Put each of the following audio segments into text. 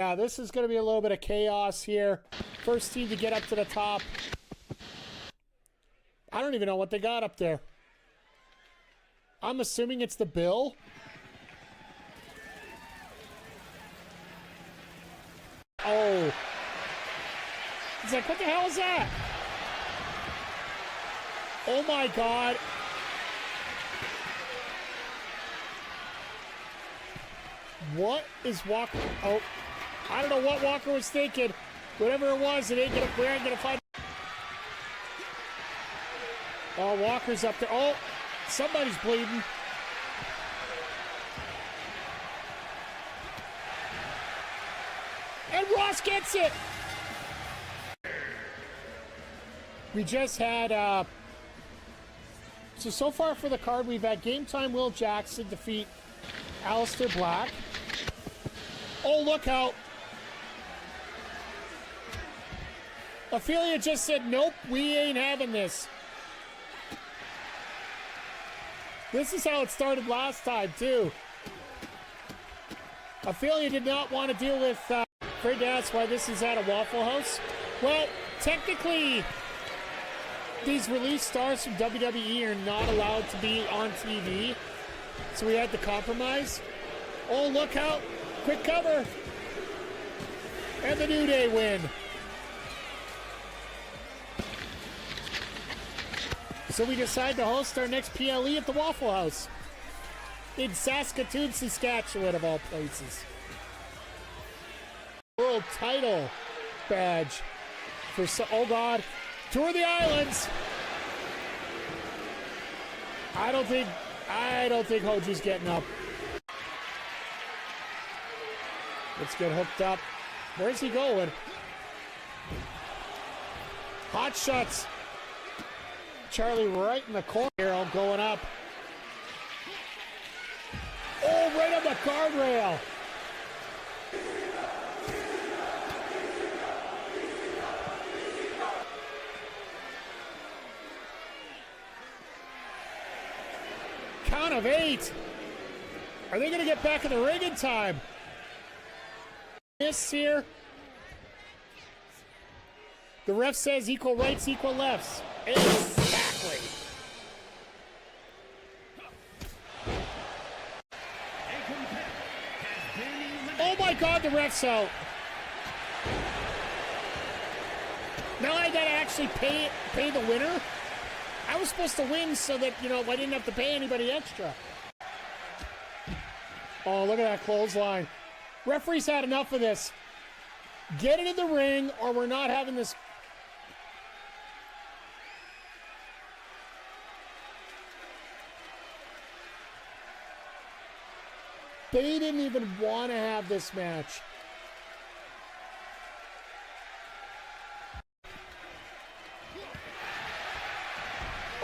Yeah, this is going to be a little bit of chaos here. First team to get up to the top. I don't even know what they got up there. I'm assuming it's the bill. Oh. He's like, what the hell is that? Oh my God. What is Walker? Oh, I don't know what Walker was thinking. Whatever it was, we ain't gonna find. Oh, Walker's up there. Oh, somebody's bleeding. And Ross gets it. We just had, so far for the card, we've had Game Time Will Jackson defeat Aleister Black. Oh, look out. Ophelia just said, nope, we ain't having this. This is how it started last time, too. Ophelia did not want to deal with, afraid to ask why this is at a Waffle House. Well, technically, these released stars from WWE are not allowed to be on TV, so we had to compromise. Oh, look out. Quick cover. And the New Day win. So we decide to host our next PLE at the Waffle House in Saskatoon, Saskatchewan, of all places. World title badge for, oh God, Tour of the Islands. I don't think Hoju's getting up. Let's get hooked up. Where's he going? Hot shots. Charlie right in the corner here, going up. Oh, right on the guardrail. Count of 8. Are they going to get back in the ring in time? This here. The ref says equal rights, equal lefts. Exactly. Oh my God, the ref's out. Now I gotta actually pay the winner. I was supposed to win so that, you know, I didn't have to pay anybody extra. Oh, look at that clothesline. Referee's had enough of this. Get it in the ring or we're not having this. They didn't even want to have this match.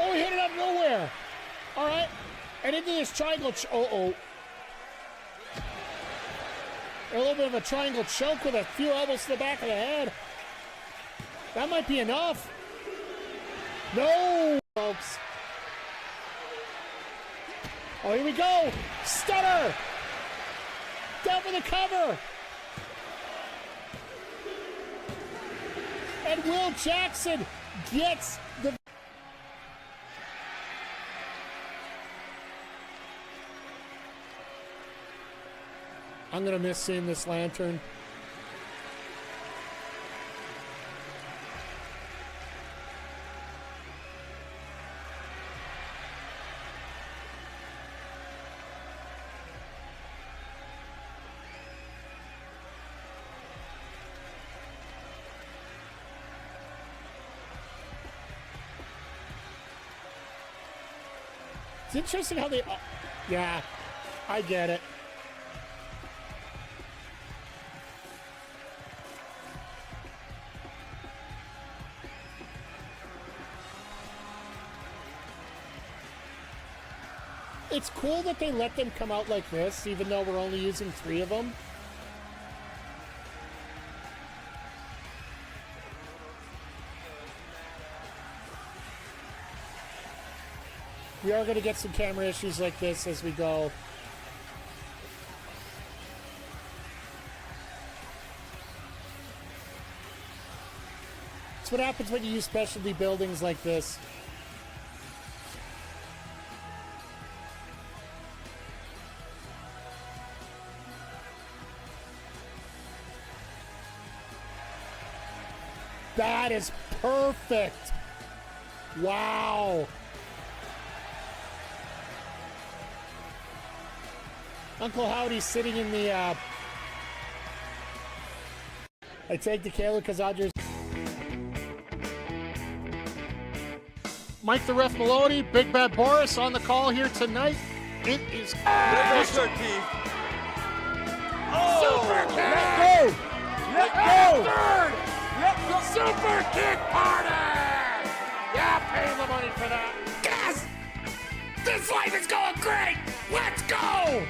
Oh, he hit it out of nowhere. All right. And into this triangle. A little bit of a triangle choke with a few elbows to the back of the head. That might be enough. No, folks. Oh, here we go. Stunner. Down for the cover. And Will Jackson gets the... I'm going to miss seeing this lantern. It's interesting how they... yeah, I get it. It's cool that they let them come out like this, even though we're only using 3 of them. We are going to get some camera issues like this as we go. It's what happens when you use specialty buildings like this. That is perfect. Wow. Uncle Howdy's sitting in the, I take the Kayla Kazadjers. Mike the Ref Maloney, Big Bad Boris on the call here tonight. It is Super kick. Super kick! Let go! Third! Super kick party! Yeah, pay the money for that. Yes! This life is going great! Let's go!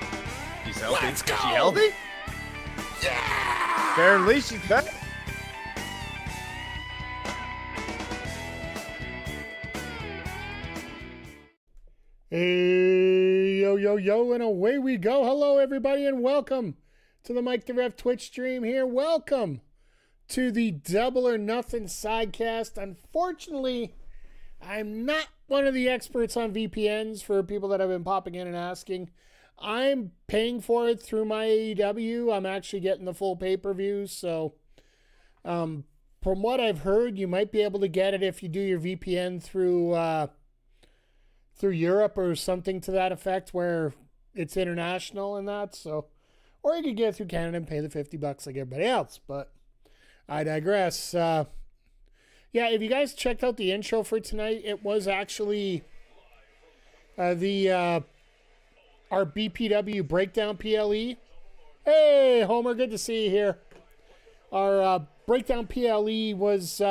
She's healthy. Let's go! Is she healthy? Yeah! Apparently she's back. Hey, yo, yo, yo, and away we go. Hello, everybody, and welcome to the Mike the Ref Twitch stream here. Welcome to the Double or Nothing Sidecast. Unfortunately, I'm not one of the experts on VPNs for people that have been popping in and asking. I'm paying for it through my AEW. I'm actually getting the full pay-per-view, so from what I've heard, you might be able to get it if you do your VPN through Europe or something to that effect where it's international and that. So, or you could get it through Canada and pay the $50 like everybody else, but I digress. Yeah, if you guys checked out the intro for tonight, it was actually our BPW Breakdown PLE. Hey, Homer, good to see you here. Our Breakdown PLE was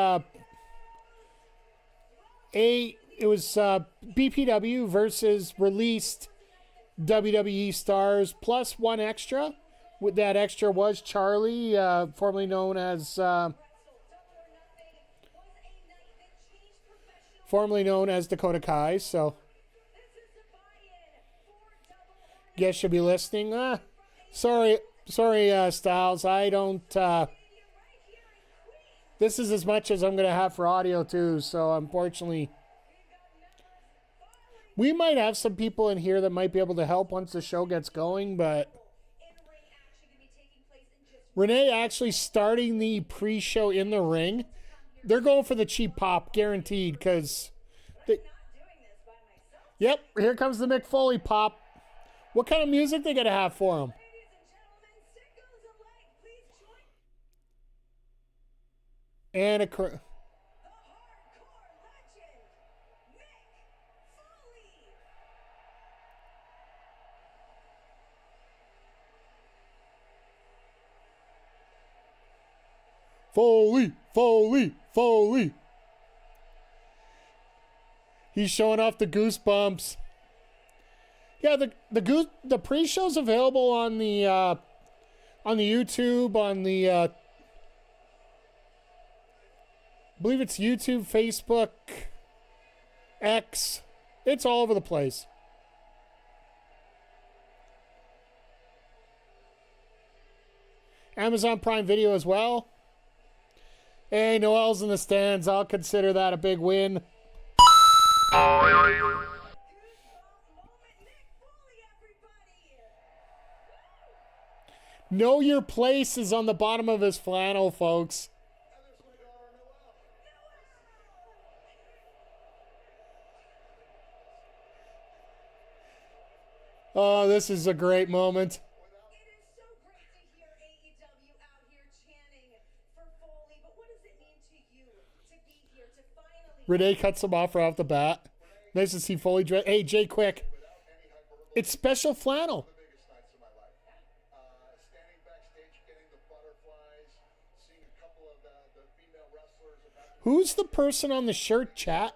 BPW versus released WWE stars plus one extra. With that extra was Charlie, formerly known as Dakota Kai. So, guess you'll be listening. Sorry, Styles. I don't. This is as much as I'm gonna have for audio too. So, unfortunately. We might have some people in here that might be able to help once the show gets going, but Renee actually starting the pre-show in the ring. They're going for the cheap pop, guaranteed, because yep, here comes the Mick Foley pop. What kind of music they gotta have for them? And a Foley. He's showing off the goosebumps. Yeah, the pre-show's available on the YouTube, on the I believe it's YouTube, Facebook, X. It's all over the place. Amazon Prime Video as well. Hey, Noel's in the stands. I'll consider that a big win. Know your place is on the bottom of his flannel, folks. Oh, this is a great moment. Renee cuts him off right off the bat. Nice to see Foley dress. Hey, Jay, quick. It's special flannel. Who's the person on the shirt, chat?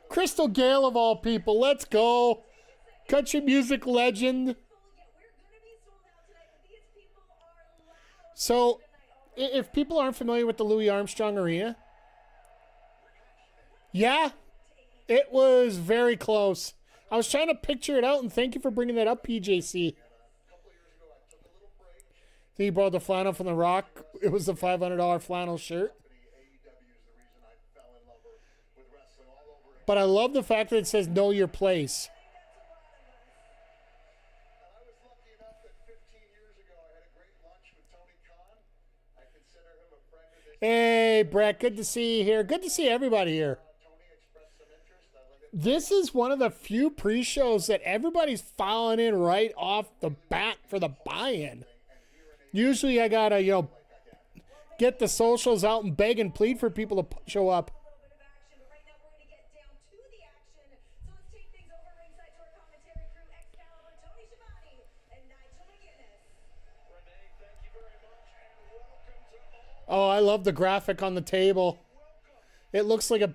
Crystal Gale of all people. Let's go. Country music legend. So, if people aren't familiar with the Louis Armstrong Arena, yeah, It was very close. I was trying to picture it out, and thank you for bringing that up, PJC. He brought the flannel from The Rock. It was the $500 flannel shirt. But I love the fact that it says know your place. Hey, Brett, good to see you here. Good to see everybody here. This is one of the few pre-shows that everybody's filing in right off the bat for the buy-in. Usually I got to, get the socials out and beg and plead for people to show up. Oh, I love the graphic on the table. It looks like a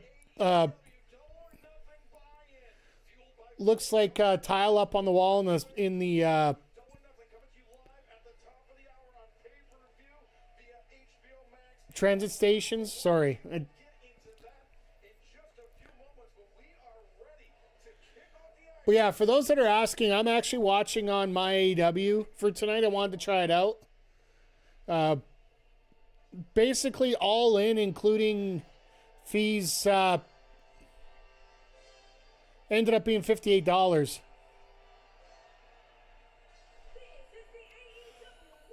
tile up on the wall in the transit stations. Sorry. But yeah, for those that are asking, I'm actually watching on my AEW for tonight. I wanted to try it out. Basically all in, including fees, ended up being $58.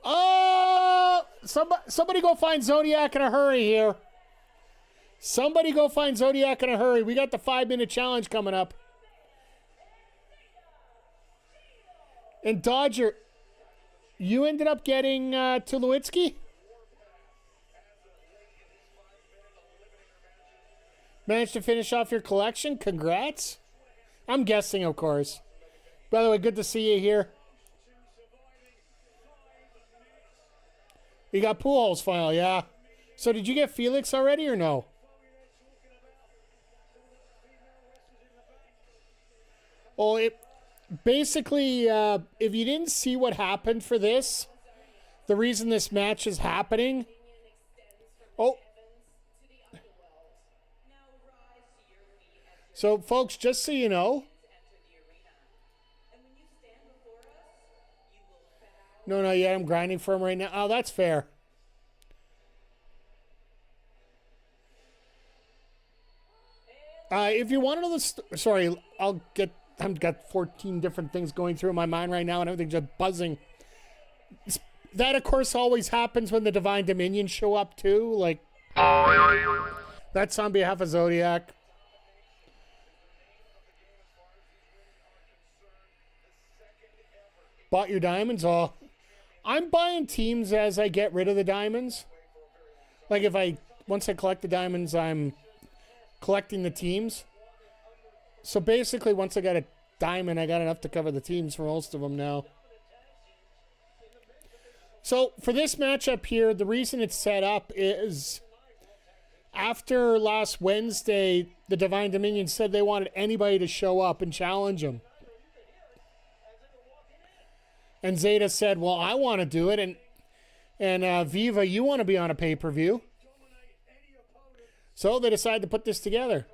Oh, somebody go find Zodiac in a hurry here. Somebody go find Zodiac in a hurry. We got the 5-minute challenge coming up. And Dodger, you ended up getting Tulowitzki? Managed to finish off your collection? Congrats. I'm guessing, of course. By the way, good to see you here. You got Pujols file, yeah. So did you get Felix already or no? Well, basically, if you didn't see what happened for this, the reason this match is happening... Oh. So, folks, just so you know... No, not yet. I'm grinding for him right now. Oh, that's fair. If you want to know the... Sorry, I've got 14 different things going through my mind right now, and everything's just buzzing. That, of course, always happens when the Divine Dominion show up, too. Like, that's on behalf of Zodiac. Bought your diamonds? Oh, I'm buying teams as I get rid of the diamonds. Like, once I collect the diamonds, I'm collecting the teams. So basically, once I got a diamond, I got enough to cover the teams for most of them now. So for this matchup here, the reason it's set up is after last Wednesday, the Divine Dominion said they wanted anybody to show up and challenge them. And Zeta said, well, I want to do it. And Viva, you want to be on a pay-per-view. So they decided to put this together.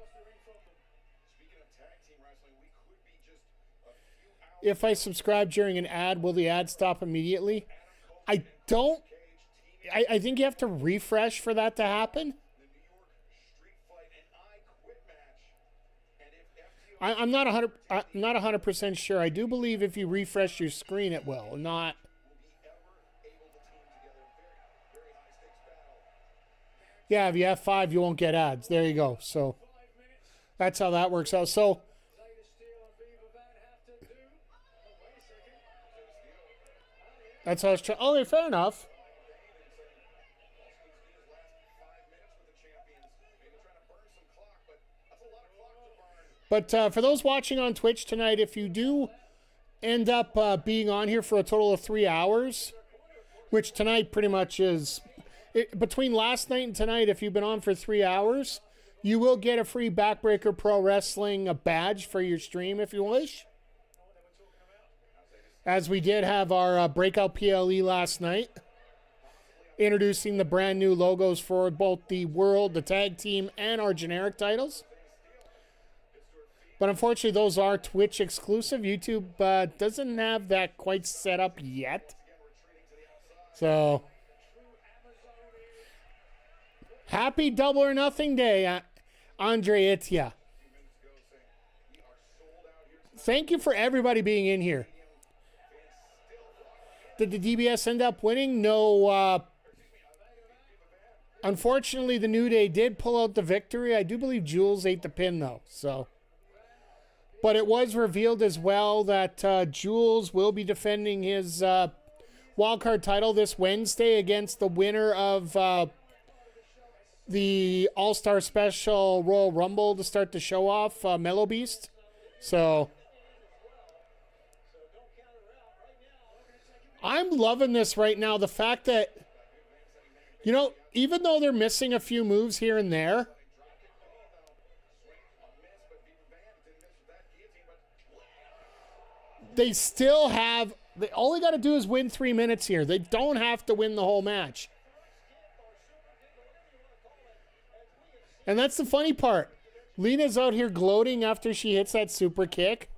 If I subscribe during an ad, will the ad stop immediately? I think you have to refresh for that to happen. I'm not 100% sure. I do believe if you refresh your screen, it will. Not. Yeah, if you have 5, you won't get ads. There you go. So that's how that works out. So that's how it's. Okay, fair enough. But for those watching on Twitch tonight, if you do end up being on here for a total of 3 hours, which tonight pretty much is, between last night and tonight, if you've been on for 3 hours, you will get a free Backbreaker Pro Wrestling badge for your stream if you wish. As we did have our Breakout PLE last night, introducing the brand new logos for both the World, the Tag Team, and our generic titles. But unfortunately, those are Twitch exclusive. YouTube doesn't have that quite set up yet. So, happy Double or Nothing Day, Andre Itia. Thank you for everybody being in here. Did the DBS end up winning? No. Unfortunately, the New Day did pull out the victory. I do believe Jules ate the pin, though. So, but it was revealed as well that Jules will be defending his wildcard title this Wednesday against the winner of the All-Star Special Royal Rumble to start the show off, Mellow Beast. So, I'm loving this right now. The fact that, you know, even though they're missing a few moves here and there, they still have, all they got to do is win 3 minutes here. They don't have to win the whole match. And that's the funny part. Lena's out here gloating after she hits that super kick.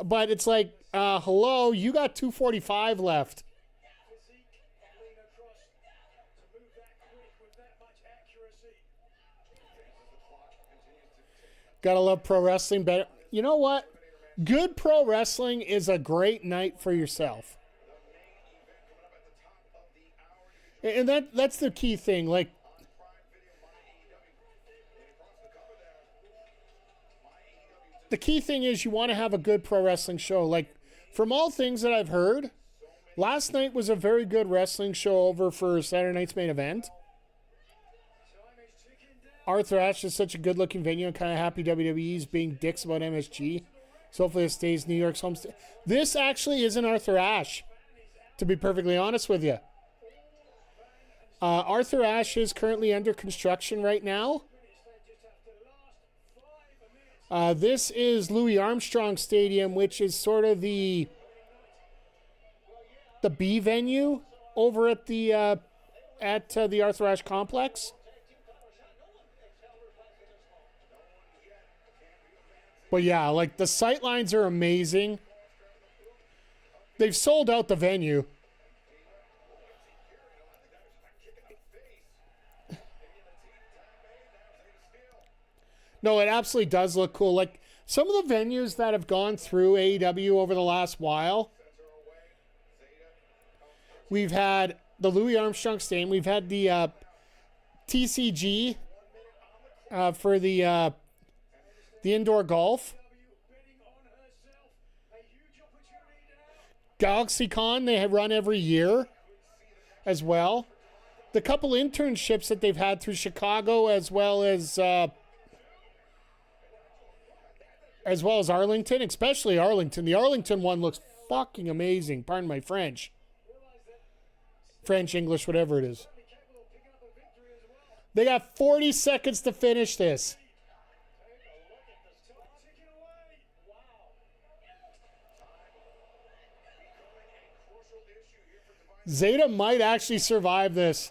But it's like, hello, you got 2:45 left. Gotta love pro wrestling better. You know what? Good pro wrestling is a great night for yourself. And that's the key thing. Like, the key thing is you want to have a good pro wrestling show. Like, from all things that I've heard, last night was a very good wrestling show over for Saturday night's main event. Arthur Ashe is such a good-looking venue. I'm kind of happy WWE's being dicks about MSG. So hopefully it stays New York's home. This actually isn't Arthur Ashe, to be perfectly honest with you. Arthur Ashe is currently under construction right now. This is Louis Armstrong Stadium, which is sort of the B venue over at the Arthur Ashe complex. But yeah, like, the sight lines are amazing. They've sold out the venue. No, it absolutely does look cool. Like, some of the venues that have gone through AEW over the last while, we've had the Louis Armstrong Stadium. We've had the TCG for the indoor golf. GalaxyCon, they have run every year as well. The couple internships that they've had through Chicago as well as Arlington, especially Arlington. The Arlington one looks fucking amazing. Pardon my French. French, English, whatever it is. They got 40 seconds to finish this. Zeta might actually survive this.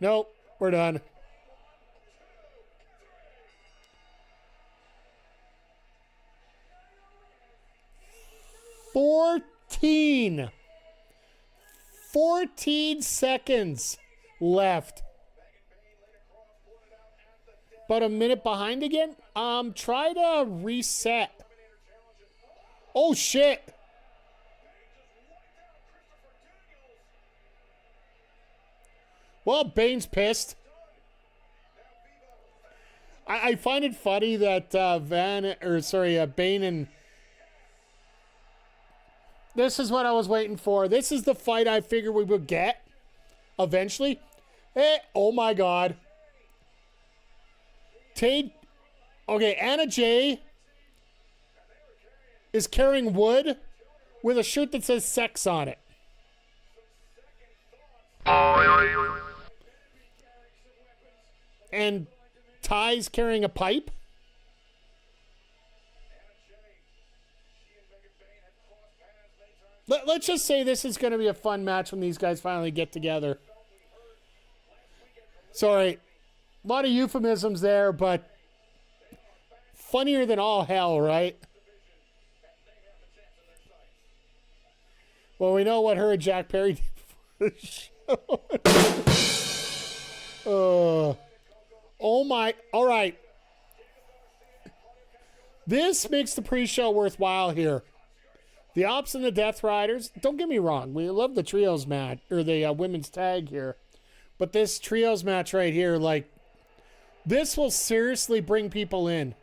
Nope, we're done. Fourteen seconds left. About a minute behind again. Try to reset. Oh shit. Well, Bane's pissed. I find it funny that Bane and... This is what I was waiting for. This is the fight I figured we would get eventually. Oh my God. Okay, Anna Jay is carrying wood with a shirt that says sex on it. And Ty's carrying a pipe. Let's just say this is going to be a fun match when these guys finally get together. Sorry, a lot of euphemisms there, but funnier than all hell, right? Well, we know what her and Jack Perry did for the show. Oh my, all right. This makes the pre-show worthwhile here. The Ops and the Death Riders, don't get me wrong, we love the trios match, or the women's tag here. But this trios match right here, like, this will seriously bring people in.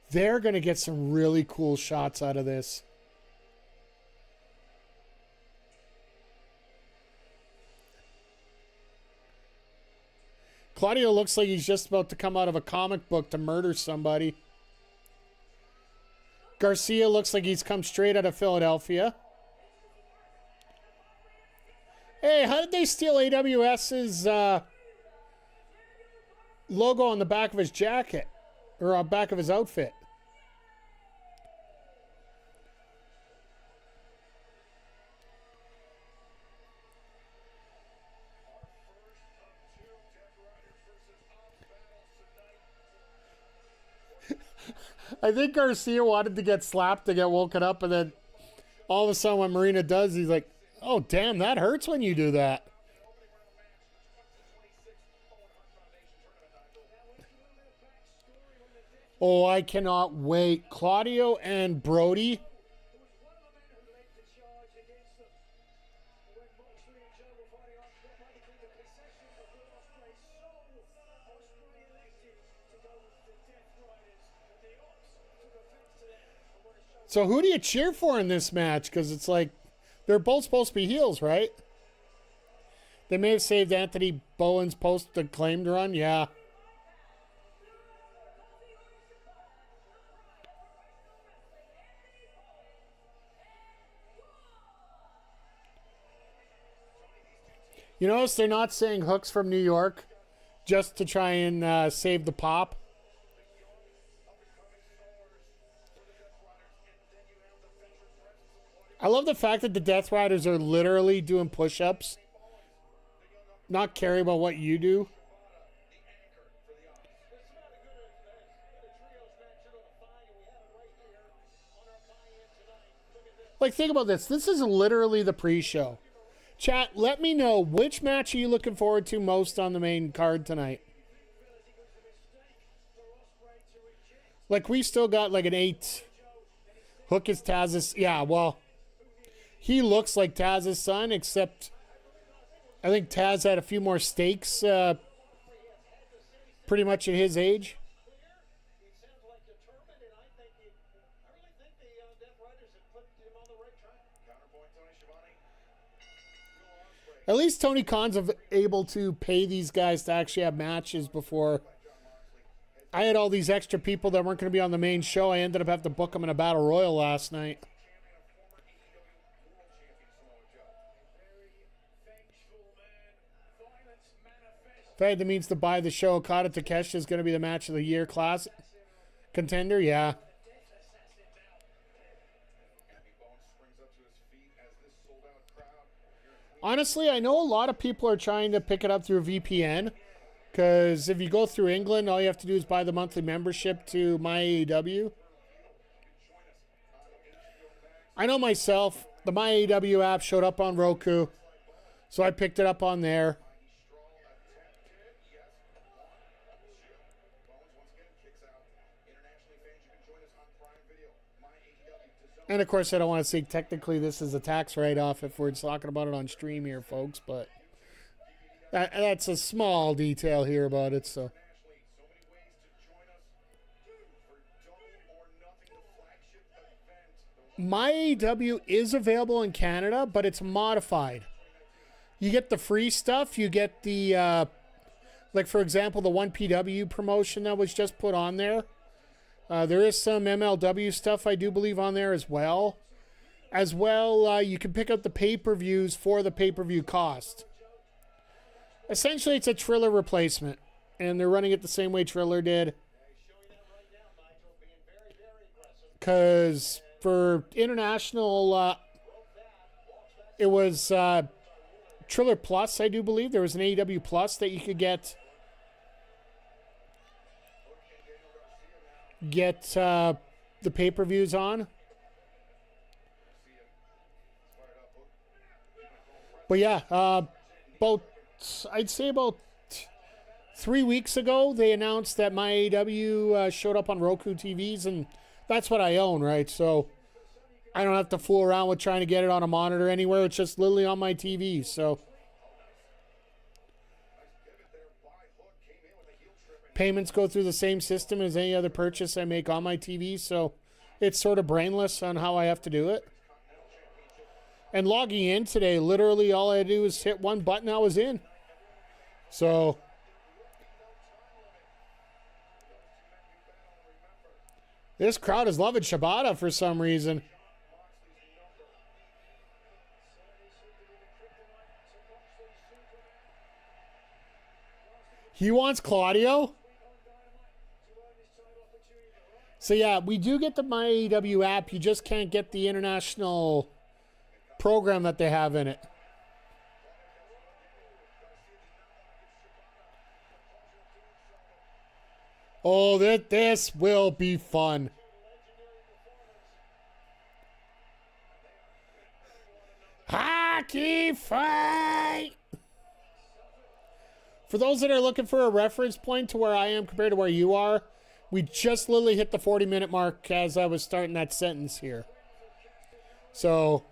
They're going to get some really cool shots out of this. Claudio looks like he's just about to come out of a comic book to murder somebody. Garcia looks like he's come straight out of Philadelphia. Hey, how did they steal AWS's logo on the back of his jacket? Or on the back of his outfit? I think Garcia wanted to get slapped to get woken up, and then all of a sudden when Marina does, he's like, oh, damn, that hurts when you do that. Oh, I cannot wait. Claudio and Brody. So who do you cheer for in this match? Because it's like, they're both supposed to be heels, right? They may have saved Anthony Bowen's post-acclaimed run, yeah. You notice they're not saying Hooks from New York just to try and save the pop. I love the fact that the Death Riders are literally doing push-ups, not caring about what you do. Like, think about this. This is literally the pre-show. Chat, let me know, which match are you looking forward to most on the main card tonight? Like, we still got like an 8. Hook is Taz's. Yeah, well, he looks like Taz's son, except I think Taz had a few more stakes pretty much at his age. At least Tony Khan's able to pay these guys to actually have matches before. I had all these extra people that weren't going to be on the main show. I ended up having to book them in a battle royal last night. If I had the means to buy the show, Okada Takeshi is going to be the match of the year class contender. Yeah. Honestly, I know a lot of people are trying to pick it up through VPN, because if you go through England, all you have to do is buy the monthly membership to my AEW. I know myself, the My AEW app showed up on Roku, so I picked it up on there. And of course, I don't want to say technically this is a tax write-off if we're talking about it on stream here, folks, but that's a small detail here about it. So, My AEW is available in Canada, but it's modified. You get the free stuff. You get the, like for example, the 1PW promotion that was just put on there. There is some MLW stuff, I do believe, on there as well. You can pick up the pay-per-views for the pay-per-view cost. Essentially, it's a Triller replacement. and they're running it the same way Triller did. Because for international, it was Triller Plus, I do believe. There was an AEW Plus that you could get the pay-per-views on. But yeah, I'd say about 3 weeks ago, they announced that my AEW showed up on Roku TVs, and that's what I own, right? So I don't have to fool around with trying to get it on a monitor anywhere. It's just literally on my TV. So payments go through the same system as any other purchase I make on my TV. So it's sort of brainless on how I have to do it. And logging in today, literally all I had to do was hit one button, I was in. So this crowd is loving Shibata for some reason. He wants Claudio. So yeah, we do get the My AEW app. You just can't get the international program that they have in it. Oh, this will be fun. Hockey fight! For those that are looking for a reference point to where I am compared to where you are, we just literally hit the 40-minute mark as I was starting that sentence here. So,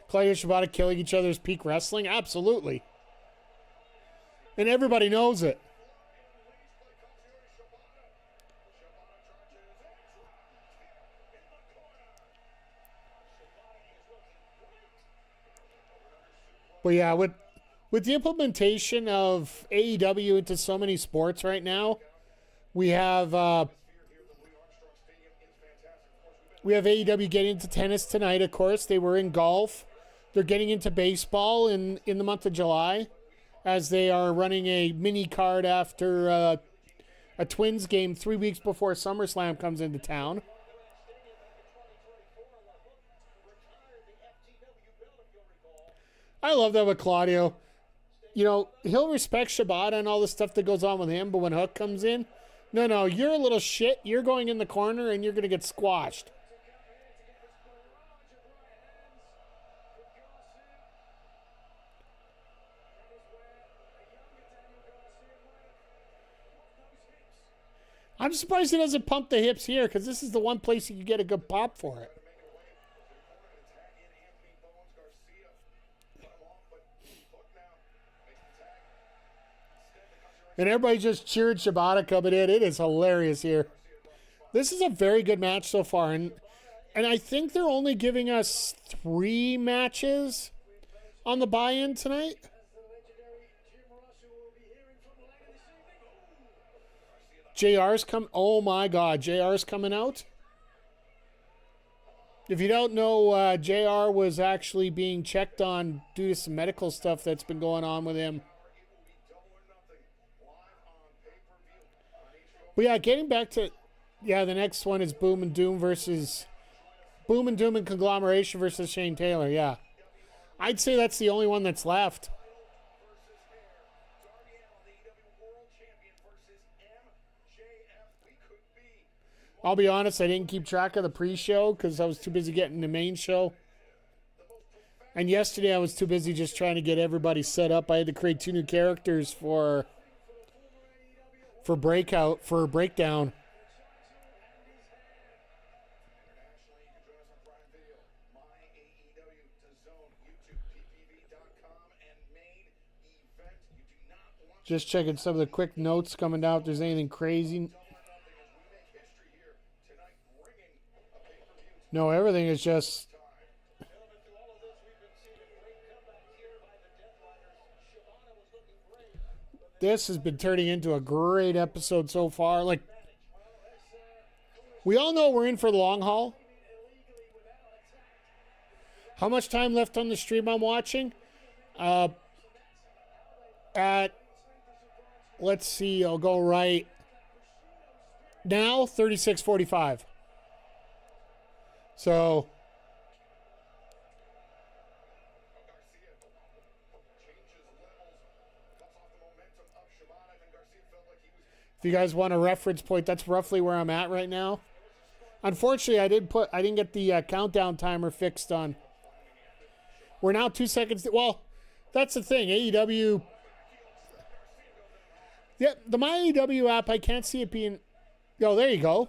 Claudio Shibata killing each other's peak wrestling? Absolutely. And everybody knows it. But yeah, with the implementation of AEW into so many sports right now, we have AEW getting into tennis tonight, of course. They were in golf. They're getting into baseball in the month of July, as they are running a mini card after a Twins game 3 weeks before SummerSlam comes into town. I love that with Claudio. You know, he'll respect Shibata and all the stuff that goes on with him, but when Hook comes in, no, you're a little shit. You're going in the corner and you're going to get squashed. I'm surprised he doesn't pump the hips here, because this is the one place you can get a good pop for it. And everybody just cheered Shibata coming in. It is hilarious here. This is a very good match so far. And I think they're only giving us 3 matches on the buy-in tonight. JR's come. Oh my God, JR's coming out. If you don't know, JR was actually being checked on due to some medical stuff that's been going on with him. But yeah, getting back to, the next one is Boom and Doom and Conglomeration versus Shane Taylor. Yeah, I'd say that's the only one that's left. I'll be honest, I didn't keep track of the pre-show because I was too busy getting the main show. And yesterday I was too busy just trying to get everybody set up. I had to create 2 new characters for Breakdown. Just checking some of the quick notes coming down if there's anything crazy. No, everything is just... This has been turning into a great episode so far. Like, we all know we're in for the long haul. How much time left on the stream I'm watching? At let's see. I'll go right now. 36:45. So. If you guys want a reference point, that's roughly where I'm at right now. Unfortunately, I didn't get the countdown timer fixed on. We're now 2 seconds. Well, that's the thing. AEW. Yeah, the My AEW app, I can't see it being. Oh, there you go.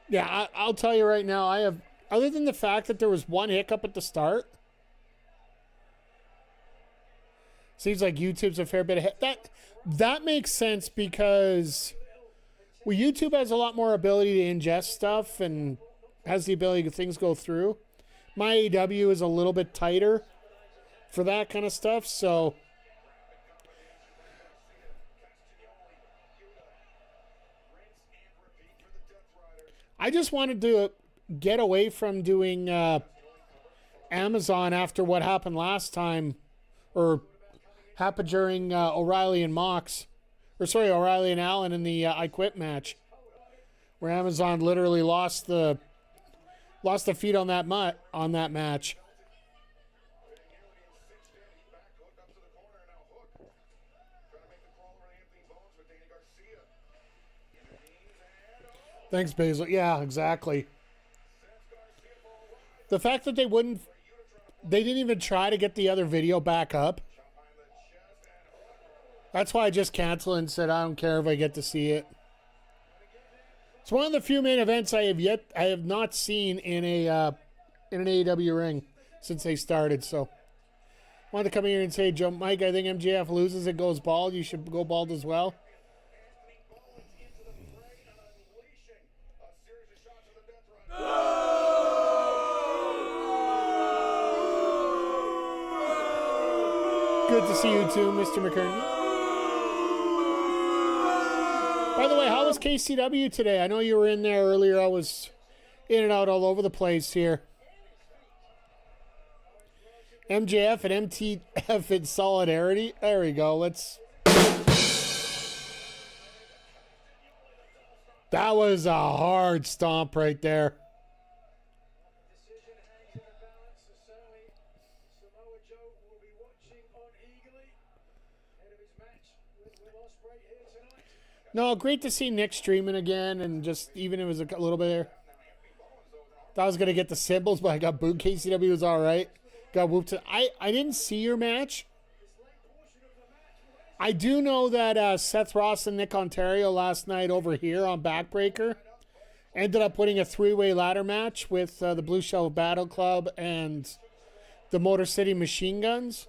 Yeah, I'll tell you right now, I have, other than the fact that there was one hiccup at the start, seems like YouTube's a fair bit ahead. That makes sense because YouTube has a lot more ability to ingest stuff and has the ability to things go through. My AEW is a little bit tighter for that kind of stuff, so I just wanted to get away from doing Amazon after what happened last time, or happened during O'Reilly and O'Reilly and Allin in the I Quit match, where Amazon literally lost the feed on that match. Thanks, Basil. Yeah, exactly. The fact that they didn't even try to get the other video back up. That's why I just canceled and said I don't care if I get to see it. It's one of the few main events I have not seen in an AEW ring since they started. So I wanted to come here and say, Joe, Mike, I think MJF loses and goes bald. You should go bald as well. Good to see you too, Mr. McKernan. By the way, how was KCW today? I know you were in there earlier. I was in and out all over the place here. MJF and MTF in solidarity. There we go. That was a hard stomp right there. No, great to see Nick streaming again, and just even it was a little bit there. Thought I was gonna get the symbols, but I got booed. KCW was all right. Got whooped. I didn't see your match. I do know that Seth Ross and Nick Ontario last night over here on Backbreaker ended up winning a three-way ladder match with the Blue Shell Battle Club and the Motor City Machine Guns.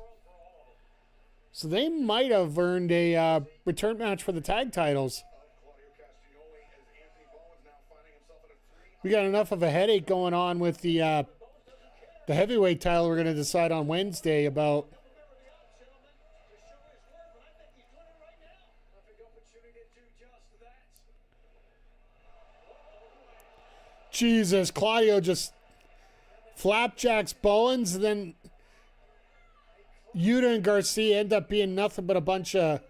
So they might have earned a return match for the tag titles. We got enough of a headache going on with the heavyweight title we're going to decide on Wednesday about. Jesus, Claudio just flapjacks Bowens, and then Yuta and Garcia end up being nothing but a bunch of...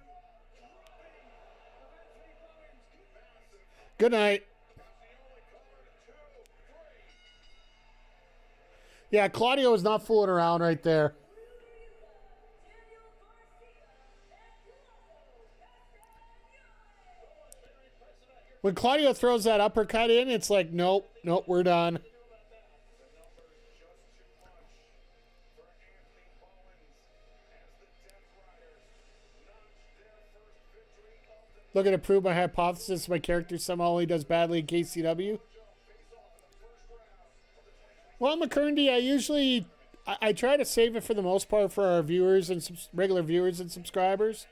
Good night. Yeah, Claudio is not fooling around right there. When Claudio throws that uppercut in, it's like, nope, we're done. Looking to prove my hypothesis, my character somehow only does badly in KCW. Well, McKerndy, I try to save it for the most part for our viewers and regular viewers and subscribers.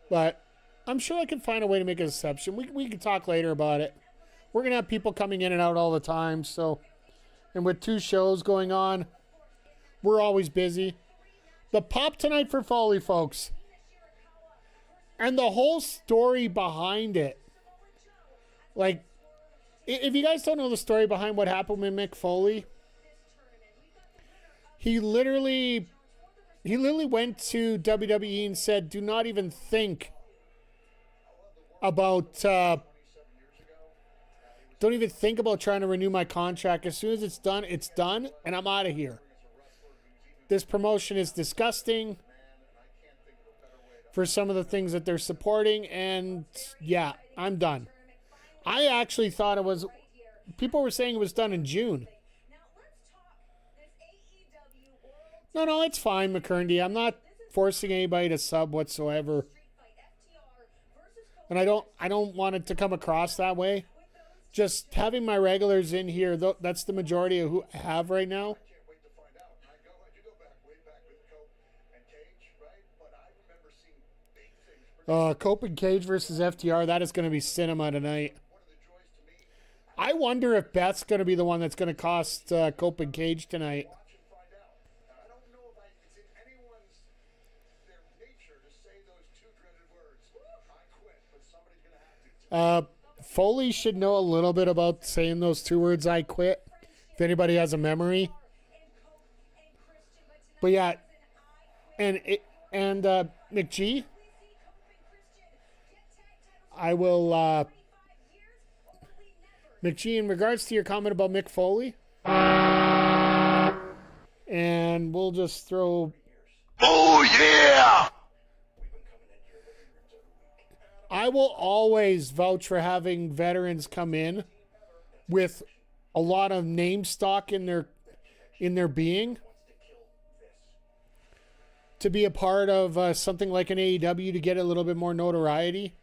But I'm sure I can find a way to make an exception. We can talk later about it. We're going to have people coming in and out all the time. So, and with 2 shows going on, we're always busy. The pop tonight for Foley, folks. And the whole story behind it. Like, if you guys don't know the story behind what happened with Mick Foley, He literally went to WWE and said, "Do not even think about don't even think about trying to renew my contract. As soon as it's done, and I'm out of here. This promotion is disgusting for some of the things that they're supporting, and yeah, I'm done." I actually thought it was, people were saying it was done in June. No, it's fine, McKerndy. I'm not forcing anybody to sub whatsoever. And I don't want it to come across that way. Just having my regulars in here, that's the majority of who I have right now. Cope and Cage versus FTR, that is going to be cinema tonight. I wonder if Beth's going to be the one that's going to cost Cope and Cage tonight. Foley should know a little bit about saying those two words, "I quit," if anybody has a memory. But yeah, and McGee, I will McGee, in regards to your comment about Mick Foley, and we'll just throw, Oh yeah! I will always vouch for having veterans come in with a lot of name stock in their being to be a part of something like an AEW to get a little bit more notoriety.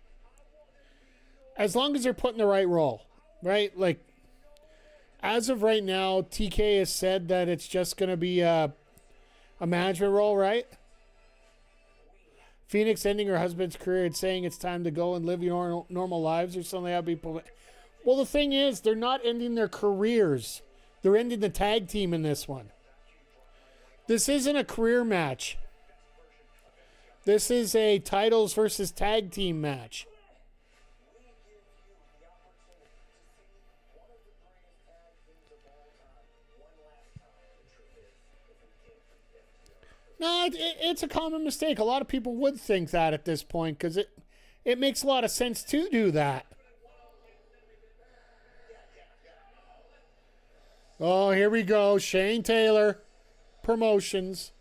As long as they're put in the right role, right? Like, as of right now, TK has said that it's just going to be a management role, right? Phoenix ending her husband's career and saying it's time to go and live your normal lives or something. That'd be. Well, the thing is, they're not ending their careers. They're ending the tag team in this one. This isn't a career match. This is a titles versus tag team match. No, it's a common mistake. A lot of people would think that at this point because it makes a lot of sense to do that. Oh, here we go. Shane Taylor, promotions.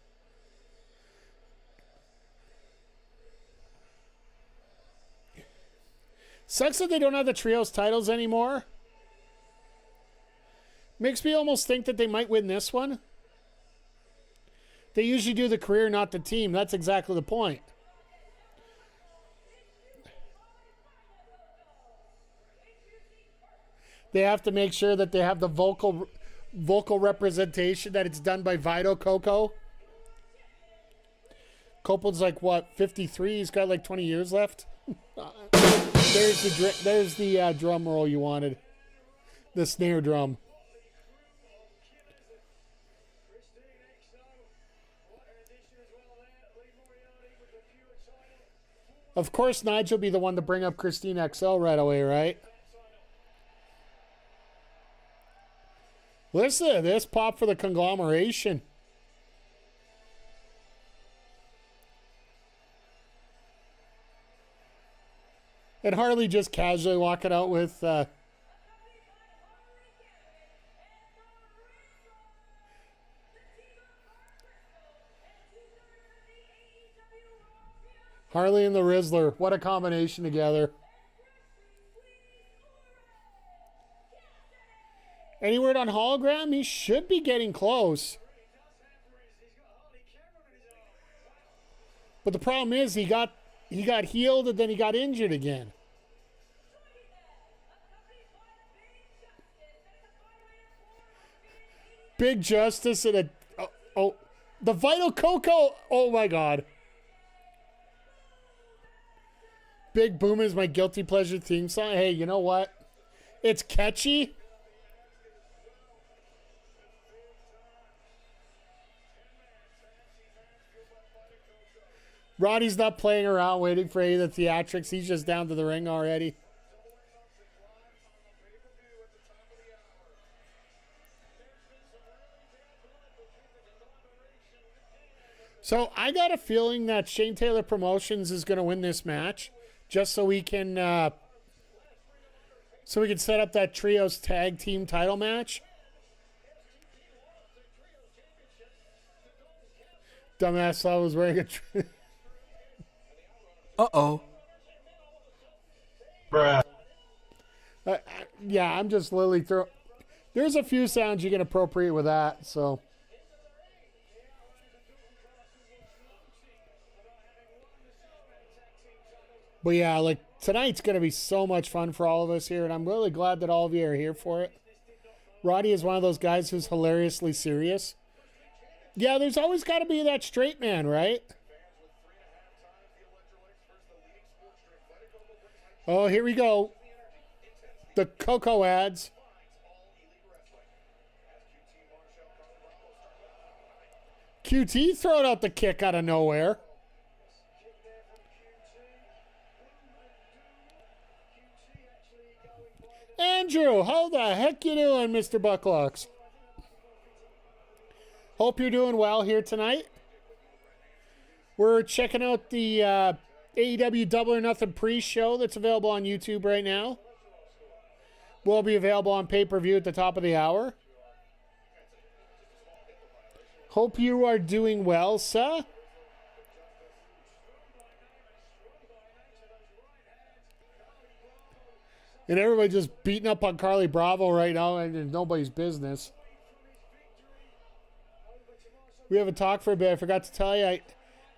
Sucks that they don't have the trios titles anymore. Makes me almost think that they might win this one. They usually do the career, not the team. That's exactly the point. They have to make sure that they have the vocal representation, that it's done by Vito Coco. Copeland's like, what, 53? He's got like 20 years left. There's the drum roll you wanted. The snare drum. Of course, Nigel will be the one to bring up Christine XL right away, right? Listen, this pop for the conglomeration. And Harley just casually walking out with... Harley and the Rizzler. What a combination together. Any word on Hologram? He should be getting close. But the problem is he got healed and then he got injured again. Big Justice and the Vital Coco. Oh my God. Big Boom is my guilty pleasure theme song. Hey, you know what? It's catchy. Roddy's not playing around waiting for any of the theatrics. He's just down to the ring already. So I got a feeling that Shane Taylor Promotions is going to win this match, just so we can set up that trios tag team title match. Dumbass Law was wearing a. Uh-oh. Bruh. Yeah, I'm just literally throwing. There's a few sounds you can appropriate with that, so. But yeah, like tonight's going to be so much fun for all of us here, and I'm really glad that all of you are here for it. Roddy is one of those guys who's hilariously serious. Yeah, there's always got to be that straight man, right? Oh, here we go. The Coco ads. QT throwing out the kick out of nowhere. Andrew, how the heck you doing, Mr. Bucklocks? Hope you're doing well here tonight. We're checking out the AEW Double or Nothing pre-show that's available on YouTube right now. Will be available on pay-per-view at the top of the hour. Hope you are doing well, sir. And everybody just beating up on Carly Bravo right now, and it's nobody's business. We haven't talked for a bit. I forgot to tell you,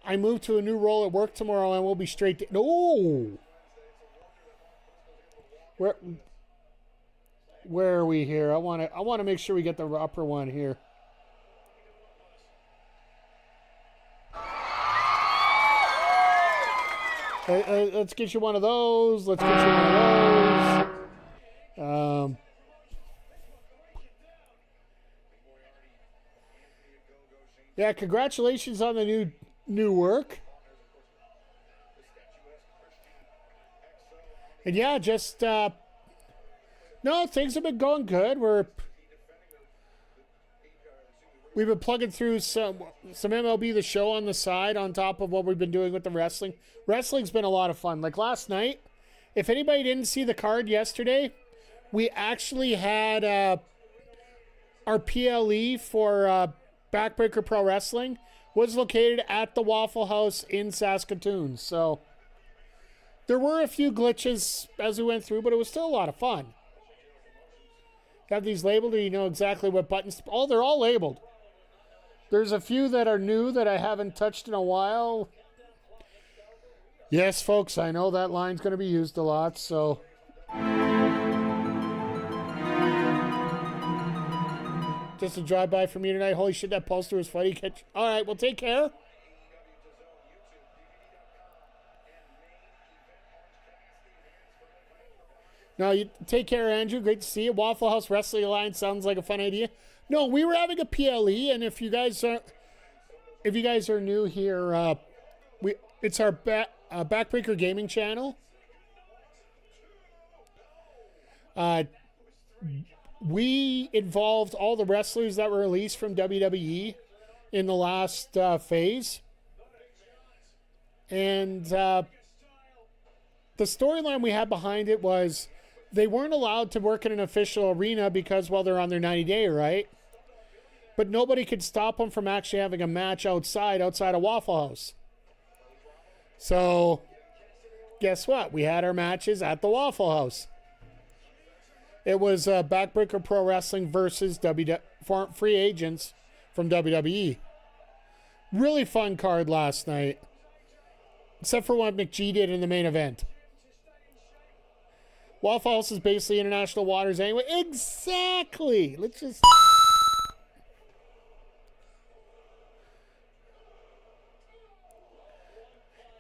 I moved to a new role at work tomorrow, and we'll be straight to... No! Where are we here? I want to make sure we get the upper one here. Let's get you one of those. Let's get you one of those. Yeah, congratulations on the new work. And yeah, just no, things have been going good. We've been plugging through some MLB The Show on the side on top of what we've been doing with the wrestling. Wrestling's been a lot of fun. Like last night, if anybody didn't see the card yesterday, we actually had our PLE for Backbreaker Pro Wrestling was located at the Waffle House in Saskatoon. So there were a few glitches as we went through, but it was still a lot of fun. Have these labeled, and you know exactly what buttons. Oh, they're all labeled. There's a few that are new that I haven't touched in a while. Yes, folks, I know that line's going to be used a lot, so. Just a drive-by for me tonight. Holy shit, that poster was funny. All right, well, take care. No, you take care, Andrew. Great to see you. Waffle House Wrestling Alliance sounds like a fun idea. No, we were having a PLE, and if you guys are new here, it's our Backbreaker Gaming channel. We involved all the wrestlers that were released from WWE in the last phase, and the storyline we had behind it was they weren't allowed to work in an official arena because, well, they're on their 90-day, right? But nobody could stop them from actually having a match outside of Waffle House. So, guess what? We had our matches at the Waffle House. It was Backbreaker Pro Wrestling versus free agents from WWE. Really fun card last night. Except for what McGee did in the main event. Waffle House is basically international waters anyway. Exactly. Let's just...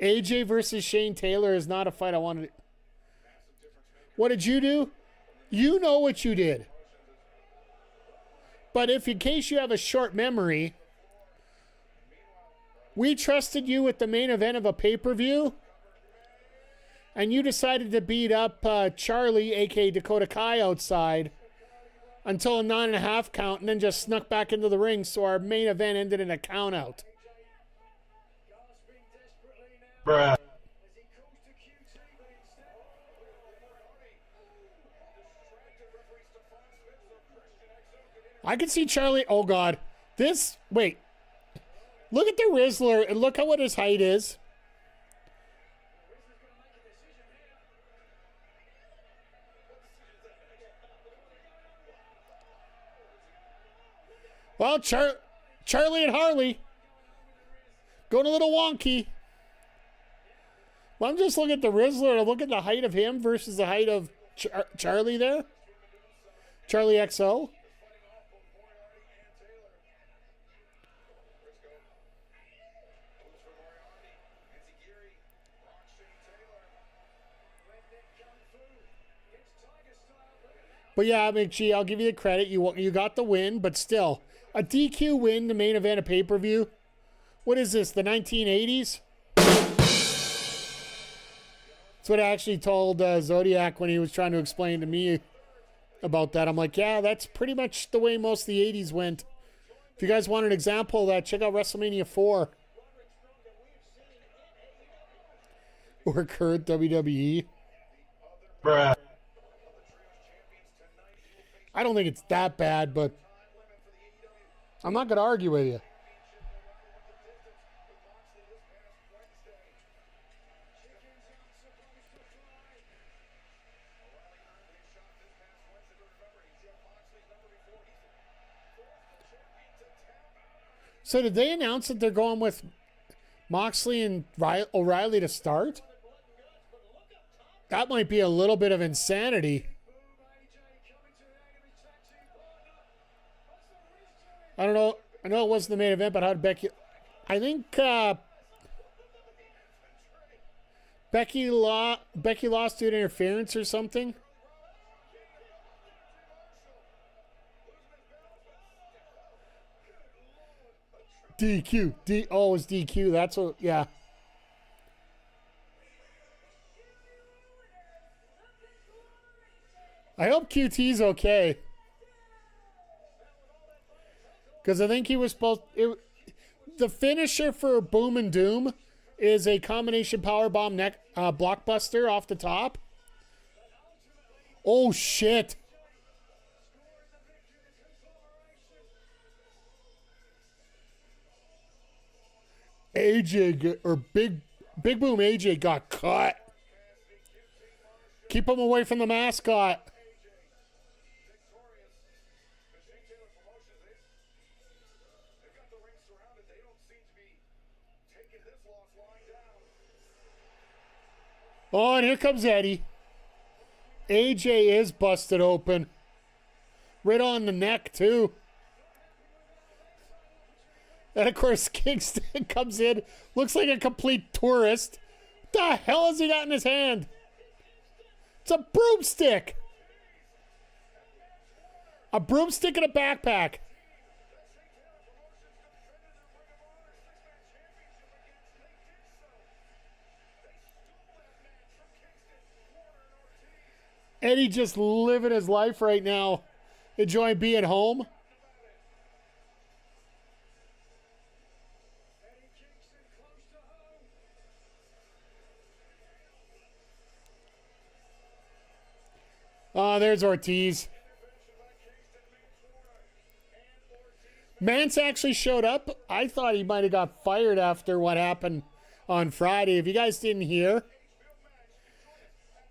AJ versus Shane Taylor is not a fight I wanted to... What did you do? You know what you did. But if in case you have a short memory, we trusted you with the main event of a pay-per-view, and you decided to beat up Charlie, a.k.a. Dakota Kai, outside until a 9.5 count, and then just snuck back into the ring, so our main event ended in a count-out. Bruh. I can see Charlie. Oh, God. Wait. Look at the Rizzler and look at what his height is. Well, Charlie and Harley going a little wonky. Well, I'm just looking at the Rizzler and look at the height of him versus the height of Charlie there. Charlie XO. But yeah, McGee, I'll give you the credit. You got the win, but still. A DQ win, the main event of pay-per-view. What is this, the 1980s? That's what I actually told Zodiac when he was trying to explain to me about that. I'm like, yeah, that's pretty much the way most of the 80s went. If you guys want an example of that, check out WrestleMania 4. Or current WWE. Bruh. I don't think it's that bad, but I'm not going to argue with you. So did they announce that they're going with Moxley and O'Reilly to start? That might be a little bit of insanity. I don't know. I know it wasn't the main event, but how did Becky... I think Becky lost due to interference or something. DQ. It was DQ. That's what... Yeah. I hope QT's okay. Because I think he was supposed... the finisher for Boom and Doom is a combination powerbomb neck blockbuster off the top. Oh, shit. Big Boom AJ got cut. Keep him away from the mascot. Oh, and here comes Eddie. AJ is busted open. Right on the neck, too. And, of course, Kingston comes in. Looks like a complete tourist. What the hell has he got in his hand? It's a broomstick. A broomstick and a backpack. Eddie just living his life right now. Enjoying being home. There's Ortiz. Mance actually showed up. I thought he might have got fired after what happened on Friday. If you guys didn't hear,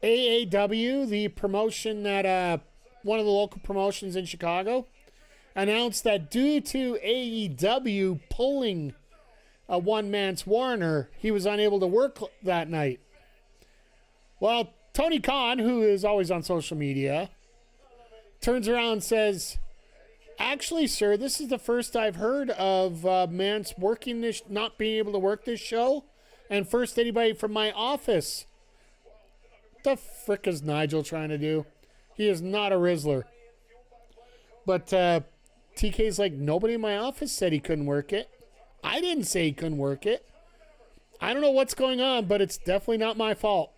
AEW, the promotion that one of the local promotions in Chicago, announced that due to AEW pulling one Mance Warner, he was unable to work that night. Well, Tony Khan, who is always on social media, turns around and says, "Actually, sir, this is the first I've heard of Mance working this, not being able to work this show, and first anybody from my office." What the frick is Nigel trying to do? He is not a Rizzler. But TK's like, nobody in my office said he couldn't work it. I didn't say he couldn't work it. I don't know what's going on, but it's definitely not my fault.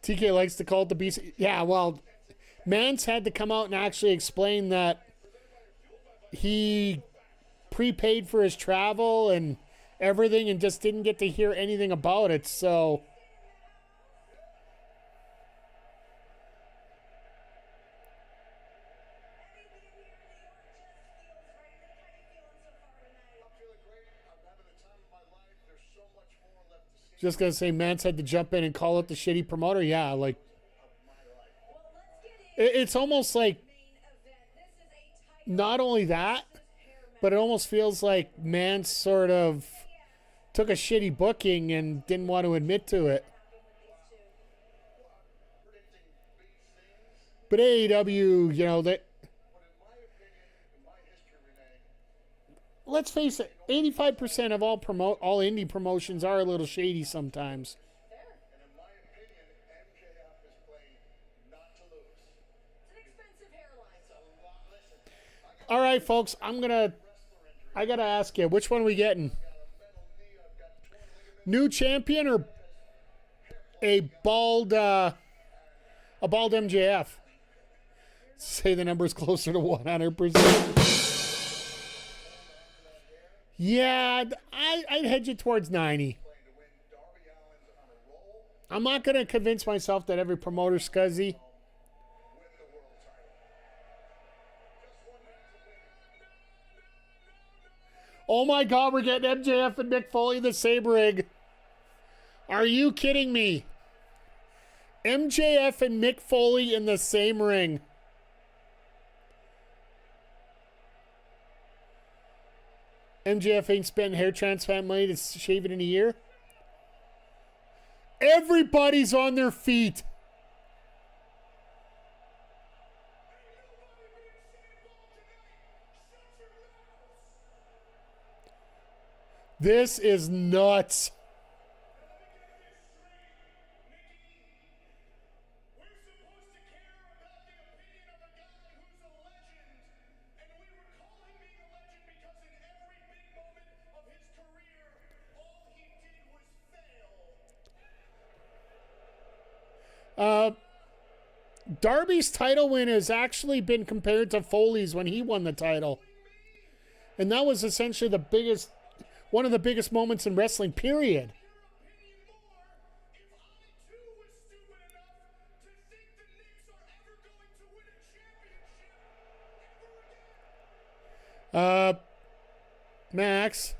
TK likes to call it the beast. Yeah, well, Mance had to come out and actually explain that he prepaid for his travel and everything and just didn't get to hear anything about it. So just going to say, Mance had to jump in and call out the shitty promoter. Yeah, like, it's almost like not only that, but it almost feels like Mance sort of took a shitty booking and didn't want to admit to it. But AEW, you know, that, let's face it, 85% of all indie promotions are a little shady sometimes. All right, folks, I gotta ask you, which one are we getting? New champion or a bald MJF? Say the number's closer to 100%. Yeah, I'd hedge it towards 90. I'm not going to convince myself that every promoter's scuzzy. Oh my God, we're getting MJF and Mick Foley in the same ring. Are you kidding me? MJF and Mick Foley in the same ring. MJF ain't spending hair transplant money to shave it in a year. Everybody's on their feet. This is nuts. Darby's title win has actually been compared to Foley's when he won the title. And that was essentially one of the biggest moments in wrestling, period. Max,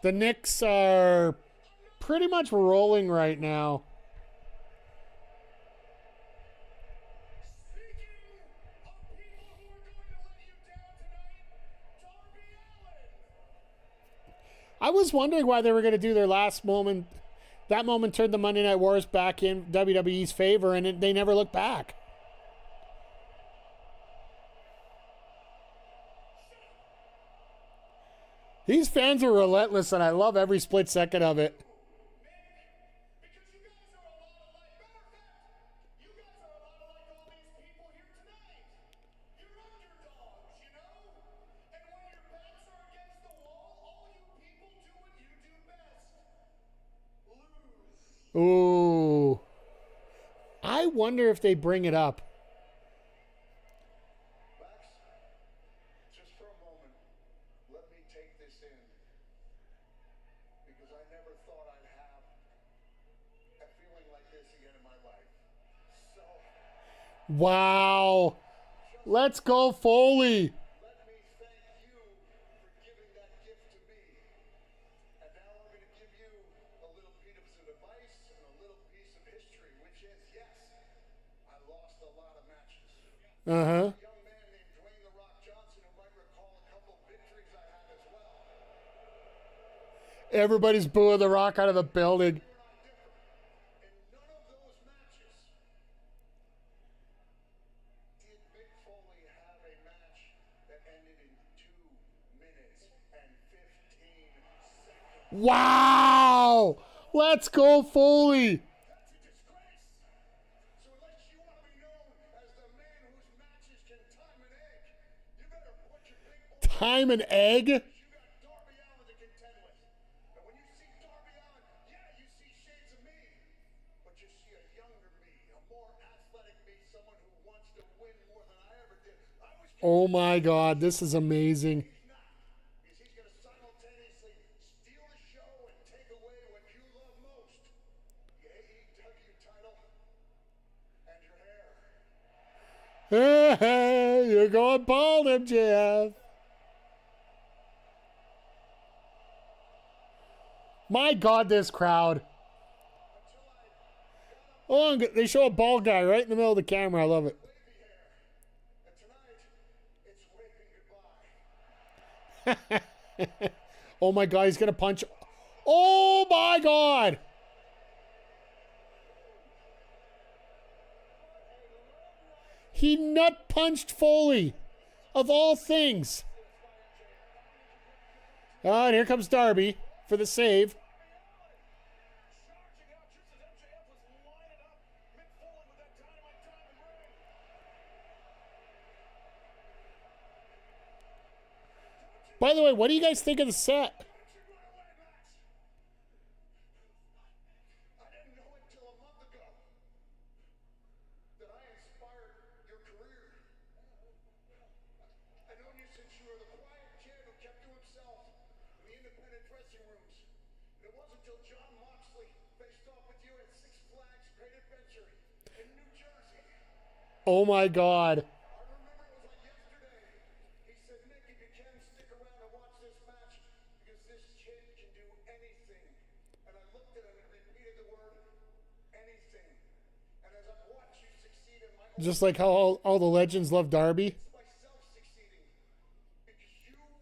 the Knicks are pretty much rolling right now. I was wondering why they were going to do their last moment. That moment turned the Monday Night Wars back in WWE's favor, and they never looked back. These fans are relentless, and I love every split second of it. Ooh. I wonder if they bring it up. Max, just for a moment, let me take this in. Because I never thought I'd have a feeling like this again in my life. So. Wow. Let's go, Foley. Let me thank you for giving that gift to me. And now I'm going to give you a little piece of advice and a little piece of history, which is, yes, I lost a lot of matches. Uh-huh. A young man named Dwayne "The Rock" Johnson who might recall a couple victories I had as well. Everybody's booing The Rock out of the building. You're not different. In none of those matches did Mick Foley have a match that ended in 2 minutes and 15 seconds. Wow. Let's go, Foley. That's a disgrace. So unless you want to be known as the man whose matches can time an egg, you better put your big boy. Time and egg? You got Darby Allin to contend with. And when you see Darby Allin, yeah, you see shades of me. But you see a younger me, a more athletic me, someone who wants to win more than I ever did. I was Oh my God, this is amazing. he's not. You're going bald, MJF. My God, this crowd. Oh, they show a bald guy right in the middle of the camera. I love it. Oh my God, he's going to punch. Oh my God. He nut punched Foley, of all things. Oh, and here comes Darby for the save. By the way, what do you guys think of the set? I didn't know until a month ago that I inspired your career. I've known you since you were the quiet kid who kept to himself in the independent dressing rooms. And it wasn't until John Moxley faced off with you at Six Flags Great Adventure in New Jersey. Oh my God. I remember it was like yesterday. He said, Nick, if you can, stick around and watch this match because this kid can do anything. And I looked at him and repeated the word anything. And as I've watched you succeed in my own Just like how all the legends love Darby. myself succeeding. Because you were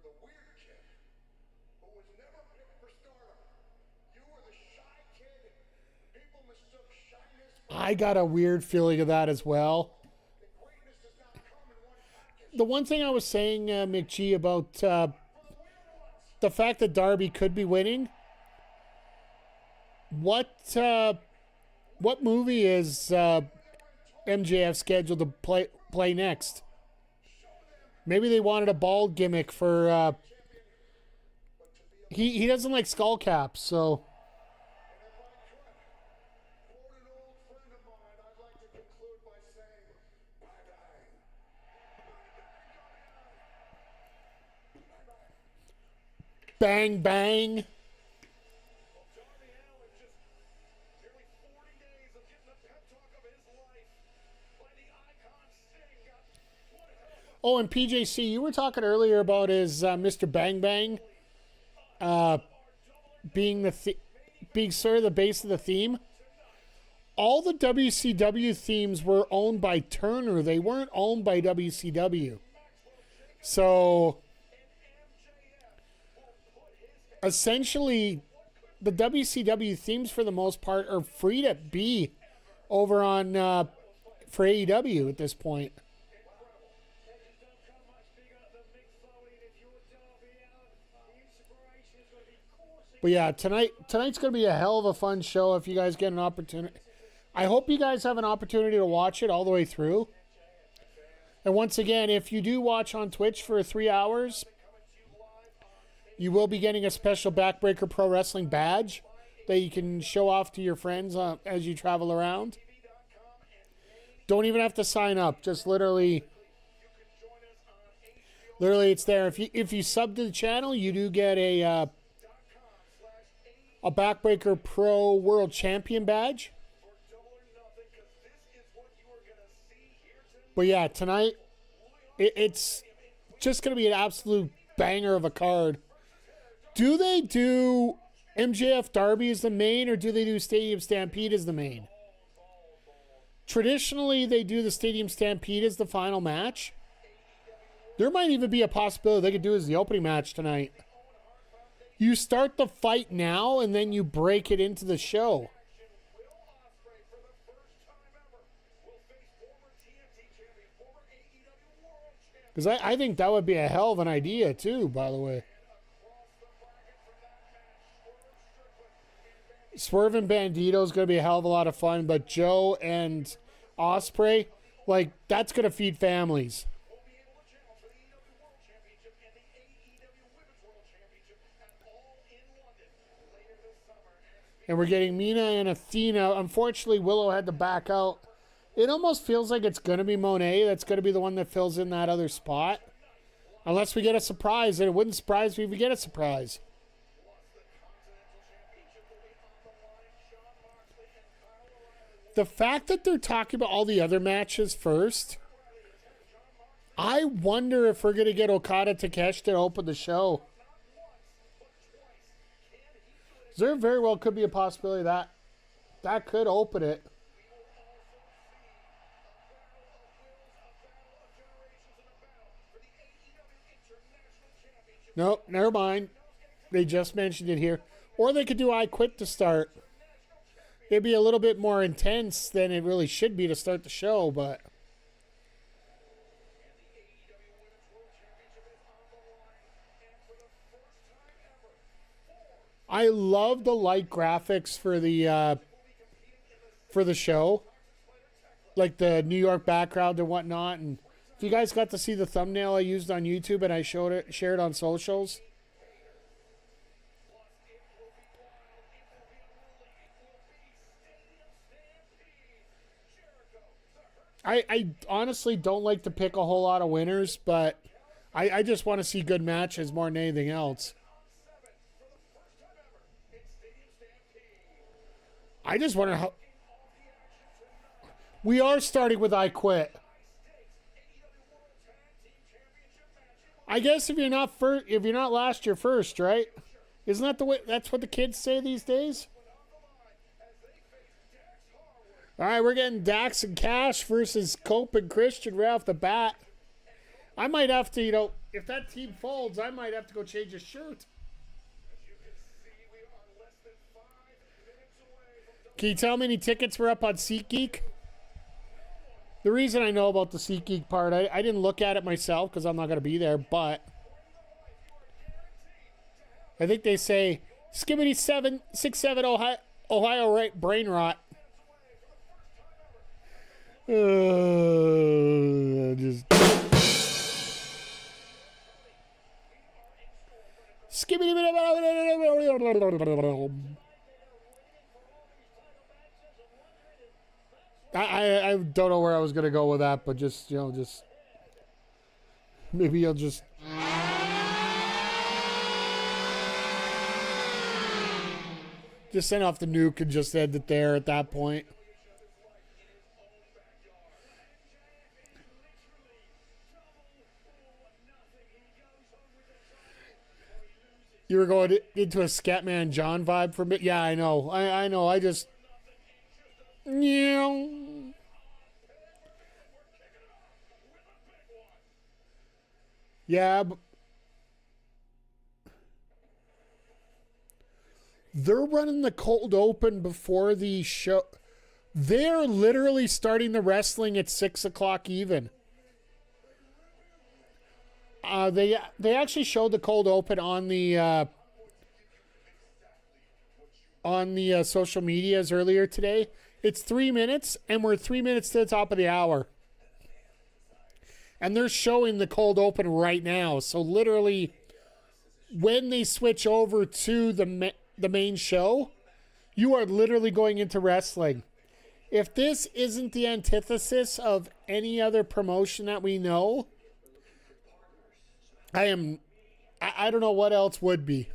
the weird kid who was never picked for stardom. You were the shy kid. People mistook shyness for I got a weird feeling of that as well. greatness does not come in one package. The one thing I was saying, McGee, about the fact that Darby could be winning. What movie is MJF scheduled to play next? Maybe they wanted a bald gimmick for. He doesn't like skull caps, so. Quote an old friend of mine, I'd like to conclude by saying, bye-bye. Bang bang. Darby Allin just nearly 40 days of getting the pep talk of his life by the icon Sting. What a hell of a Oh, and PJC, you were talking earlier about his Mr. Bang Bang being being sort of the base of the theme. All the WCW themes were owned by Turner. They weren't owned by WCW. So essentially, the WCW themes for the most part are free to be over on for AEW at this point. But yeah, tonight's going to be a hell of a fun show if you guys get an opportunity. I hope you guys have an opportunity to watch it all the way through. And once again, if you do watch on Twitch for 3 hours, you will be getting a special Backbreaker Pro Wrestling badge that you can show off to your friends as you travel around. Don't even have to sign up. Just literally it's there. If you sub to the channel, you do get a Backbreaker Pro World Champion badge. But yeah, tonight it's just going to be an absolute banger of a card. Do they do MJF Darby as the main, or do they do Stadium Stampede as the main? Traditionally, they do the Stadium Stampede as the final match. There might even be a possibility they could do it as the opening match tonight. You start the fight now, and then you break it into the show. Because I think that would be a hell of an idea, too, by the way. Swerve and Bandito is going to be a hell of a lot of fun, but Joe and Ospreay, like, that's going to feed families. And we're getting Mina and Athena. Unfortunately, Willow had to back out. It almost feels like it's going to be Monet that's going to be the one that fills in that other spot. Unless we get a surprise, and it wouldn't surprise me if we get a surprise. The fact that they're talking about all the other matches first I wonder if we're going to get Okada Takeshi to open the show. There very well could be a possibility that could open it. Nope, never mind. They just mentioned it here. Or they could do I Quit to start. It'd be a little bit more intense than it really should be to start the show, but... I love the light graphics for the show. Like the New York background and whatnot. And if you guys got to see the thumbnail I used on YouTube and I shared on socials... I honestly don't like to pick a whole lot of winners, but I just want to see good matches more than anything else. I just wonder how... We are starting with I Quit. I guess if you're not first, if you're not last, you're first, right? Isn't that the way? That's what the kids say these days. All right, we're getting Dax and Cash versus Cope and Christian right off the bat. I might have to, if that team folds, I might have to go change a shirt. Can you tell me any tickets were up on SeatGeek? The reason I know about the SeatGeek part, I didn't look at it myself because I'm not going to be there, but I think they say Skibbity 767 Ohio right brain rot. Just Skibbity. I don't know where I was gonna go with that, but just maybe you'll just send off the nuke and just end it there at that point. You were going into a Scatman John vibe for me? Yeah, I know. I know. I just... Yeah, but... They're running the cold open before the show. They're literally starting the wrestling at 6 o'clock even. They actually showed the cold open on the social medias earlier today. It's 3 minutes, and we're 3 minutes to the top of the hour. And they're showing the cold open right now. So literally, when they switch over to the main show, you are literally going into wrestling. If this isn't the antithesis of any other promotion that we know, I don't know what else would be.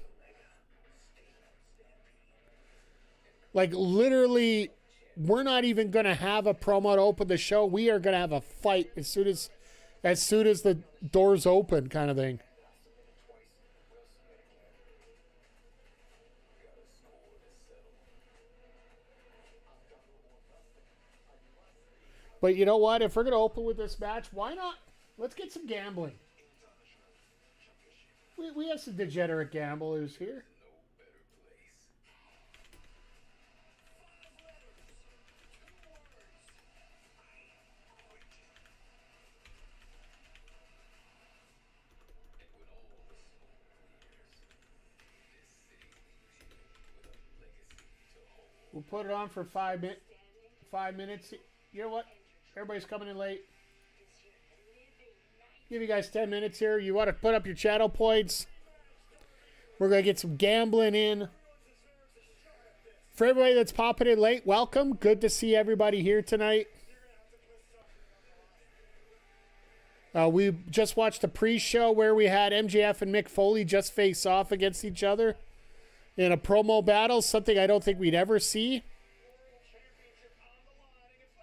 Like, literally, we're not even going to have a promo to open the show. We are going to have a fight as soon as the doors open, kind of thing. But you know what? If we're going to open with this match, why not? Let's get some gambling. We have some degenerate gamblers here. We'll put it on for 5 minutes. You know what? Everybody's coming in late. Give you guys 10 minutes here. You want to put up your channel points. We're going to get some gambling in. For everybody that's popping in late, welcome. Good to see everybody here tonight. We just watched a pre-show where we had MJF and Mick Foley just face off against each other in a promo battle, something I don't think we'd ever see.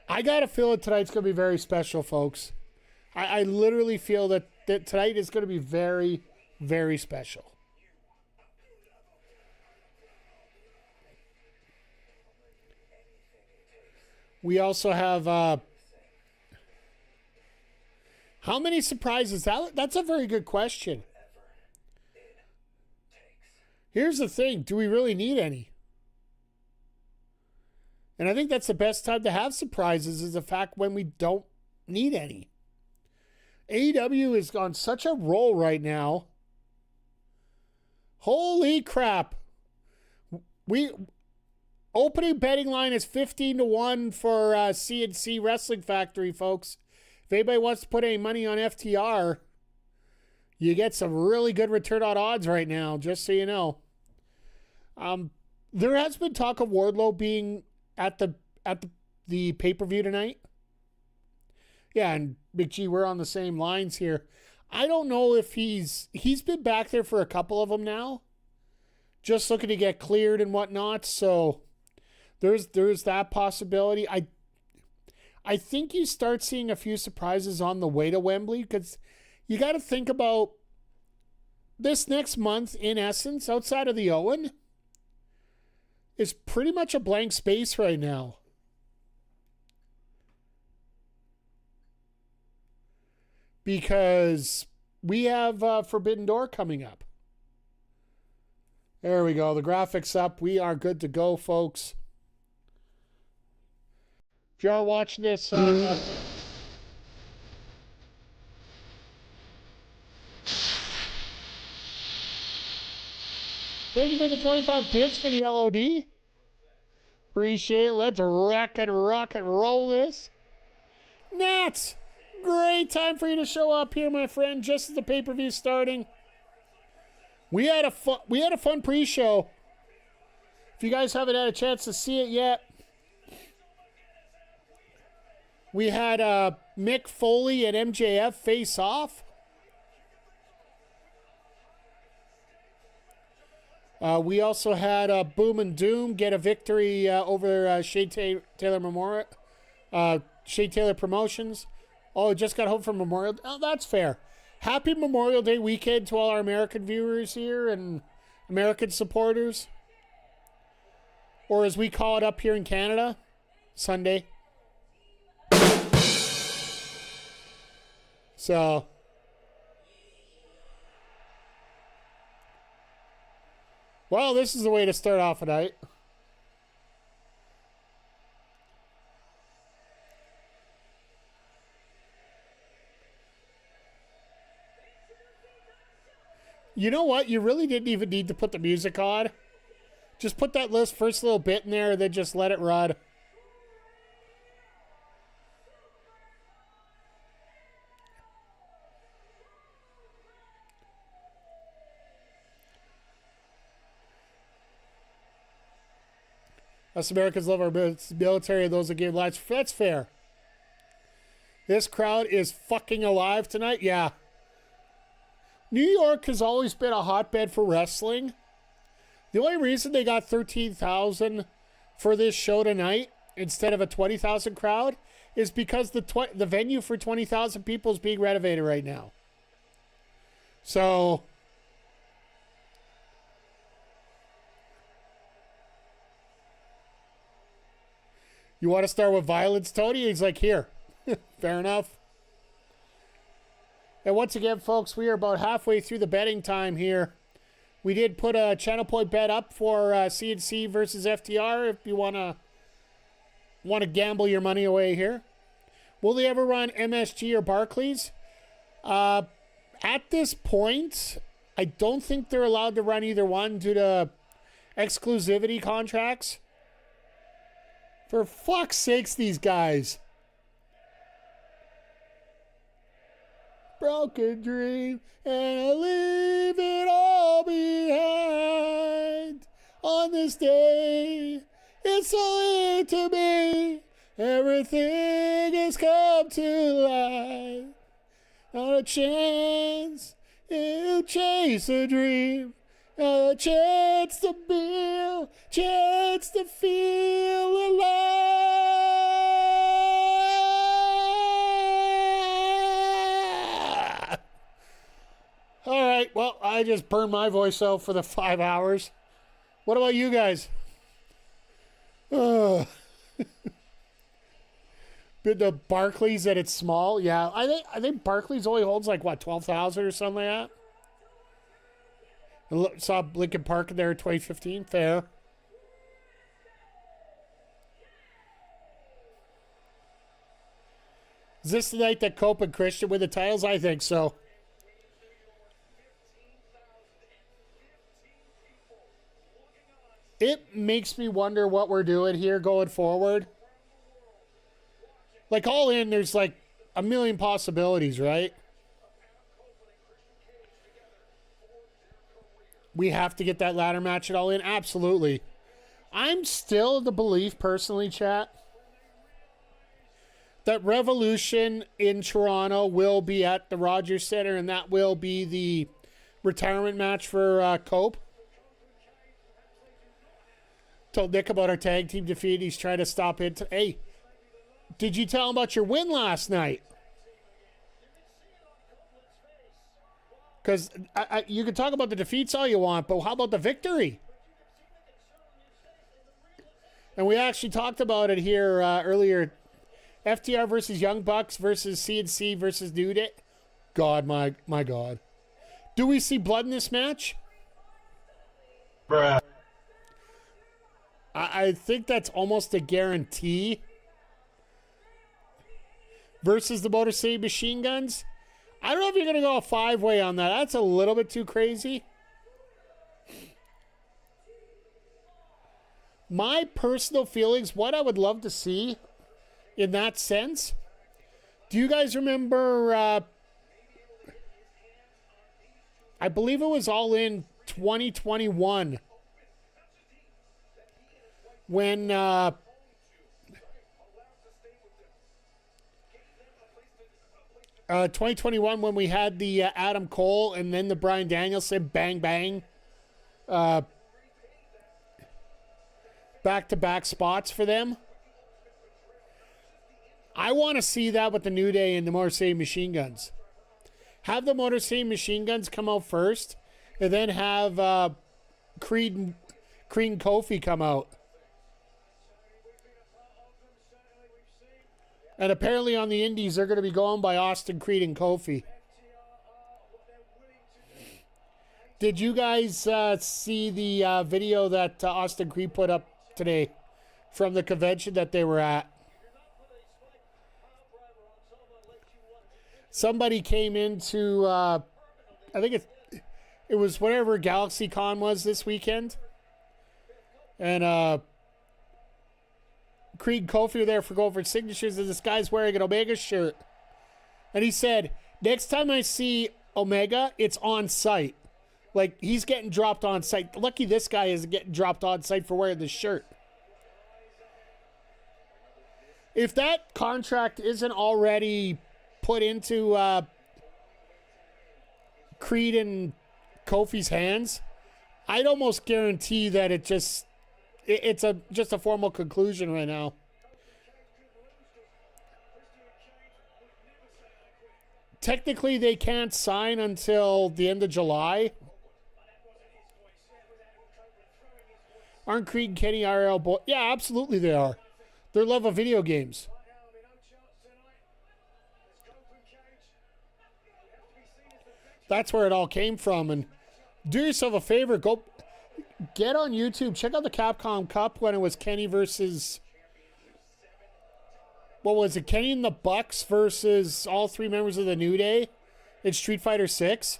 I got a feeling tonight's going to be very special, folks. I literally feel that tonight is going to be very, very special. We also have how many surprises? That's a very good question. Here's the thing. Do we really need any? And I think that's the best time to have surprises is the fact when we don't need any. AEW is on such a roll right now. Holy crap. Opening betting line is 15-1 for CNC Wrestling Factory, folks. If anybody wants to put any money on FTR, you get some really good return on odds right now, just so you know. There has been talk of Wardlow being at the pay-per-view tonight. Yeah, and Big G, we're on the same lines here. I don't know if he's been back there for a couple of them now, just looking to get cleared and whatnot. So there's that possibility. I think you start seeing a few surprises on the way to Wembley, because you got to think about this next month, in essence, outside of the Owen, is pretty much a blank space right now. Because we have Forbidden Door coming up. There we go. The graphics up. We are good to go, folks. If you are watching this... Thank you for the 25 bits for the LOD. Appreciate it. Let's rock and roll this. Nats! Great time for you to show up here, my friend, just as the pay-per-view starting. We had a fun pre-show. If you guys haven't had a chance to see it yet, we had Mick Foley and MJF face off. We also had Boom and Doom get a victory over Shea Taylor Memorial, Shea Taylor Promotions. Oh, just got home from Memorial. Oh, that's fair. Happy Memorial Day weekend to all our American viewers here and American supporters. Or as we call it up here in Canada, Sunday. So, well, this is the way to start off a night. You know what? You really didn't even need to put the music on. Just put that first little bit in there and then just let it run. Us Americans love our military and those that give lives. That's fair. This crowd is fucking alive tonight. Yeah. New York has always been a hotbed for wrestling. The only reason they got 13,000 for this show tonight instead of a 20,000 crowd is because the venue for 20,000 people is being renovated right now. So, you want to start with violence, Tony? He's like, here. Fair enough. And once again, folks, we are about halfway through the betting time here. We did put a channel point bet up for CNC versus FTR if you want to gamble your money away here. Will they ever run MSG or Barclays? At this point, I don't think they're allowed to run either one due to exclusivity contracts. For fuck's sakes, these guys. Broken dream, and I leave it all behind. On this day, it's all to me. Everything has come to light. Not a chance to chase a dream. Not a chance to build, chance to feel alive. right. Well, I just burned my voice out for the 5 hours. What about you guys? Been to Barclays that it's small. Yeah, I think Barclays only holds like what, 12,000 or something like that. I saw Lincoln Park there in 2015. Fair. Is this the night that Cope and Christian win the titles? I think so. It makes me wonder what we're doing here going forward. Like, All In, there's like a million possibilities, right? We have to get that ladder match at All In. Absolutely. I'm still of the belief, personally, chat, that Revolution in Toronto will be at the Rogers Center, and that will be the retirement match for Cope. Told Nick about our tag team defeat. He's trying to stop it. Hey, did you tell him about your win last night? Because you can talk about the defeats all you want, but how about the victory? And we actually talked about it here earlier. FTR versus Young Bucks versus CNC versus New Day. God, my God. Do we see blood in this match? Bruh. I think that's almost a guarantee. Versus the Motor City Machine Guns. I don't know if you're going to go a 5-way on that. That's a little bit too crazy. My personal feelings, what I would love to see in that sense. Do you guys remember, I believe it was All In 2021, when 2021 when we had the Adam Cole and then the Bryan Danielson bang bang back-to-back spots for them. I want to see that with the New Day and the Motor City Machine Guns. Have the Motor City Machine Guns come out first, and then have Creed and Kofi come out. And apparently on the Indies, they're going to be going by Austin Creed and Kofi. Did you guys see the video that Austin Creed put up today from the convention that they were at? Somebody came into, I think it was whatever GalaxyCon was this weekend. And Creed and Kofi were there for going for signatures, and this guy's wearing an Omega shirt. And he said, next time I see Omega, it's on site. Like, he's getting dropped on site. Lucky this guy isn't getting dropped on site for wearing this shirt. If that contract isn't already put into Creed and Kofi's hands, I'd almost guarantee that it's just a formal conclusion right now. Technically, they can't sign until the end of July. Aren't Creed and Kenny IRL boys? Yeah, absolutely they are. They love of video games. That's where it all came from. And do yourself a favor, go get on YouTube, check out the Capcom Cup when it was Kenny versus, what was it, Kenny and the Bucks versus all three members of the New Day in Street Fighter 6.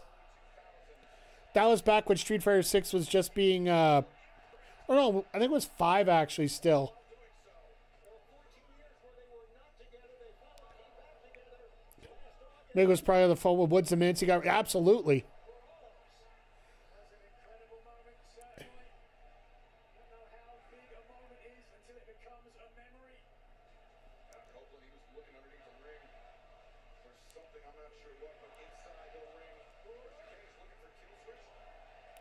That was back when Street Fighter 6 was just being, oh no, I think it was 5 actually still. Maybe it was probably on the phone with Woods and Mincy. Absolutely.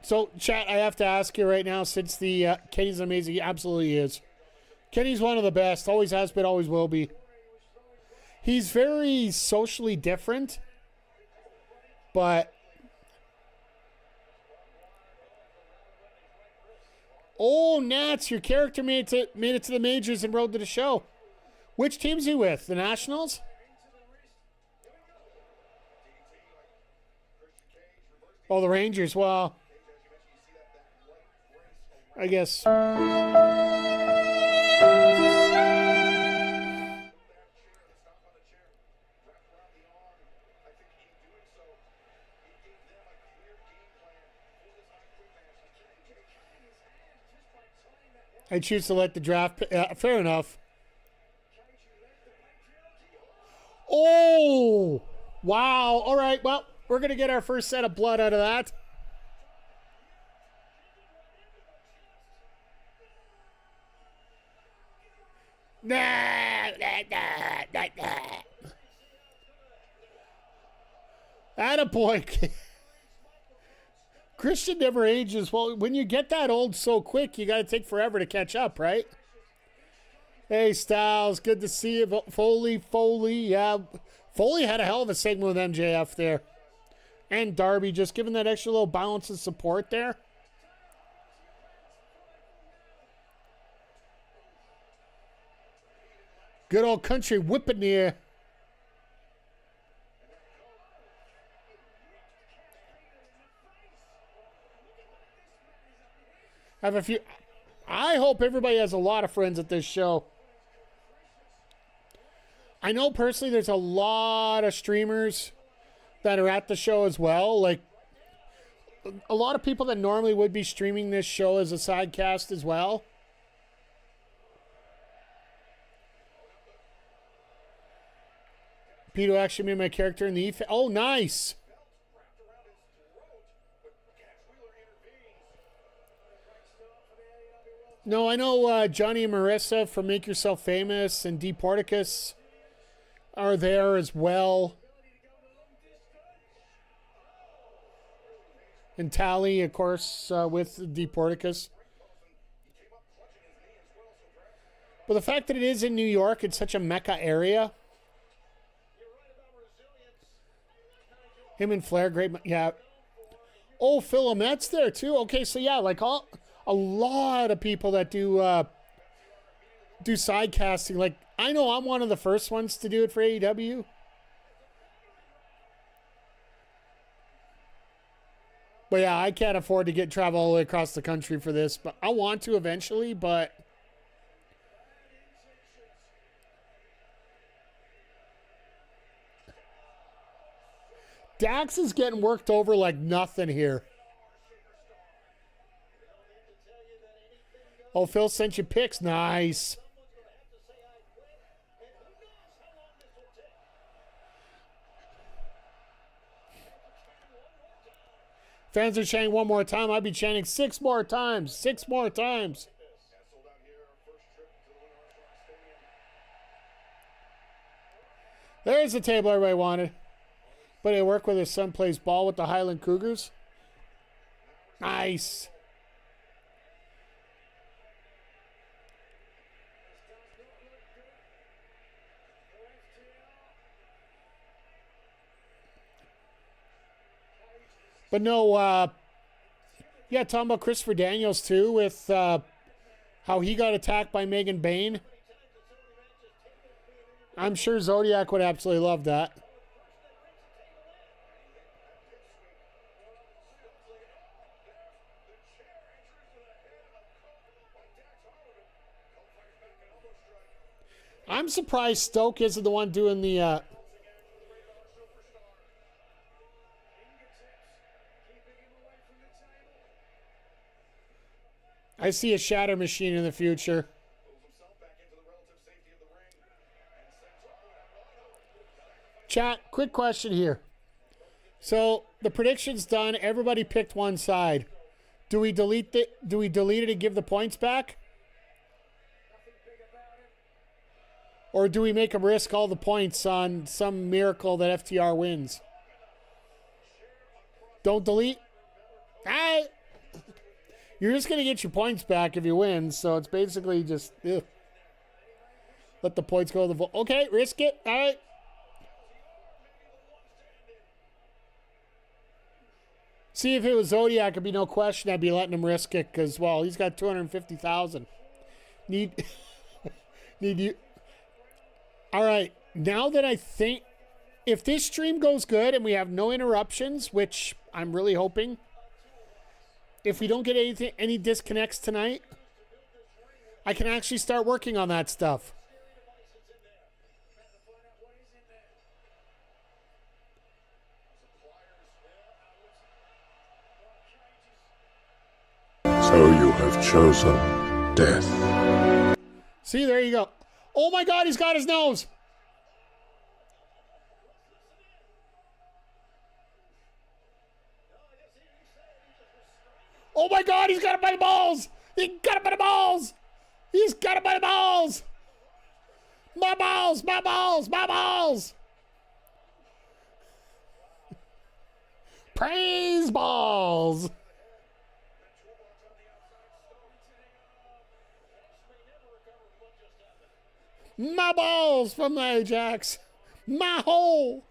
So, chat, I have to ask you right now, since the Kenny's amazing, he absolutely is. Kenny's one of the best. Always has been, always will be. He's very socially different, but Oh, Nats, your character made it to the majors and rode to the show. Which team's he with? The Nationals? Oh, the Rangers. Well, I guess. I choose to let the draft. Fair enough. Oh, wow. All right. Well, we're going to get our first set of blood out of that. Attaboy. Christian never ages. Well, when you get that old so quick, you got to take forever to catch up, right? Hey, Styles. Good to see you. Foley. Yeah. Foley had a hell of a segment with MJF there. And Darby, just giving that extra little balance and support there. Good old country whipping here. I hope everybody has a lot of friends at this show. I know personally there's a lot of streamers that are at the show as well. Like, a lot of people that normally would be streaming this show as a sidecast as well. Pete actually made my character in the Oh, nice. No, I know Johnny and Marissa from Make Yourself Famous and Deporticus are there as well. And Tally, of course, with Deporticus. But the fact that it is in New York, it's such a mecca area. Him and Flair, great. Yeah. Oh, Philomet's there too. Okay, so yeah, like a lot of people that do side casting. Like, I know I'm one of the first ones to do it for AEW. But yeah, I can't afford to travel all the way across the country for this, but I want to eventually, but Dax is getting worked over like nothing here. Oh, Phil sent you pics. Nice. Fans are chanting one more time. I'd be chanting 6 more times. 6 more times. There's the table everybody wanted. But I work with his son plays ball with the Highland Cougars. Nice. But no, yeah, talking about Christopher Daniels too, with how he got attacked by Megan Bain. I'm sure Zodiac would absolutely love that. I'm surprised Stoke isn't the one doing the I see a shatter machine in the future. Chat, quick question here. So the prediction's done. Everybody picked one side. Do we delete it and give the points back? Or do we make them risk all the points on some miracle that FTR wins? Don't delete? Alright. You're just going to get your points back if you win, so it's basically just let the points go to the vote. Okay, risk it. All right. See, if it was Zodiac, it'd be no question I'd be letting him risk it because, well, he's got 250,000. Need you. All right. Now that I think, if this stream goes good and we have no interruptions, which I'm really hoping, if we don't get any disconnects tonight, I can actually start working on that stuff. So you have chosen death. See, there you go. Oh my God, he's got his nose. Oh my God, he's got him by the balls. He got him by the balls. He's got him by the balls. My balls, my balls, my balls. Praise balls. My balls from the Ajax. My hole.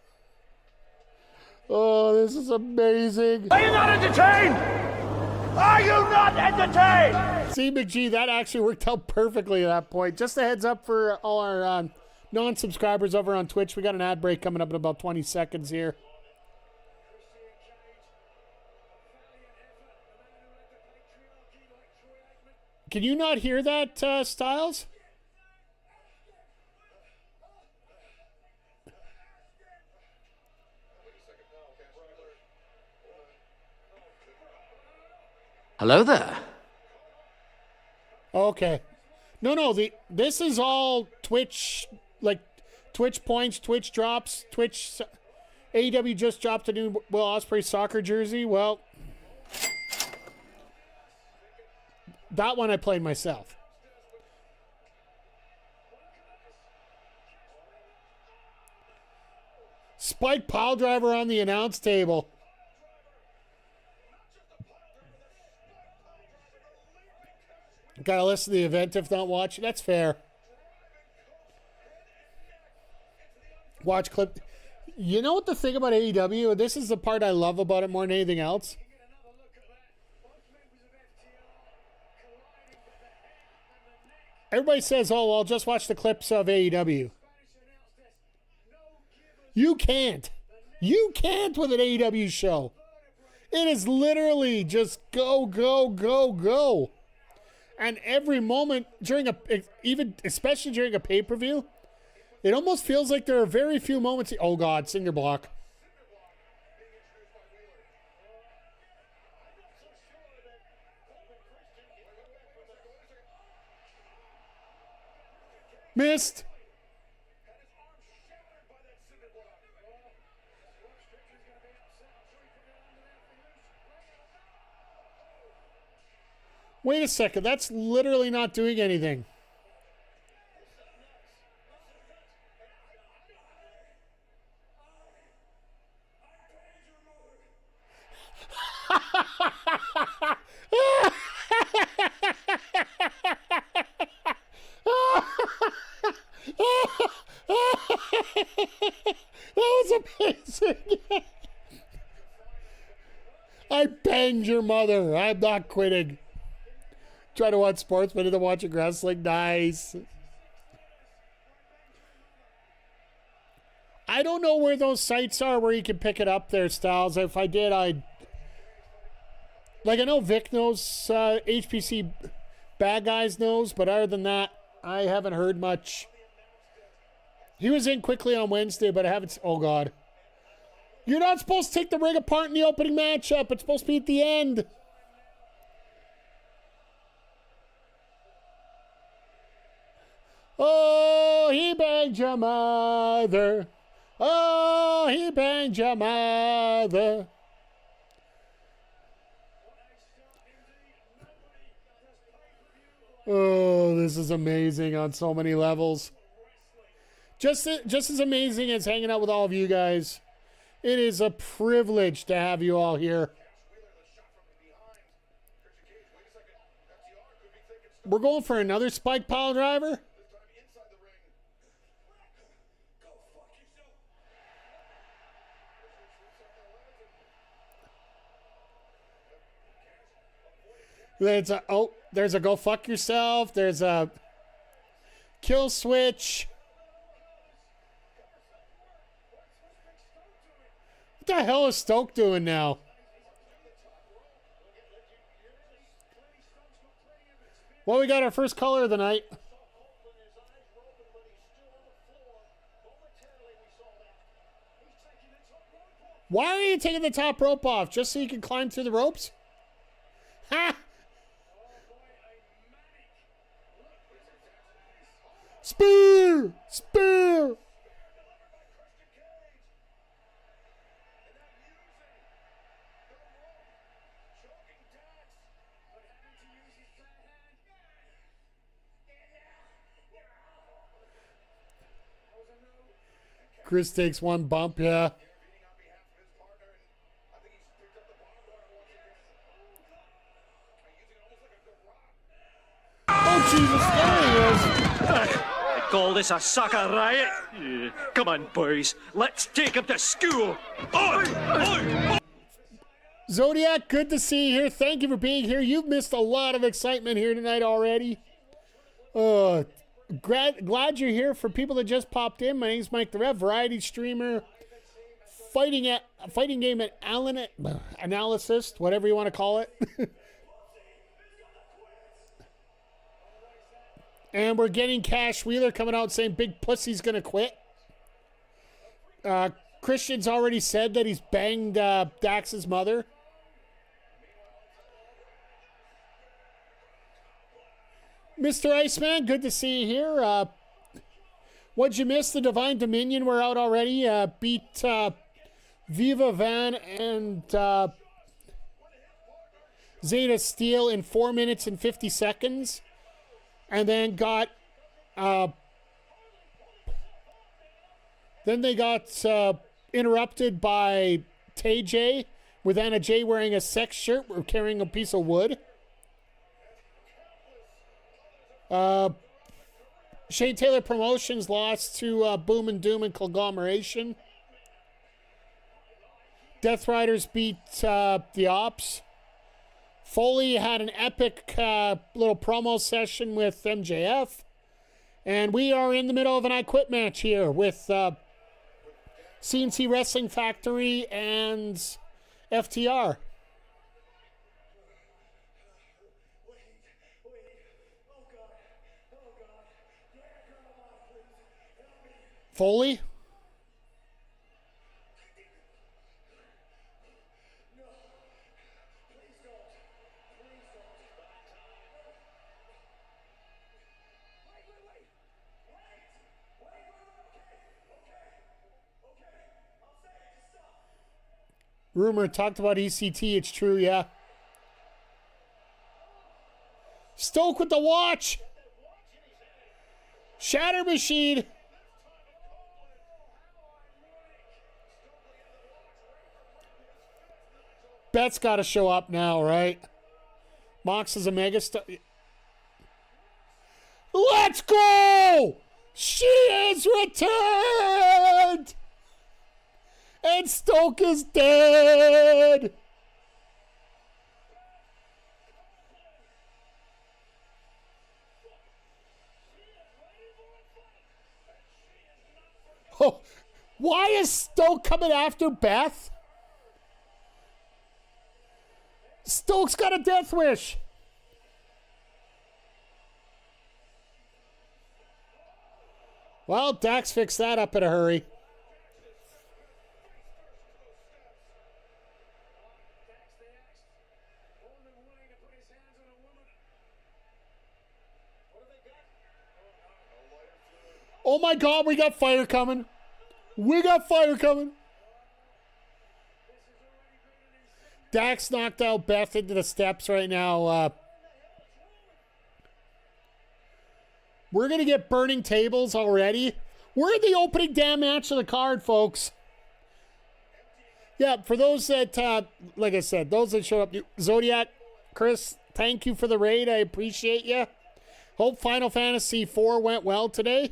Oh, this is amazing. Are you not entertained? Are you not entertained? See, McGee, that actually worked out perfectly at that point. Just a heads up for all our non-subscribers over on Twitch. We got an ad break coming up in about 20 seconds here. Can you not hear that, Styles? Hello there. Okay. No, this is all Twitch, like Twitch points, Twitch drops, Twitch. AEW just dropped a new Will Ospreay soccer jersey. Well, that one I played myself. Spike Piledriver on the announce table. Gotta listen to the event if not watching. That's fair. Watch clip. You know what the thing about AEW? This is the part I love about it more than anything else. Everybody says, oh, well, just watch the clips of AEW. You can't. You can't with an AEW show. It is literally just go, go, go, go. And every moment during especially during a pay-per-view, it almost feels like there are very few moments. Oh God, cinder block. Missed. Wait a second, that's literally not doing anything. That was amazing. I banged your mother. I'm not quitting. Try to watch sports, but into watching wrestling. Nice. I don't know where those sites are where you can pick it up there, Styles. If I did, I'd... Like, I know Vic knows, HPC Bad Guys knows, but other than that, I haven't heard much. He was in quickly on Wednesday, but I haven't... Oh, God. You're not supposed to take the ring apart in the opening matchup. It's supposed to be at the end. Oh, he banged your mother. Oh, he banged your mother. Oh, this is amazing on so many levels. Just as amazing as hanging out with all of you guys. It is a privilege to have you all here. We're going for another Spike Piledriver. There's a go fuck yourself. There's a kill switch. What the hell is Stoke doing now? Well, we got our first color of the night. Why are you taking the top rope off? Just so you can climb through the ropes? Ha! Spear! Spear! Chris takes one bump, yeah. Oh, Jesus, there he is. I call this a sucker riot. Come on, boys. Let's take him to school. Oi! Zodiac, good to see you here. Thank you for being here. You've missed a lot of excitement here tonight already. Glad you're here. For people that just popped in, my name's Mike the Rev, variety streamer, fighting game at Allin analysis, whatever you want to call it. And we're getting Cash Wheeler coming out saying Big Pussy's gonna quit. Christian's already said that he's banged Dax's mother. Mr. Iceman, good to see you here. What'd you miss? The Divine Dominion were out already. Beat Viva Van and Zeta Steel in 4 minutes and 50 seconds. And then got... then they got interrupted by Tay J, with Anna J wearing a sex shirt or carrying a piece of wood. Shane Taylor Promotions lost to Boom and Doom and Conglomeration. Death Riders beat the Ops. Foley had an epic little promo session with MJF. And we are in the middle of an I Quit match here with CNC Wrestling Factory and FTR. Foley? Rumor talked about ECT. It's true, yeah. Stoke with the watch. Shatter Machine. Bet's got to show up now, right? Mox is a megastar. Let's go! She is returned! And Stoke is dead! Oh, why is Stoke coming after Beth? Stoke's got a death wish. Well, Dax fixed that up in a hurry. Oh my God, we got fire coming. We got fire coming. Dax knocked out Beth into the steps right now. We're going to get burning tables already. We're in the opening damn match of the card, folks. Yeah, for those that, like I said, those that showed up. Zodiac, Chris, thank you for the raid. I appreciate you. Hope Final Fantasy IV went well today.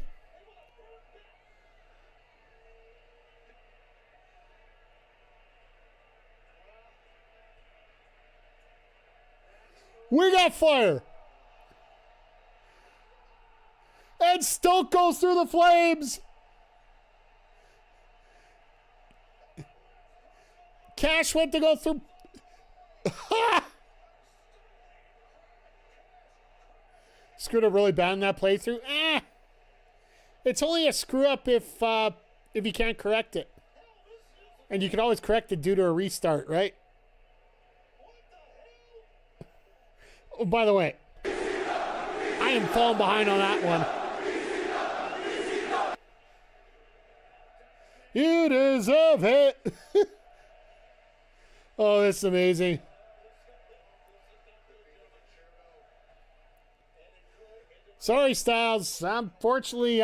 We got fire. And Stoke goes through the flames. Cash went to go through. Screwed up really bad in that playthrough. It's only a screw up if you can't correct it. And you can always correct it due to a restart, right? Oh, by the way, I am falling behind on that one. You deserve it. Oh, that's amazing. Sorry, Styles. Unfortunately,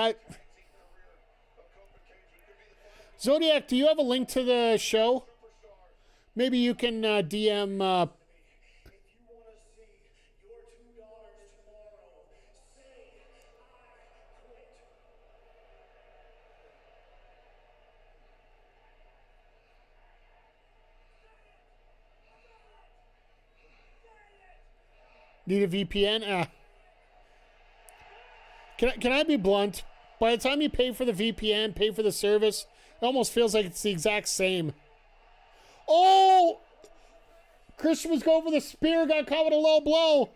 Zodiac, do you have a link to the show? Maybe you can DM... Need a VPN? Can I be blunt? By the time you pay for the VPN, pay for the service, it almost feels like it's the exact same. Oh! Christian was going for the spear, got caught with a low blow.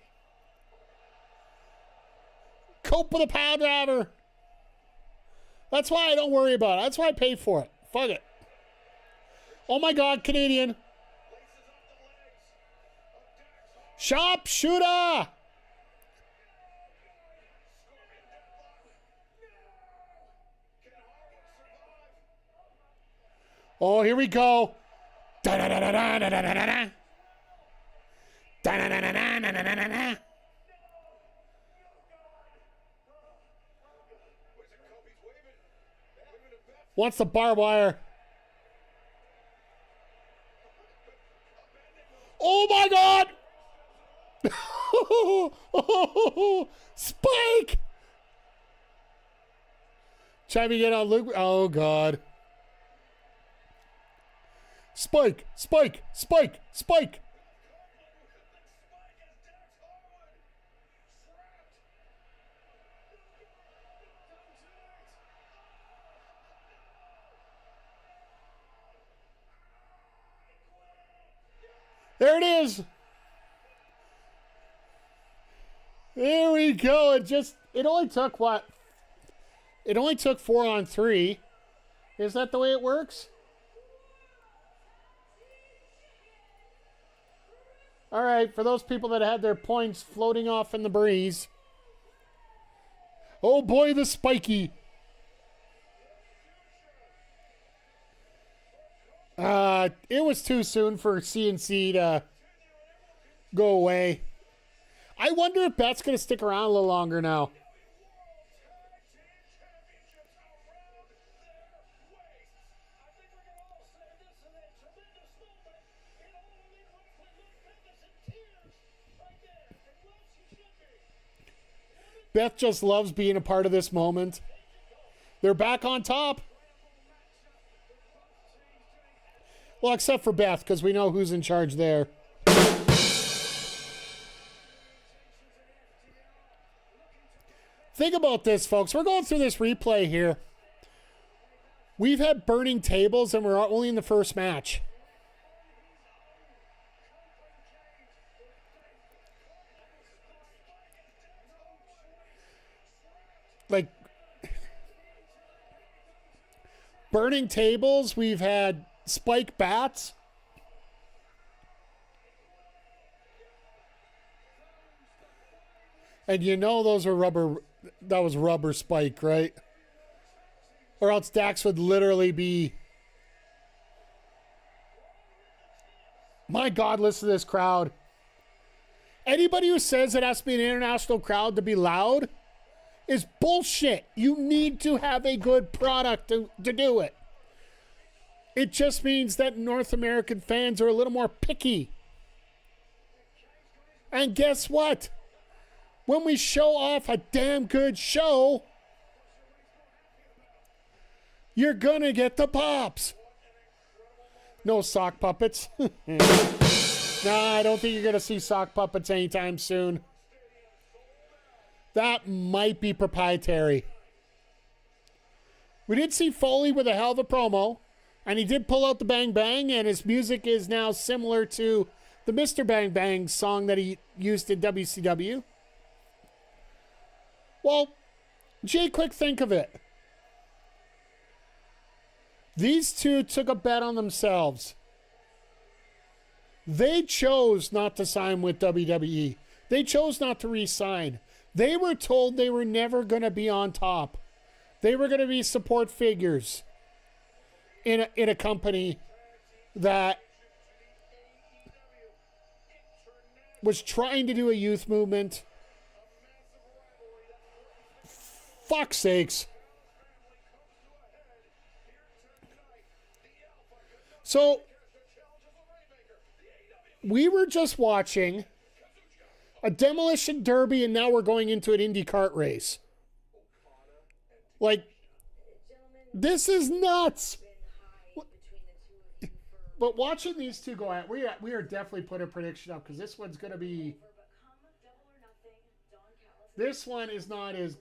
Cope with a power driver. That's why I don't worry about it. That's why I pay for it. Fuck it. Oh my God, Canadian. Sharpshooter! Oh, here we go. Da-da-da-da-da-da-da-da-da. Da-da-da-da-da-da-da-da-da. Wants the barbed wire. Oh my God! Spike! Trying to get on Luke. Oh God. Spike, Spike, Spike, Spike. There it is. There we go. It only took what? It only took 4 on 3. Is that the way it works? All right, for those people that had their points floating off in the breeze. Oh boy, the spiky. It was too soon for CNC to go away. I wonder if Beth's going to stick around a little longer now. Beth just loves being a part of this moment. They're back on top. Well, except for Beth, because we know who's in charge there. Think about this, folks. We're going through this replay here. We've had burning tables, and we're only in the first match. Like, burning tables, we've had spike bats. And you know those are rubber, that was rubber spike, right? Or else Dax would literally be... My God, listen to this crowd. Anybody who says it has to be an international crowd to be loud is bullshit. You need to have a good product to do it. It just means that North American fans are a little more picky. And guess what? When we show off a damn good show, you're gonna get the pops. No sock puppets. Nah, I don't think you're going to see sock puppets anytime soon. That might be proprietary. We did see Foley with a hell of a promo, and he did pull out the Bang Bang, and his music is now similar to the Mr. Bang Bang song that he used in WCW. Well, Jay, quick think of it. These two took a bet on themselves. They chose not to sign with WWE. They chose not to re-sign. They were told they were never going to be on top. They were going to be support figures in a company that was trying to do a youth movement. Fuck's sakes. So, we were just watching a demolition derby, and now we're going into an Indy kart race. Like, this is nuts. But watching these two go at, we are definitely putting a prediction up, because this one's going to be... This one is not as...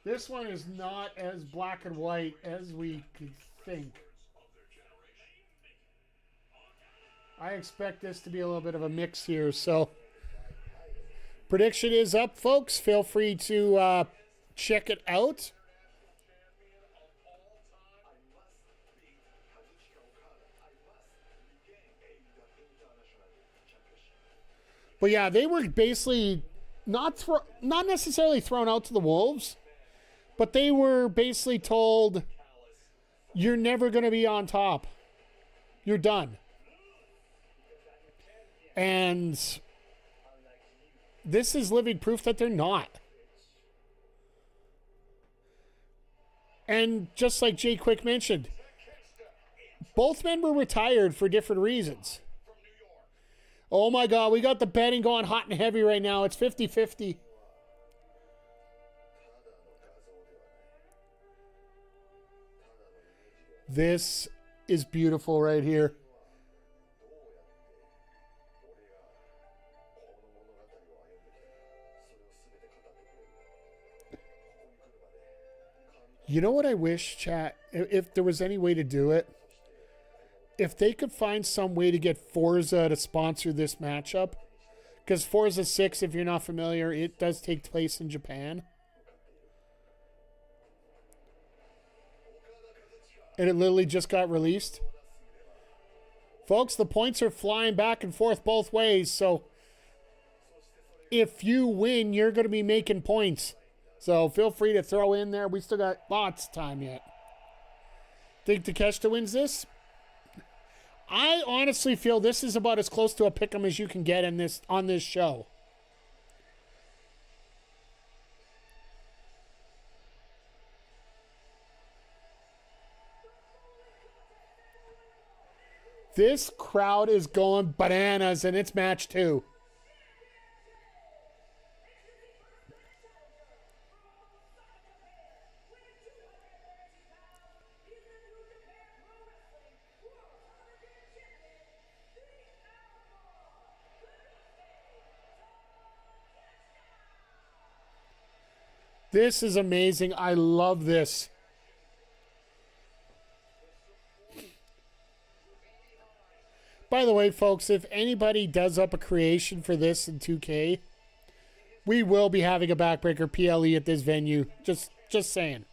This one is not as black and white as we could think. I expect this to be a little bit of a mix here, so... Prediction is up, folks. Feel free to check it out. But yeah, they were basically not necessarily thrown out to the wolves, but they were basically told, you're never going to be on top. You're done. And this is living proof that they're not. And just like Jay Quick mentioned, both men were retired for different reasons. Oh my God, we got the betting going hot and heavy right now. It's 50-50. This is beautiful right here. You know what I wish, chat? If there was any way to do it, if they could find some way to get Forza to sponsor this matchup, because Forza 6, if you're not familiar, it does take place in Japan. And it literally just got released. Folks, the points are flying back and forth both ways, so if you win, you're going to be making points. So feel free to throw in there. We still got lots of time yet. Think Takeshita wins this? I honestly feel this is about as close to a pick'em as you can get in this on this show. This crowd is going bananas, and it's match 2. This is amazing. I love this. By the way, folks, if anybody does up a creation for this in 2K, we will be having a backbreaker PLE at this venue. Just saying.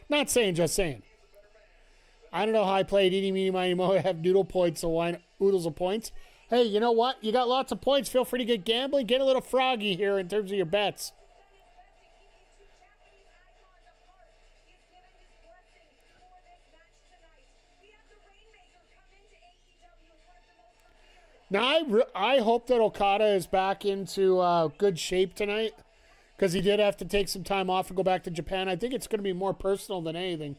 Not saying, just saying. I don't know how I played Eeny, Meeny, Miny, Mo. I have noodle points, so why oodles of points? Hey, you know what? You got lots of points. Feel free to get gambling. Get a little froggy here in terms of your bets. Now, I hope that Okada is back into good shape tonight, because he did have to take some time off and go back to Japan. I think it's going to be more personal than anything.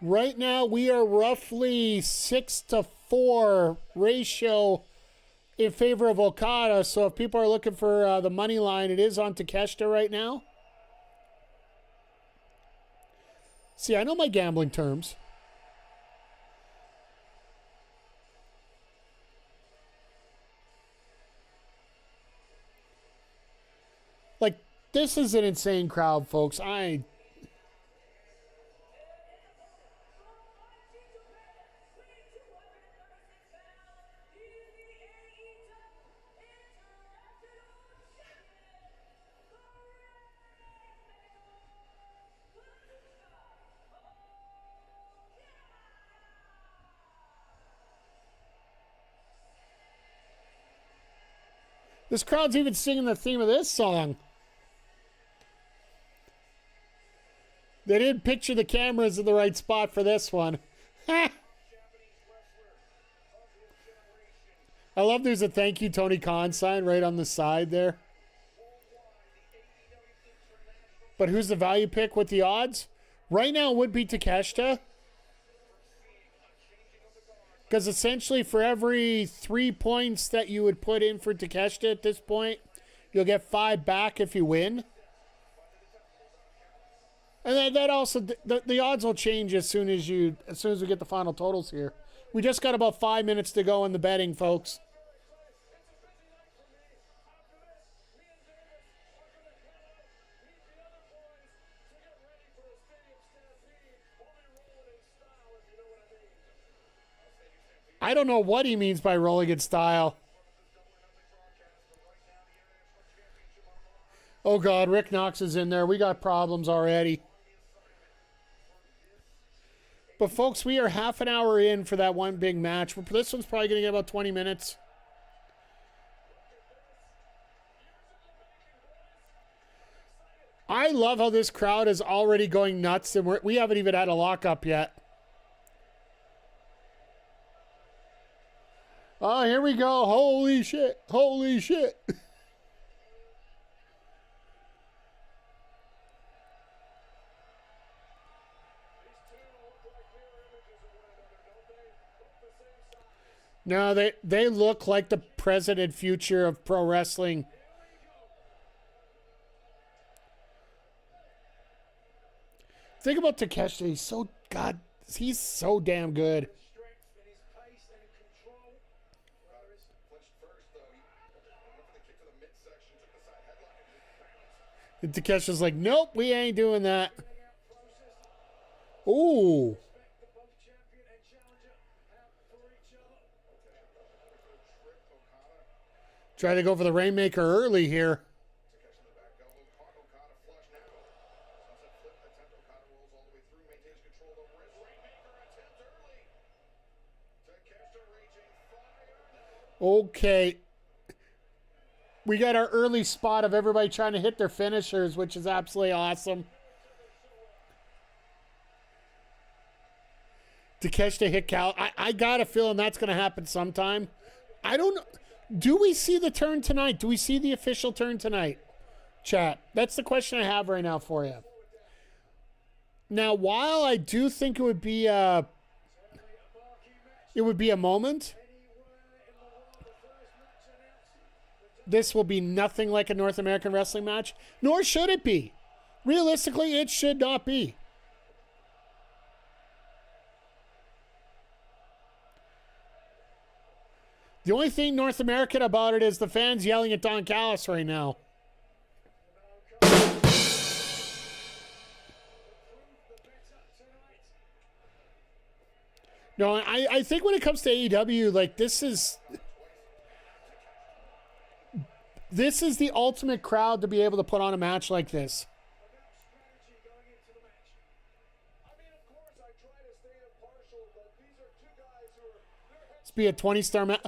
Right now, we are roughly 6-4 ratio in favor of Okada. So if people are looking for the money line, it is on Takeshita right now. See, I know my gambling terms. Like, this is an insane crowd, folks. This crowd's even singing the theme of this song. They didn't picture the cameras in the right spot for this one. I love there's a thank you Tony Khan sign right on the side there. But who's the value pick with the odds? Right now it would be Takeshita. Because essentially for every 3 points that you would put in for Takeshita at this point, you'll get 5 back if you win. And that also, the odds will change as soon as we get the final totals here. We just got about 5 minutes to go in the betting, folks. I don't know what he means by rolling in style. Oh, God, Rick Knox is in there. We got problems already. But, folks, we are half an hour in for that one big match. This one's probably going to get about 20 minutes. I love how this crowd is already going nuts, and we haven't even had a lockup yet. Oh, here we go. Holy shit. Holy shit. No, they look like the present and future of pro wrestling. Think about Takeshita. He's so damn good. And Takesha's like, nope, we ain't doing that. Ooh. Try to go for the Rainmaker early here. Okay. We got our early spot of everybody trying to hit their finishers, which is absolutely awesome. Takeshita hit Cal. I got a feeling that's going to happen sometime. I don't know. Do we see the turn tonight? Do we see the official turn tonight? Chat. That's the question I have right now for you. Now, while I do think it would be a moment, this will be nothing like a North American wrestling match, nor should it be. Realistically, it should not be. The only thing North American about it is the fans yelling at Don Callis right now. No, I think when it comes to AEW, like this is the ultimate crowd to be able to put on a match like this. Let's be a 20-star match.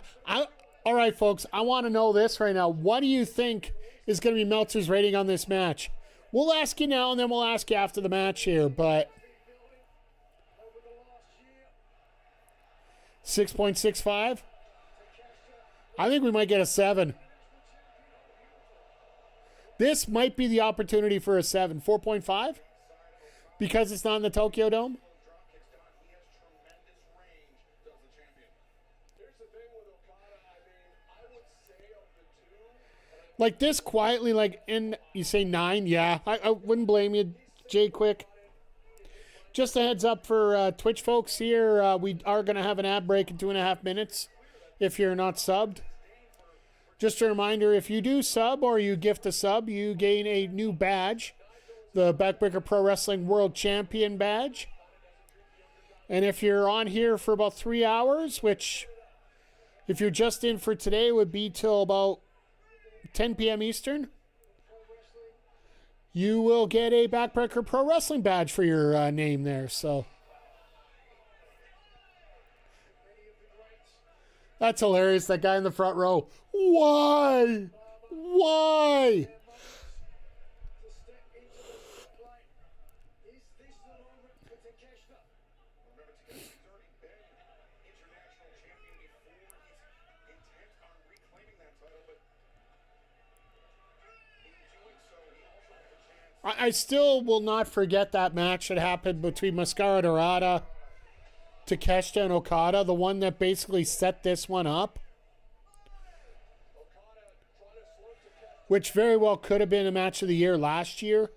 All right, folks, I want to know this right now. What do you think is going to be Meltzer's rating on this match? We'll ask you now, and then we'll ask you after the match here, but 6.65? I think we might get a 7. This might be the opportunity for a 7. 4.5? Because it's not in the Tokyo Dome? Like this quietly, like, and you say 9? Yeah, I wouldn't blame you, Jay Quick. Just a heads up for Twitch folks here. We are going to have an ad break in 2.5 minutes if you're not subbed. Just a reminder, if you do sub or you gift a sub, you gain a new badge, the Backbreaker Pro Wrestling World Champion badge. And if you're on here for about 3 hours, which if you're just in for today would be till about 10 p.m. Eastern, you will get a Backbreaker Pro Wrestling badge for your name there. So that's hilarious. That guy in the front row. Why? Why? I still will not forget that match that happened between Mascara Dorada, Takeshita, and Okada, the one that basically set this one up, which very well could have been a match of the year last year.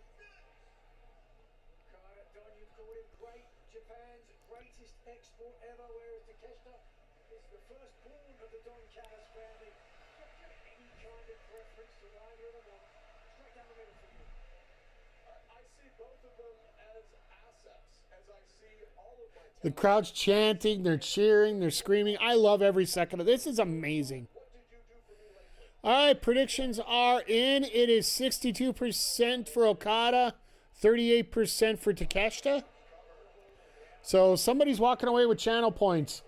The crowd's chanting, they're cheering, they're screaming. I love every second of this. This is amazing. All right, predictions are in. It is 62% for Okada, 38% for Takeshita. So somebody's walking away with channel points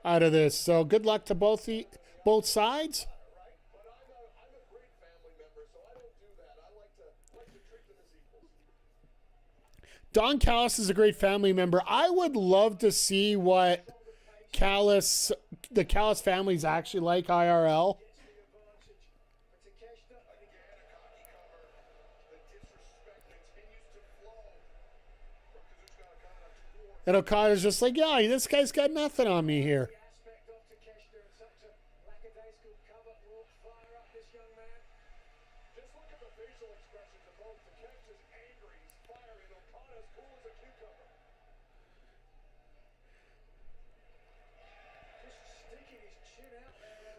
out of this. So good luck to both sides. Don Callis is a great family member. I would love to see what the Callis family is actually like IRL. And Okada's just like, yeah, this guy's got nothing on me here.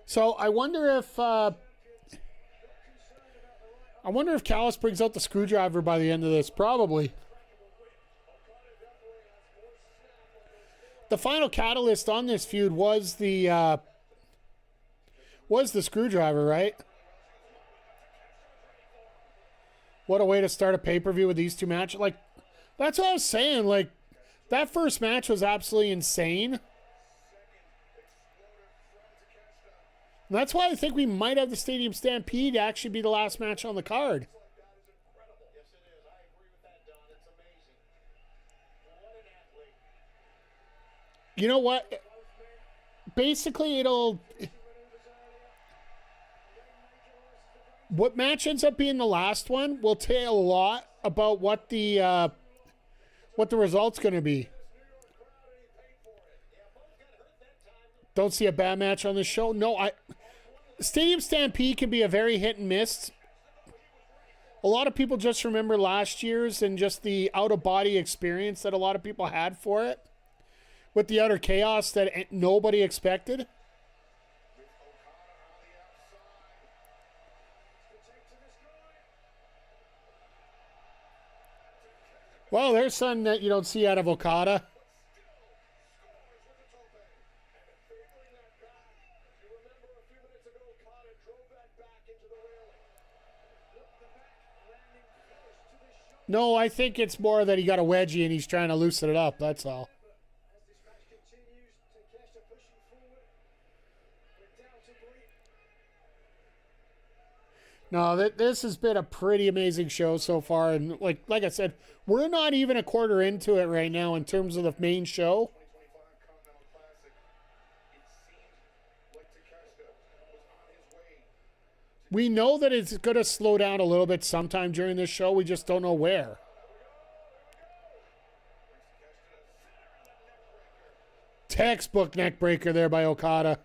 So I wonder if Callis brings out the screwdriver by the end of this. Probably. The final catalyst on this feud was the screwdriver, right? What a way to start a pay-per-view with these two matches. Like, that's what I was saying. Like, that first match was absolutely insane. And that's why I think we might have the Stadium Stampede actually be the last match on the card. You know what? Basically, what match ends up being the last one will tell a lot about what the result's going to be. Don't see a bad match on this show. No, Stadium Stampede can be a very hit and miss. A lot of people just remember last year's and just the out-of-body experience that a lot of people had for it, with the utter chaos that nobody expected. Well, there's something that you don't see out of Okada. No, I think it's more that he got a wedgie and he's trying to loosen it up. That's all. No, this has been a pretty amazing show so far. And like I said, we're not even a quarter into it right now in terms of the main show. We know that it's going to slow down a little bit sometime during this show. We just don't know where. Textbook neck breaker there by Okada.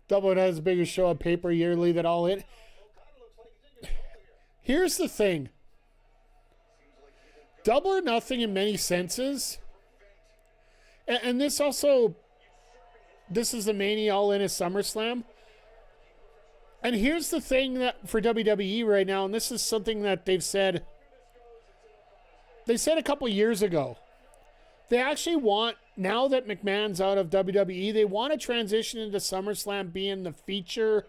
Double or Nothing is the biggest show on paper yearly that All In. Here's the thing. Double or Nothing in many senses. And this also, this is the Mania All In is SummerSlam. And here's the thing that for WWE right now, and this is something that they said a couple years ago. They actually want, now that McMahon's out of WWE, they want to transition into SummerSlam being the feature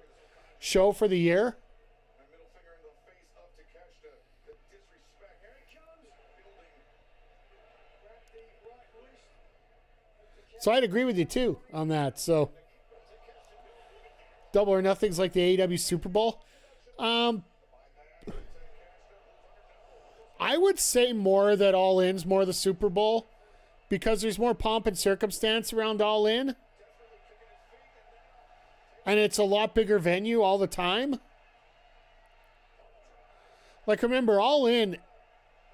show for the year. So I'd agree with you too on that. So Double or Nothing's like the AEW Super Bowl. I would say more that All In's more the Super Bowl because there's more pomp and circumstance around All In. And it's a lot bigger venue all the time. Like, remember, All In,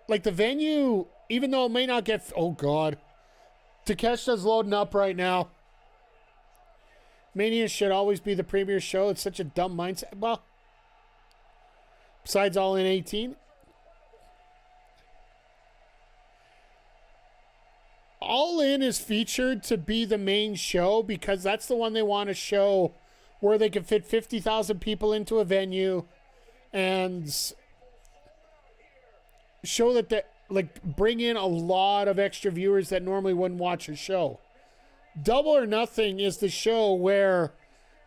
like the venue, even though it may not get, oh God, Takeshita's loading up right now. Mania should always be the premier show. It's such a dumb mindset. Well, besides All In 18. All In is featured to be the main show because that's the one they want to show where they can fit 50,000 people into a venue and show that they bring in a lot of extra viewers that normally wouldn't watch a show. Double or Nothing is the show where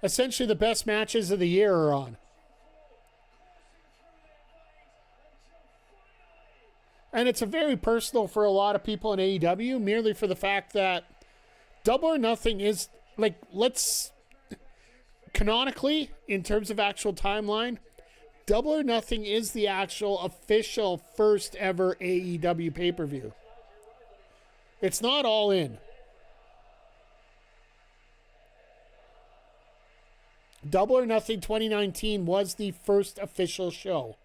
essentially the best matches of the year are on. And it's a very personal for a lot of people in AEW, merely for the fact that Double or Nothing is, like, let's, canonically, in terms of actual timeline, Double or Nothing is the actual official first ever AEW pay-per-view. It's not All In. Double or Nothing 2019 was the first official show.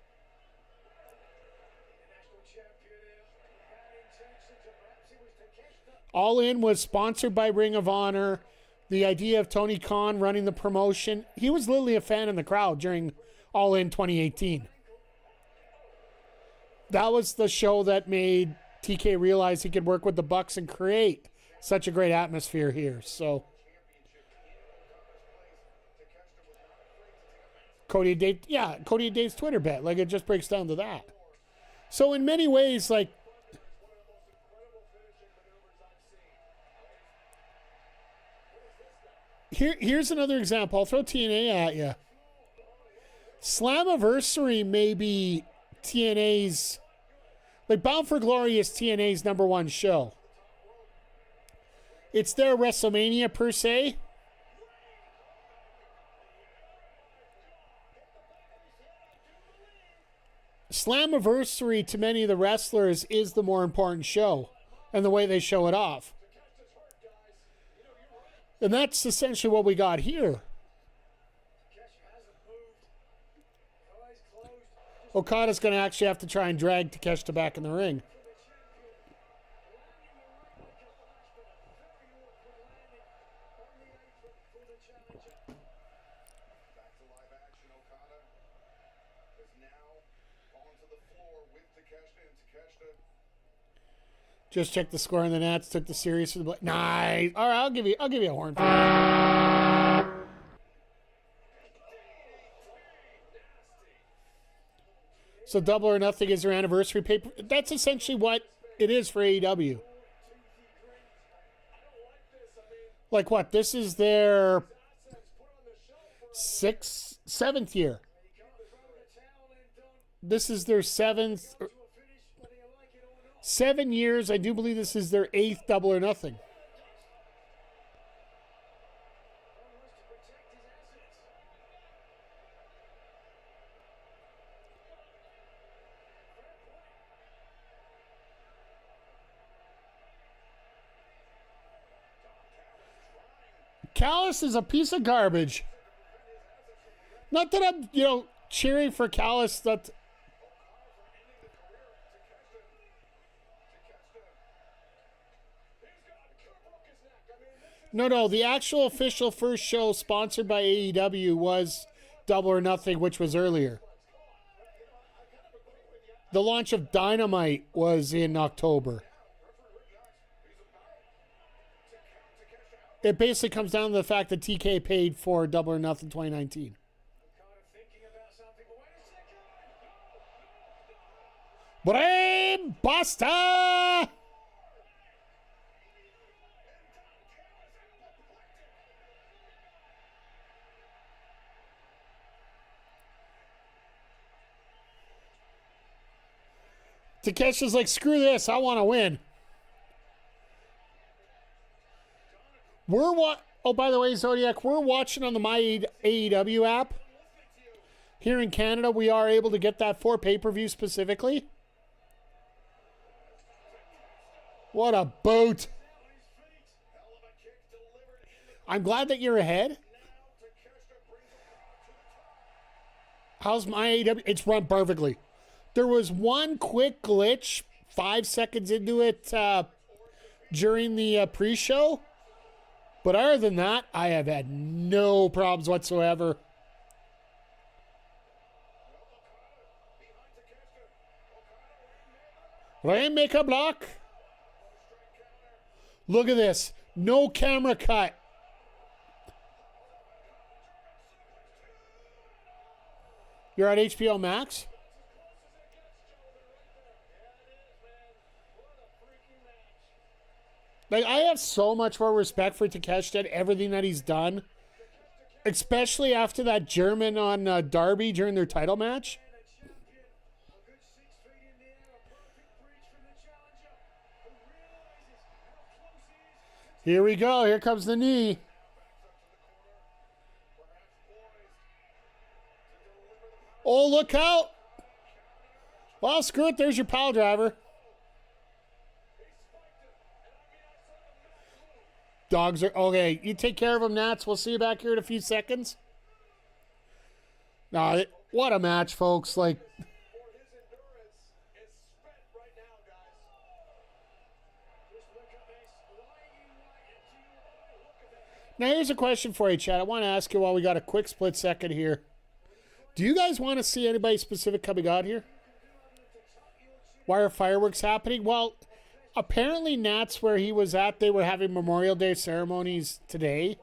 All In was sponsored by Ring of Honor. The idea of Tony Khan running the promotion. He was literally a fan in the crowd during All In 2018. That was the show that made TK realize he could work with the Bucks and create such a great atmosphere here. So Cody and Dave's Twitter bet. Like, it just breaks down to that. So in many ways, like, here's another example. I'll throw TNA at you. Slammiversary may be TNA's, like, Bound for Glory is TNA's number one show. It's their WrestleMania per se. Slammiversary to many of the wrestlers is the more important show and the way they show it off. And that's essentially what we got here. Okada's going to actually have to try and drag Takeshita back in the ring. Just check the score on the Nats. Took the series for the nice. All right, I'll give you a horn for that. So Double or Nothing is their anniversary paper. That's essentially what it is for AEW. Like what? This is their seventh year. This is their seventh. 7 years. I do believe this is their 8th Double or Nothing. Callis is a piece of garbage. Not that I'm, cheering for Callis. That No. The actual official first show sponsored by AEW was Double or Nothing, which was earlier. The launch of Dynamite was in October. It basically comes down to the fact that TK paid for Double or Nothing 2019. Brain Buster! Takesha's like, screw this, I want to win. Oh, by the way, Zodiac, we're watching on the My AEW app. Here in Canada, we are able to get that for pay-per-view specifically. What a boot. I'm glad that you're ahead. How's My AEW? It's run perfectly. There was one quick glitch 5 seconds into it during the pre-show. But other than that, I have had no problems whatsoever. Rainmaker block. Look at this. No camera cut. You're at HBO Max? Like, I have so much more respect for Takeshita and everything that he's done. Especially after that German on Darby during their title match. Here we go. Here comes the knee. Oh, look out. Well, screw it. There's your pile driver. Dogs are... Okay, you take care of them, Nats. We'll see you back here in a few seconds. Nah, what a match, folks. Like... Now, here's a question for you, Chad. I want to ask you while we got a quick split second here. Do you guys want to see anybody specific coming out here? Why are fireworks happening? Well, apparently Nats, where he was at, they were having Memorial Day ceremonies today.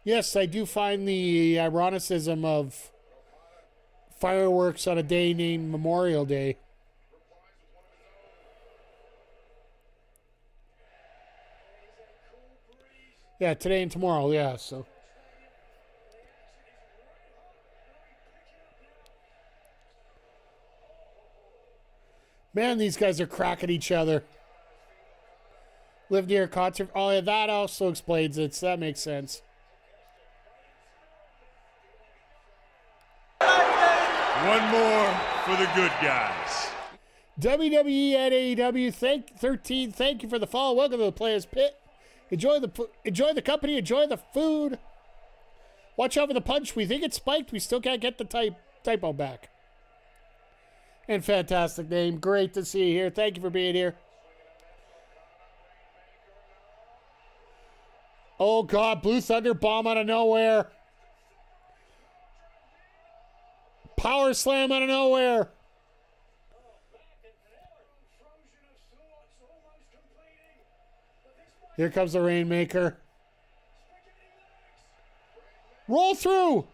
Yes, I do find the ironicism of fireworks on a day named Memorial Day. Yeah, today and tomorrow, yeah, so. Man, these guys are cracking each other. Live near a concert. Oh, yeah, that also explains it, so that makes sense. One more for the good guys. WWE at AEW, thank you for the follow. Welcome to the Players Pit. Enjoy the company, enjoy the food. Watch out for the punch. We think it's spiked. We still can't get the typo back. And fantastic name. Great to see you here. Thank you for being here. Oh, God. Blue Thunder bomb out of nowhere. Power slam out of nowhere. Here comes the Rainmaker. Roll through.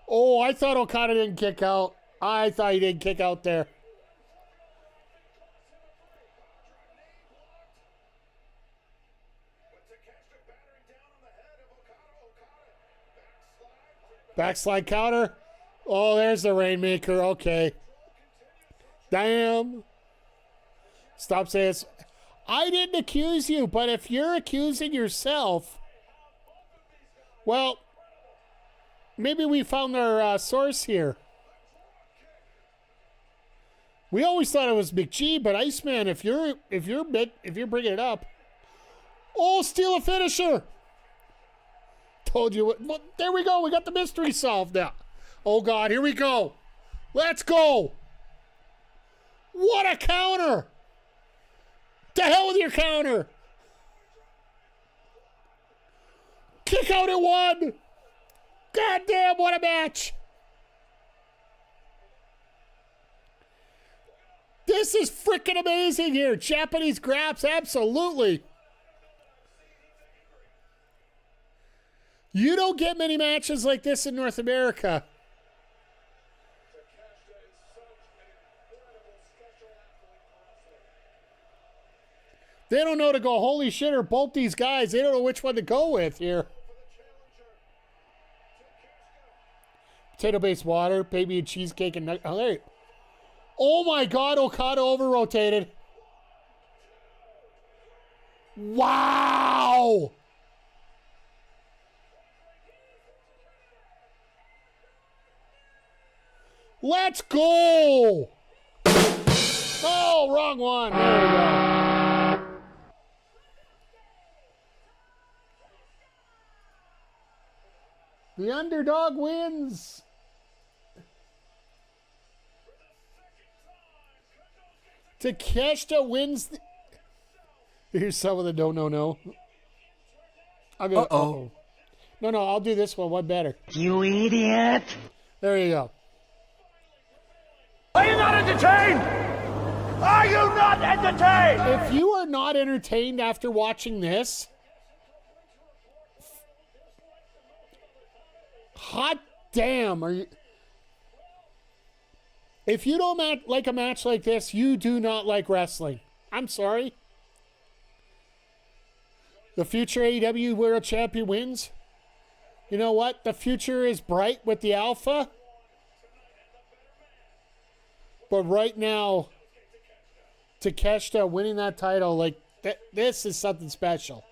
Oh, I thought Okada didn't kick out. I thought he didn't kick out there. Backslide counter. Oh, there's the Rainmaker. Okay. Damn. Stop saying it's... I didn't accuse you, but if you're accusing yourself, well, maybe we found our source here. We always thought it was McGee, but Iceman, if you're bringing it up, oh, steal a finisher. Told you. Well, there we go. We got the mystery solved now. Oh God, here we go. Let's go. What a counter. To hell with your counter. Kick out at 1. God damn, what a match. This is freaking amazing here. Japanese graps, absolutely. You don't get many matches like this in North America. They don't know to go, holy shit, or both these guys. They don't know which one to go with here. Potato-based water, baby and cheesecake and nut. Oh, there you. Oh my God, Okada over-rotated. Wow! Let's go! Oh, wrong one. There we go. The underdog wins. Takeshita wins. Here's some of the no. I'll go. Uh-oh. No, I'll do this one better. You idiot! There you go. Are you not entertained? Are you not entertained? If you are not entertained after watching this, hot damn, are you? If you don't like a match like this, you do not like wrestling. I'm sorry. The future AEW World Champion wins. You know what? The future is bright with the Alpha. But right now, Takeshita winning that title, like, this is something special.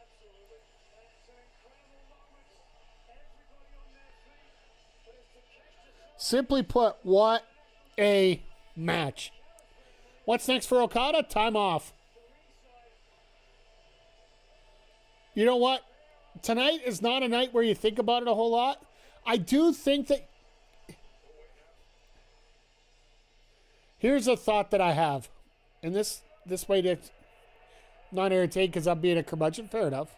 Simply put, what a match. What's next for Okada? Time off. You know what? Tonight is not a night where you think about it a whole lot. I do think that... Here's a thought that I have. And this way to not irritate because I'm being a curmudgeon. Fair enough.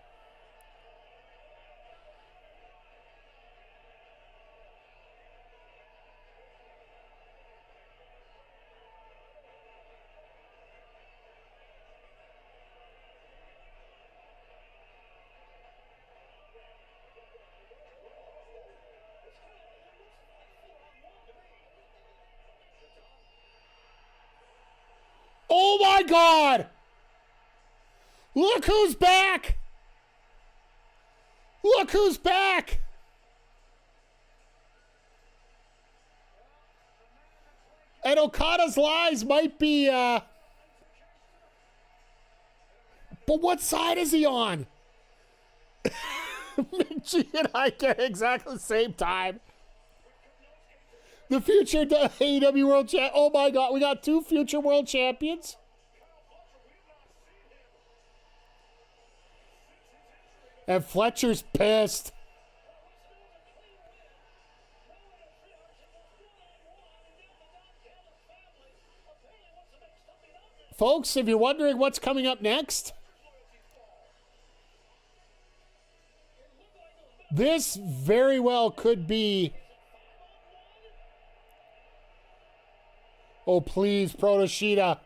Oh my God! Look who's back! Look who's back! And Okada's lies might be, but what side is he on? Michi and I get exactly the same time. The future AEW World Champ. Oh my God, we got 2 future World Champions. And Fletcher's pissed. Folks, if you're wondering what's coming up next, this very well could be... Oh, please, Protoshita.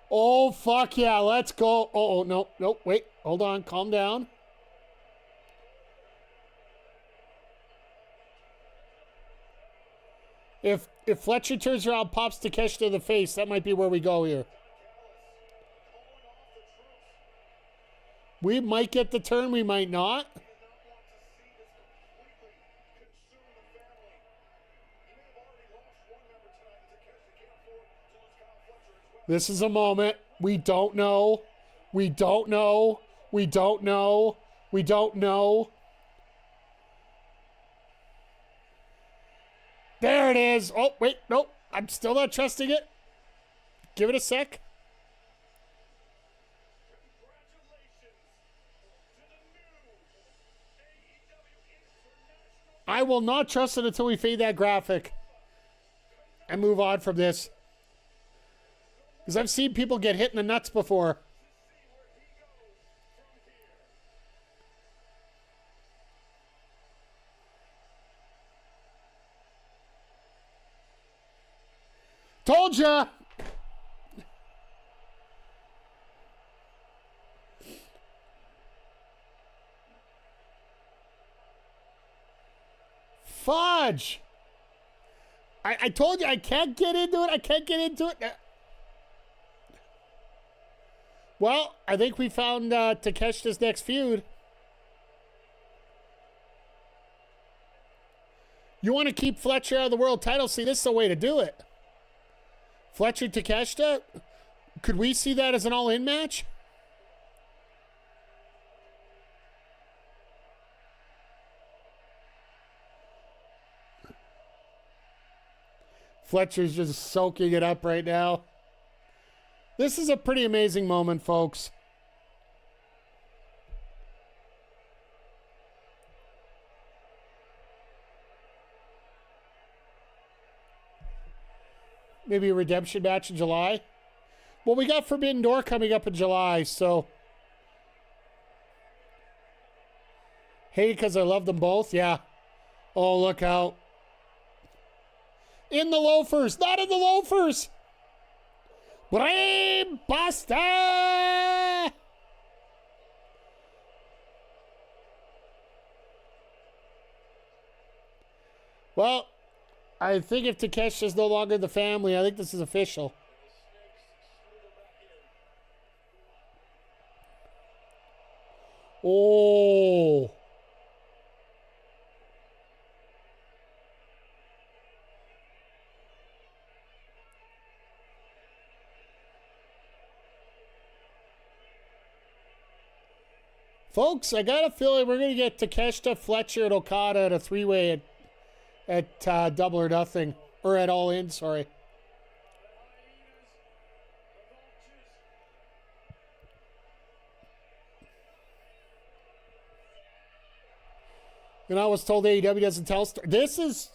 Oh, fuck yeah, let's go. Oh, no, wait, hold on, calm down. If Fletcher turns around, pops Takeshita in the face, that might be where we go here. We might get the turn, we might not. This is a moment. We don't know. We don't know. We don't know. We don't know. There it is. Oh, wait. Nope. I'm still not trusting it. Give it a sec. I will not trust it until we fade that graphic and move on from this. Because I've seen people get hit in the nuts before. Told ya! Fudge! I told you I can't get into it. I can't get into it. Well, I think we found Takeshita's next feud. You want to keep Fletcher out of the world title? See, this is the way to do it. Fletcher Takeshita? Could we see that as an all-in match? Fletcher's just soaking it up right now. This is a pretty amazing moment, folks. Maybe a redemption match in July. Well, we got Forbidden Door coming up in July, so. Hey, because I love them both? Yeah. Oh, look out. In the loafers. Not in the loafers. Brain Buster! Well, I think if Takeshi is no longer in the family, I think this is official. Oh. Folks, I got a feeling we're going to get Takeshita, Fletcher, and Okada at a three-way at Double or Nothing. Or at All In, sorry. And I was told AEW doesn't tell stories. This is...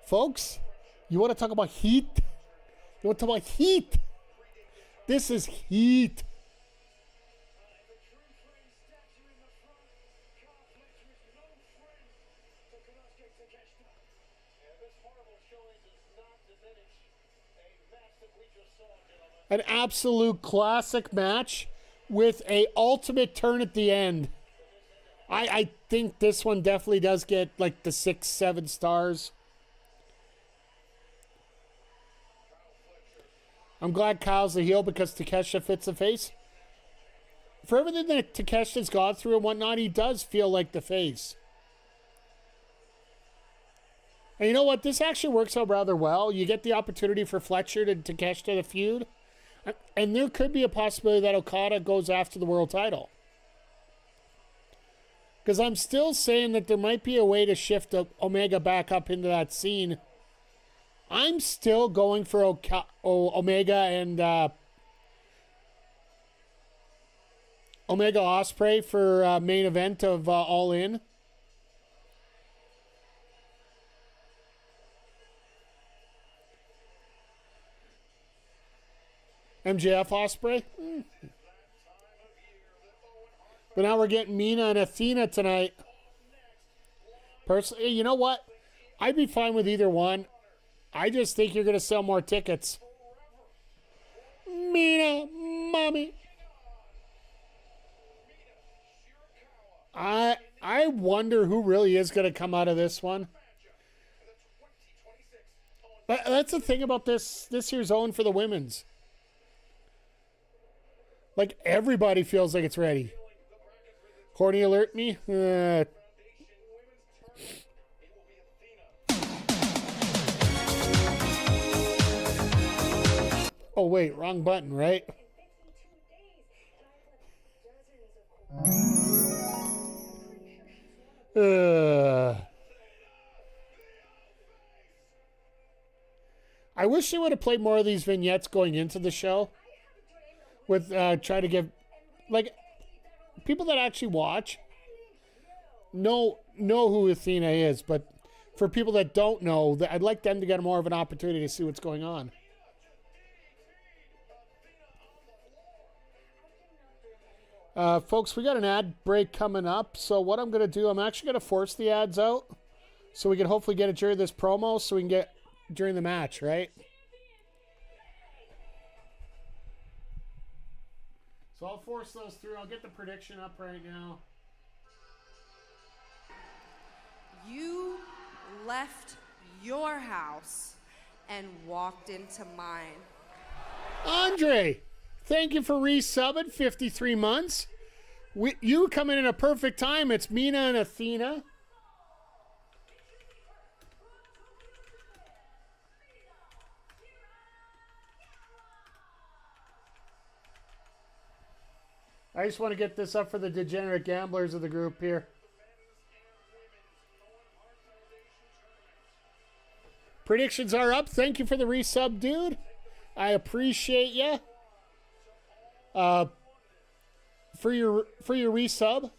Folks, you want to talk about heat? You want to talk about heat? This is heat. An absolute classic match with a ultimate turn at the end. I think this one definitely does get like the 6-7 stars. I'm glad Kyle's the heel because Takeshita fits the face. For everything that Takeshita's gone through and whatnot, he does feel like the face. And you know what? This actually works out rather well. You get the opportunity for Fletcher to Takeshita to feud. And there could be a possibility that Okada goes after the world title. Because I'm still saying that there might be a way to shift Omega back up into that scene. I'm still going for Omega and Omega Ospreay for main event of All In. MJF Ospreay. But now we're getting Mina and Athena tonight. Personally, you know what? I'd be fine with either one. I just think you're going to sell more tickets. Mina, mommy. I wonder who really is going to come out of this one. But that's the thing about this year's Owen for the women's. Like, everybody feels like it's ready. Horny alert me? Oh, wait, wrong button, right? I wish they would have played more of these vignettes going into the show. With try to give, like, people that actually watch know who Athena is, but for people that don't know, that I'd like them to get more of an opportunity to see what's going on. Folks, we got an ad break coming up. So what I'm going to do, I'm actually going to force the ads out so we can hopefully get it during this promo so we can get during the match, right? So I'll force those through. I'll get the prediction up right now. You left your house and walked into mine. Andre, thank you for resubbing 53 months. You come in at a perfect time. It's Mina and Athena. I just want to get this up for the degenerate gamblers of the group here. Predictions are up. Thank you for the resub, dude. I appreciate you. For your resub.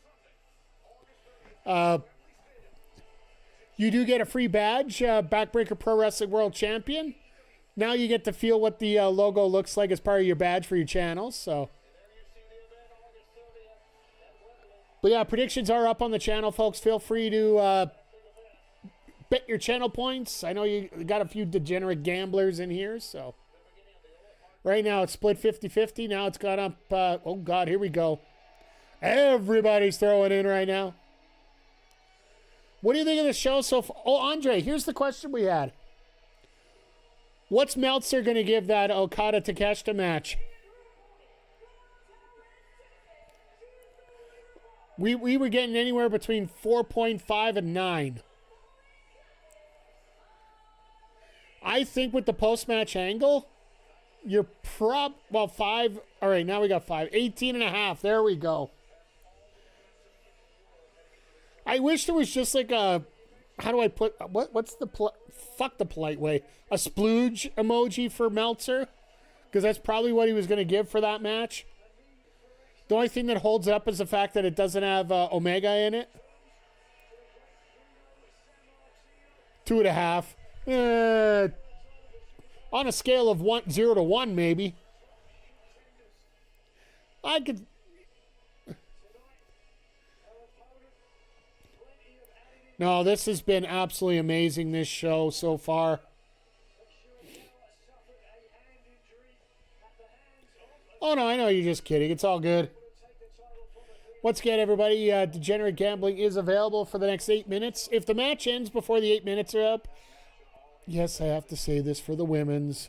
You do get a free badge, Backbreaker Pro Wrestling World Champion. Now you get to feel what the logo looks like as part of your badge for your channel. So, but yeah, predictions are up on the channel, folks. Feel free to bet your channel points. I know you got a few degenerate gamblers in here, so. Right now it's split 50-50. Now it's got up. Oh, God, here we go. Everybody's throwing in right now. What do you think of the show so far? Oh, Andre, here's the question we had. What's Meltzer going to give that Okada-Takeshita match? We were getting anywhere between 4.5 and 9. I think with the post-match angle, you're well, 5. All right, now we got 5. 18.5. There we go. I wish there was just like a, how do I put, what's the, fuck the polite way, a splooge emoji for Meltzer, because that's probably what he was going to give for that match. The only thing that holds up is the fact that it doesn't have Omega in it. 2.5. On a scale of 0 to 1, maybe. I could. No, this has been absolutely amazing, this show so far. Oh, no, I know you're just kidding. It's all good. Once again, everybody, Degenerate Gambling is available for the next 8 minutes. If the match ends before the 8 minutes are up, yes, I have to say this for the women's.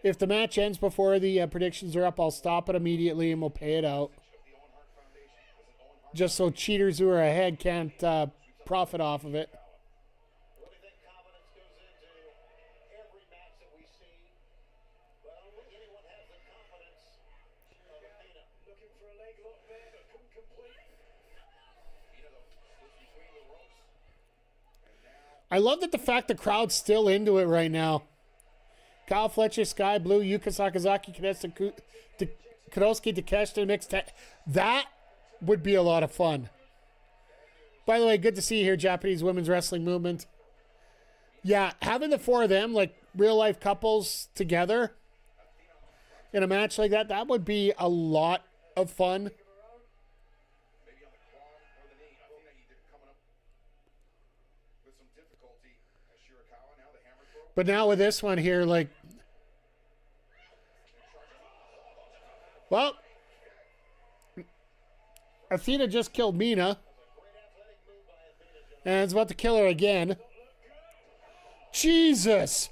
If the match ends before the predictions are up, I'll stop it immediately and we'll pay it out. Just so cheaters who are ahead can't profit off of it. I love that the fact the crowd's still into it right now. Kyle Fletcher, Sky Blue, Yuka Sakazaki, Kudoski, Takeshita, mixed. That would be a lot of fun. By the way, good to see you here, Japanese Women's Wrestling Movement. Yeah, having the four of them, like real-life couples together in a match like that, that would be a lot of fun. But now with this one here, like, well, Athena just killed Mina, and it's about to kill her again. Jesus!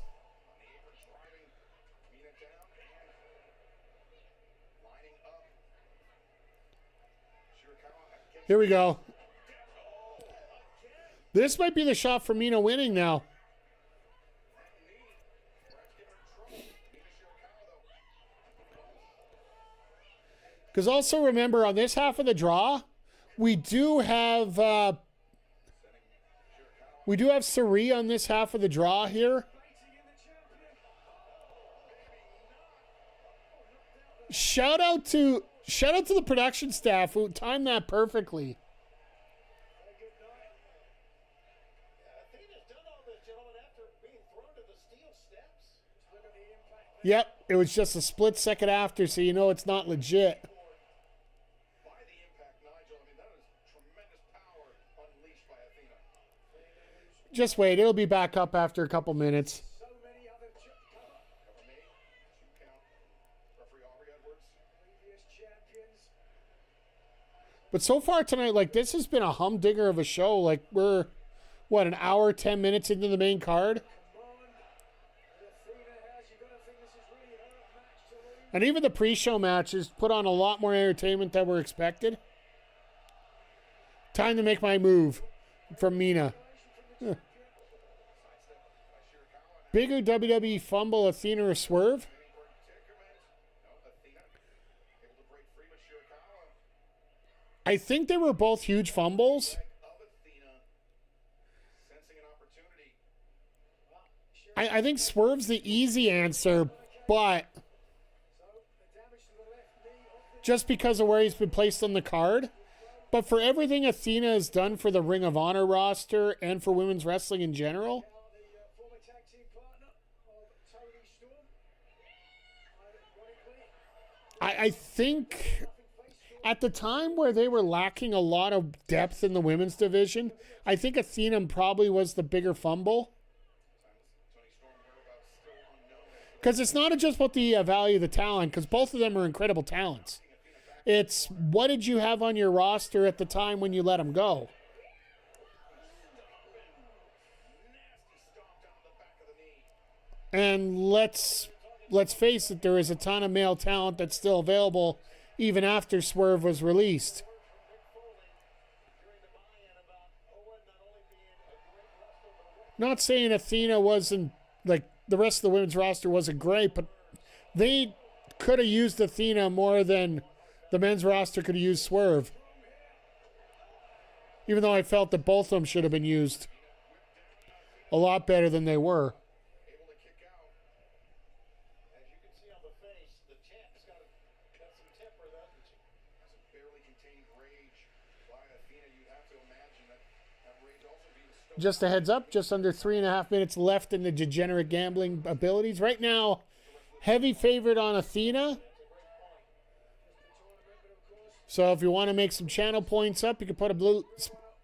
Here we go. This might be the shot for Mina winning now. Because also remember, on this half of the draw, we do have Sari on this half of the draw here. Shout out to the production staff who timed that perfectly. Yep, it was just a split second after, so you know it's not legit. By the impact, Nigel. I mean, that is tremendous power unleashed by Athena. Just wait, it'll be back up after a couple minutes. So many other cover made. 2 count. Referee Aubrey Edwards. Previous champions. But so far tonight, like, this has been a humdinger of a show. Like, we're, what, an hour, 10 minutes into the main card? And even the pre-show matches put on a lot more entertainment than we're expected. Time to make my move from Mina. Huh. Bigger WWE fumble, Athena or Swerve? I think they were both huge fumbles. I think Swerve's the easy answer, but just because of where he's been placed on the card. But for everything Athena has done for the Ring of Honor roster and for women's wrestling in general, I think at the time where they were lacking a lot of depth in the women's division, I think Athena probably was the bigger fumble. Because it's not just about the value of the talent, because both of them are incredible talents. It's what did you have on your roster at the time when you let them go? And let's face it, there is a ton of male talent that's still available even after Swerve was released. Not saying Athena wasn't, like, the rest of the women's roster wasn't great, but they could have used Athena more than the men's roster could have used Swerve. Even though I felt that both of them should have been used a lot better than they were. Just a heads up, just under 3.5 minutes left in the degenerate gambling abilities. Right now, heavy favorite on Athena. So if you want to make some channel points up, you can put a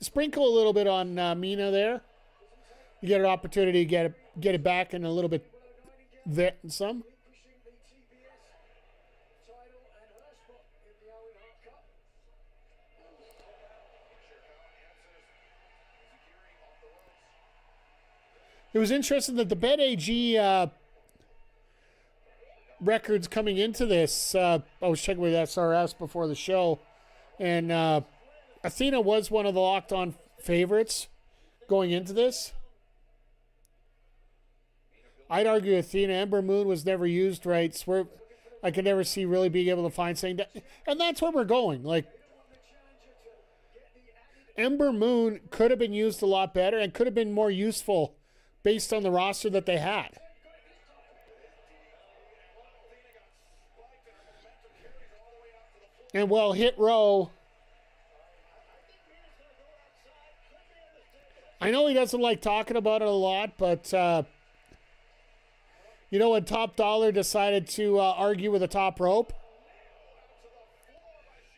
sprinkle a little bit on Mina there. You get an opportunity to get it back in a little bit there some. It was interesting that the BetAG records coming into this, I was checking with SRS before the show, and Athena was one of the locked-on favorites going into this. I'd argue Athena. Ember Moon was never used right. Swerve, I could never see really being able to find saying that, and that's where we're going. Like, Ember Moon could have been used a lot better and could have been more useful based on the roster that they had. And well, Hit Row, I know he doesn't like talking about it a lot, but you know when Top Dollar decided to argue with a top rope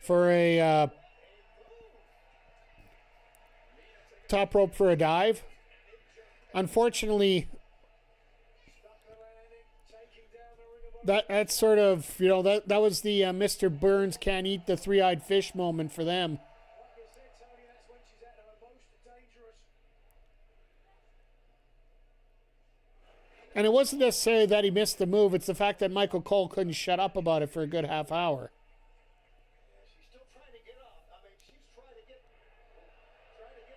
for a top rope for a dive? Unfortunately, that's sort of, you know, that was the Mr. Burns can't eat the three-eyed fish moment for them. And it wasn't necessarily that he missed the move, it's the fact that Michael Cole couldn't shut up about it for a good half hour. She's still trying to get up. I mean, she's trying to get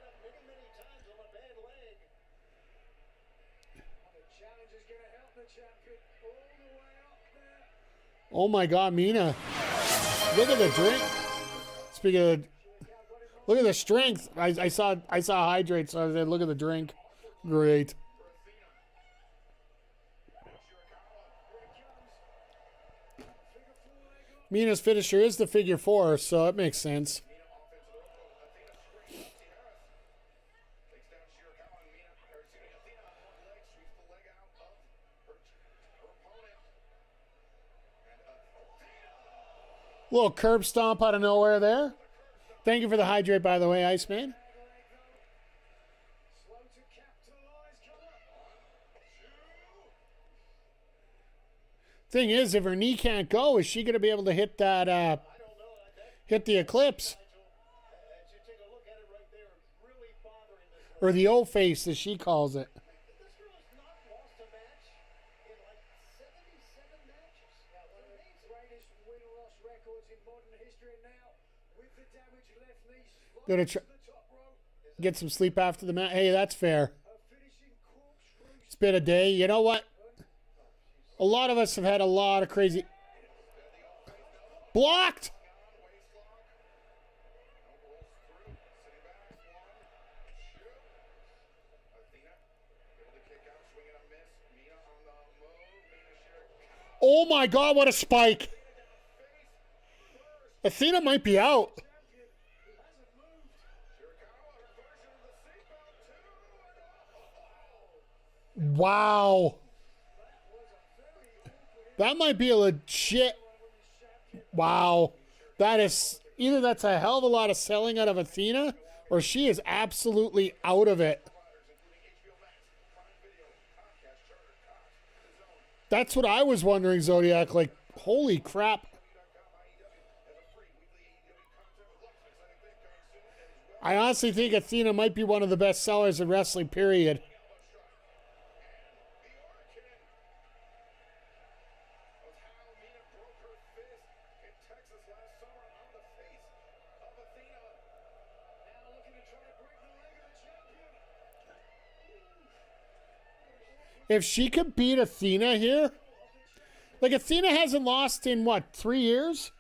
up many times on a bad leg. The challenge is going to help the champion all the way up there. Oh my God, Mina. Look at the drink. Speaking of, look at the strength. I saw hydrate, so I said, look at the drink. Great. Mina's finisher is the figure four, so it makes sense. Little curb stomp out of nowhere there. Thank you for the hydrate, by the way, Iceman. Thing is, if her knee can't go, is she going to be able to hit that, hit the Eclipse? Or the old face, as she calls it. Gonna get some sleep after the match. Hey, that's fair. It's been a day. You know what? A lot of us have had a lot of crazy... Blocked! Oh my God, what a spike. Athena might be out. Wow. That might be a legit... Wow. That is... Either that's a hell of a lot of selling out of Athena, or she is absolutely out of it. That's what I was wondering, Zodiac. Like, holy crap. I honestly think Athena might be one of the best sellers in wrestling, period. If she could beat Athena here, like Athena hasn't lost in what, 3 years?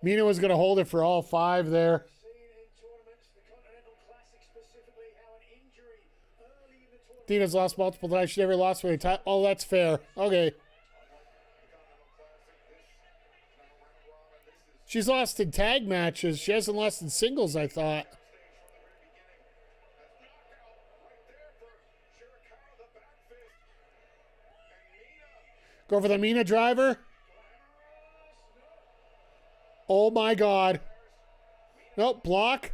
Mina was going to hold it for all 5 there. Athena's lost multiple times. She never lost with a time. Oh, that's fair. Okay. She's lost in tag matches. She hasn't lost in singles, I thought. Go for the Mina driver. Oh, my God. Nope, block.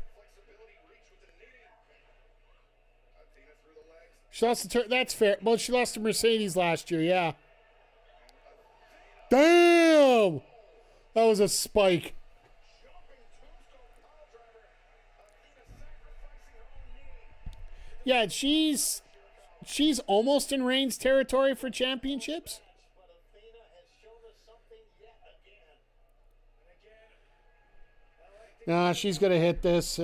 She lost the turn. That's fair. Well, she lost to Mercedes last year, yeah. Damn! That was a spike. Yeah, she's almost in Reigns territory for championships. Nah, she's going to hit this.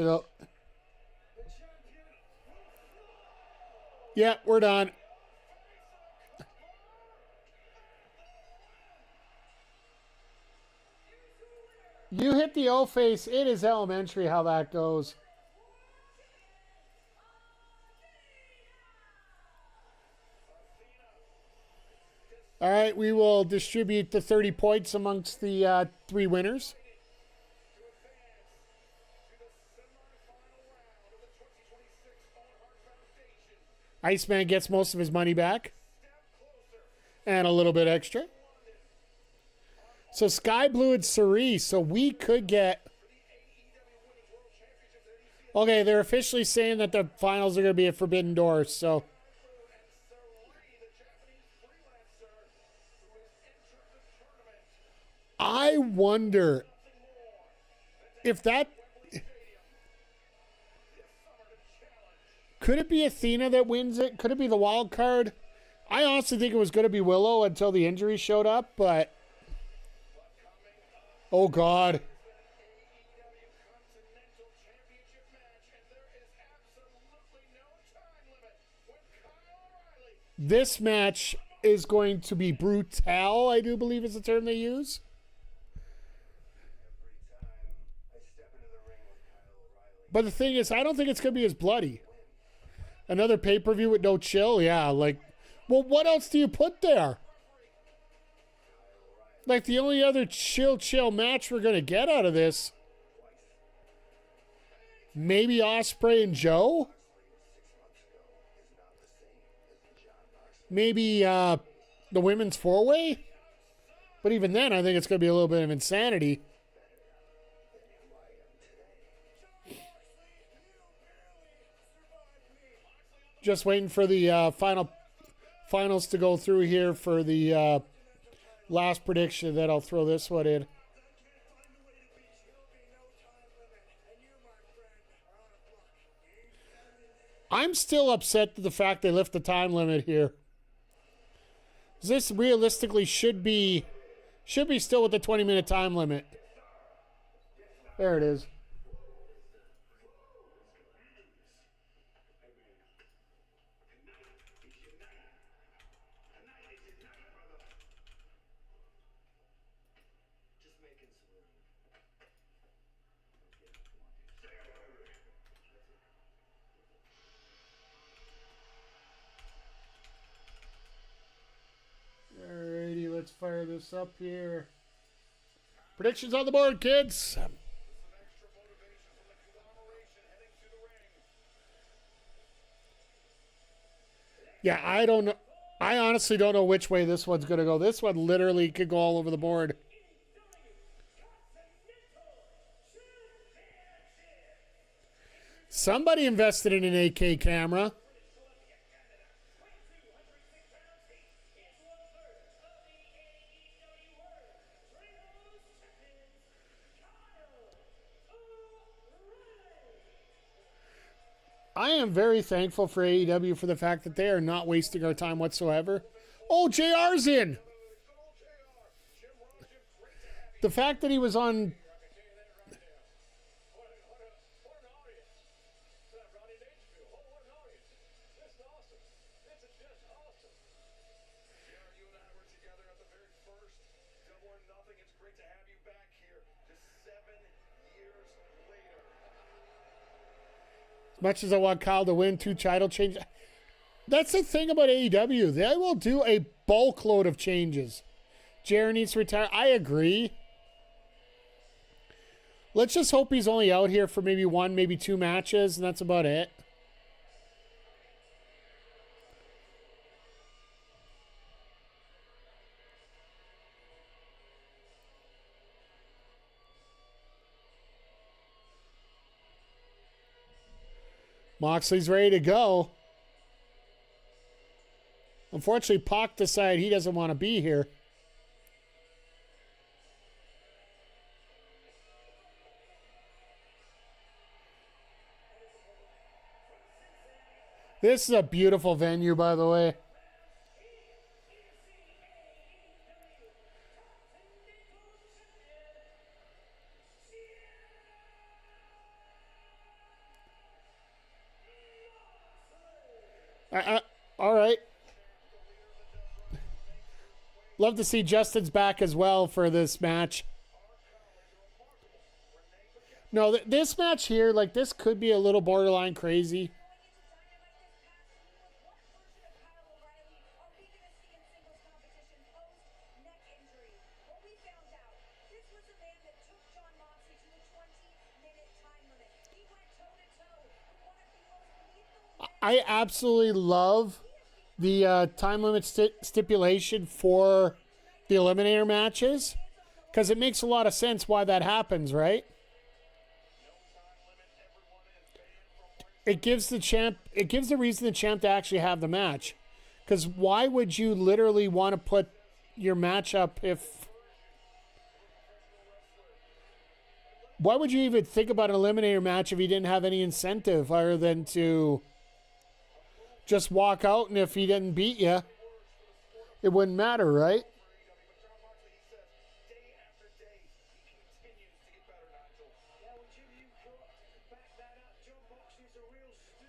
Yeah, we're done. You hit the O-face. It is elementary how that goes. All right, we will distribute the 30 points amongst the 3 winners. Iceman gets most of his money back. And a little bit extra. So Sky Blue and Cerise. So we could get... Okay, they're officially saying that the finals are going to be at Forbidden Doors. So... I wonder if that... Could it be Athena that wins it? Could it be the wild card? I honestly think it was going to be Willow until the injury showed up, but... Oh, God. This match is going to be brutal, I do believe is the term they use. But the thing is, I don't think it's going to be as bloody. Another pay-per-view with no chill? Yeah, like... Well, what else do you put there? Like, the only other chill match we're going to get out of this, maybe Ospreay and Joe? Maybe the women's four-way? But even then, I think it's going to be a little bit of insanity. Just waiting for the finals to go through here for the last prediction. Then I'll throw this one in. I'm still upset at the fact they lift the time limit here. This realistically should be still with the 20-minute time limit. There it is. Alrighty, let's fire this up here. Predictions on the board, kids. Yeah, I don't know. I honestly don't know which way this one's going to go. This one literally could go all over the board. Somebody invested in an 8K camera. I am very thankful for AEW for the fact that they are not wasting our time whatsoever. Oh, JR's in. The fact that he was on... As much as I want Kyle to win 2 title changes. That's the thing about AEW. They will do a bulk load of changes. Jerry needs to retire. I agree. Let's just hope he's only out here for maybe 1, maybe 2 matches, and that's about it. Moxley's ready to go. Unfortunately, Pac decided he doesn't want to be here. This is a beautiful venue, by the way. All right. Love to see Justin's back as well for this match. No, this match here, like, this could be a little borderline crazy. I absolutely love the time limit stipulation for the Eliminator matches, because it makes a lot of sense why that happens, right? It gives the champ, it gives the reason the champ to actually have the match. Because why would you literally want to put your match up if... Why would you even think about an Eliminator match if you didn't have any incentive other than to just walk out, and if he didn't beat you, it wouldn't matter, right?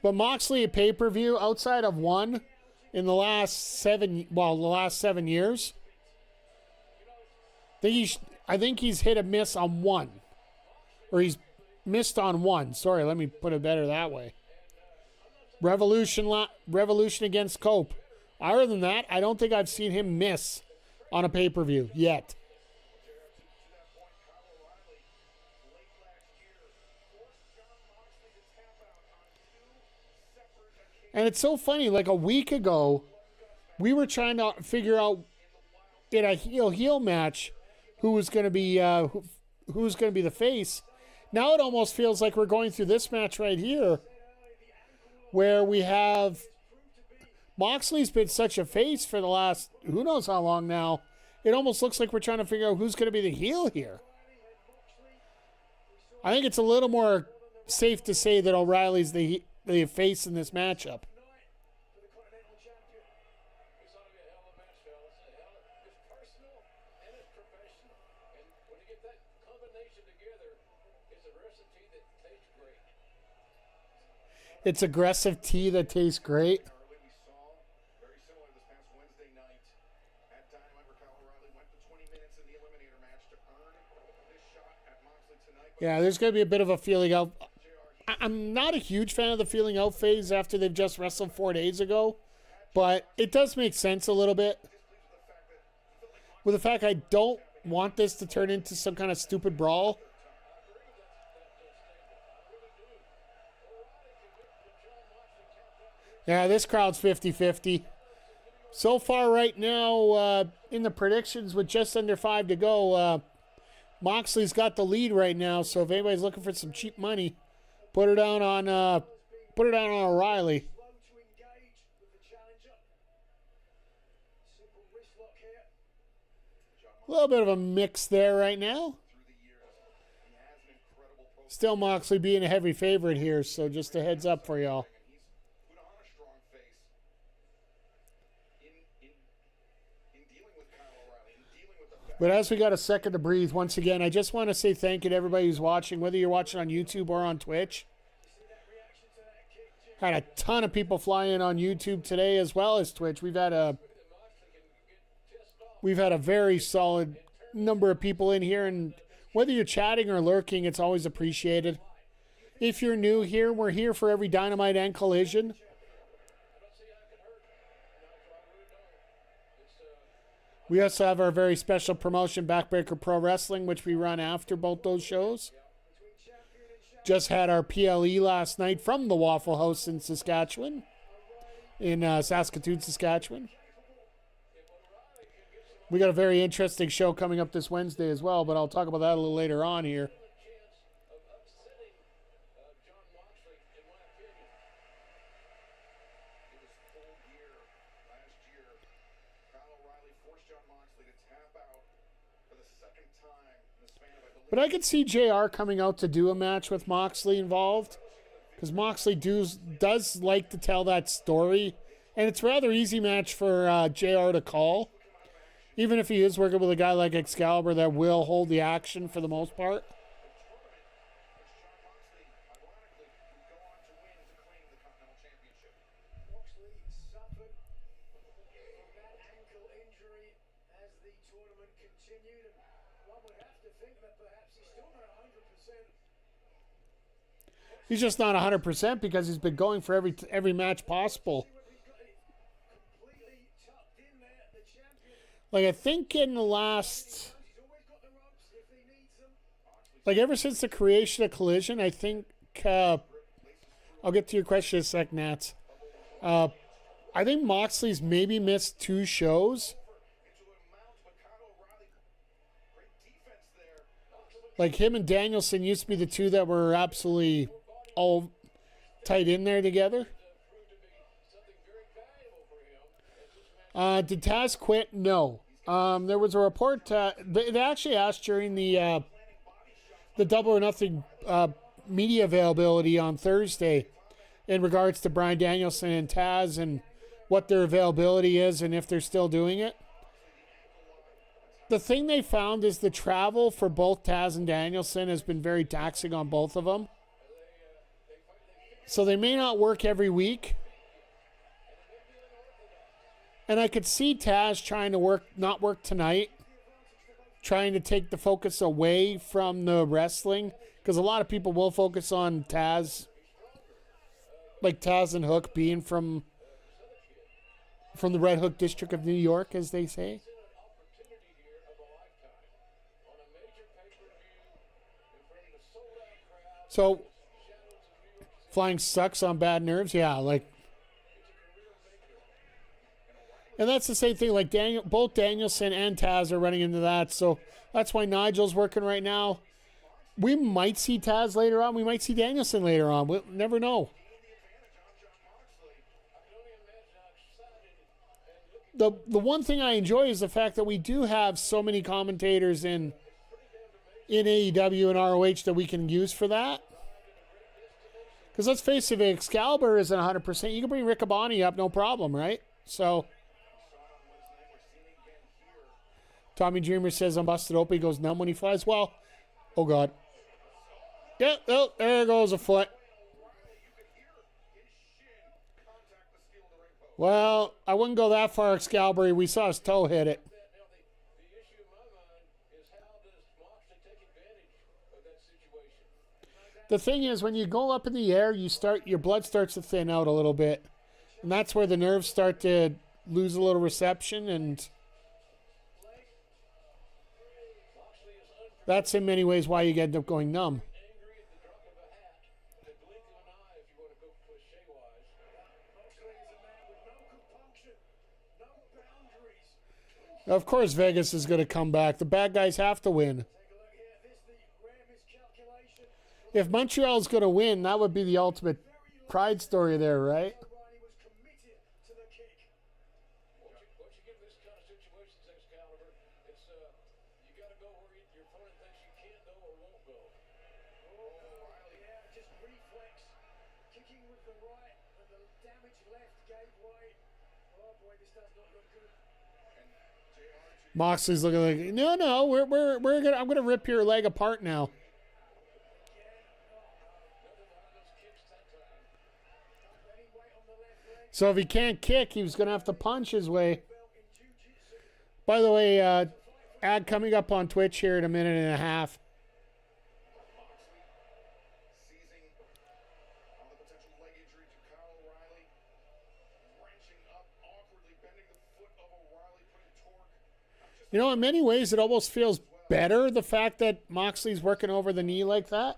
But Moxley at pay-per-view, outside of one in the last 7 years, I think he's hit a miss on one. Or he's missed on one. Sorry, let me put it better that way. Revolution against Cope. Other than that, I don't think I've seen him miss on a pay-per-view yet. it's so funny. Like a week ago, we were trying to figure out in a heel match who was going to be who's going to be the face. Now it almost feels like we're going through this match right here, where we have Moxley's been such a face for the last who knows how long now. It almost looks like we're trying to figure out who's going to be the heel here. I think it's a little more safe to say that O'Reilly's the face in this matchup. It's aggressive tea that tastes great. Yeah, there's going to be a bit of a feeling out. I'm not a huge fan of the feeling out phase after they've just wrestled 4 days ago, but it does make sense a little bit. With the fact I don't want this to turn into some kind of stupid brawl. Yeah, this crowd's 50-50. So far right now, in the predictions with just under 5 to go, Moxley's got the lead right now, so if anybody's looking for some cheap money, put her down on O'Reilly. A little bit of a mix there right now. Still Moxley being a heavy favorite here, so just a heads up for y'all. But as we got a second to breathe, once again, I just want to say thank you to everybody who's watching, whether you're watching on YouTube or on Twitch. Had a ton of people fly in on YouTube today as well as Twitch. We've had a very solid number of people in here, and whether you're chatting or lurking, it's always appreciated. If you're new here, we're here for every Dynamite and Collision. We also have our very special promotion, Backbreaker Pro Wrestling, which we run after both those shows. Just had our PLE last night from the Waffle House in Saskatchewan, in Saskatoon, Saskatchewan. We got a very interesting show coming up this Wednesday as well, but I'll talk about that a little later on here. But I could see JR coming out to do a match with Moxley involved, because Moxley does like to tell that story, and it's a rather easy match for JR to call, even if he is working with a guy like Excalibur that will hold the action for the most part. He's just not 100% because he's been going for every match possible. Like, I think in the last... Like, ever since the creation of Collision, I think... I'll get to your question in a sec, Nats. I think Moxley's maybe missed 2 shows. Like, him and Danielson used to be the two that were absolutely all tight in there together. Did Taz quit? No. There was a report. They actually asked during the Double or Nothing media availability on Thursday in regards to Bryan Danielson and Taz and what their availability is and if they're still doing it. The thing they found is the travel for both Taz and Danielson has been very taxing on both of them. So they may not work every week. And I could see Taz trying to not work tonight, trying to take the focus away from the wrestling, because a lot of people will focus on Taz, like Taz and Hook being from the Red Hook District of New York, as they say. So, flying sucks on bad nerves, yeah, like, And that's the same thing. Like both Danielson and Taz are running into that. So that's why Nigel's working right now. We might see Taz later on. We might see Danielson later on. We'll never know. The one thing I enjoy is the fact that we do have so many commentators in AEW and ROH that we can use for that. Because let's face it, if Excalibur isn't 100%, you can bring Riccaboni up, no problem, right? So, Tommy Dreamer says, I'm busted open. He goes numb when he flies. Well, oh, God. Yeah, oh, there goes a foot. Well, I wouldn't go that far, Excalibur. We saw his toe hit it. The thing is, when you go up in the air, your blood starts to thin out a little bit. And that's where the nerves start to lose a little reception, and that's in many ways why you end up going numb. Of course Vegas is going to come back. The bad guys have to win. If Montreal's going to win, that would be the ultimate pride story there, right? Moxley's looking like, no, we're gonna, I'm gonna rip your leg apart now. So if he can't kick, he was gonna have to punch his way. By the way, ad coming up on Twitch here in a minute and a half. You know, in many ways, it almost feels better, the fact that Moxley's working over the knee like that.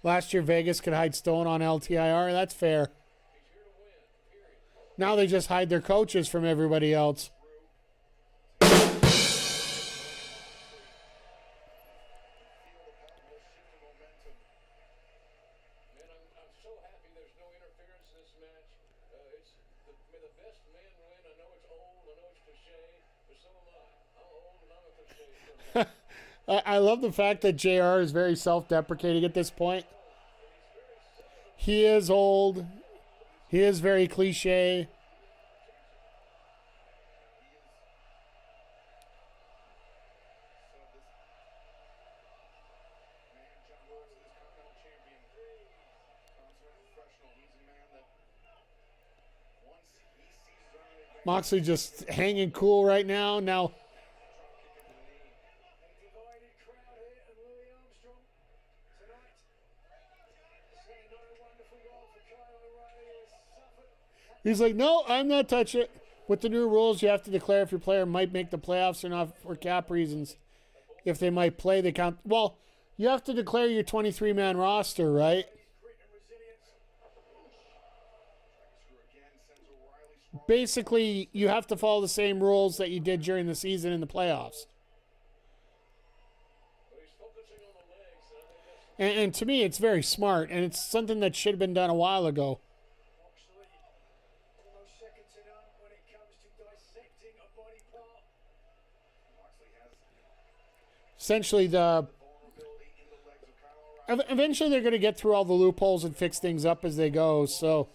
Last year, Vegas could hide Stone on LTIR. That's fair. Now they just hide their coaches from everybody else. I love the fact that JR is very self-deprecating at this point. He is old. He is very cliche. Moxley just hanging cool right now. Now, he's like, no, I'm not touching it. With the new rules, you have to declare if your player might make the playoffs or not for cap reasons. If they might play, they count. Well, you have to declare your 23-man roster, right? Basically, you have to follow the same rules that you did during the season in the playoffs. And to me, it's very smart, and it's something that should have been done a while ago. Essentially, eventually they're going to get through all the loopholes and fix things up as they go, so.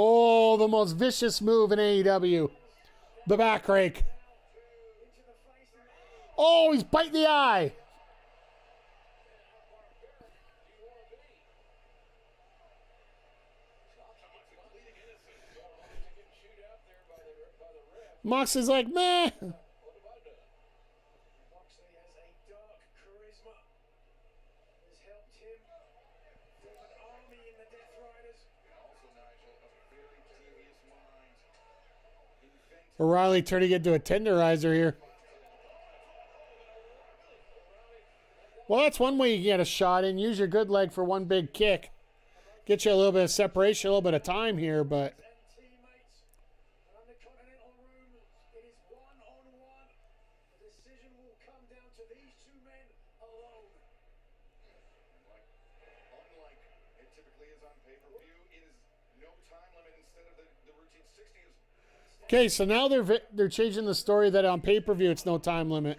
Oh, the most vicious move in AEW. The back rake. Oh, he's biting the eye. Mox is like, meh. O'Reilly turning into a tenderizer here. Well, that's one way you get a shot in. Use your good leg for one big kick. Get you a little bit of separation, a little bit of time here, but... Okay, so now they're changing the story that on pay-per-view it's no time limit.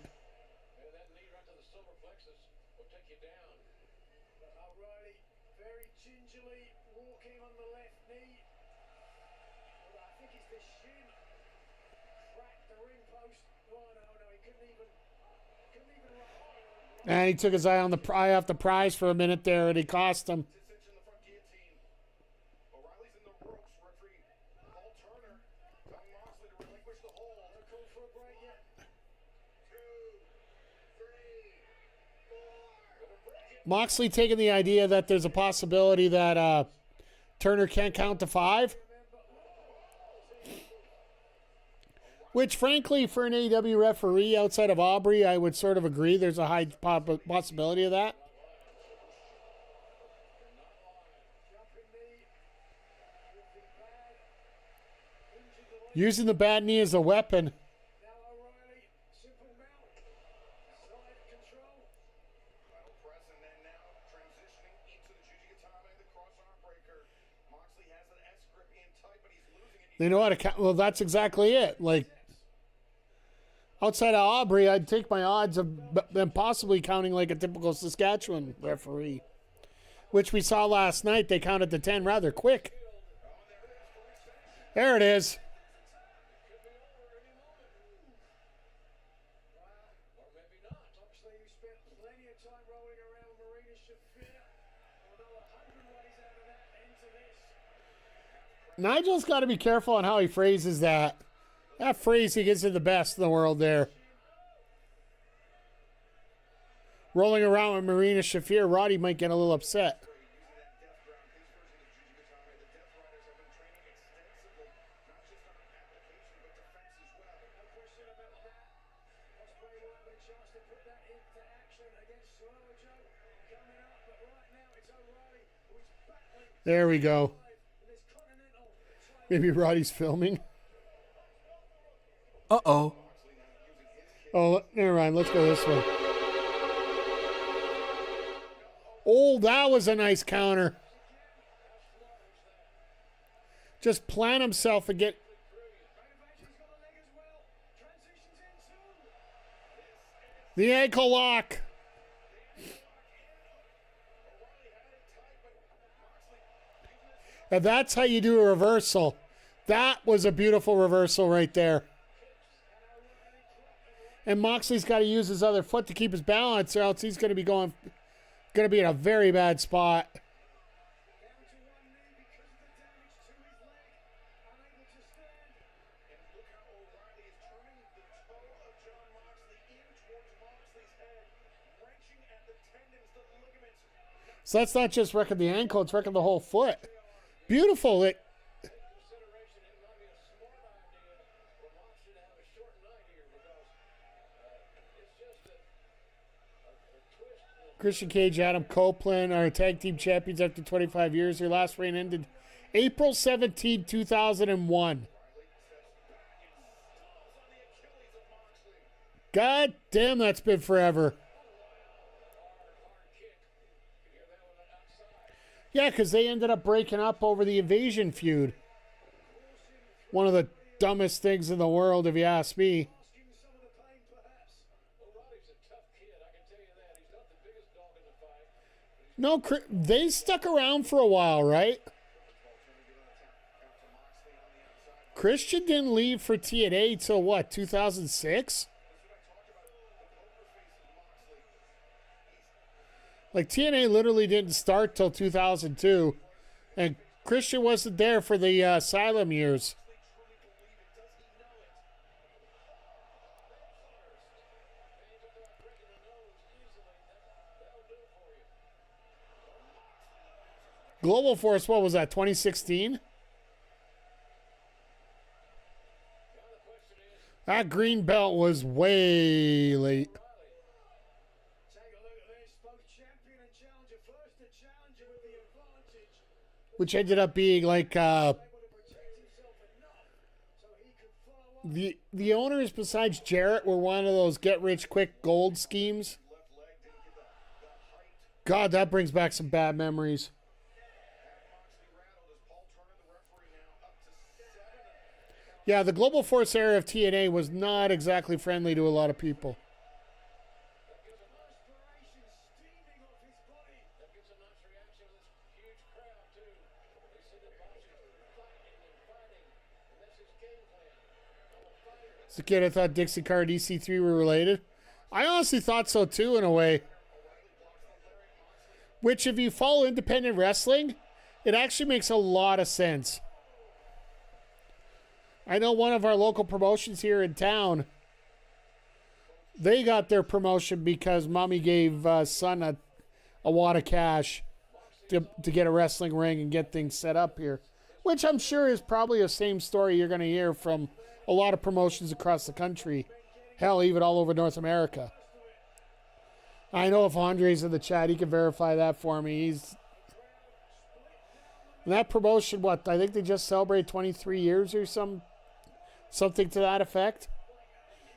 And he took his eye off the prize for a minute there, and he cost him. Moxley taking the idea that there's a possibility that Turner can't count to 5. Which, frankly, for an AEW referee outside of Aubrey, I would sort of agree there's a high possibility of that. Using the bad knee as a weapon. They know how to count. Well, that's exactly it. Like, outside of Aubrey, I'd take my odds of them possibly counting like a typical Saskatchewan referee, which we saw last night. They counted to 10 rather quick. There it is. Nigel's got to be careful on how he phrases that. That phrasing isn't the best in the world there. Rolling around with Marina Shafir, Roddy might get a little upset. There we go. Maybe Roddy's filming. Uh-oh. Oh, never mind. Let's go this way. Oh, that was a nice counter. Just plant himself and get... the ankle lock. And that's how you do a reversal. That was a beautiful reversal right there. And Moxley's got to use his other foot to keep his balance, or else he's going to be in a very bad spot. So that's not just wrecking the ankle, it's wrecking the whole foot. Beautiful. Christian Cage, Adam Copeland are tag team champions after 25 years. Their last reign ended April 17, 2001. God damn, that's been forever. Yeah, because they ended up breaking up over the Invasion feud. One of the dumbest things in the world, if you ask me. No, they stuck around for a while, right? Christian didn't leave for TNA till what, 2006? Like, TNA literally didn't start till 2002. And Christian wasn't there for the Asylum years. Global Force, what was that, 2016? That green belt was way late. Which ended up being like the owners besides Jarrett were one of those get rich quick gold schemes. God, that brings back some bad memories. Yeah, the Global Force era of TNA was not exactly friendly to a lot of people. As a kid, I thought Dixie Carr and EC3 were related. I honestly thought so too, in a way. Which, if you follow independent wrestling, it actually makes a lot of sense. I know one of our local promotions here in town, they got their promotion because mommy gave son a wad of cash to get a wrestling ring and get things set up here. Which I'm sure is probably the same story you're going to hear from a lot of promotions across the country. Hell, even all over North America. I know if Andre's in the chat, he can verify that for me. He's... And that promotion, what? I think they just celebrated 23 years or something to that effect.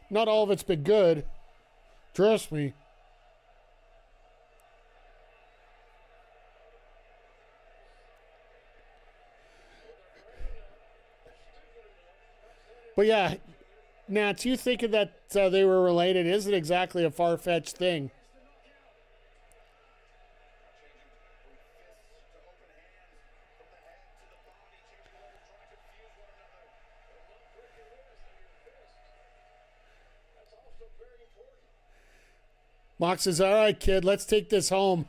Not all of it's been good. Trust me. But yeah, Nats, you thinking that they were related isn't exactly a far-fetched thing. Mox says, all right, kid, let's take this home.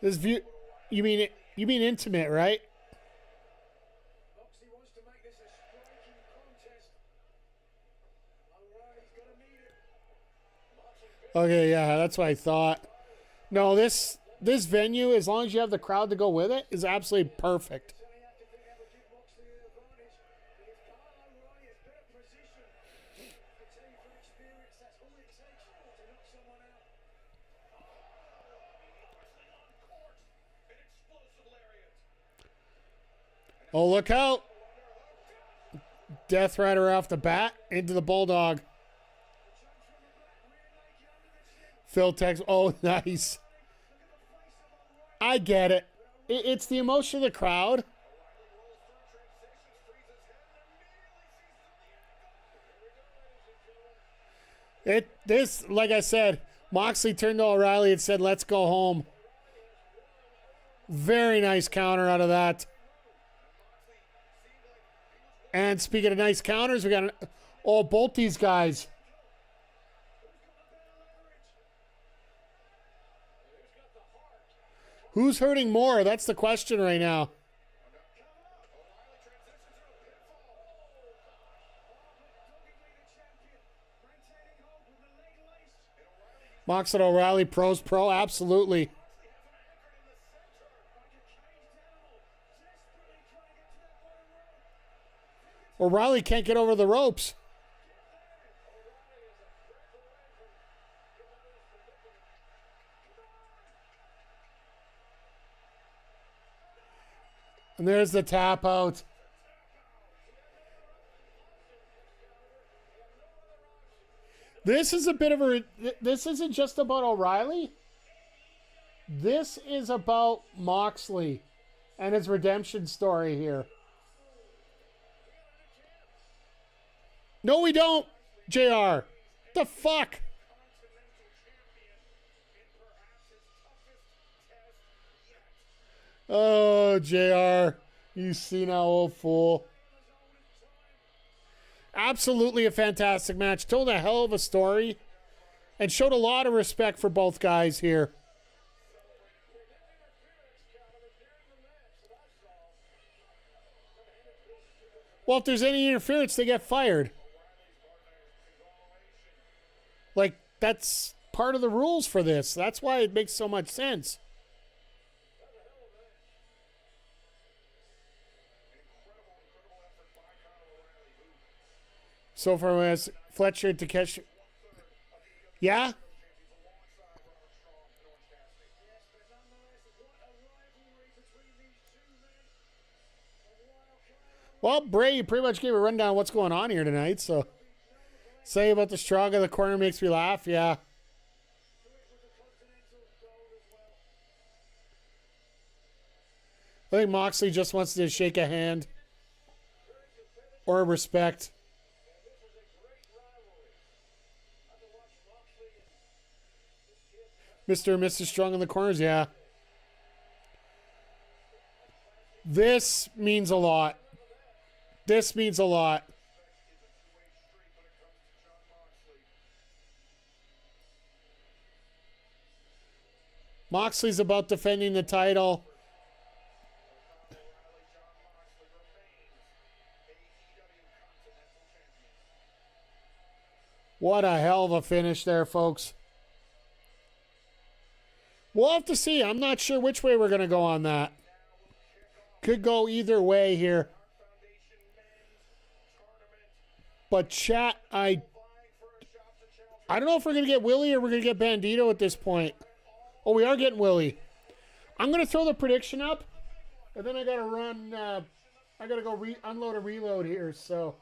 This view, you mean intimate, right? Okay, yeah, that's what I thought. No, this venue, as long as you have the crowd to go with it, is absolutely perfect. Oh, look out. Death Rider off the bat into the Bulldog. Phil Tex. Oh, nice. I get it. It's the emotion of the crowd. This, like I said, Moxley turned to O'Reilly and said, let's go home. Very nice counter out of that. And speaking of nice counters, we got both these guys. Who's hurting more? That's the question right now. Mox and O'Reilly, pros pro, absolutely. O'Reilly can't get over the ropes. And there's the tap out. This is a bit of a... This isn't just about O'Reilly. This is about Moxley and his redemption story here. No, we don't, JR. The fuck? Oh, JR. You senile old fool. Absolutely a fantastic match. Told a hell of a story. And showed a lot of respect for both guys here. Well, if there's any interference, they get fired. Like, that's part of the rules for this. That's why it makes so much sense. So far as Fletcher to catch. Yeah? Well, Bray, you pretty much gave a rundown of what's going on here tonight. So, say about the Straga, the corner makes me laugh. Yeah. I think Moxley just wants to shake a hand or respect. Mr. and Mrs. Strong in the corners, yeah. This means a lot. This means a lot. Moxley's about defending the title. What a hell of a finish there, folks. We'll have to see. I'm not sure which way we're going to go on that. Could go either way here. But chat, I don't know if we're going to get Willie or we're going to get Bandito at this point. Oh, we are getting Willie. I'm going to throw the prediction up. And then I got to run. I got to go unload a reload here. So.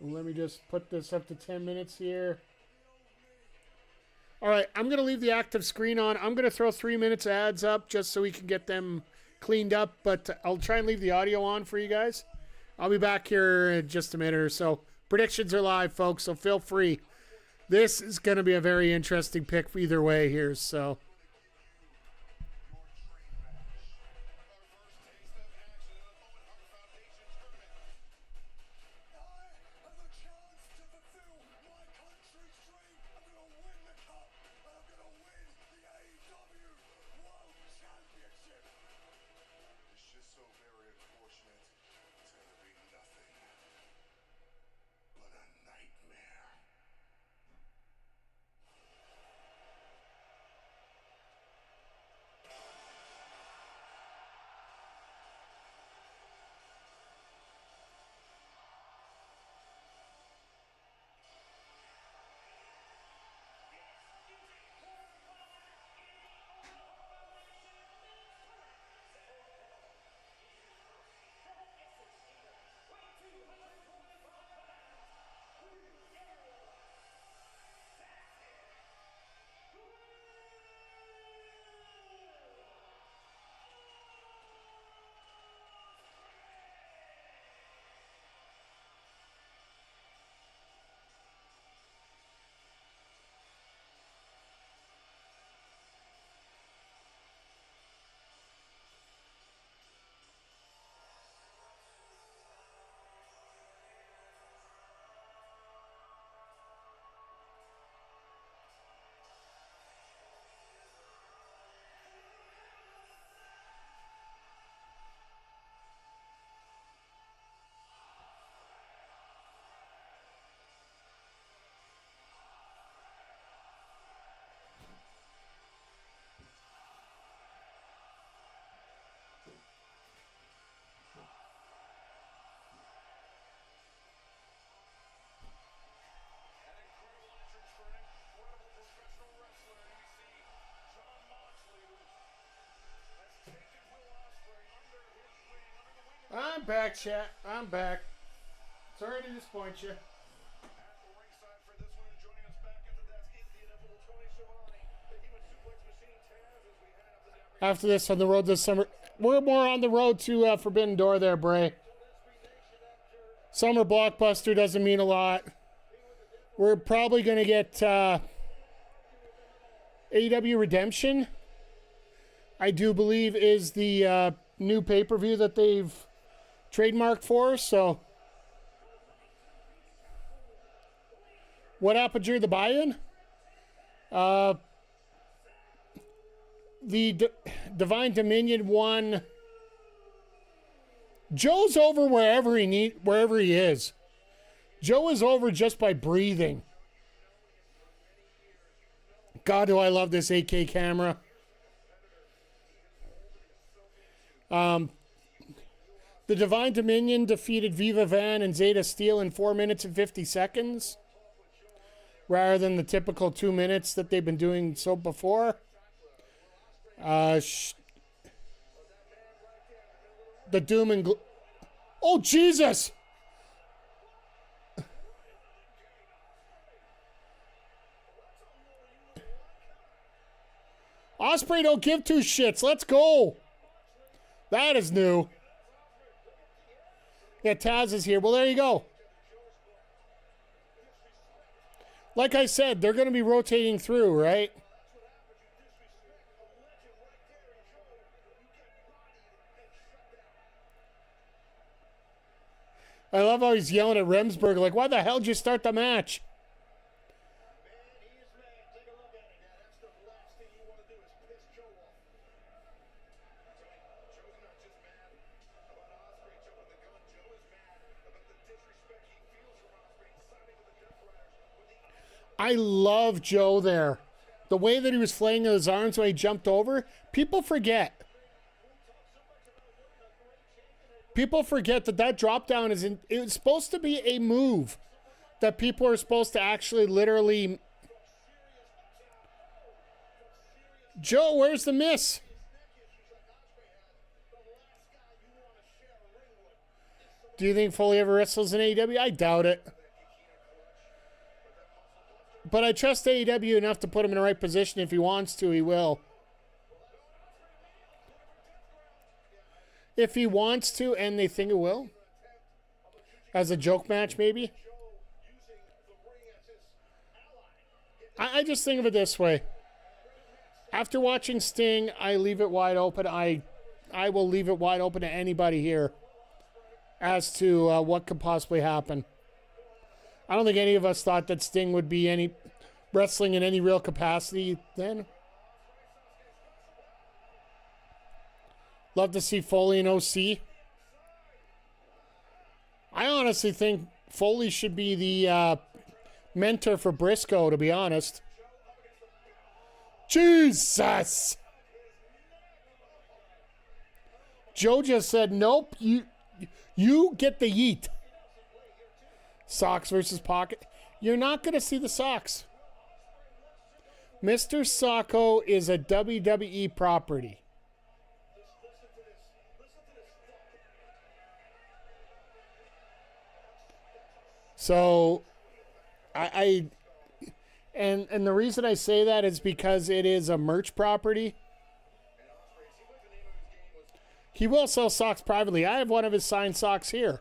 Let me just put this up to 10 minutes here. All right, I'm going to leave the active screen on. I'm going to throw 3 minutes ads up just so we can get them cleaned up, but I'll try and leave the audio on for you guys. I'll be back here in just a minute or so. Predictions are live, folks, so feel free. This is going to be a very interesting pick either way here, so... I'm back, chat. I'm back. Sorry to disappoint you. After this, on the road this summer, we're more on the road to Forbidden Door there, Bray. Summer blockbuster doesn't mean a lot. We're probably going to get AEW Redemption, I do believe, is the new pay-per-view that they've trademarked for. So, what happened during the buy-in? the Divine Dominion won. Joe's over wherever he is. Joe is over just by breathing. God, do I love this 8K camera. The Divine Dominion defeated Viva Van and Zeta Steel in 4 minutes and 50 seconds, rather than the typical 2 minutes that they've been doing so before. The Doom and oh, Jesus! Ospreay don't give two shits. Let's go. That is new. Yeah, Taz is here. Well, there you go. Like I said, they're going to be rotating through, right? I love how he's yelling at Remsburg, like, why the hell did you start the match? I love Joe there. The way that he was flailing his arms when he jumped over, people forget. People forget that drop down it's supposed to be a move that people are supposed to actually literally. Joe, where's the miss? Do you think Foley ever wrestles in AEW? I doubt it. But I trust AEW enough to put him in the right position. If he wants to, he will. If he wants to, and they think it will. As a joke match, maybe. I just think of it this way. After watching Sting, I leave it wide open. I will leave it wide open to anybody here as to what could possibly happen. I don't think any of us thought that Sting would be any wrestling in any real capacity then. Love to see Foley in OC. I honestly think Foley should be the mentor for Briscoe, to be honest. Jesus! Joe just said, nope, you get the yeet. Socks versus Pocket. You're not going to see the socks. Mr. Socko is a WWE property. So, and the reason I say that is because it is a merch property. He will sell socks privately. I have one of his signed socks here.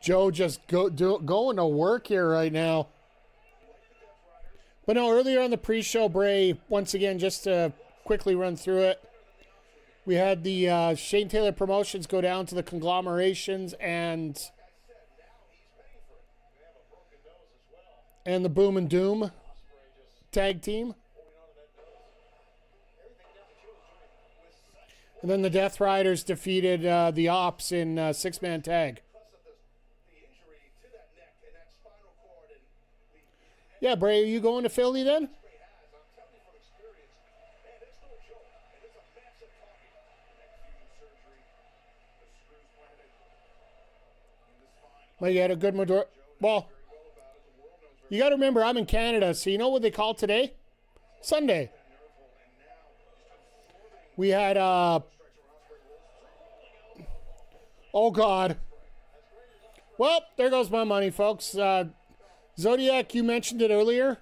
Joe just going to work here right now. But no, earlier on the pre-show, Bray, once again, just to quickly run through it, we had the Shane Taylor Promotions go down to the conglomerations and the Boom and Doom tag team. And then the Death Riders defeated the Ops in six-man tag. Yeah, Bray, are you going to Philly then? Well, you had a good majority. Well, you got to remember, I'm in Canada, so you know what they call today? Sunday. We had, oh, God. Well, there goes my money, folks. Zodiac, you mentioned it earlier.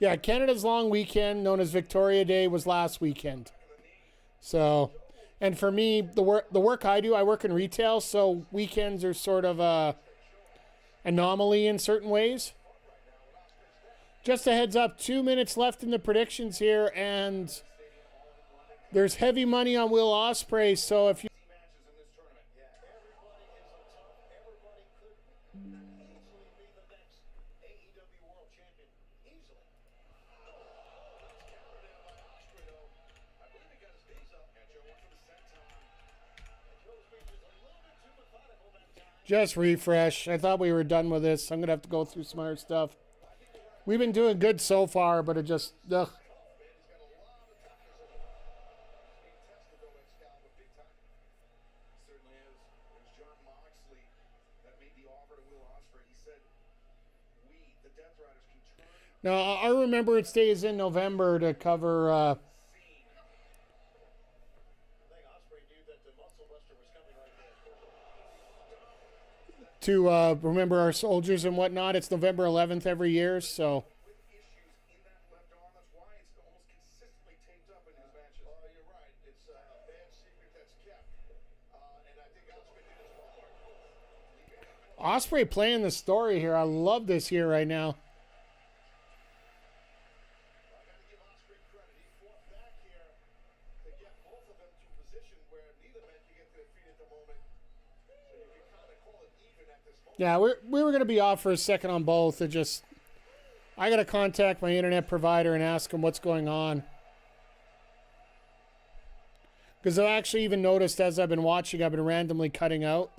Yeah, Canada's long weekend, known as Victoria Day, was last weekend. So, and for me, the work I do, I work in retail, so weekends are sort of a anomaly in certain ways. Just a heads up, 2 minutes left in the predictions here, and there's heavy money on Will Ospreay, so if you... Just refresh. I thought we were done with this. I'm going to have to go through some other stuff. We've been doing good so far, but it just... Ugh. Now, I remember it stays in November to cover... to remember our soldiers and whatnot. It's November 11th every year, so... Ospreay playing the story here. I love this here right now. Yeah, we were going to be off for a second on both. It just... I got to contact my internet provider and ask them what's going on. Because I've actually even noticed as I've been watching, I've been randomly cutting out.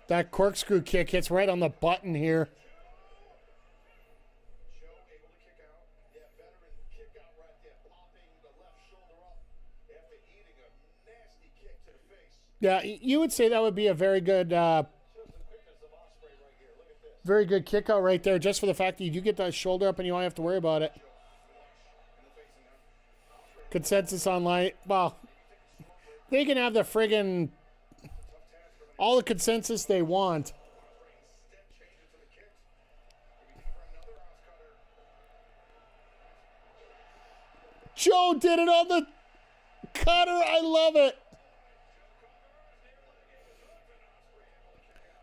That corkscrew kick hits right on the button here. Yeah, you would say that would be a very good kick out right there, just for the fact that you do get that shoulder up and you don't have to worry about it. Consensus online. Well, they can have the friggin' all the consensus they want. Joe did it on the cutter. I love it.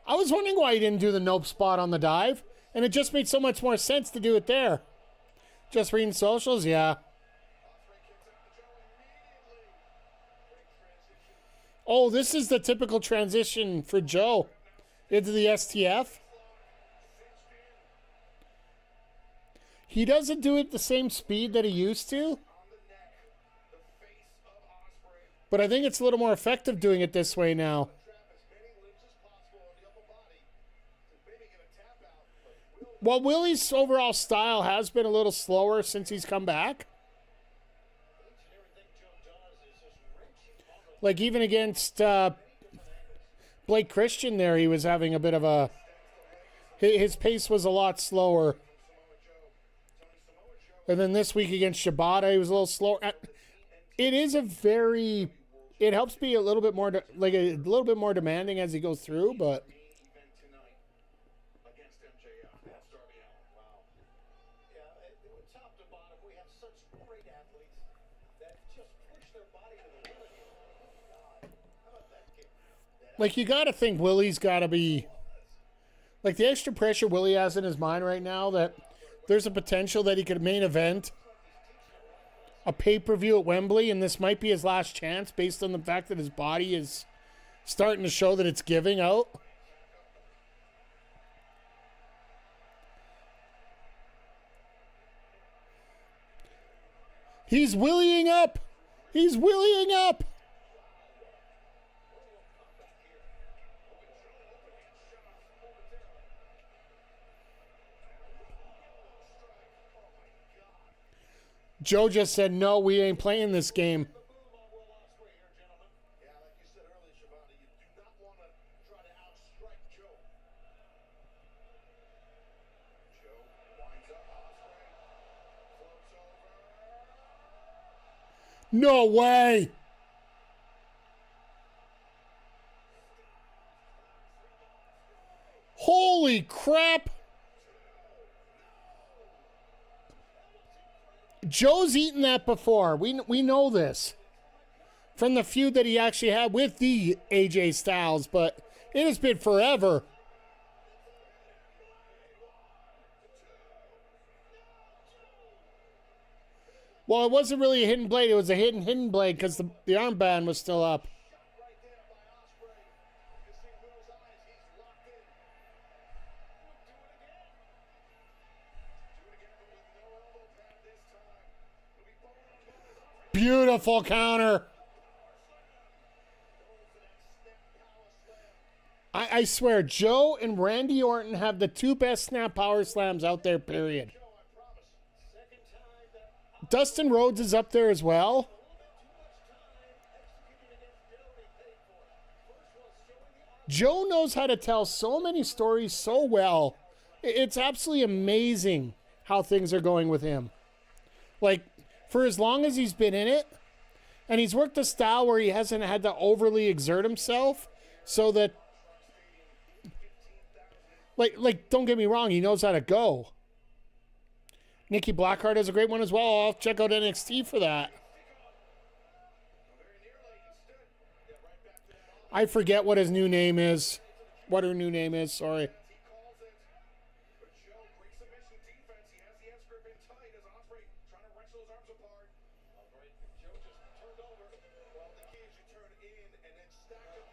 I was wondering why he didn't do the nope spot on the dive, and it just made so much more sense to do it there. Just reading socials, yeah. Oh, this is the typical transition for Joe into the STF. He doesn't do it at the same speed that he used to, but I think it's a little more effective doing it this way now. Well, Willie's overall style has been a little slower since he's come back. Like even against Blake Christian there, he was having a bit of a... His pace was a lot slower. And then this week against Shibata, he was a little slower. It is a very... It helps be a little bit more, like a little bit more demanding as he goes through, but... Like, you got to think Willie's got to be... Like, the extra pressure Willie has in his mind right now, that there's a potential that he could main event a pay-per-view at Wembley, and this might be his last chance based on the fact that his body is starting to show that it's giving out. He's Willieing up! He's Willieing up! Joe just said, no, we ain't playing this game. No way. Holy crap. Joe's eaten that before. We know this from the feud that he actually had with the AJ Styles, but it has been forever. Well, it wasn't really a hidden blade. It was a hidden blade because the armband was still up. Beautiful counter. I swear, Joe and Randy Orton have the two best snap power slams out there, period. Dustin Rhodes is up there as well. Joe knows how to tell so many stories so well. It's absolutely amazing how things are going with him. Like, for as long as he's been in it, and he's worked a style where he hasn't had to overly exert himself, so that, like, don't get me wrong, he knows how to go. Nikki Blackheart has a great one as well. I'll check out NXT for that. I forget what his new name is. What her new name is, sorry.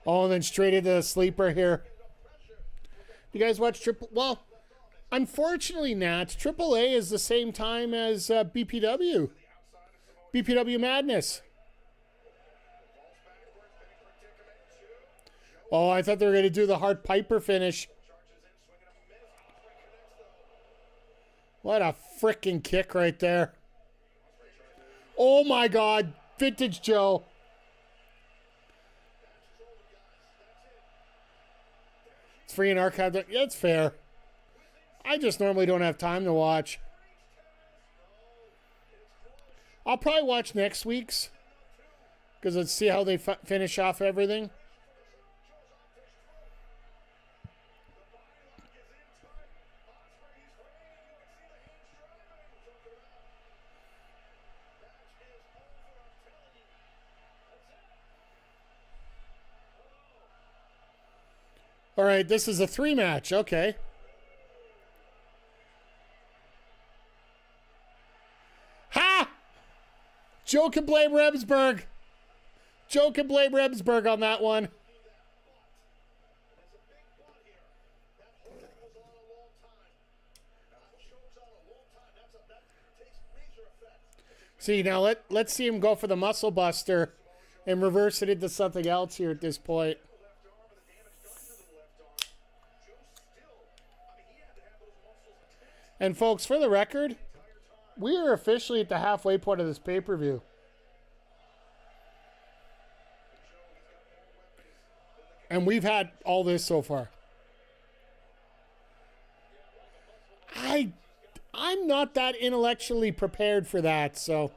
Oh, and then straight into the sleeper here. You guys watch Triple... Well, unfortunately, Nat, AAA is the same time as BPW. BPW Madness. Oh, I thought they were going to do the Hart Piper finish. What a freaking kick right there. Oh, my God. Vintage Joe. It's free and archived. Yeah, it's fair. I just normally don't have time to watch. I'll probably watch next week's because let's see how they finish off everything. All right, this is a 3-match. Okay. Ha! Joe can blame Remsburg. Joe can blame Remsburg on that one. See, now let's see him go for the muscle buster and reverse it into something else here at this point. And folks, for the record, we are officially at the halfway point of this pay-per-view. And we've had all this so far. I'm not that intellectually prepared for that, so.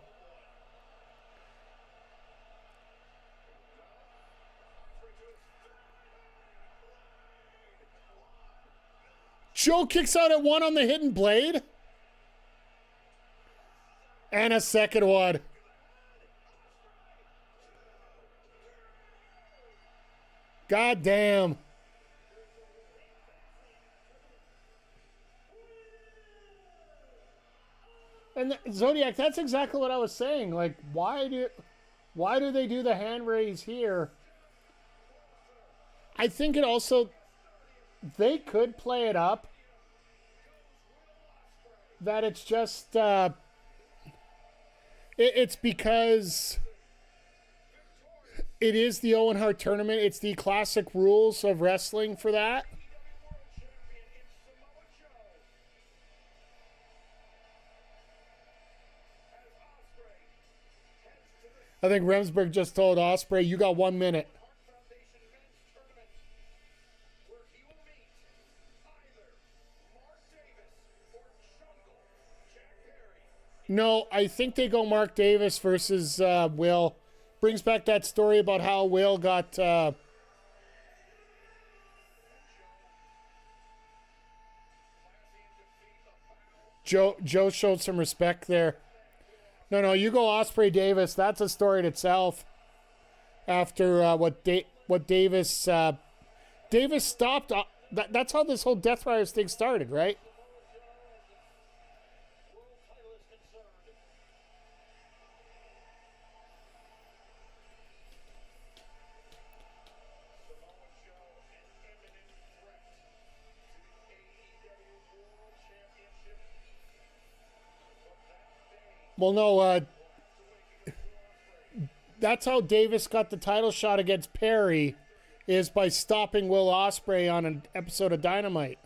Joe kicks out at one on the hidden blade. And a second one. God damn. And Zodiac, that's exactly what I was saying. Like, why do they do the hand raise here? I think it also, they could play it up that it's just it's because it is the Owen Hart Tournament. It's the classic rules of wrestling for that. I think Remsburg just told Ospreay, you got 1 minute. No, I think they go Mark Davis versus Will. Brings back that story about how Will got... Joe showed some respect there. No, you go Osprey Davis. That's a story in itself. After what Davis... Davis stopped... that's how this whole Death Riders thing started, right? Well, no, that's how Davis got the title shot against Perry, is by stopping Will Ospreay on an episode of Dynamite.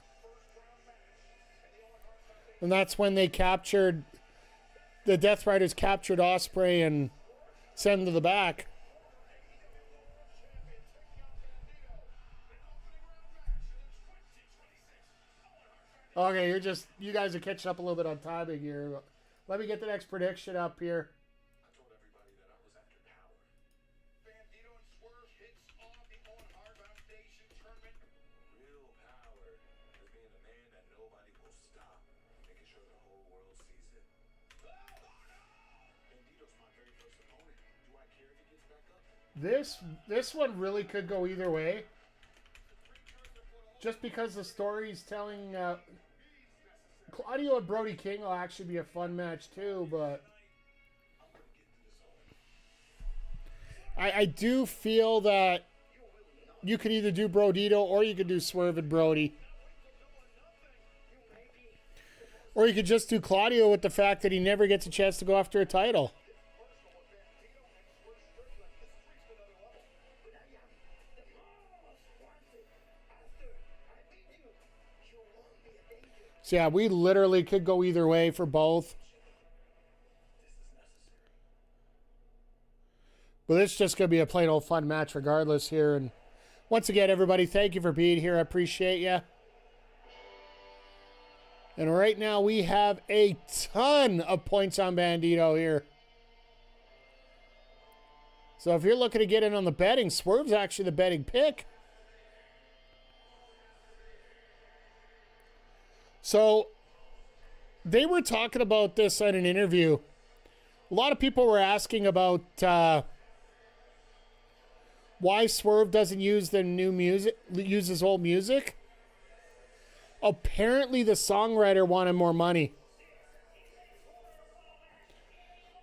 And that's when they captured, the Death Riders captured Ospreay and sent him to the back. Okay, you guys are catching up a little bit on timing here. Let me get the next prediction up here. I told everybody that I was after power. Bandito and Swerve hits off the Owen Hart Tournament. Real power is being the man that nobody will stop, making sure the whole world sees it. Bandito's my very first opponent. Do I care if he gets back up? This one really could go either way. Just because the story's telling... Claudio and Brody King will actually be a fun match too, but I do feel that you could either do Brodito or you could do Swerve and Brody. Or you could just do Claudio with the fact that he never gets a chance to go after a title. So yeah, we literally could go either way for both. But it's just going to be a plain old fun match regardless here. And once again, everybody, thank you for being here. I appreciate you. And right now we have a ton of points on Bandito here. So if you're looking to get in on the betting, Swerve's actually the betting pick. So, they were talking about this in an interview. A lot of people were asking about why Swerve doesn't use the new music, use his old music. Apparently, the songwriter wanted more money.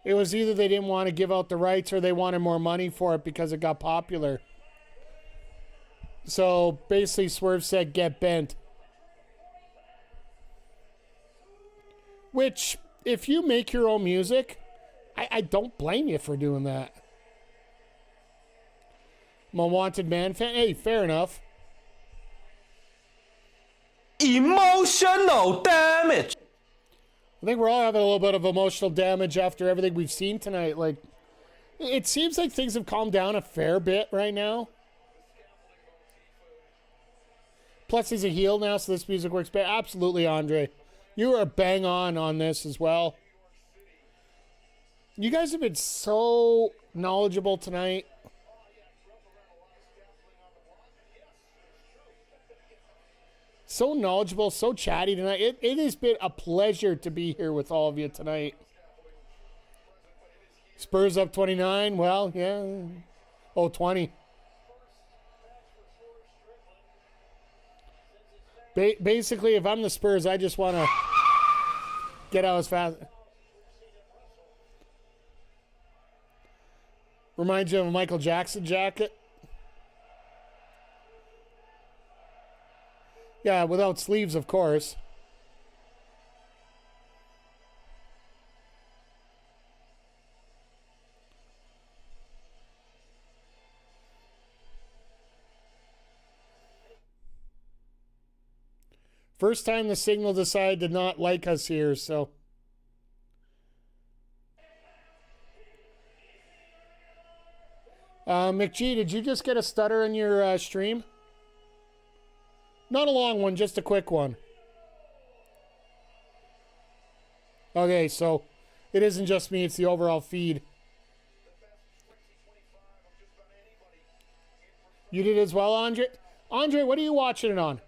It was either they didn't want to give out the rights or they wanted more money for it because it got popular. So, basically, Swerve said, get bent. Which, if you make your own music, I don't blame you for doing that. I'm a Wanted Man fan. Hey, fair enough. Emotional damage. I think we're all having a little bit of emotional damage after everything we've seen tonight. Like, it seems like things have calmed down a fair bit right now. Plus, he's a heel now, so this music works better. Absolutely, Andre. You are bang on this as well. You guys have been so knowledgeable tonight. So knowledgeable, so chatty tonight. It has been a pleasure to be here with all of you tonight. Spurs up 29. Well, yeah. Oh, 20. Basically, if I'm the Spurs, I just want to get out as fast. Reminds you of a Michael Jackson jacket. Yeah, without sleeves, of course. First time the Signal decided to not like us here, so. McGee, did you just get a stutter in your stream? Not a long one, just a quick one. Okay, so It isn't just me, it's the overall feed. You did as well, Andre? Andre, what are you watching it on?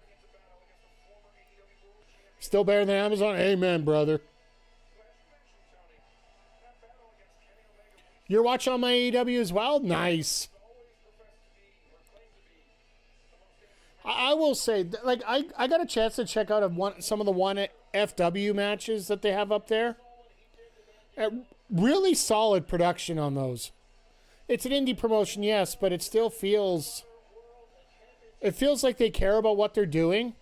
Still better than Amazon? Amen, brother. You're watching on my AEW as well? Nice. I will say, like, I got a chance to check out some of the one FW matches that they have up there. Really solid production on those. It's an indie promotion, yes, but it still feels... It feels like they care about what they're doing.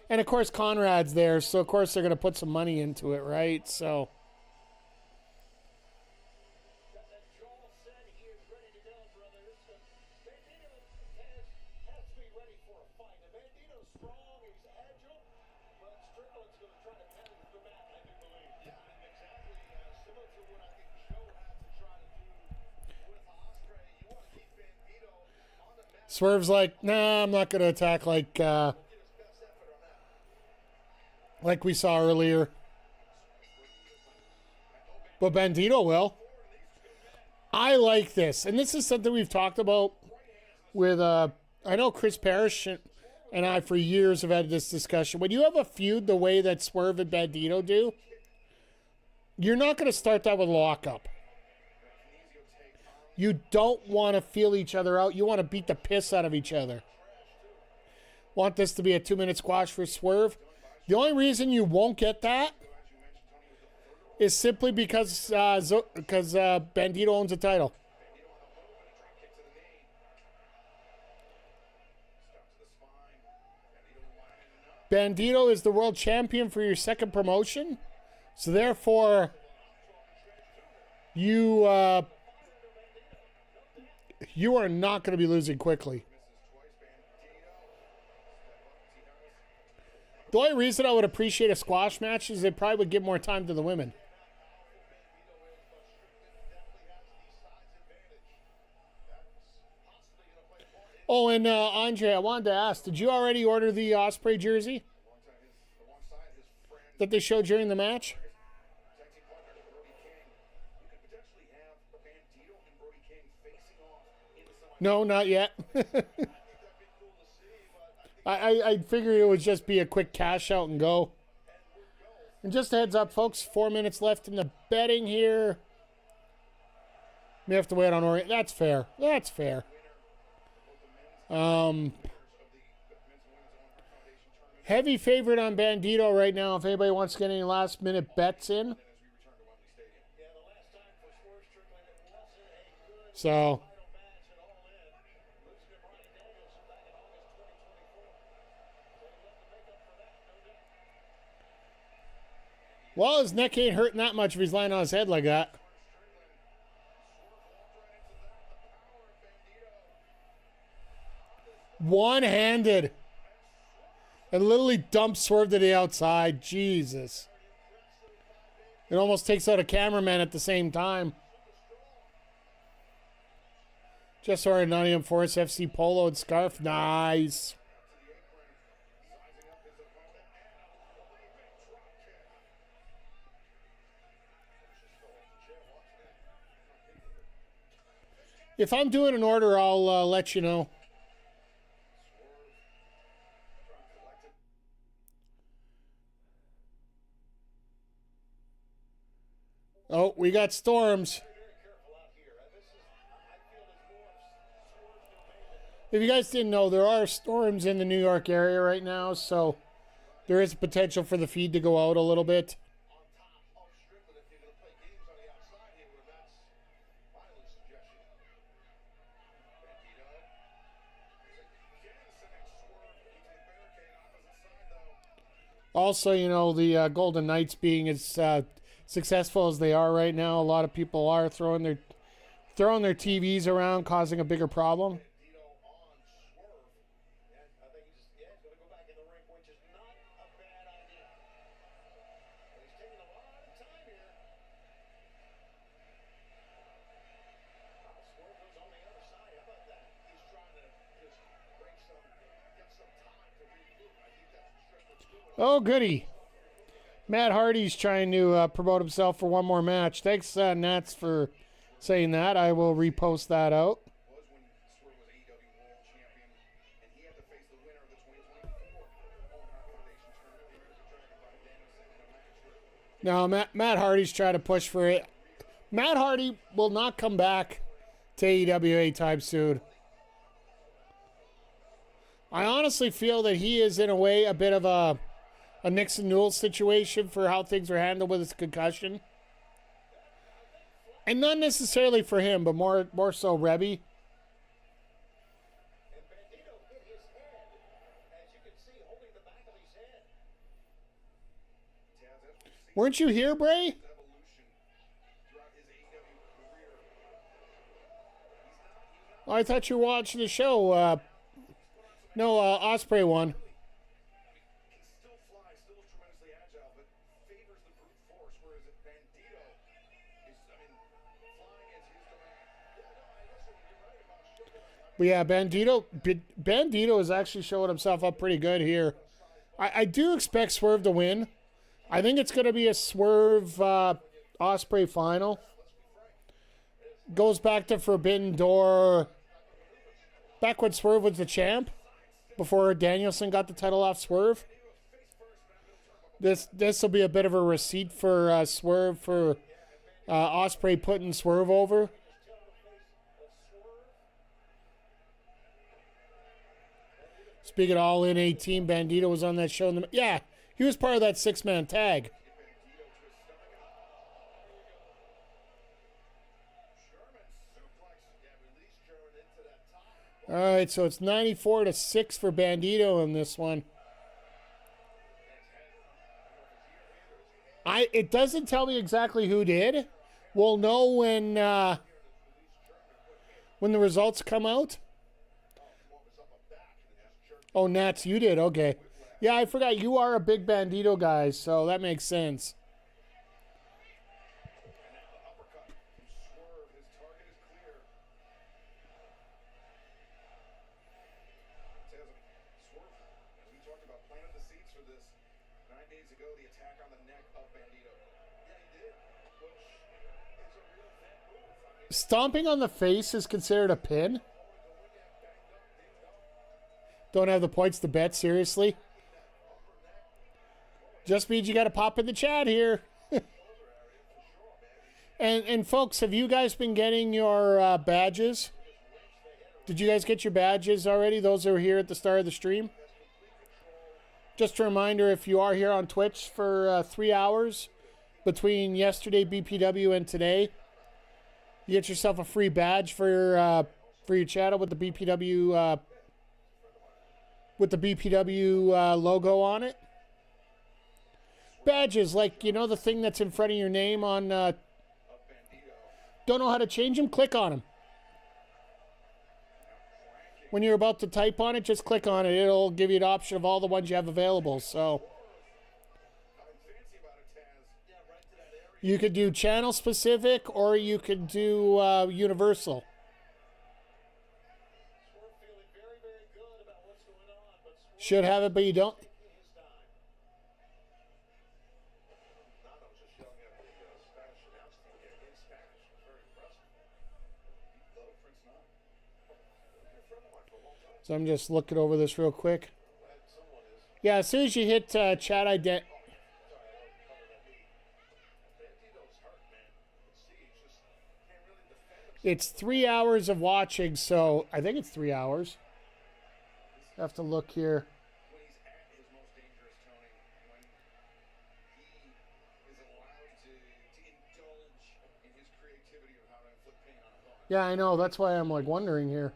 And, of course, Conrad's there, so, of course, they're going to put some money into it, right? So... Swerve's like, nah, I'm not going to attack like we saw earlier. But Bandito will. I like this. And this is something we've talked about with, I know Chris Parrish and I for years have had this discussion. When you have a feud the way that Swerve and Bandito do, you're not going to start that with lockup. You don't want to feel each other out. You want to beat the piss out of each other. Want this to be a 2-minute squash for Swerve? The only reason you won't get that is simply because Bandito owns the title. Bandito is the world champion for your second promotion. So therefore, you are not going to be losing quickly. The only reason I would appreciate a squash match is it probably would give more time to the women. Oh, and Andre, I wanted to ask, did you already order the Ospreay jersey that they showed during the match? No, not yet. I figured it would just be a quick cash out and go. And just a heads up, folks, 4 minutes left in the betting here. May have to wait on Orient. That's fair. That's fair. Heavy favorite on Bandito right now if anybody wants to get any last minute bets in. So... Well, his neck ain't hurting that much if he's lying on his head like that. One-handed. And literally dumps Swerve to the outside. Jesus. It almost takes out a cameraman at the same time. Just saw a Nottingham Forest FC polo and scarf. Nice. If I'm doing an order, I'll let you know. Oh, we got storms. If you guys didn't know, there are storms in the New York area right now, so there is potential for the feed to go out a little bit. Also, you know, the Golden Knights being as successful as they are right now, a lot of people are throwing their TVs around, causing a bigger problem. Oh, goody. Matt Hardy's trying to promote himself for one more match. Thanks, Nats, for saying that. I will repost that out. Was when Swerve was AEW World Champion, and he had to face the winner of the 2024 Owen Hart Foundation Tournament, the American Dragon Danielson, in a match with No, Matt Hardy's trying to push for it. Matt Hardy will not come back to AEW anytime soon. I honestly feel that he is, in a way, a bit of a Nixon Newell situation for how things were handled with his concussion. And not necessarily for him, but more so Rebby. And Bandito hit his head, as you can see, holding the back of his head. Taz, as we've seen Weren't you here, Bray? his evolution throughout his AEW career. Oh, I thought you were watching the show. No, Ospreay won. Can still fly, still tremendously agile, but favors the brute force, whereas Bandito is, flying as his domain. But yeah, Bandito is actually showing himself up pretty good here. I do expect Swerve to win. I think it's going to be a Swerve Ospreay final. Goes back to Forbidden Door. Back when Swerve was the champ, before Danielson got the title off Swerve. This will be a bit of a receipt for Swerve for Ospreay putting Swerve over. Speaking of All In 18, Bandito was on that show. Yeah, he was part of that 6-man tag. All right, so it's 94-6 for Bandito in this one. It doesn't tell me exactly who did. We'll know when the results come out. Oh, Nats, you did. Okay. Yeah, I forgot you are a big Bandito guy, so that makes sense. Stomping on the face is considered a pin. Don't have the points to bet, seriously. Just means you got to pop in the chat here. and folks, have you guys been getting your badges? Did you guys get your badges already? Those that were here at the start of the stream. Just a reminder, if you are here on Twitch for 3 hours between yesterday BPW and today, you get yourself a free badge for your channel with the BPW logo on it. Badges, like, you know, the thing that's in front of your name on. Don't know how to change them? Click on them. When you're about to type on it, just click on it. It'll give you an option of all the ones you have available. So you could do channel specific, or you could do universal. Should have it, but you don't. So I'm just looking over this real quick. Yeah, as soon as you hit chat ident. It's 3 hours of watching, so I think it's 3 hours. I have to look here. Yeah, I know. That's why I'm like wondering here.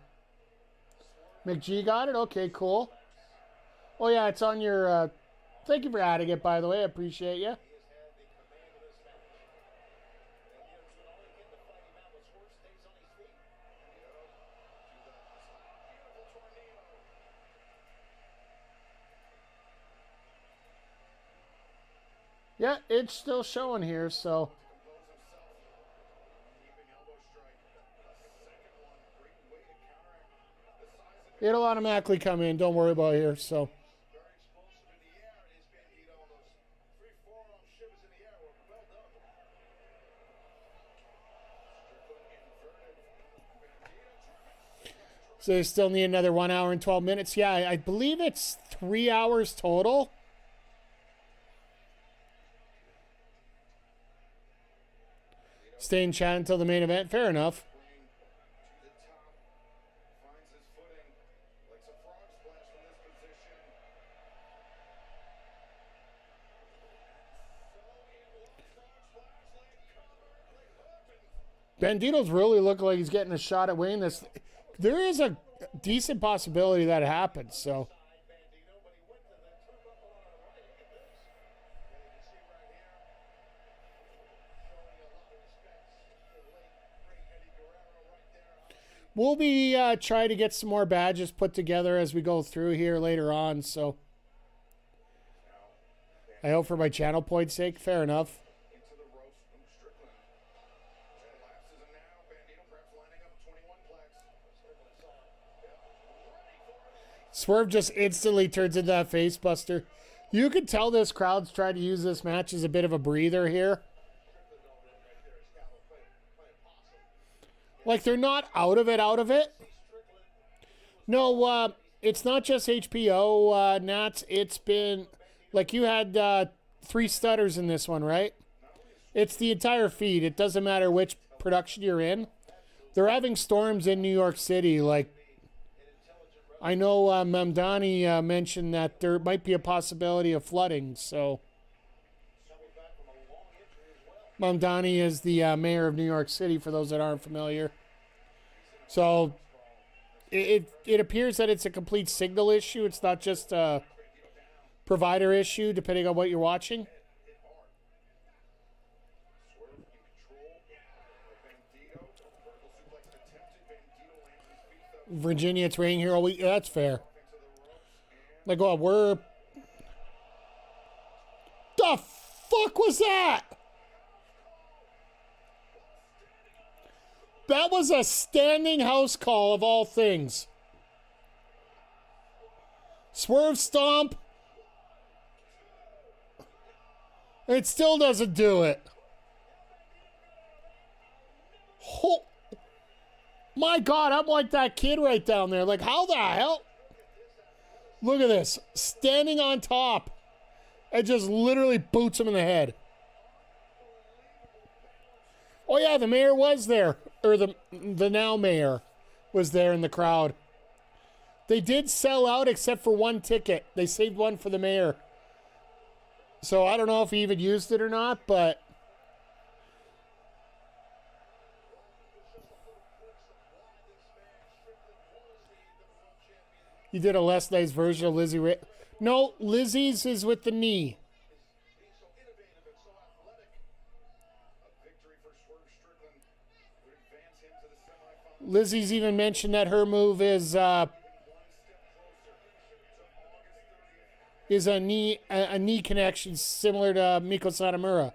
McG got it? Okay, cool. Oh, yeah, it's on your... thank you for adding it, by the way. I appreciate you. Yeah, it's still showing here, so... It'll automatically come in. Don't worry about it here, so... So they still need another 1 hour and 12 minutes. Yeah, I believe it's 3 hours total. Stay in chat until the main event. Fair enough. Bandito's really looking like he's getting a shot at winning this. There is a decent possibility that it happens, so. We'll be trying to get some more badges put together as we go through here later on, so. I hope for my channel point's sake, fair enough. Swerve just instantly turns into that face buster. You can tell this crowd's trying to use this match as a bit of a breather here. Like, they're not out of it. No, it's not just HPO, Nats. It's been, like, you had 3 stutters in this one, right? It's the entire feed. It doesn't matter which production you're in. They're having storms in New York City, like, I know Mamdani mentioned that there might be a possibility of flooding, so. Mamdani is the mayor of New York City, for those that aren't familiar. So, it appears that it's a complete signal issue. It's not just a provider issue, depending on what you're watching. Virginia, it's raining here all week. That's fair. Like, oh, we're... The fuck was that? That was a standing house call of all things. Swerve stomp. It still doesn't do it. My God, I'm like that kid right down there. Like, how the hell? Look at this. Standing on top. And just literally boots him in the head. Oh, yeah, the mayor was there. Or the now mayor was there in the crowd. They did sell out except for 1 ticket. They saved one for the mayor. So I don't know if he even used it or not, but... You did a less nice version of Lizzie. No, Lizzie's is with the knee. Lizzie's even mentioned that her move is a knee connection similar to Miko Satomura.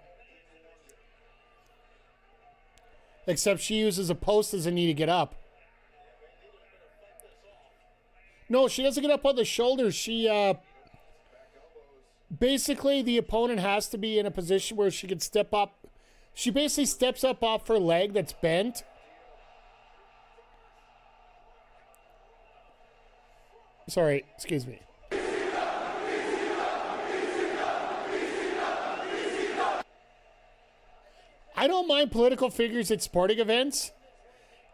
Except she uses a post as a knee to get up. No, she doesn't get up on the shoulders. She, basically, the opponent has to be in a position where she can step up. She basically steps up off her leg that's bent. Sorry, excuse me. I don't mind political figures at sporting events.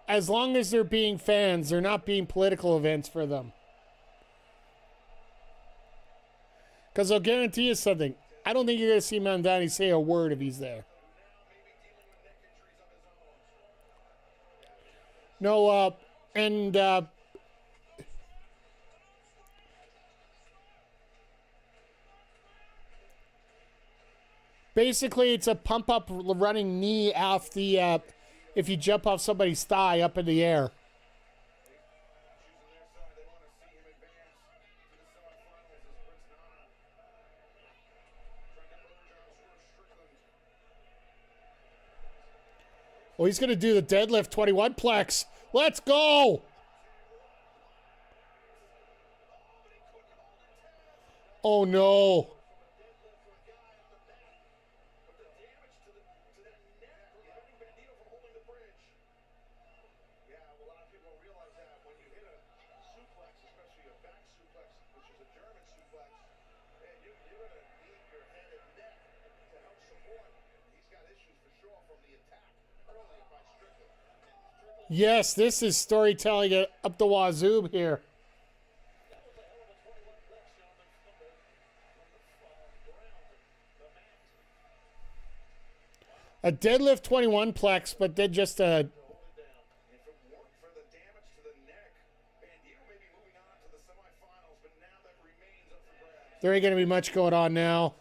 As long as they're being fans, they're not being political events for them. Because I'll guarantee you something. I don't think you're going to see Mamdani say a word if he's there. No, basically it's a pump up running knee off the, if you jump off somebody's thigh up in the air. Oh, he's going to do the deadlift 21 plex. Let's go. Oh, no. Yes, this is storytelling up the wazoo here. A deadlift 21 plex, but then just a... There ain't going to be much going on now.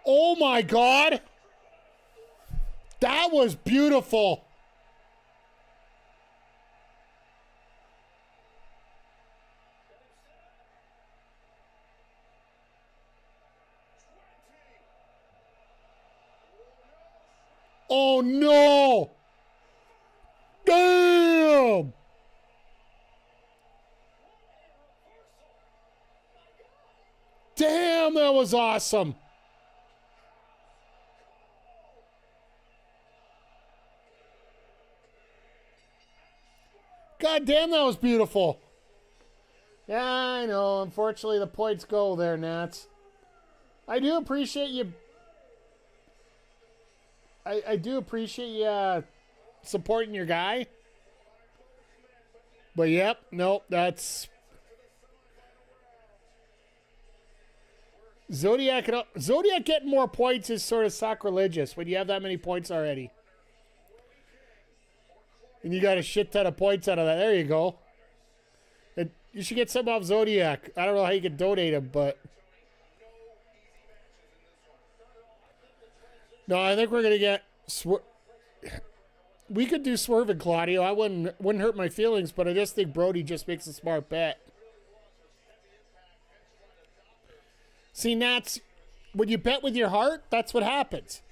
Oh my God! That was beautiful. Oh no! Damn! Damn, that was awesome. God damn, that was beautiful. Yeah, I know. Unfortunately, the points go there, Nats. I do appreciate you. I do appreciate you supporting your guy. But yep, nope, that's... Zodiac getting more points is sort of sacrilegious when you have that many points already. And you got a shit ton of points out of that. There you go. You should get some off Zodiac. I don't know how you can donate him, but... No, I think we're going to get... We could do Swerve and Claudio. I wouldn't hurt my feelings, but I just think Brody just makes a smart bet. See, Nats, when you bet with your heart, that's what happens.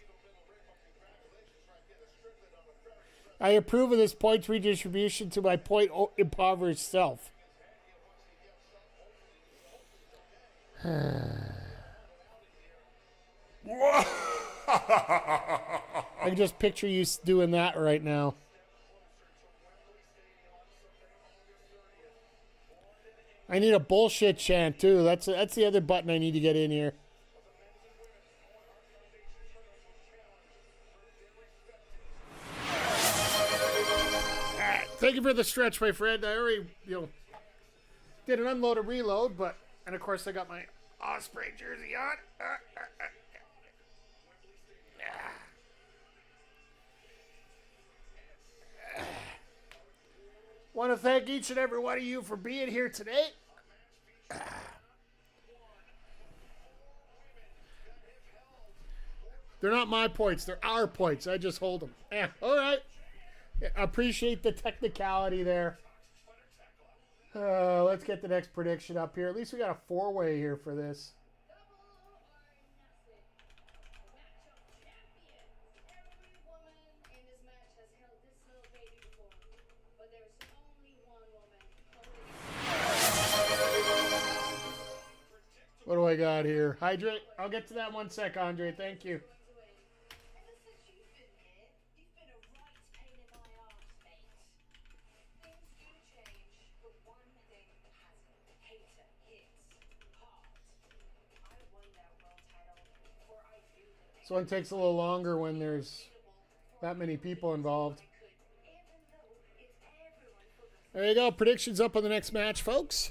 I approve of this points redistribution to my point impoverished self. I can just picture you doing that right now. I need a bullshit chant too. That's the other button I need to get in here. Thank you for the stretch, my friend. I already, did an unload and reload, and of course I got my Osprey jersey on. Want to thank each and every one of you for being here today. They're not my points. They're our points. I just hold them. Yeah, all right. I appreciate the technicality there. Let's get the next prediction up here. At least we got a four-way here for this. What do I got here? Hydrate. I'll get to that in 1 sec, Andre. Thank you. This one takes a little longer when there's that many people involved. There you go. Predictions up on the next match, folks.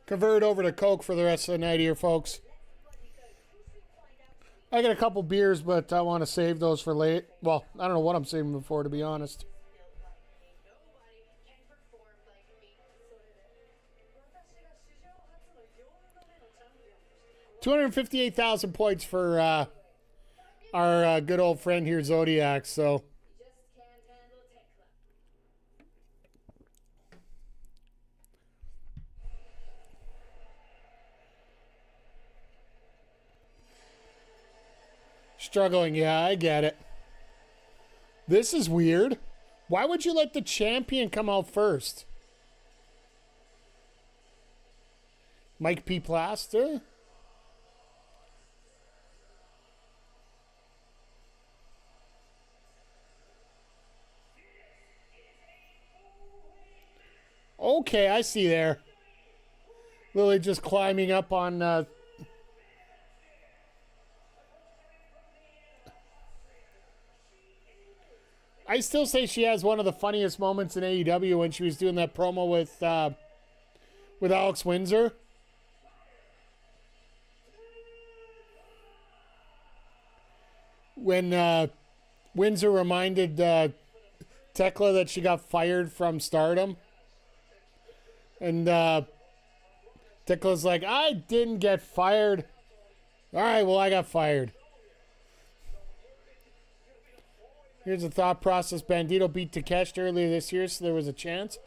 Convert over to Coke for the rest of the night here, folks. I got a couple beers, but I want to save those for late. Well, I don't know what I'm saving them for, to be honest. 258,000 points for our good old friend here, Zodiac. So. Struggling, yeah, I get it. This is weird. Why would you let the champion come out first? Mike P. Plaster. Okay, I see there. Lily just climbing up on... I still say she has one of the funniest moments in AEW when she was doing that promo with Alex Windsor. When Windsor reminded Tekla that she got fired from Stardom. And Tekla's like, I didn't get fired. All right, well, I got fired. Here's a thought process. Bandito beat Takeshita earlier this year, so there was a chance.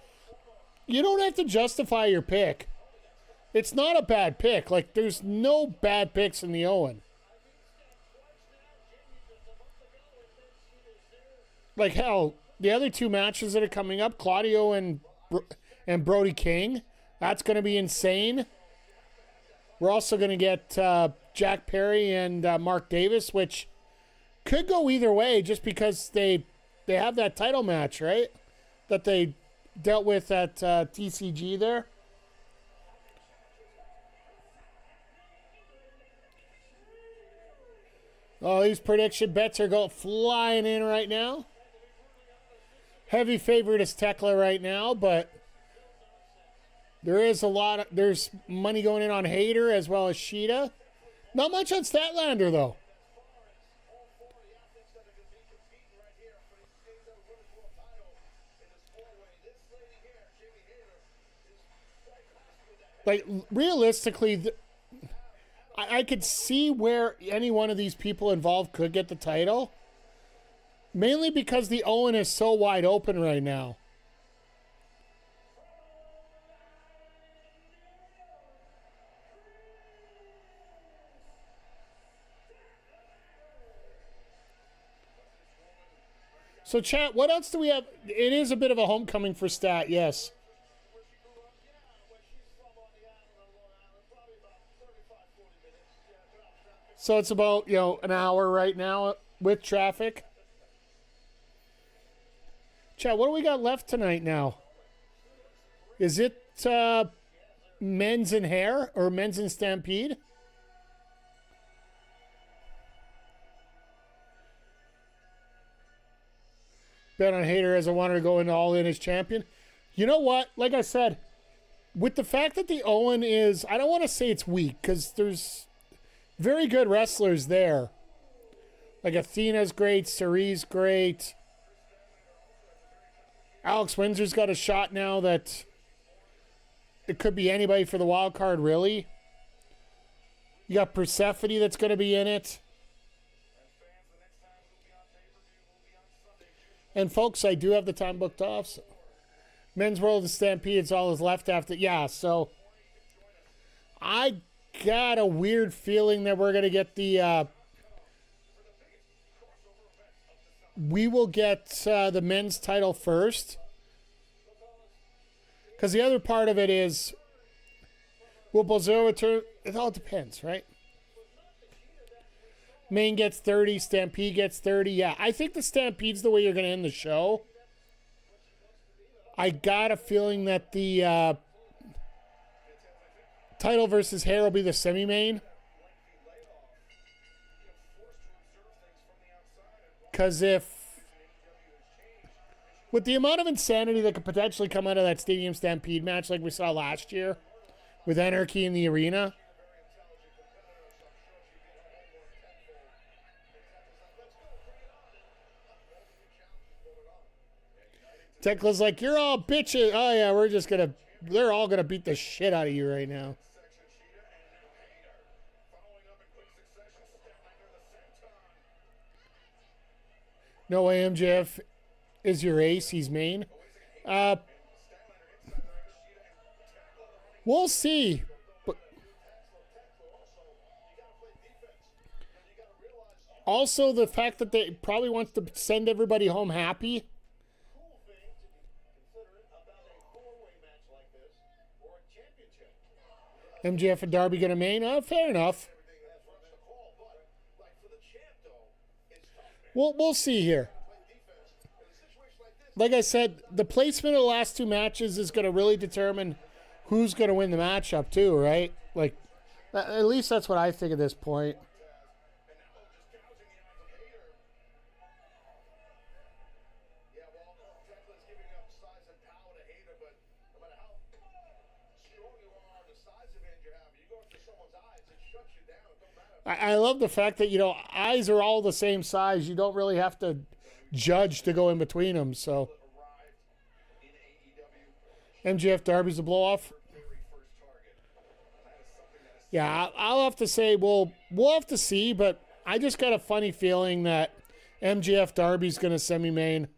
You don't have to justify your pick. It's not a bad pick. Like, there's no bad picks in the Owen. Like, hell, the other two matches that are coming up, Claudio and Brody King, that's going to be insane. We're also going to get Jack Perry and Mark Davis, which could go either way just because they have that title match, right? That they dealt with at TCG there. Oh, these prediction bets are going flying in right now. Heavy favorite is Tekla right now, but there's money going in on Hayter as well as Sheeta. Not much on Statlander though. Like, realistically, I could see where any one of these people involved could get the title. Mainly because the Owen is so wide open right now. So, chat, what else do we have? It is a bit of a homecoming for Stat, yes. So it's about, an hour right now with traffic. Chat, what do we got left tonight now? Is it men's and hair or men's and stampede? Bet on Hayter as I wanted to go into All In as champion. You know what? Like I said, with the fact that the Owen is, I don't want to say it's weak because there's very good wrestlers there. Like Athena's great, Cerie's great. Alex Windsor's got a shot now that it could be anybody for the wild card, really. You got Persephone that's going to be in it. And folks, I do have the time booked off. So. Men's World of Stampede, it's all is left after. Yeah, so I got a weird feeling that we're going to get the... we will get the men's title first. Because the other part of it is... will Bolzero return? It all depends, right? Main gets 30, Stampede gets 30. Yeah, I think the Stampede's the way you're going to end the show. I got a feeling that the title versus hair will be the semi-main. Because with the amount of insanity that could potentially come out of that Stadium Stampede match like we saw last year with Anarchy in the arena... Tekla's like, you're all bitches. Oh, yeah, they're all going to beat the shit out of you right now. No way MJF is your ace. He's main. We'll see. But also, the fact that they probably wants to send everybody home happy. MJF and Darby going to main? Fair enough. We'll see here. Like I said, the placement of the last two matches is going to really determine who's going to win the matchup too, right? Like, at least that's what I think at this point. I love the fact that, eyes are all the same size. You don't really have to judge to go in between them. So, MJF Darby's a blow-off. Yeah, I'll have to say we'll have to see, but I just got a funny feeling that MJF Darby's going to semi-main.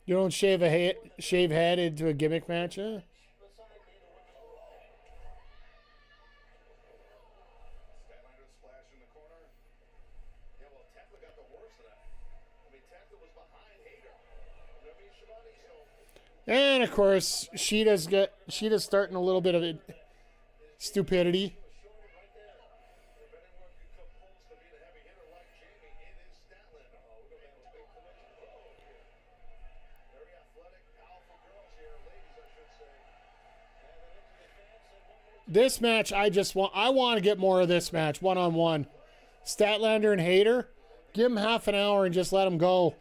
You don't shave head into a gimmick match, huh? And of course, Sheeta's starting a little bit of stupidity. This match, I want to get more of this match, one-on-one. Statlander and Hayter, give them half an hour and just let them go.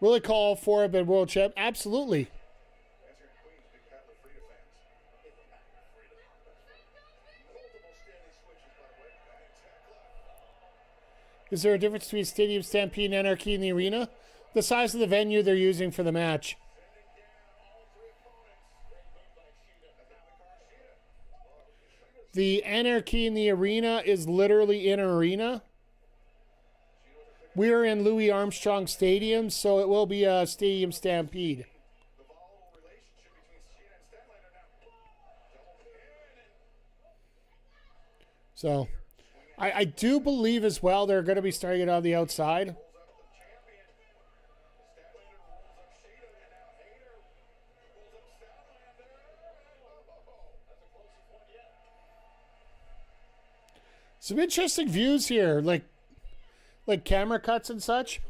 Really call for it, but world champ? Absolutely. Is there a difference between Stadium Stampede and Anarchy in the Arena? The size of the venue they're using for the match. The Anarchy in the Arena is literally in an arena. We're in Louis Armstrong Stadium, so it will be a Stadium Stampede. So, I do believe as well they're going to be starting it on the outside. Some interesting views here, like camera cuts and such.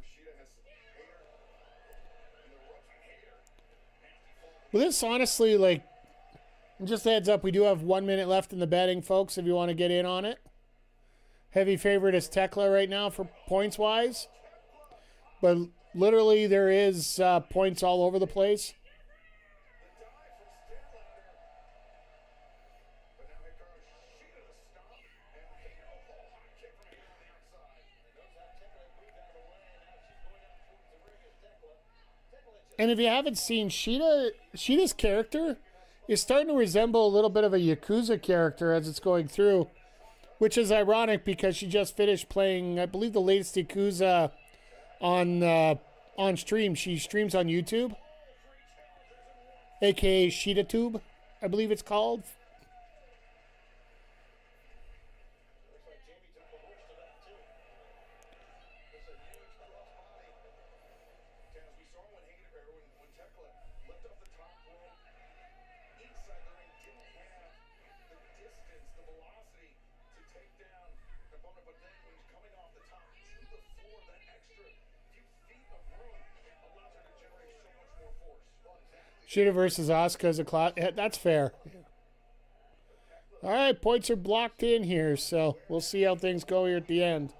Well, this honestly, just a heads up, we do have 1 minute left in the betting, folks, if you want to get in on it. Heavy favorite is Tekla right now for points-wise. But literally there is points all over the place. And if you haven't seen Sheeta's character is starting to resemble a little bit of a Yakuza character as it's going through, which is ironic because she just finished playing, I believe, the latest Yakuza on stream. She streams on YouTube, aka SheetaTube, I believe it's called. Sheeta versus Asuka is a class. That's fair. All right, points are blocked in here, so we'll see how things go here at the end.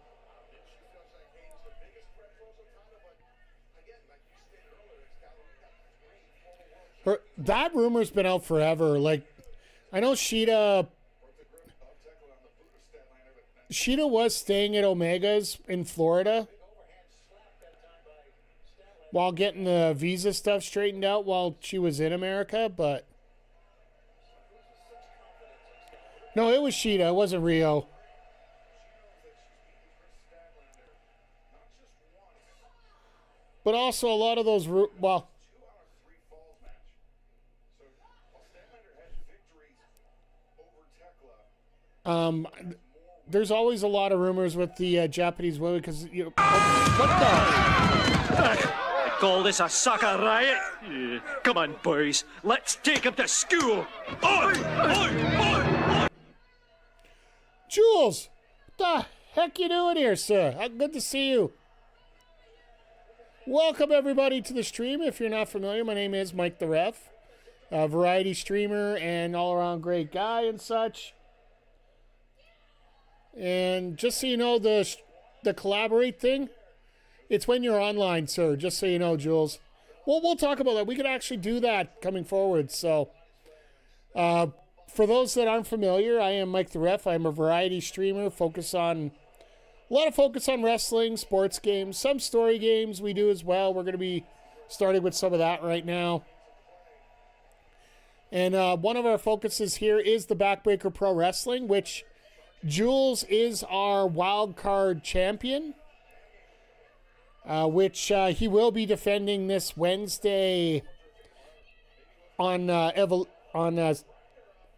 That rumor's been out forever. I know Sheeta was staying at Omega's in Florida while getting the visa stuff straightened out while she was in America, but no, it was Sheeta. It wasn't Rio. But also a lot of those, there's always a lot of rumors with the Japanese women because what the? I call this a soccer riot. Come on, boys. Let's take him to school. Oi! Oi! Oi! Oi! Jules, what the heck you doing here, sir? Good to see you. Welcome everybody to the stream. If you're not familiar, my name is Mike the Ref, a variety streamer and all-around great guy and such. And just so you know, the collaborate thing, it's when you're online, sir. Just so you know, Jules. We'll talk about that. We could actually do that coming forward. So, for those that aren't familiar, I am Mike the Ref. I'm a variety streamer. A lot of focus on wrestling, sports games, some story games we do as well. We're going to be starting with some of that right now. And one of our focuses here is the Backbreaker Pro Wrestling, which Jules is our wild card champion, which he will be defending this Wednesday on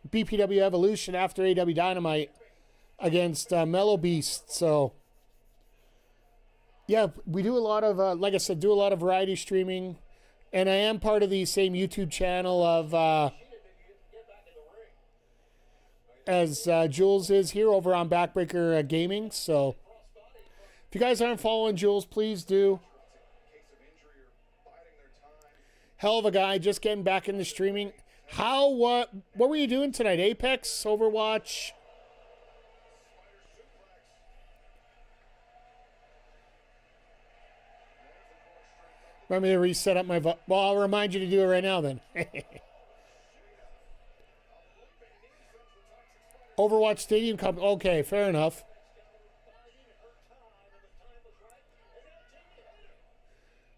BPW Evolution after AEW Dynamite against Mellow Beast. So, yeah, we do a lot of, like I said, do a lot of variety streaming, and I am part of the same YouTube channel of as Jules is here over on Backbreaker Gaming. So if you guys aren't following Jules, please do. Hell of a guy, just getting back into streaming. What were you doing tonight? Apex, Overwatch? Want me to reset up my well, I'll remind you to do it right now then. Overwatch Stadium Cup. Okay, fair enough.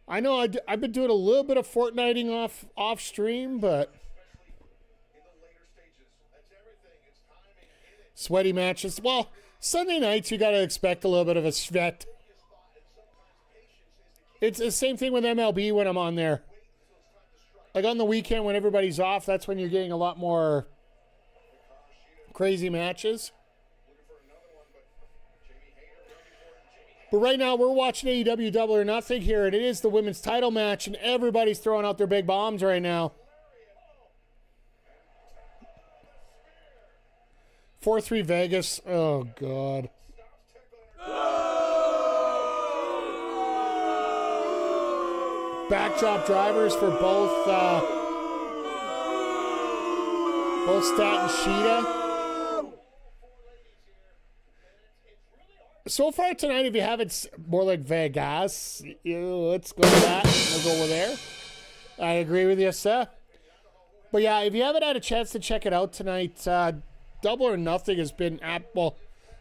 I know I've been doing a little bit of Fortniting off stream, but sweaty matches. Well, Sunday nights you got to expect a little bit of a sweat. It's the same thing with MLB when I'm on there. Like on the weekend when everybody's off, that's when you're getting a lot more crazy matches. But right now we're watching AEW Double or Nothing here, and it is the women's title match, and everybody's throwing out their big bombs right now. 4-3 Vegas. Oh, God. Backdrop drivers for both Stat and Sheeta. So far tonight, if you haven't, more like Vegas, let's go with that. We'll go with there. I agree with you, sir. But yeah, if you haven't had a chance to check it out tonight, Double or Nothing has been well,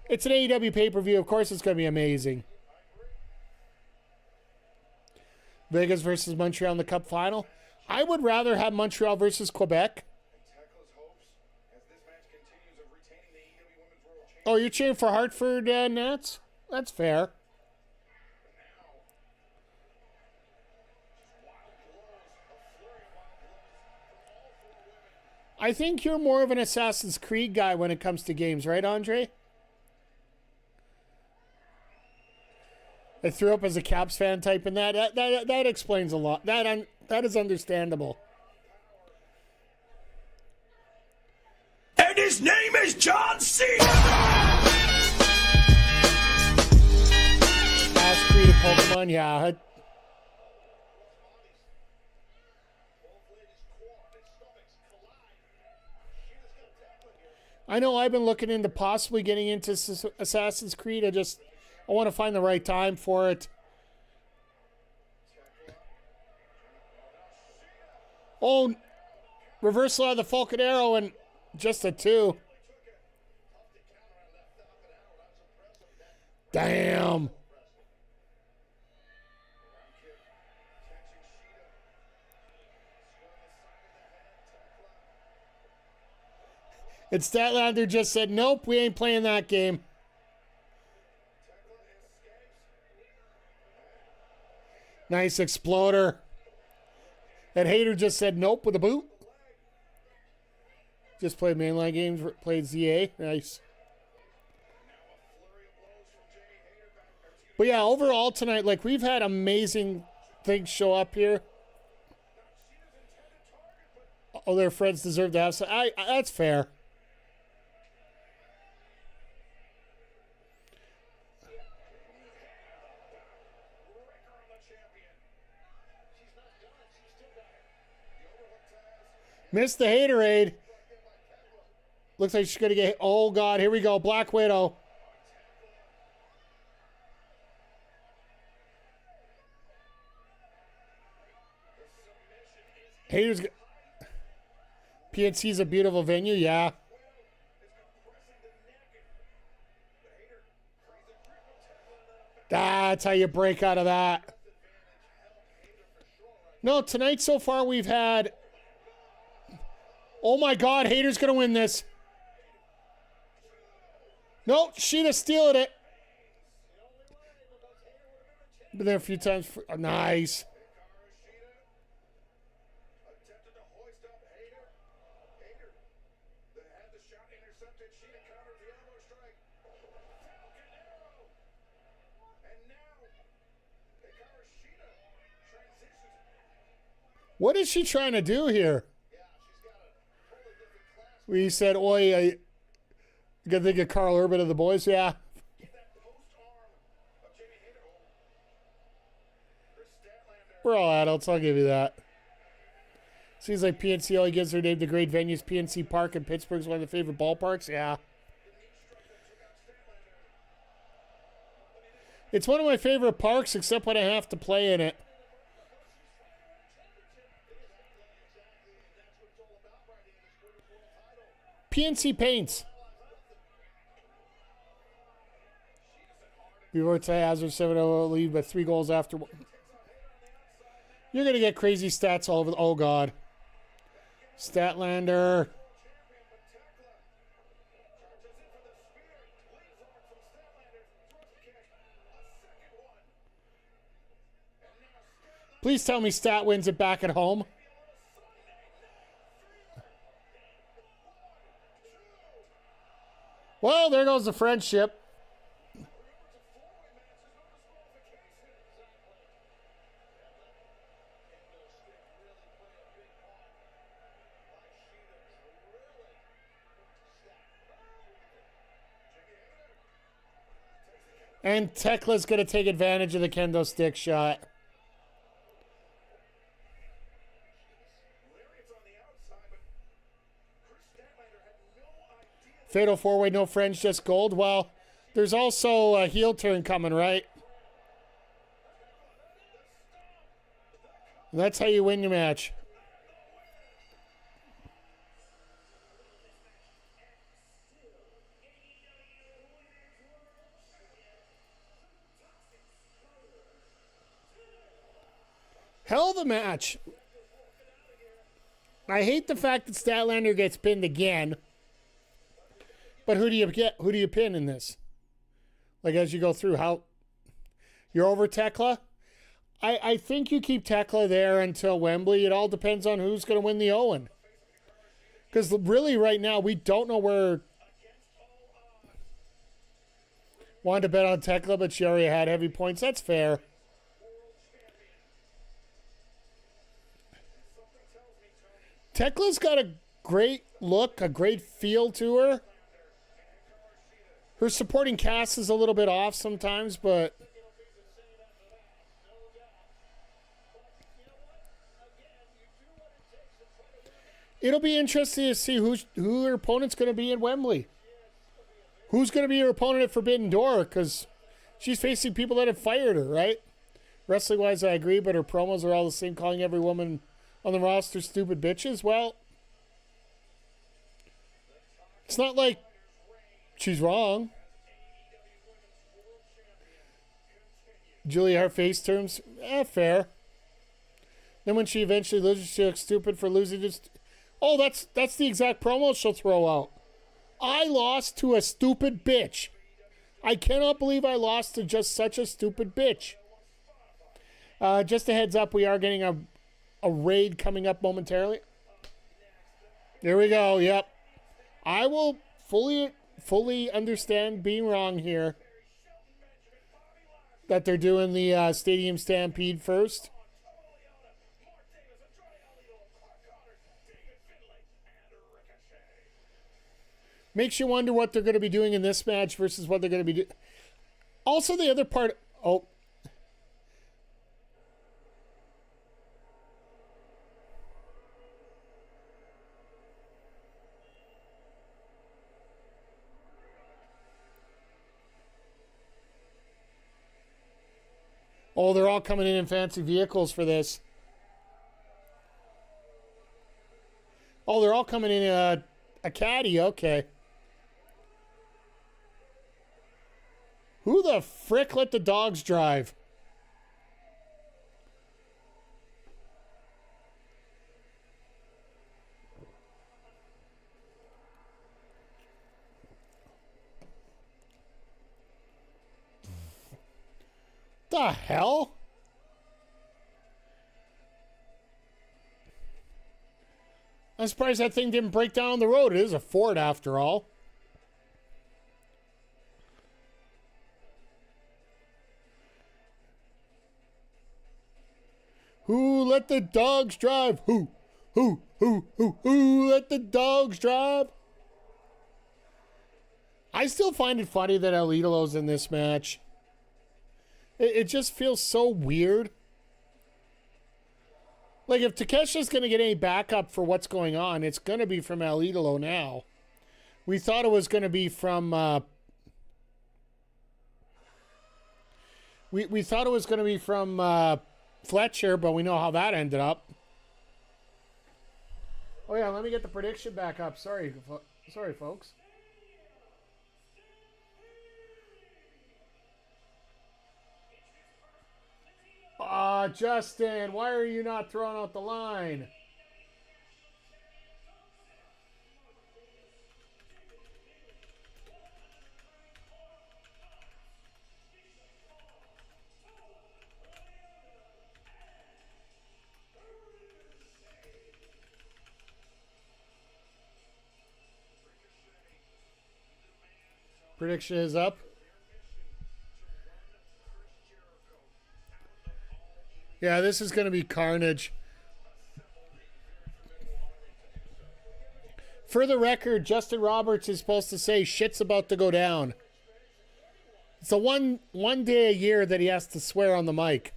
it's an AEW pay-per-view. Of course, it's going to be amazing. Vegas versus Montreal in the Cup final. I would rather have Montreal versus Quebec. Oh, you're cheering for Hartford, Nats? That's fair. I think you're more of an Assassin's Creed guy when it comes to games, right, Andre? I threw up as a Caps fan type, and that explains a lot. That is understandable. And his name is John Cena! Last Creed of Pokemon, yeah. I know I've been looking into possibly getting into Assassin's Creed. I want to find the right time for it. Oh, reversal of the Falcon Arrow and just a 2. Damn. And Statlander just said, nope, we ain't playing that game. Nice exploder. And Hater just said, nope, with a boot. Just played mainline games, played ZA. Nice. But yeah, overall tonight, like, we've had amazing things show up here. Oh, their friends deserve to have some. That's fair. Missed the haterade. Looks like she's going to get... Oh, God. Here we go. Black Widow. Haters... PNC's a beautiful venue. Yeah. That's how you break out of that. No, tonight so far we've had... Oh, my God. Hater's going to win this. No, Sheeta stealing it. Been there a few times. Nice. What is she trying to do here? We said, oi, I gotta think of Carl Urban of the boys. Yeah. We're all adults, I'll give you that. Seems like PNC only gives her name to great venues. PNC Park in Pittsburgh is one of the favorite ballparks. Yeah. It's one of my favorite parks, except when I have to play in it. PNC Paints. Before to Hazard 7-0 lead by 3 goals after. You're going to get crazy stats all over. Oh, God. Statlander. Please tell me Stat wins it back at home. Well, there goes the friendship. And Tekla's going to take advantage of the kendo stick shot. Fatal 4-way, no friends, just gold. Well, there's also a heel turn coming, right? And that's how you win your match. Hell of a match. I hate the fact that Statlander gets pinned again. But who do you get? Who do you pin in this? Like, as you go through, how you're over Tekla? I think you keep Tekla there until Wembley. It all depends on who's going to win the Owen. Because really, right now, we don't know where. Wanted to bet on Tekla, but she already had heavy points. That's fair. Tekla's got a great look, a great feel to her. Her supporting cast is a little bit off sometimes, but it'll be interesting to see who her opponent's going to be in Wembley. Who's going to be her opponent at Forbidden Door? Because she's facing people that have fired her, right? Wrestling-wise, I agree, but her promos are all the same, calling every woman on the roster stupid bitches. Well, it's not like she's wrong. Julia Hart face terms, fair. Then when she eventually loses, she looks stupid for losing. Oh, that's the exact promo she'll throw out. I lost to a stupid bitch. I cannot believe I lost to just such a stupid bitch. Just a heads up, we are getting a raid coming up momentarily. There we go. Yep. I will fully understand being wrong here. that they're doing the Stadium Stampede first. Makes you wonder what they're going to be doing in this match versus what they're going to be doing. Also, the other part... Oh. Oh, they're all coming in fancy vehicles for this. Oh, they're all coming in a caddy. Okay. Who the frick let the dogs drive? The hell? I'm surprised that thing didn't break down on the road. It is a Ford after all. Who let the dogs drive? Who let the dogs drive? I still find it funny that El Idolo's in this match. It just feels so weird. Like, if Takesha's going to get any backup for what's going on, it's going to be from El Idolo now. We thought it was going to be from... We thought it was going to be from Fletcher, but we know how that ended up. Oh, yeah, let me get the prediction back up. Sorry, folks. Justin, why are you not throwing out the line? Prediction is up. Yeah, this is going to be carnage. For the record, Justin Roberts is supposed to say shit's about to go down. It's a one day a year that he has to swear on the mic.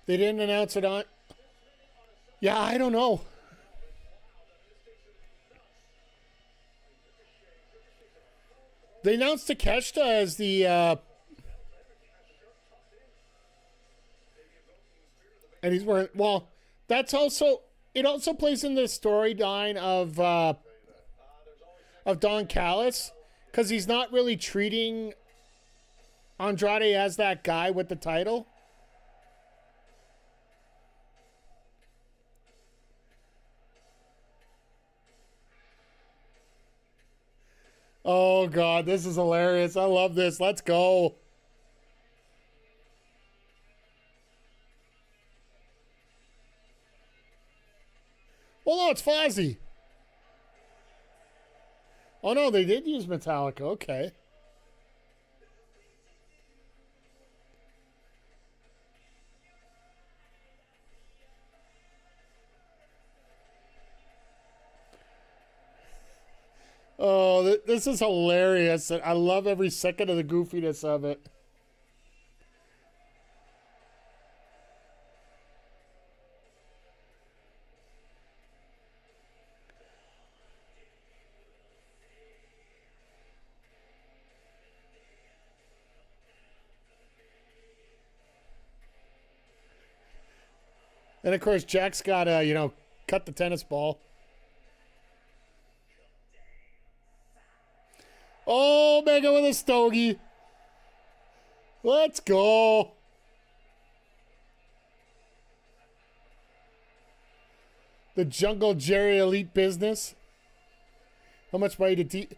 They didn't announce it on... Yeah, I don't know. They announced Takeshita as the... and he's wearing... Well, that's also... It also plays in the storyline of Don Callis, because he's not really treating Andrade as that guy with the title. Oh, God, this is hilarious. I love this. Let's go. Well, no, it's Fozzy. Oh, no, they did use Metallica. Okay. Oh, this is hilarious. I love every second of the goofiness of it. And, of course, Jack's got to, cut the tennis ball. Oh, Mega with a stogie. Let's go. The Jungle Jerry Elite Business. How much money did he...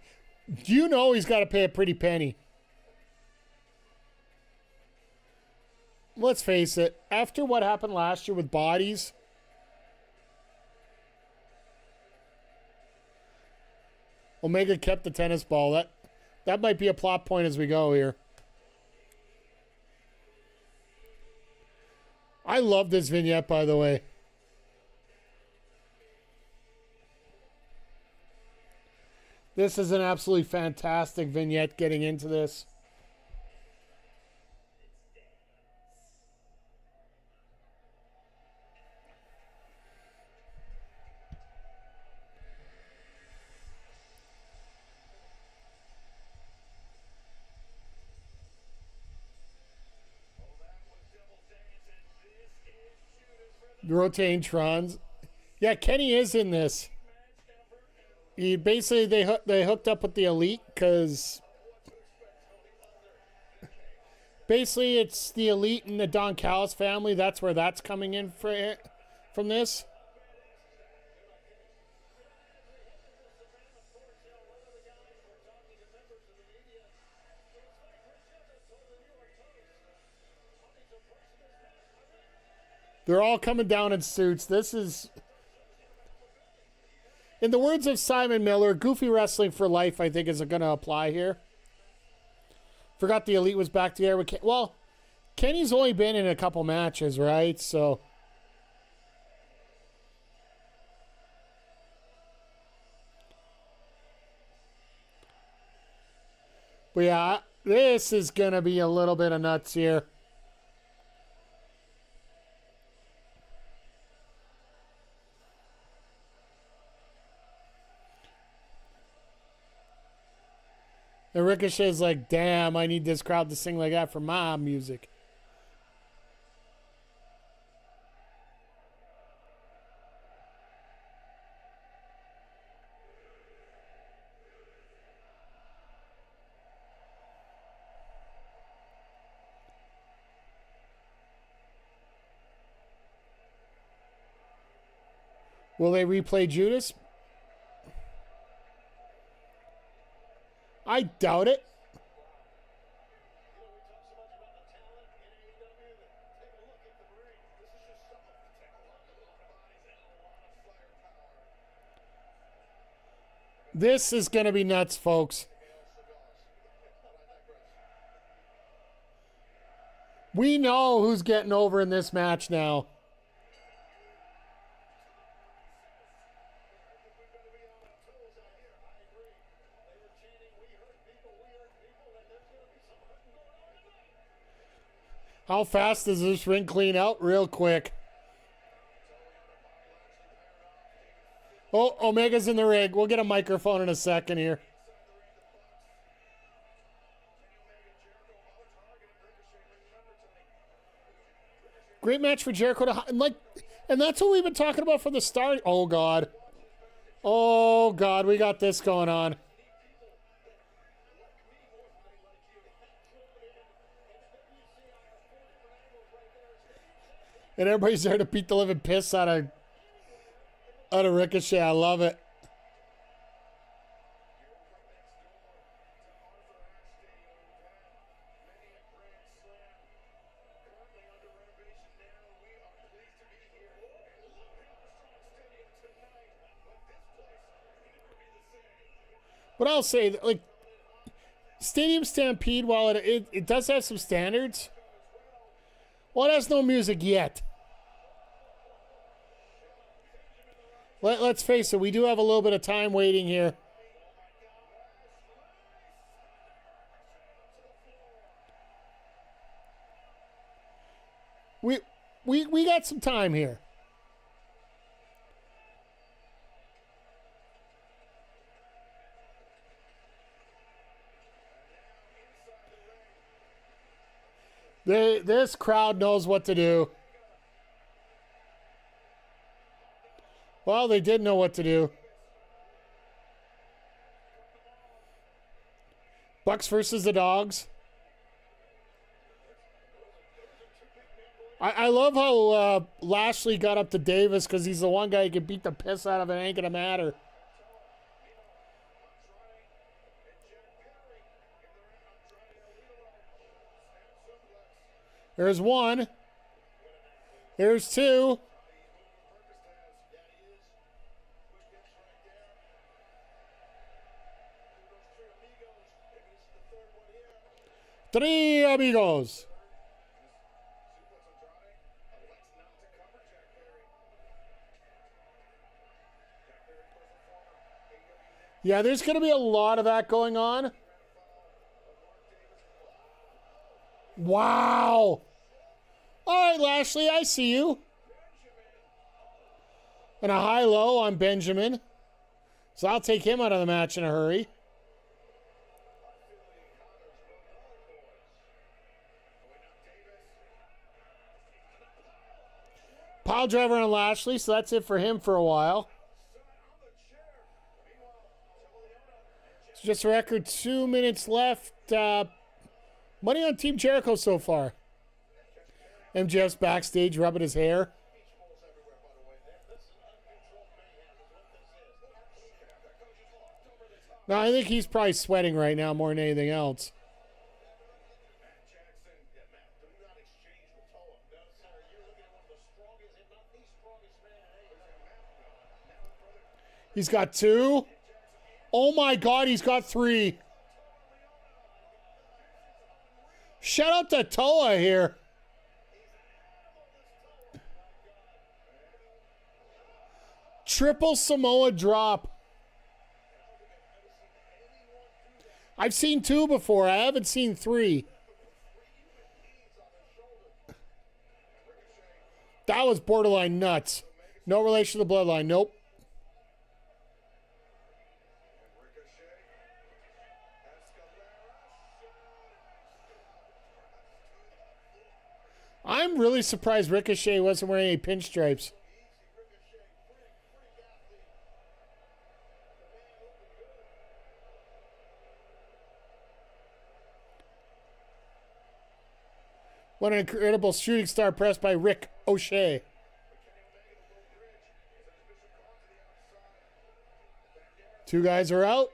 Do you know he's got to pay a pretty penny? Let's face it. After what happened last year with bodies... Omega kept the tennis ball. That might be a plot point as we go here. I love this vignette, by the way. This is an absolutely fantastic vignette getting into this. Rotating Trons. Yeah, Kenny is in this. He basically they hooked up with the Elite because basically it's the Elite and the Don Callis family. That's where that's coming in from this. They're all coming down in suits. This is, in the words of Simon Miller, goofy wrestling for life, I think, is going to apply here. Forgot the Elite was back together with well, Kenny's only been in a couple matches, right? So. But yeah, this is going to be a little bit of nuts here. And Ricochet's like, damn, I need this crowd to sing like that for my music. Will they replay Judas? I doubt it. This is going to be nuts, folks. We know who's getting over in this match now. How fast does this ring clean out? Real quick. Oh, Omega's in the ring. We'll get a microphone in a second here. Great match for Jericho and that's what we've been talking about from the start. Oh God. Oh God, we got this going on. And everybody's there to beat the living piss out of Ricochet. I love it. But I'll say, like, Stadium Stampede, while it does have some standards, well, it has no music yet. Let's face it, we do have a little bit of time waiting here. We got some time here. This crowd knows what to do. Well, they did know what to do. Bucks versus the Dogs. I love how Lashley got up to Davis because he's the one guy who can beat the piss out of it. Ain't gonna matter. There's one. There's two. Three amigos. Yeah, there's going to be a lot of that going on. Wow. All right, Lashley, I see you. And a high-low on Benjamin. So I'll take him out of the match in a hurry. Pile driver on Lashley, so that's it for him for a while. So just a record, 2 minutes left. Money on Team Jericho so far. MJF's backstage rubbing his hair. No, I think he's probably sweating right now more than anything else. He's got 2. Oh my God, he's got 3. Shout out to Toa here. Triple Samoa drop. I've seen 2 before. I haven't seen 3. That was borderline nuts. No relation to the bloodline. Nope. I'm really surprised Ricochet wasn't wearing any pinstripes. What an incredible shooting star press by Rick O'Shea. Two guys are out.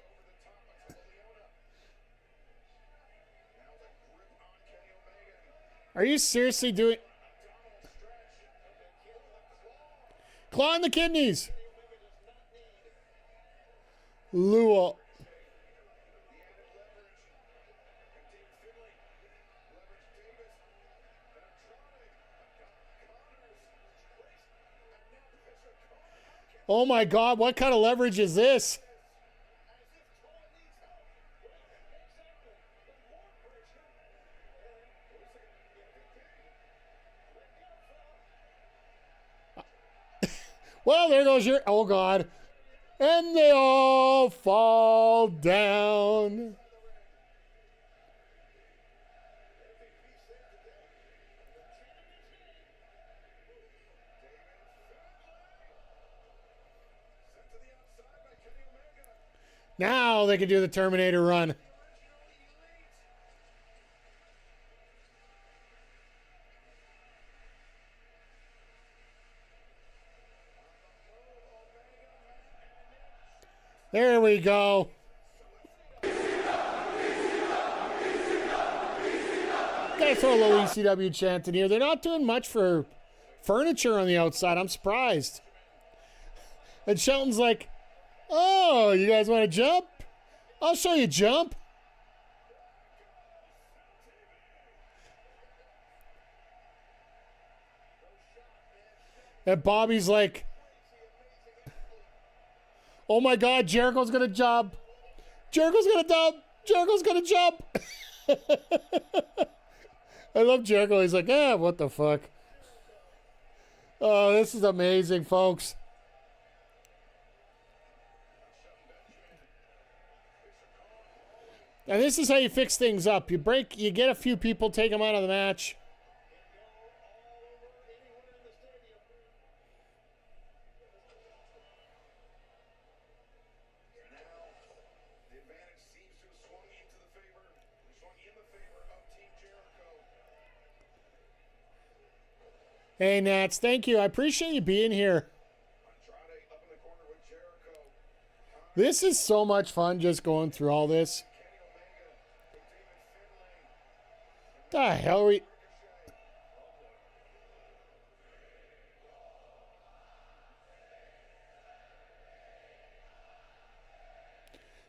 Are you seriously doing... Claw in the kidneys. Lua. Oh my God, what kind of leverage is this? Well, there goes your... Oh, God. And they all fall down. Now they can do the Terminator run. There we go. Gotta throw a little ECW chant in here. They're not doing much for furniture on the outside. I'm surprised. And Shelton's like, oh, you guys want to jump? I'll show you jump. And Bobby's like, oh my God, Jericho's going to jump. Jericho's going to jump. Jericho's going to jump. I love Jericho. He's like, what the fuck? Oh, this is amazing, folks. And this is how you fix things up. You get a few people, take them out of the match. Hey, Nats, thank you. I appreciate you being here. This is so much fun just going through all this. The hell are we...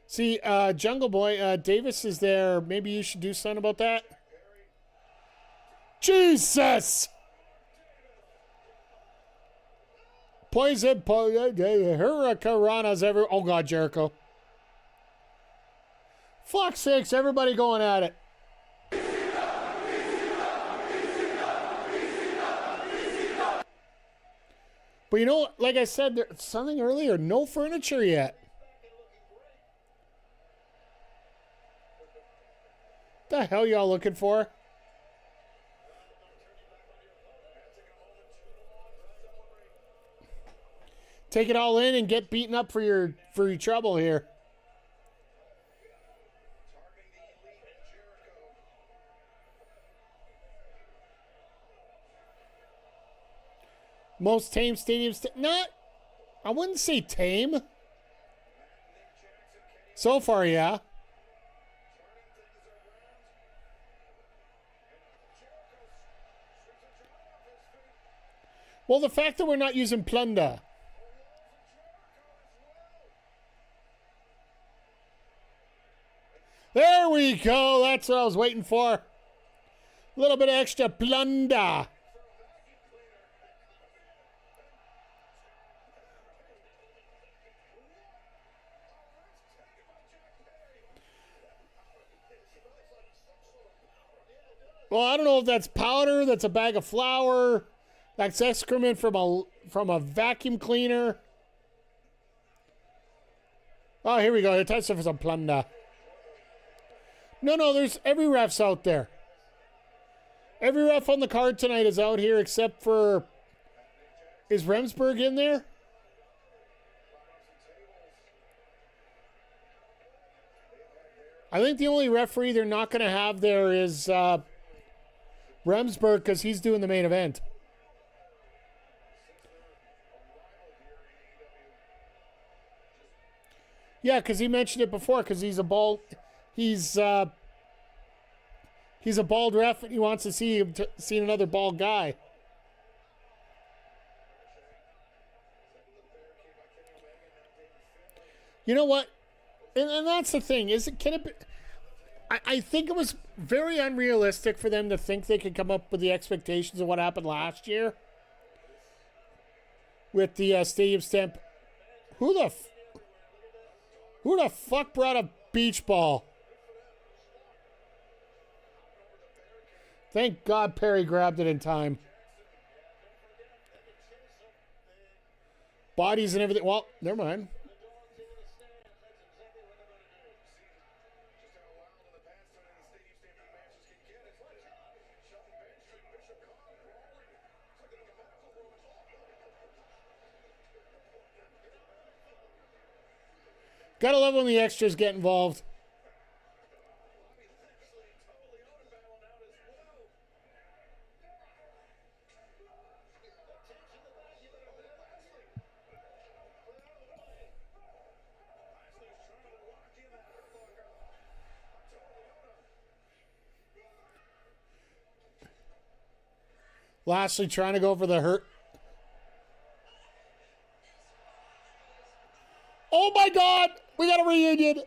See, Jungle Boy, Davis is there. Maybe you should do something about that. Jesus! Poison, hurricanranas every. Oh God, Jericho! Fuck's sakes! Everybody going at it. But you know, like I said, there's something earlier. No furniture yet. The hell y'all looking for? Take it all in and get beaten up for your trouble here. Most tame stadiums. Not, I wouldn't say tame. So far, yeah. Well, the fact that we're not using plunder. There we go. That's what I was waiting for. A little bit of extra plunder. Well, I don't know if that's powder, that's a bag of flour, that's excrement from a vacuum cleaner. Oh, here we go. They're testing for some plunder. No, there's every ref's out there. Every ref on the card tonight is out here except for... Is Remsburg in there? I think the only referee they're not going to have there is Remsburg because he's doing the main event. Yeah, because he mentioned it before because he's a bald... He's a bald ref and he wants to see another bald guy. You know what? And that's the thing. I think it was very unrealistic for them to think they could come up with the expectations of what happened last year with the stadium stamp. Who the fuck brought a beach ball? Thank God Perry grabbed it in time. Bodies and everything. Well, never mind. Gotta love when the extras get involved. Lashley trying to go for the hurt. Oh my God! We got a reunion!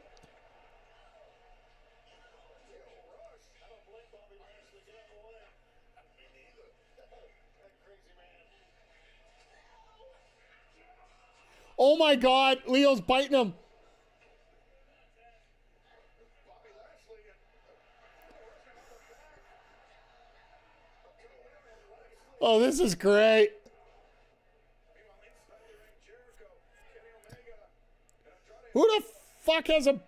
Oh my God! Leo's biting him. Oh, this is great. Who the fuck has a...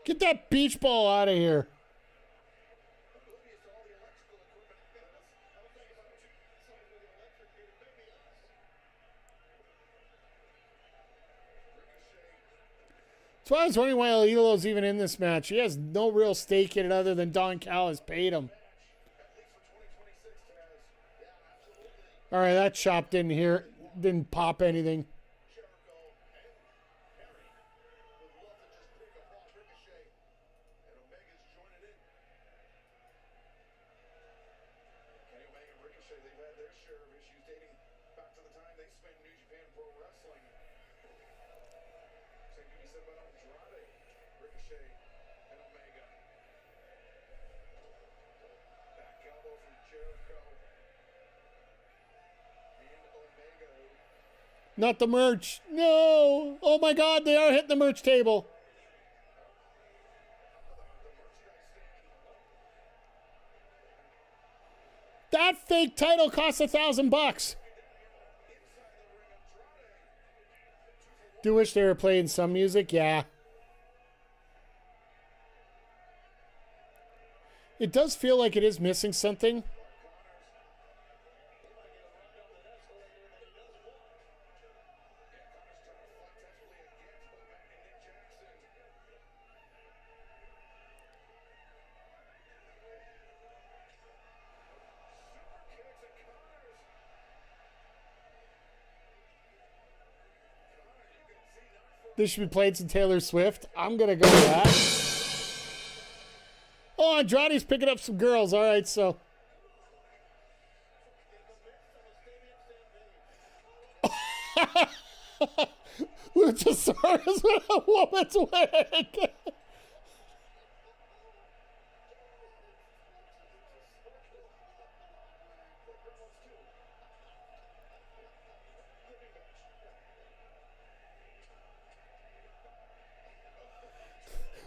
Get that beach ball out of here. So I was wondering why Alilo's even in this match. He has no real stake in it other than Don Callis paid him. All right, that chop didn't pop anything. Not the merch. No. Oh my God, they are hitting the merch table. That fake title costs $1,000. Do wish they were playing some music, yeah. It does feel like it is missing something. This should be played some Taylor Swift. I'm going to go with that. Oh, Andrade's picking up some girls. All right, so. Luchasaurus with a woman's wig.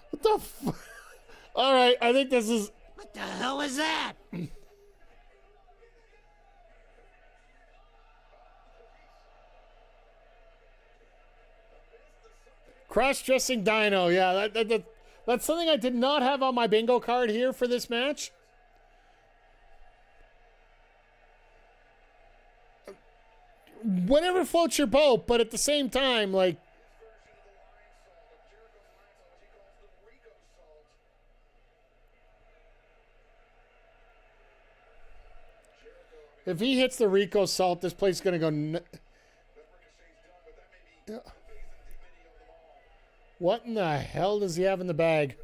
What the All right, I think this is... What the hell is that? Cross-dressing Dino. Yeah, that's something I did not have on my bingo card here for this match. Whatever floats your boat, but at the same time, like... If he hits the Rico Salt, this place is going to go... What in the hell does he have in the bag?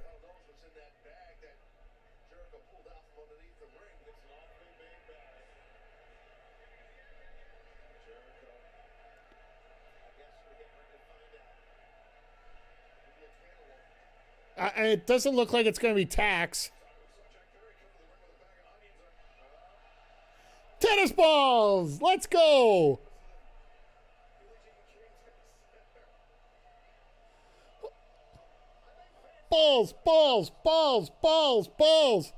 It doesn't look like it's going to be tax. Tennis balls! Let's go! Balls, balls, balls, balls, balls.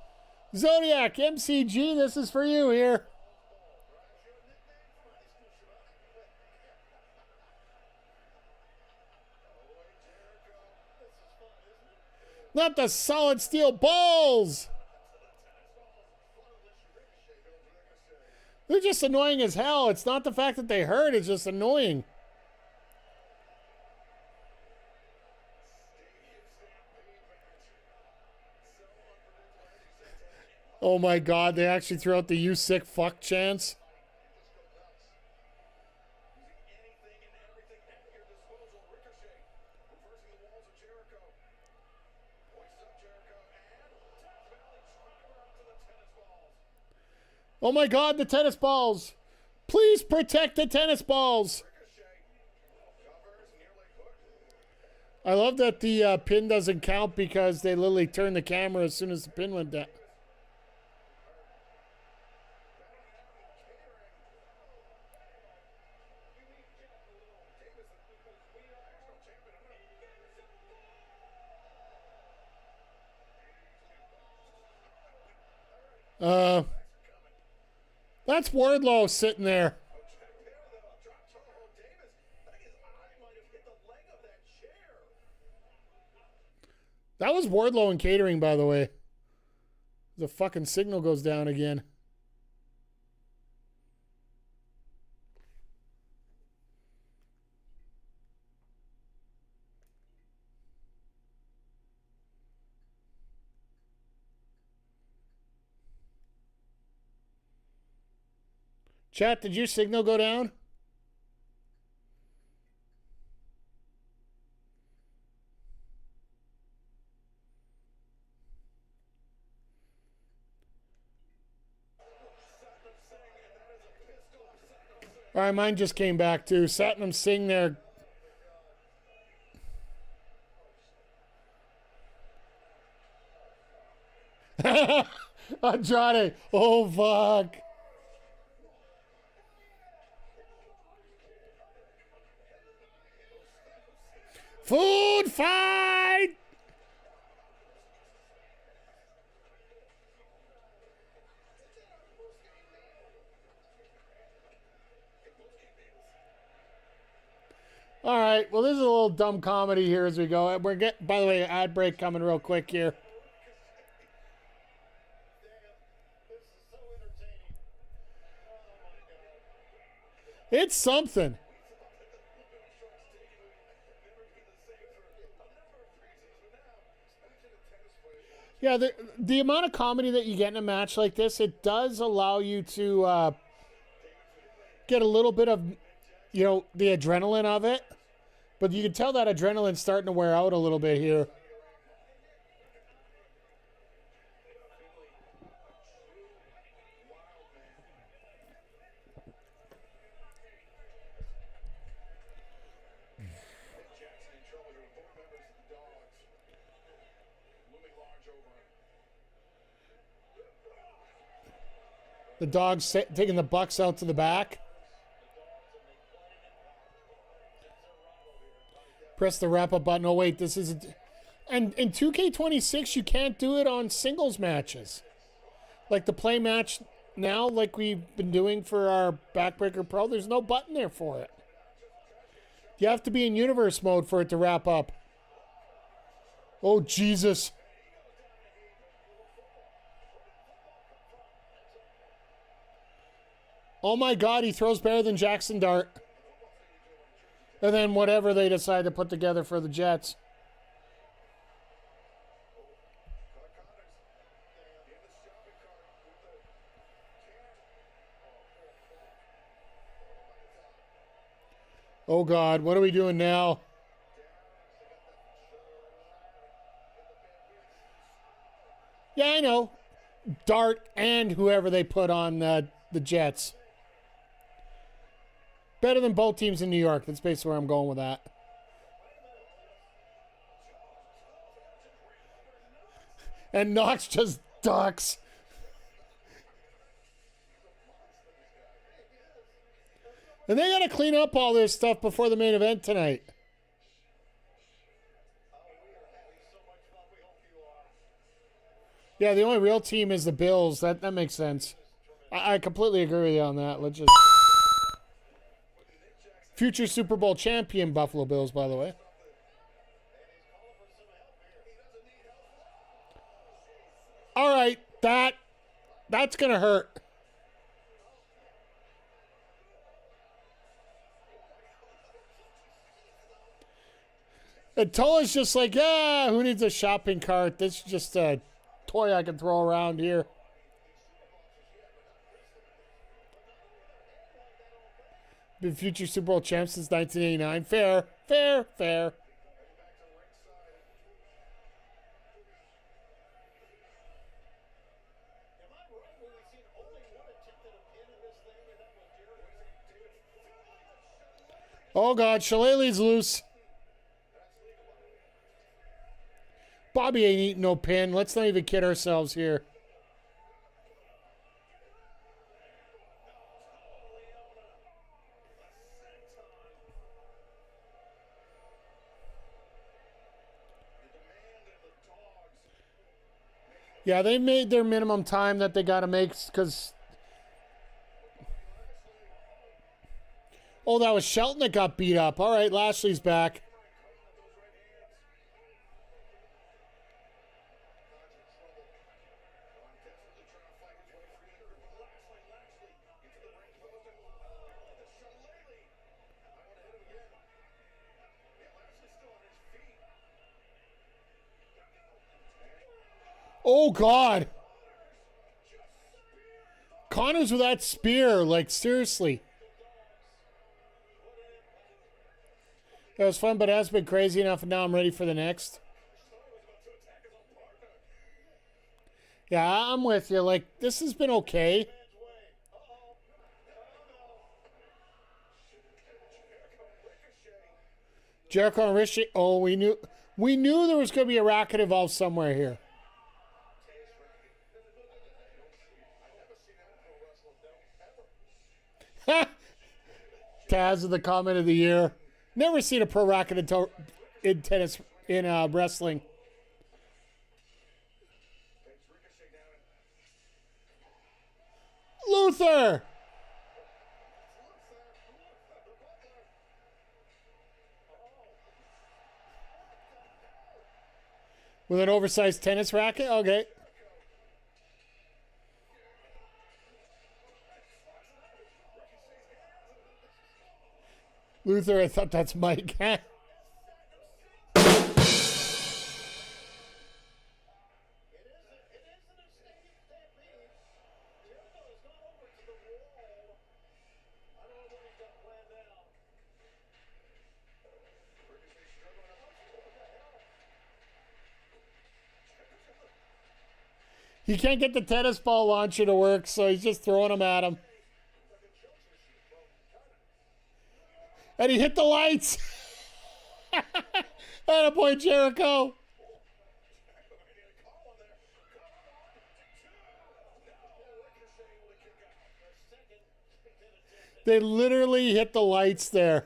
Zodiac, MCG, this is for you here. Not the solid steel balls. They're just annoying as hell. It's not the fact that they hurt, it's just annoying. Oh my God, they actually threw out the "you sick fuck" chants. Oh my God, the tennis balls. Please protect the tennis balls. I love that the pin doesn't count because they literally turned the camera as soon as the pin went down. That's Wardlow sitting there. That was Wardlow in catering, by the way. The fucking signal goes down again. Chat, did your signal go down? All right, mine just came back too. Satnam Singh there. Andrade. Oh, fuck. Food fight! All right. Well, this is a little dumb comedy here as we go. We're getting, by the way, ad break coming real quick here. It's something. Yeah, the amount of comedy that you get in a match like this, it does allow you to get a little bit of, the adrenaline of it. But you can tell that adrenaline's starting to wear out a little bit here. The dog's taking the Bucks out to the back. Press the wrap-up button. Oh, wait, this isn't... And in 2K26, you can't do it on singles matches. Like the play match now, like we've been doing for our Backbreaker Pro, there's no button there for it. You have to be in universe mode for it to wrap up. Oh, Jesus. Oh, my God, he throws better than Jackson Dart. And then whatever they decide to put together for the Jets. Oh, God, what are we doing now? Yeah, I know. Dart and whoever they put on the Jets. Better than both teams in New York. That's basically where I'm going with that. And Knox just ducks. And they got to clean up all this stuff before the main event tonight. Yeah, the only real team is the Bills. That makes sense. I completely agree with you on that. Let's just... Future Super Bowl champion Buffalo Bills, by the way. All right, that's going to hurt. And Tola's just like, yeah, who needs a shopping cart? This is just a toy I can throw around here. Been future Super Bowl champs since 1989. Fair. Oh, God, Shillelagh's loose. Bobby ain't eating no pin. Let's not even kid ourselves here. Yeah, they made their minimum time that they got to make because... Oh, that was Shelton that got beat up. All right, Lashley's back. Oh, God. Connor's with that spear. Like, seriously. That was fun, but it has been crazy enough, and now I'm ready for the next. Yeah, I'm with you. Like, this has been okay. Jericho and Ricochet. Oh, we knew there was going to be a racket involved somewhere here. Taz with the comment of the year. Never seen a pro racket in tennis, in wrestling. Luther! With an oversized tennis racket? Okay. Luther, I thought that's Mike. He can't get the tennis ball launcher to work, so he's just throwing them at him. And he hit the lights. Attaboy, Jericho. They literally hit the lights there.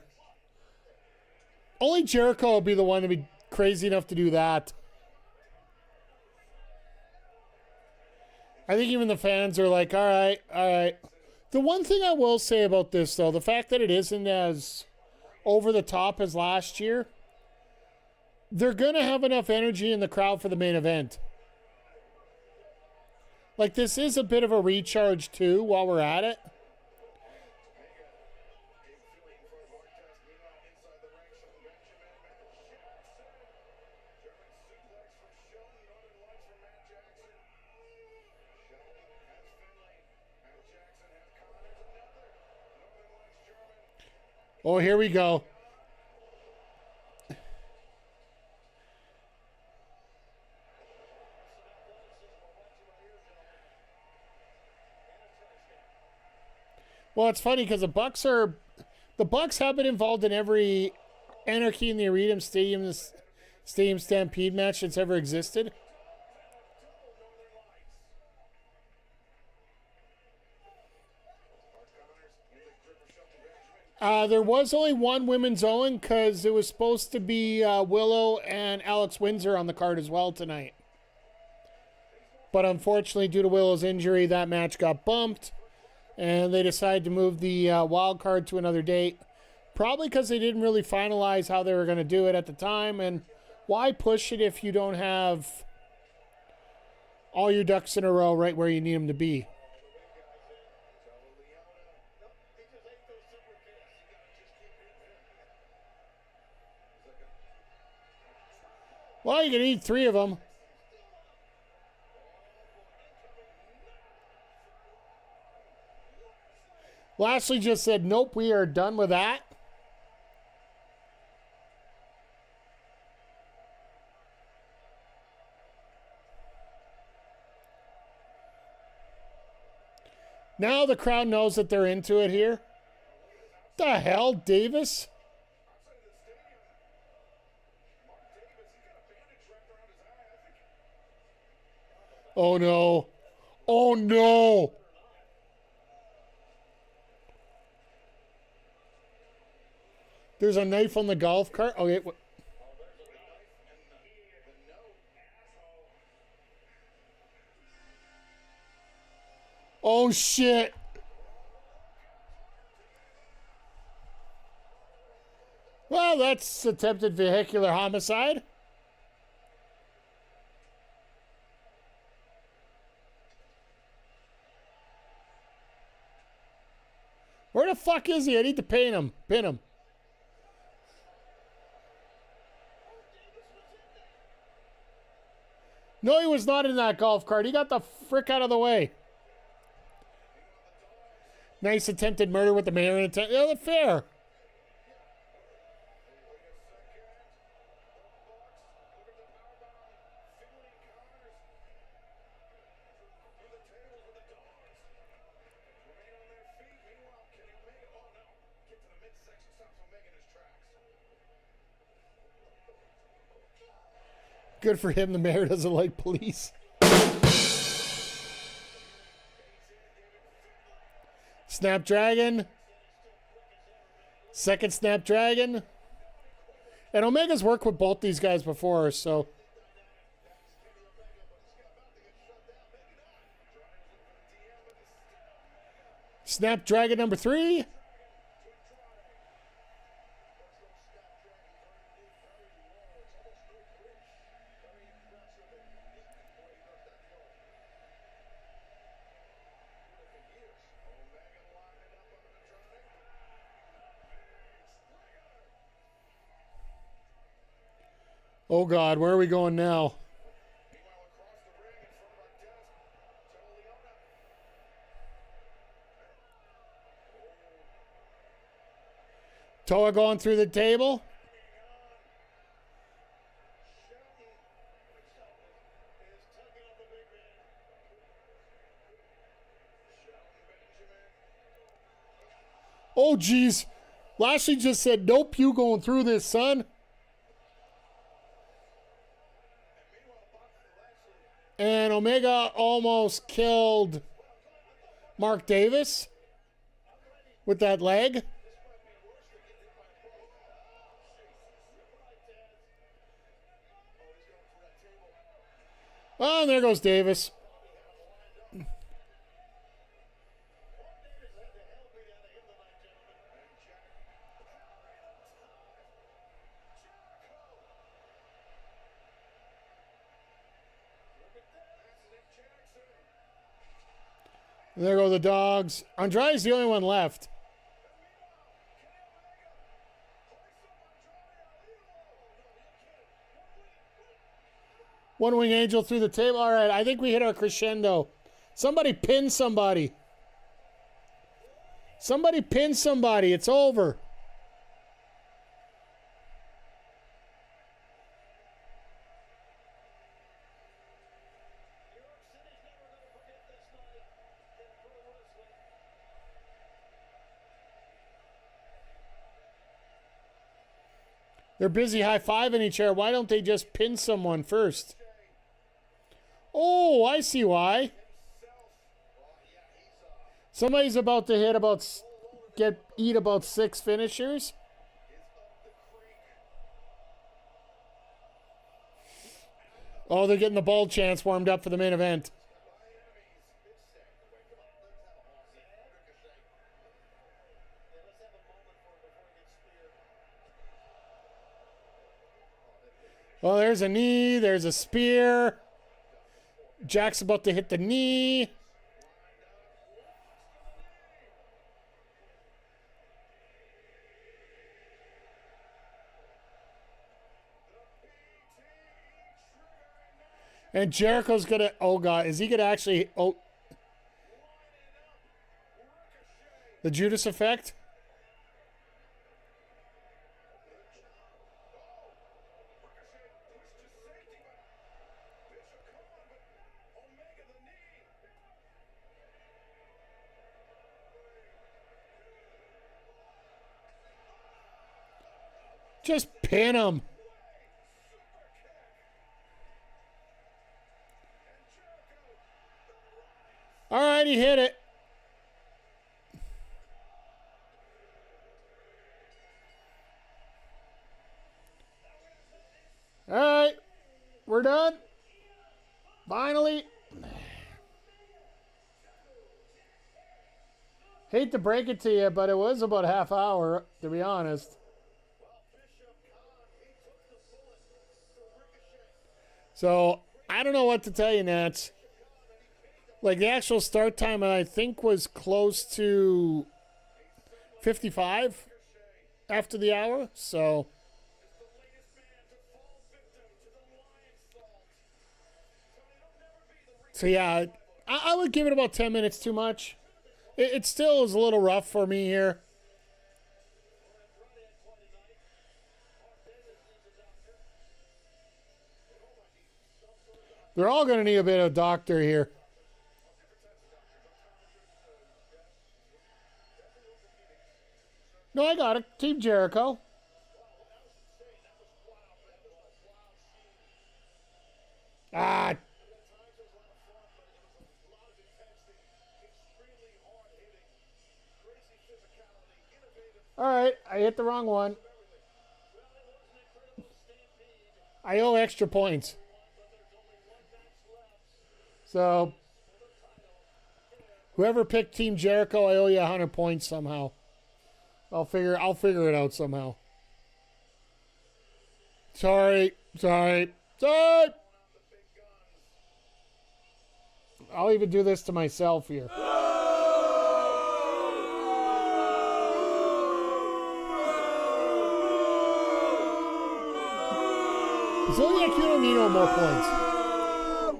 Only Jericho would be the one to be crazy enough to do that. I think even the fans are like, all right, all right. The one thing I will say about this, though, the fact that it isn't as over the top as last year, they're going to have enough energy in the crowd for the main event. Like, this is a bit of a recharge, too, while we're at it. Oh, here we go. Well, it's funny because the Bucks have been involved in every Anarchy in the Arena Stadium Stampede match that's ever existed. There was only one women's Owen because it was supposed to be Willow and Alex Windsor on the card as well tonight. But unfortunately, due to Willow's injury, that match got bumped. And they decided to move the wild card to another date. Probably because they didn't really finalize how they were going to do it at the time. And why push it if you don't have all your ducks in a row right where you need them to be? Well, you can eat 3 of them. Lashley just said, nope, we are done with that. Now the crowd knows that they're into it here. The hell, Davis? Oh, no. Oh, no. There's a knife on the golf cart. Okay. Oh, shit. Well, that's attempted vehicular homicide. Where the fuck is he? I need to pin him. Pin him. No, he was not in that golf cart. He got the frick out of the way. Nice attempted murder with the mayor. Yeah, fair. Good for him, the mayor doesn't like police. Snapdragon. Second Snapdragon. And Omega's worked with both these guys before, so. Snapdragon number 3. Oh God, where are we going now? Toa going through the table. Oh, geez. Lashley just said, nope, you going through this, son. And Omega almost killed Mark Davis with that leg. Oh, and there goes Davis. And there go the dogs. Andrade's the only one left. One Wing Angel through the table. All right, I think we hit our crescendo. Somebody pin somebody. Somebody pin somebody. It's over. They're busy high-fiving each other. Why don't they just pin someone first? Oh, I see why. Somebody's about to hit eat about 6 finishers. Oh, they're getting the ball chance warmed up for the main event. Well, there's a knee. There's a spear. Jack's about to hit the knee. And Jericho's going to... Oh, God. Is he going to actually... Oh. The Judas effect? Just pin him. All right, he hit it. All right, we're done. Finally. Hate to break it to you, but it was about a half hour, to be honest. So, I don't know what to tell you, Nats. Like, the actual start time, I think, was close to 55 after the hour. So, yeah, I would give it about 10 minutes too much. It still is a little rough for me here. They're all going to need a bit of doctor here. No, I got it. Team Jericho. Ah. All right. I hit the wrong one. I owe extra points. So, whoever picked Team Jericho, I owe you 100 points somehow. I'll figure it out somehow. Sorry. I'll even do this to myself here. Zodiac, you don't need no more points.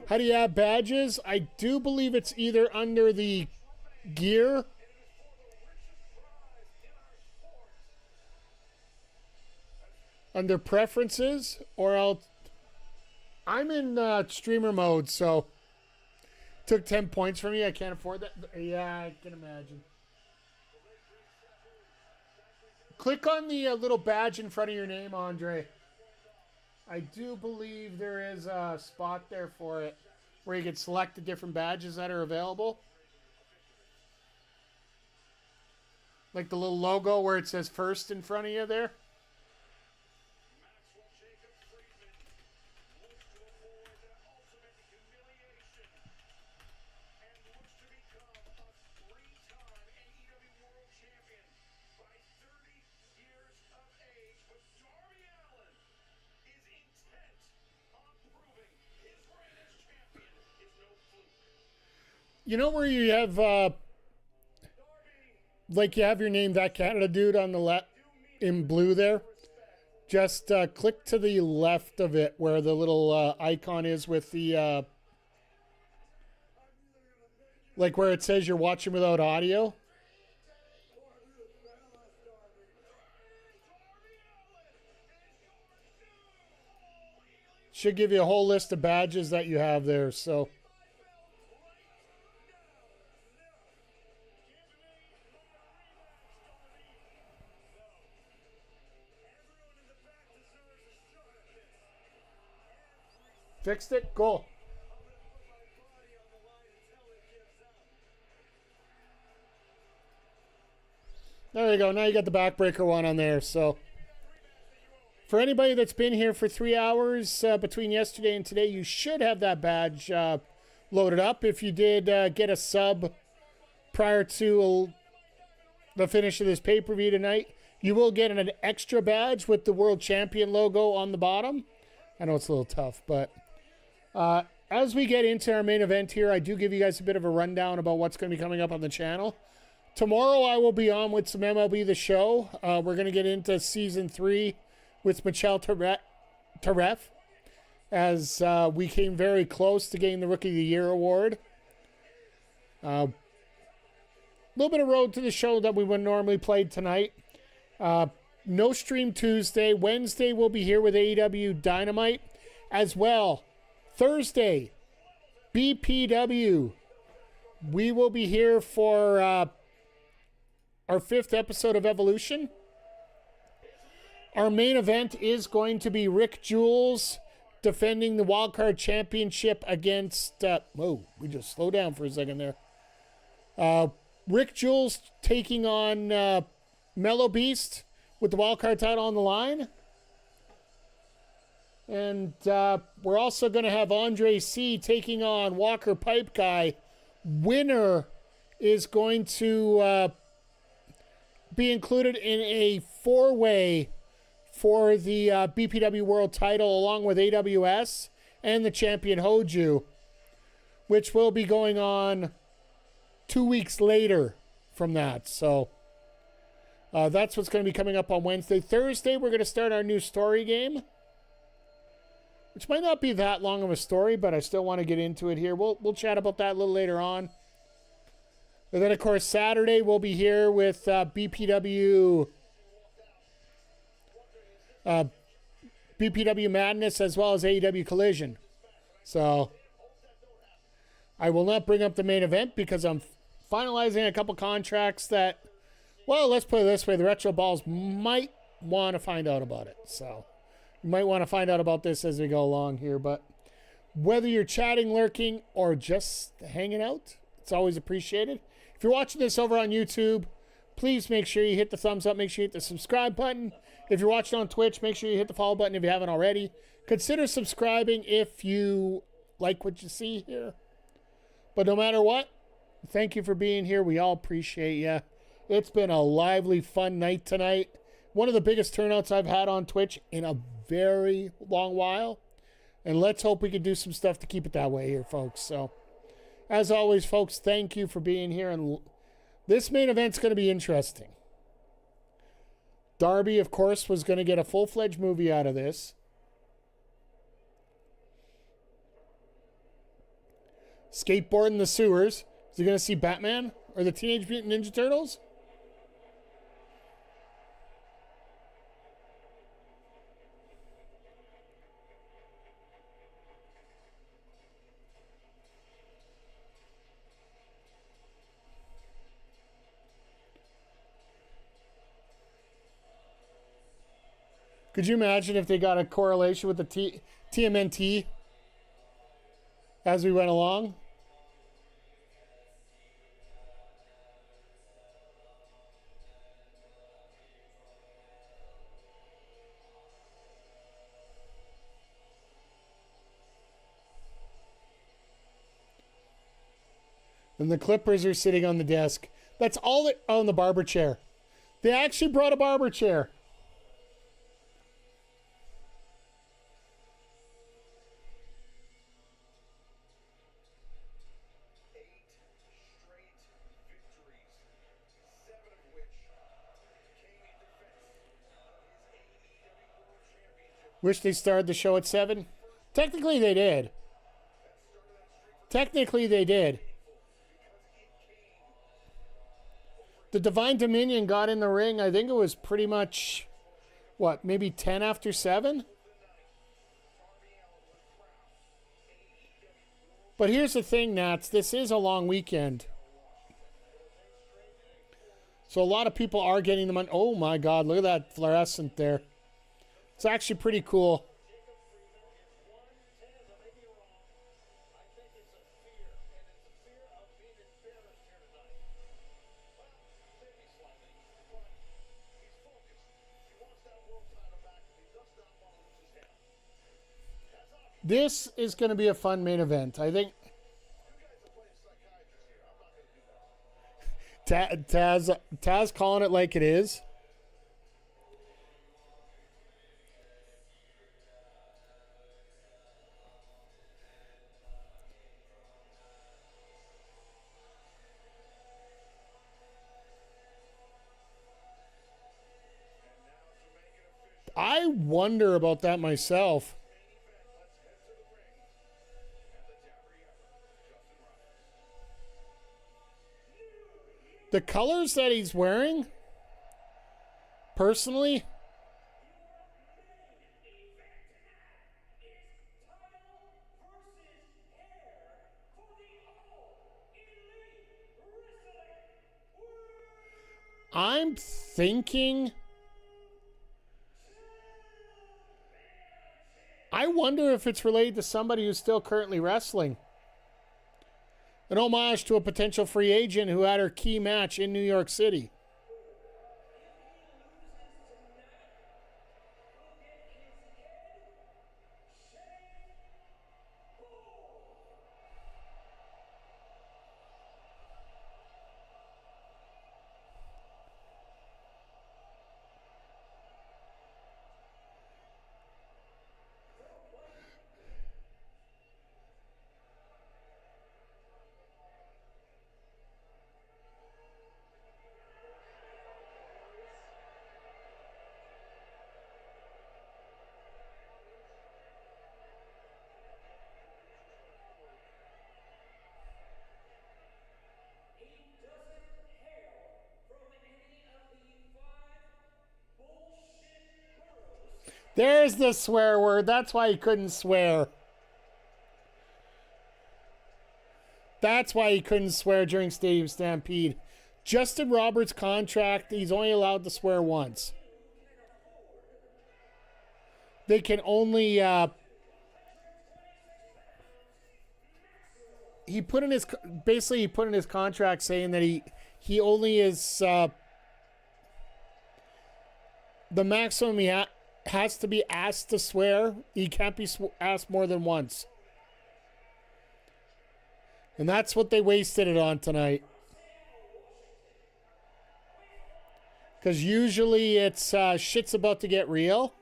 How do you add badges? I do believe it's either under the gear. Under preferences, or I'm in streamer mode, so took 10 points from me. I can't afford that. Yeah, I can imagine. Click on the little badge in front of your name, Andre. I do believe there is a spot there for it where you can select the different badges that are available. Like the little logo where it says first in front of you there. You know where you have, like you have your name, That Canada Dude, on the left in blue there? Just click to the left of it where the little icon is with the, like where it says you're watching without audio. Should give you a whole list of badges that you have there, so... Fixed it? Cool. There you go. Now you got the backbreaker one on there. So, for anybody that's been here for 3 hours between yesterday and today, you should have that badge loaded up. If you did get a sub prior to the finish of this pay-per-view tonight, you will get an extra badge with the World Champion logo on the bottom. I know it's a little tough, but... as we get into our main event here, I do give you guys a bit of a rundown about what's going to be coming up on the channel. Tomorrow I will be on with some MLB The Show. We're going to get into Season 3 with Michelle Taref, as we came very close to getting the Rookie of the Year award. A little bit of road to the show that we would normally play tonight. No stream Tuesday. Wednesday we'll be here with AEW Dynamite as well. Thursday, BPW. We will be here for our 5th episode of Evolution. Our main event is going to be Rick Jules defending the Wildcard Championship against... whoa, we just slowed down for a second there. Rick Jules taking on Mellow Beast with the Wildcard title on the line. And we're also going to have Andre C. taking on Walker Pipe Guy. Winner is going to be included in a 4-way for the BPW World title along with AWS and the champion Hoju, which will be going on 2 weeks later from that. So that's what's going to be coming up on Wednesday. Thursday, we're going to start our new story game, which might not be that long of a story, but I still want to get into it here. We'll chat about that a little later on. And then, of course, Saturday we'll be here with BPW Madness as well as AEW Collision. So I will not bring up the main event because I'm finalizing a couple contracts that, well, let's put it this way, the Retro Balls might want to find out about it. So you might want to find out about this as we go along here. But whether you're chatting, lurking, or just hanging out, it's always appreciated. If you're watching this over on YouTube, please make sure you hit the thumbs up. Make sure you hit the subscribe button. If you're watching on Twitch, make sure you hit the follow button if you haven't already. Consider subscribing if you like what you see here. But no matter what, thank you for being here. We all appreciate you. It's been a lively, fun night tonight. One of the biggest turnouts I've had on Twitch in a very long while. And let's hope we can do some stuff to keep it that way here, folks. So, as always, folks, thank you for being here. And this main event's going to be interesting. Darby, of course, was going to get a full-fledged movie out of this. Skateboard in the sewers. Is he going to see Batman or the Teenage Mutant Ninja Turtles? Could you imagine if they got a correlation with the TMNT as we went along? And the Clippers are sitting on the desk. That's all that. Oh, and the barber chair. They actually brought a barber chair. Wish they started the show at 7. Technically, they did. Technically, they did. The Divine Dominion got in the ring, I think it was pretty much, what, maybe 10 after 7? But here's the thing, Nats. This is a long weekend. So a lot of people are getting the money. Oh, my God. Look at that fluorescent there. It's actually pretty cool. This is going to be a fun main event. I think Taz calling it like it is. I wonder about that myself. The colors that he's wearing, personally, I'm thinking, I wonder if it's related to somebody who's still currently wrestling. An homage to a potential free agent who had her key match in New York City. There's the swear word. That's why he couldn't swear. That's why he couldn't swear during Stadium Stampede. Justin Roberts' contract, he's only allowed to swear once. They can only... he put in his contract saying that he only is the maximum he has to be asked to swear. He can't be asked more than once. And that's what they wasted it on tonight. Because usually it's shit's about to get real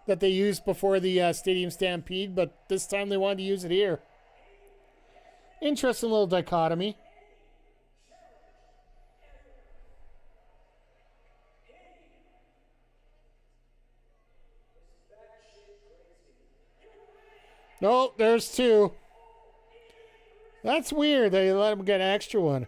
that they use before the Stadium Stampede, but this time they wanted to use it here. Interesting little dichotomy. No, there's two. That's weird. They let him get an extra one.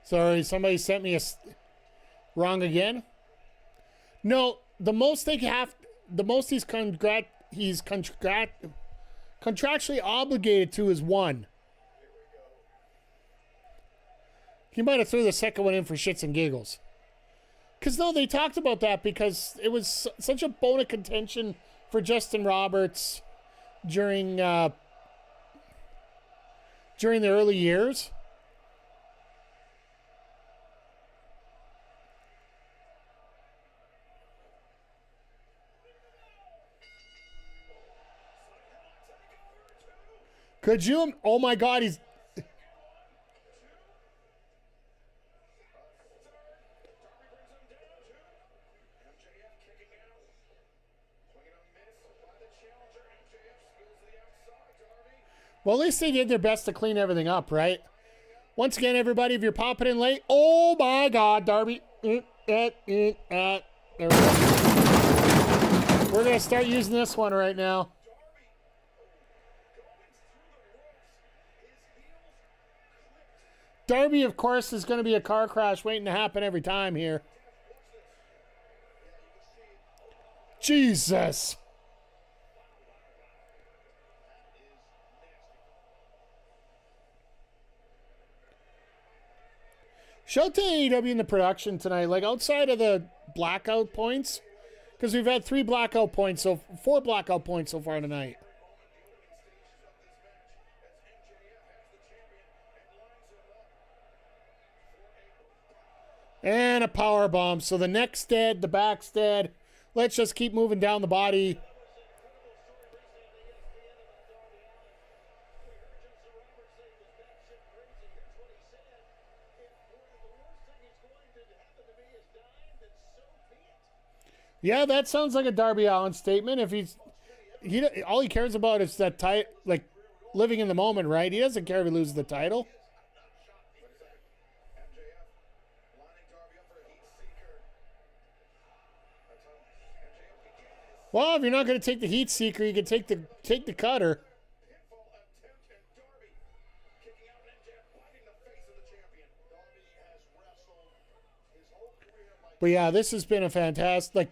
Sorry, somebody sent me wrong again. No, the most he's contractually obligated to is one. He might have threw the second one in for shits and giggles. Because no, they talked about that because it was such a bone of contention for Justin Roberts during the early years. Could you? Oh my God, he's. Well, at least they did their best to clean everything up, right? Once again, everybody, if you're popping in late, oh my God, Darby. There we go. We're going to start using this one right now. Darby, of course, is going to be a car crash waiting to happen every time here. Jesus. Shout out to AEW in the production tonight. Like, outside of the blackout points, because we've had 4 blackout points so far tonight. And a power bomb. So the neck's dead, the back's dead. Let's just keep moving down the body. Yeah, that sounds like a Darby Allin statement. If all he cares about is that like living in the moment, right? He doesn't care if he loses the title. Well, if you're not going to take the heat seeker, you can take the cutter. But yeah, this has been a fantastic. Like,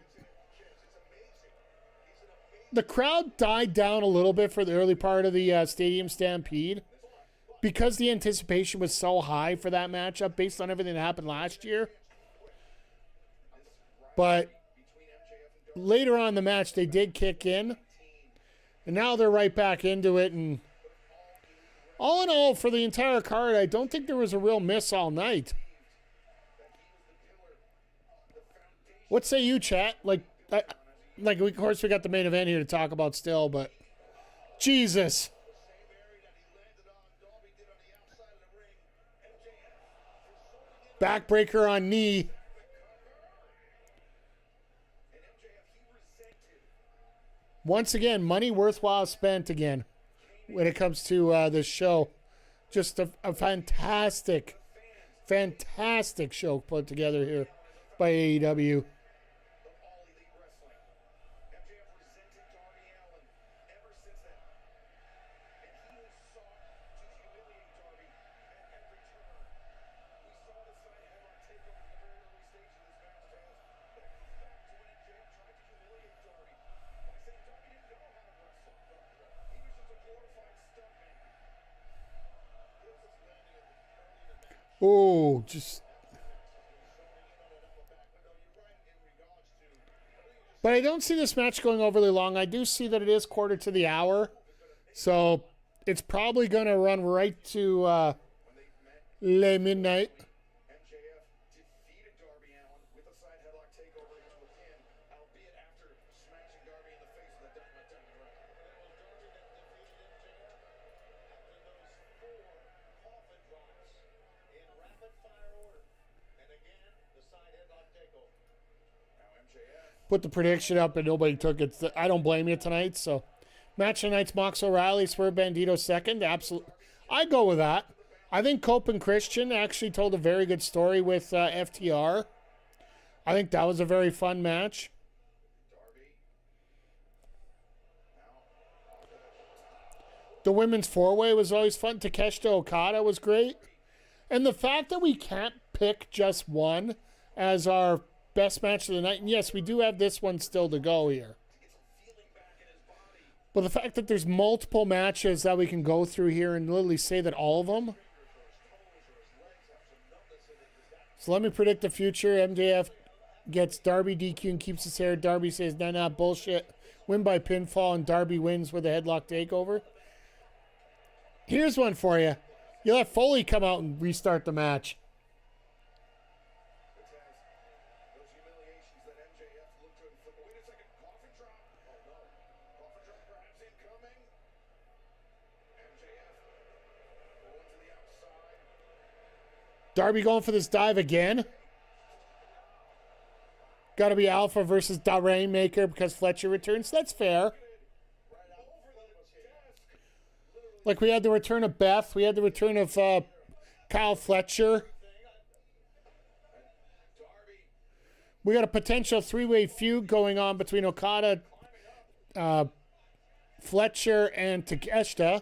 the crowd died down a little bit for the early part of the Stadium Stampede because the anticipation was so high for that matchup based on everything that happened last year. But later on in the match, they did kick in. And now they're right back into it. And all in all, for the entire card, I don't think there was a real miss all night. What say you, chat? Of course, we got the main event here to talk about still, but Jesus. Backbreaker on knee. Once again, money worthwhile spent again when it comes to this show. Just a fantastic show put together here by AEW. Oh, just But I don't see this match going overly long. I do see that it is quarter to the hour. So it's probably going to run right to Le Midnight. MJF defeated Darby Allin with a side headlock takeover into a pin, albeit after smashing Darby in the face with a dynamite right. Put the prediction up and nobody took it. I don't blame you tonight. So, match of tonight's Mox O'Reilly, Swerve Bandito second. Absolutely, I go with that. I think Cope and Christian actually told a very good story with FTR. I think that was a very fun match. The women's four-way was always fun. Takeshita Okada was great. And the fact that we can't pick just one as our best match of the night, and yes, we do have this one still to go here. But the fact that there's multiple matches that we can go through here and literally say that all of them. So let me predict the future. MJF gets Darby DQ and keeps his hair. Darby says, nah, bullshit. Win by pinfall, and Darby wins with a headlock takeover. Here's one for you. You let Foley come out and restart the match. Darby going for this dive again. Got to be Alpha versus the Rainmaker because Fletcher returns. That's fair. Like we had the return of Beth. We had the return of Kyle Fletcher. We got a potential three-way feud going on between Okada, Fletcher, and Takeshita.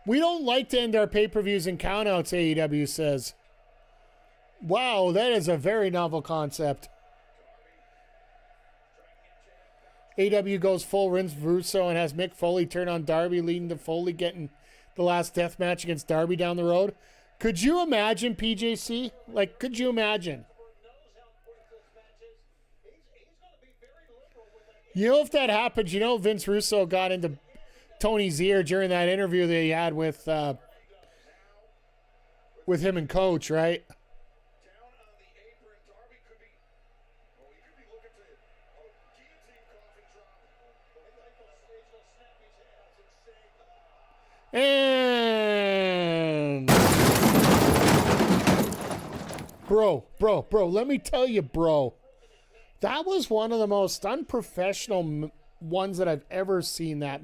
We don't like to end our pay-per-views in countouts, AEW says. Wow, that is a very novel concept. AEW goes full Vince Russo and has Mick Foley turn on Darby, leading to Foley getting the last death match against Darby down the road. Could you imagine, PJC? Like, could you imagine? You know, if that happens, you know Vince Russo got into Tony's ear during that interview that he had with him and Coach, right? And bro, let me tell you, bro, that was one of the most unprofessional ones that I've ever seen. That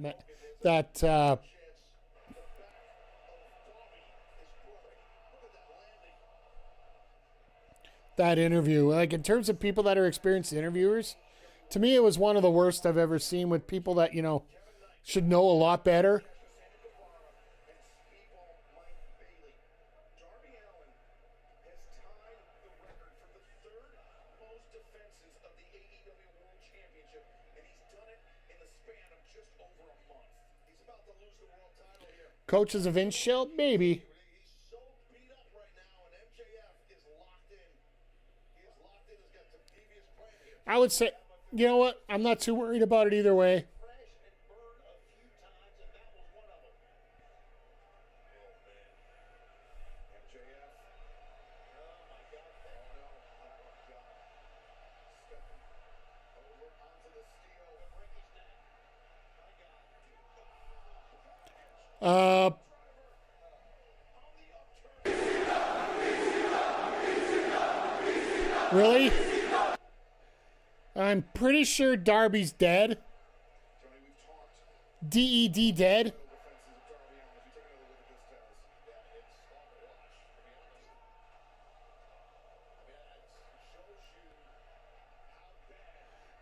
interview, like in terms of people that are experienced interviewers, to me it was one of the worst I've ever seen, with people that, you know, should know a lot better. Coach is a Vince shield? Maybe. I would say, you know what? I'm not too worried about it either way. Really? I'm pretty sure Darby's dead. DED dead.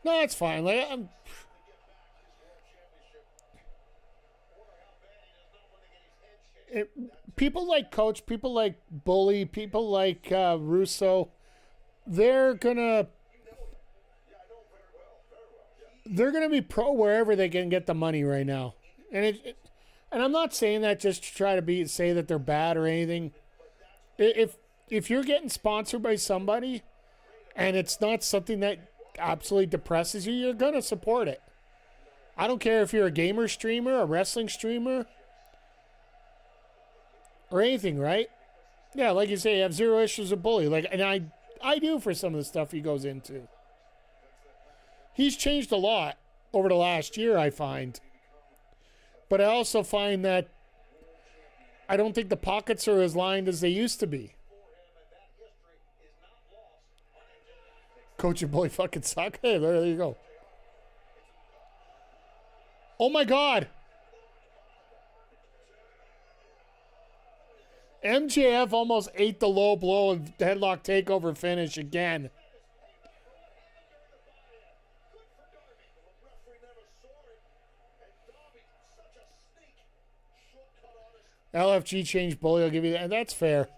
No, that's fine. Like, people like Coach, people like Bully, people like Russo, they're gonna be pro wherever they can get the money right now. And And I'm not saying that just to try to say that they're bad or anything. If you're getting sponsored by somebody and it's not something that absolutely depresses you, you're going to support it. I don't care if you're a gamer streamer, a wrestling streamer, or anything, right? Yeah, like you say, you have zero issues with Bully. And I do for some of the stuff he goes into. He's changed a lot over the last year, I find. But I also find that I don't think the pockets are as lined as they used to be. Coach and Bully fucking suck. Hey, there you go. Oh my God. MJF almost ate the low blow and headlock takeover finish again. LFG changed Bully, I'll give you that. And that's fair.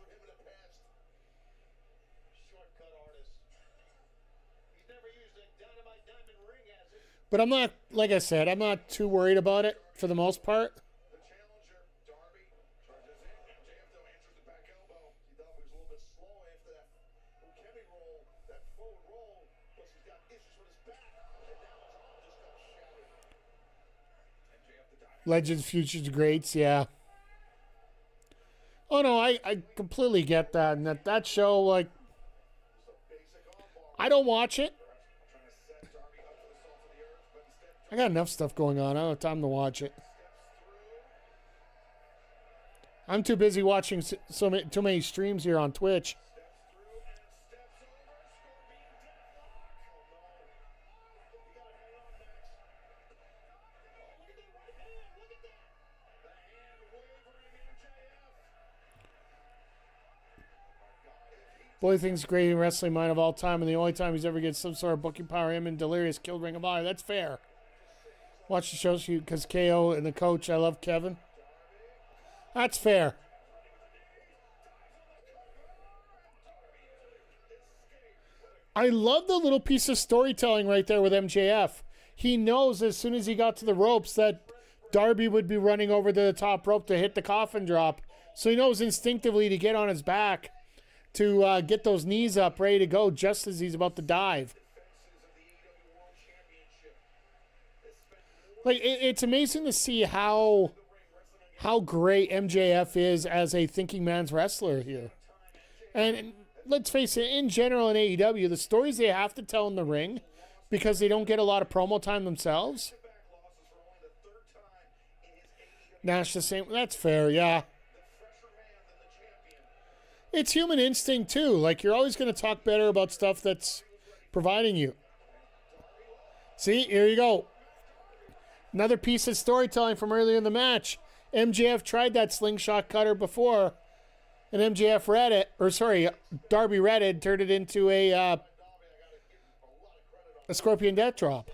But I'm not, like I said, I'm not too worried about it for the most part. The challenger, Darby, charges in. MJF, though, answers the back elbow. He thought he was a little bit slow after that Ukemi roll, that forward roll. Plus, he's got issues with his back. And now his arm just got shattered. MJF, the diamond. Legends, futures, greats, yeah. Oh, no, I completely get that. And that show, like, I don't watch it. I got enough stuff going on. I don't have time to watch it. I'm too busy watching too many streams here on Twitch. Bully thinks great in wrestling mind of all time, and the only time he's ever get some sort of booking power, him and Delirious killed Ring of Honor. That's fair. Watch the show because KO and the coach, I love Kevin. That's fair. I love the little piece of storytelling right there with MJF. He knows as soon as he got to the ropes that Darby would be running over to the top rope to hit the coffin drop. So he knows instinctively to get on his back to get those knees up, ready to go just as he's about to dive. Like, it's amazing to see how great MJF is as a thinking man's wrestler here. And let's face it, in general in AEW, the stories they have to tell in the ring, because they don't get a lot of promo time themselves. Nash the same. That's fair, yeah. It's human instinct, too. Like, you're always going to talk better about stuff that's providing you. See, here you go. Another piece of storytelling from earlier in the match. MJF tried that slingshot cutter before, and MJF read it, or sorry, Darby read it, turned it into a Scorpion Death Drop.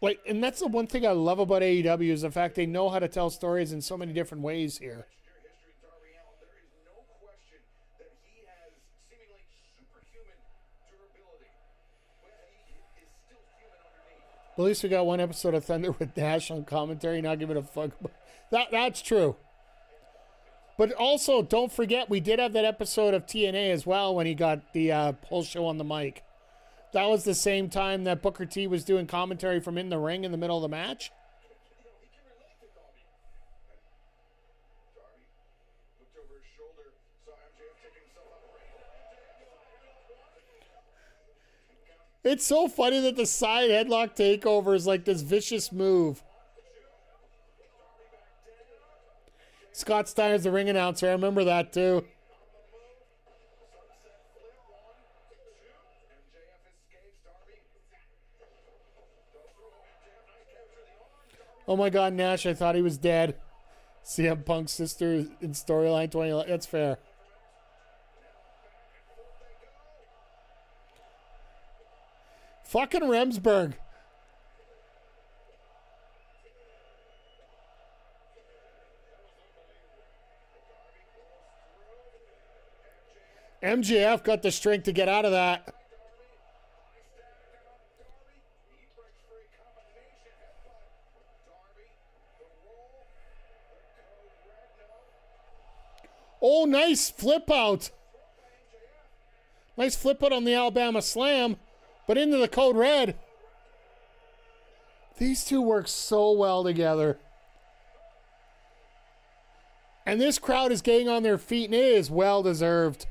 Like, and that's the one thing I love about AEW is the fact they know how to tell stories in so many different ways here. At least we got one episode of Thunder with Nash on commentary, not giving a fuck. That's true. But also, don't forget, we did have that episode of TNA as well when he got the whole show on the mic. That was the same time that Booker T was doing commentary from in the ring in the middle of the match. It's so funny that the side headlock takeover is like this vicious move. Scott Steiner's the ring announcer. I remember that too. Oh my God, Nash, I thought he was dead. CM Punk's sister in storyline 2011. That's fair. Fucking Remsburg. MJF got the strength to get out of that. Oh, nice flip out. Nice flip out on the Alabama Slam, but into the Code Red. These two work so well together. And this crowd is getting on their feet, and it is well deserved.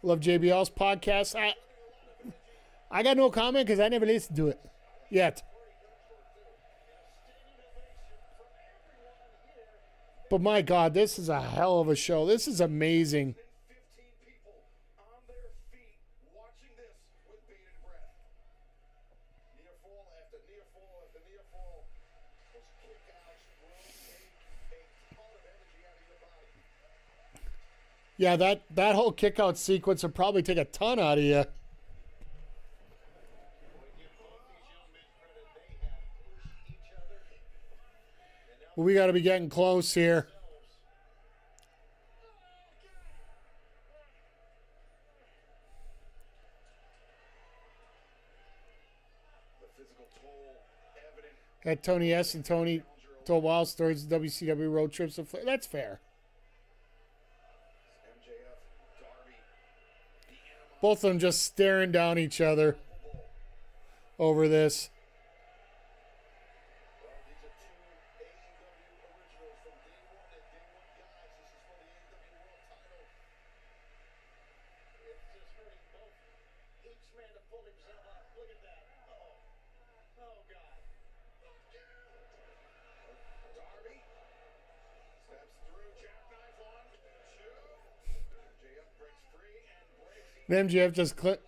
Love JBL's podcast. I got no comment because I never listened to it yet. But my God, this is a hell of a show. This is amazing. 15 people on their feet watching this with bated breath. Near fall after near fall after near fall. Those kickouts will take a ton of energy out of your body. Yeah, that whole kick-out sequence will probably take a ton out of you. Well, we got to be getting close here. At Tony S. and Tony told wild stories of WCW road trips. That's fair. Both of them just staring down each other over this. And MJF just clipped.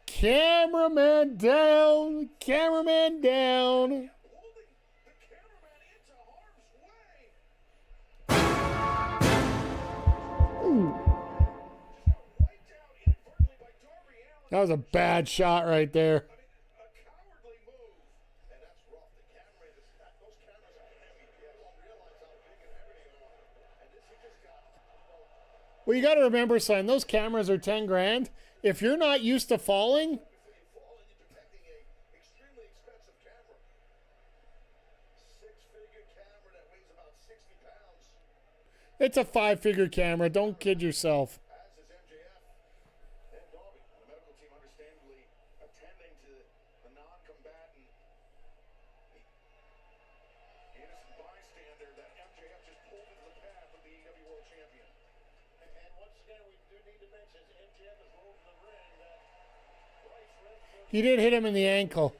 Cameraman down. Cameraman down. Ooh. That was a bad shot right there. Well, you got to remember, son, those cameras are 10 grand. If you're not used to falling, it's a 5-figure camera. Don't kid yourself. He did hit him in the ankle.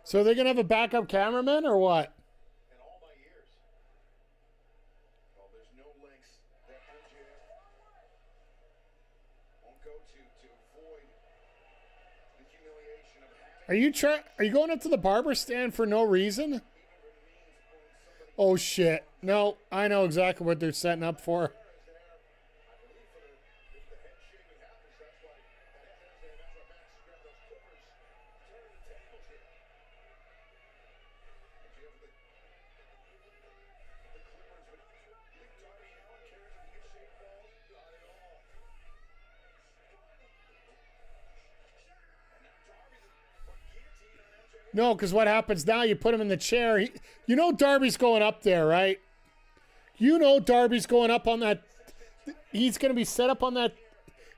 So they're going to have a backup cameraman or what? Are you going up to the barber stand for no reason? Oh shit. No, I know exactly what they're setting up for. No, because what happens now, you put him in the chair. You know Darby's going up there, right? You know Darby's going up on that. He's going to be set up on that.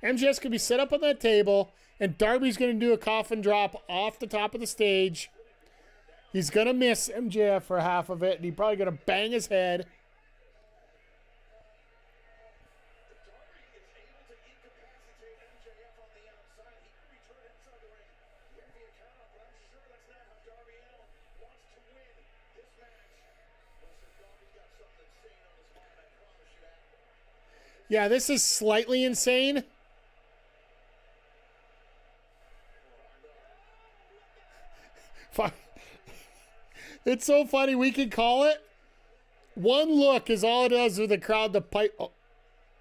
MJF's going to be set up on that table, and Darby's going to do a coffin drop off the top of the stage. He's going to miss MJF for half of it, and he's probably going to bang his head. Yeah, this is slightly insane. Fuck. It's so funny. We can call it. One look is all it does with the crowd to pipe. Oh,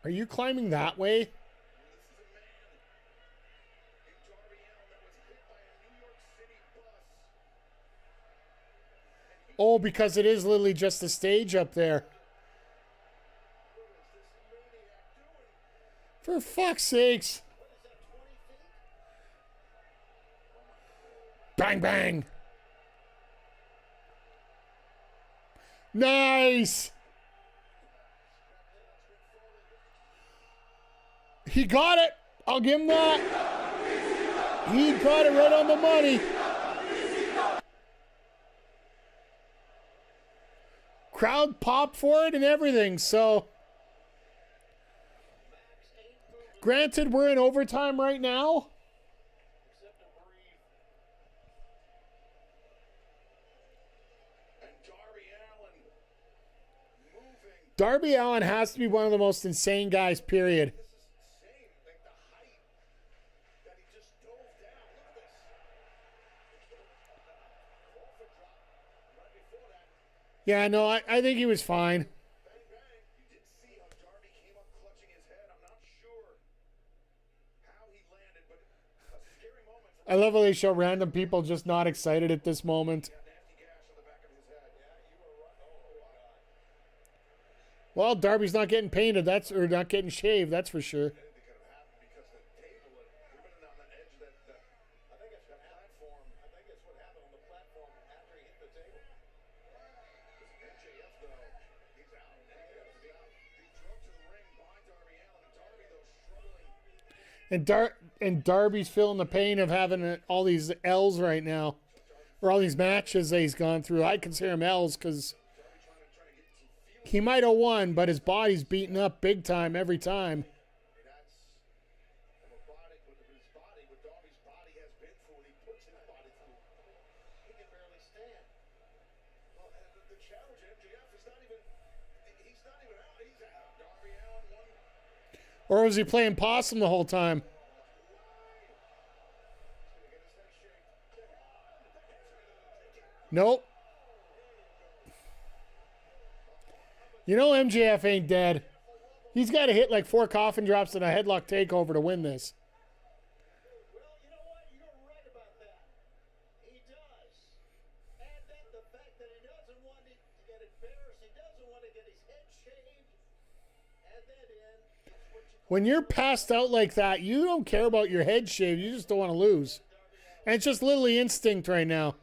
are you climbing that way? Oh, because it is literally just a stage up there. For fuck's sakes. Bang, bang. Nice. He got it. I'll give him that. He got it right on the money. Crowd popped for it and everything, so. Granted, we're in overtime right now. Darby Allin has to be one of the most insane guys, period. Yeah, no, I think he was fine. I love how they show random people just not excited at this moment. Well, Darby's not getting painted, or not getting shaved, that's for sure. And Darby's feeling the pain of having all these L's right now. Or all these matches that he's gone through. I consider him L's because he might have won, but his body's beaten up big time every time. Or was he playing possum the whole time? Nope. You know MJF ain't dead. He's got to hit like 4 coffin drops and a headlock takeover to win this. Well, you know what? You're right about that. He does. And then the fact that he doesn't want to get embarrassed, he doesn't want to get his head shaved. And then when you're passed out like that, you don't care about your head shaved. You just don't want to lose. And it's just literally instinct right now.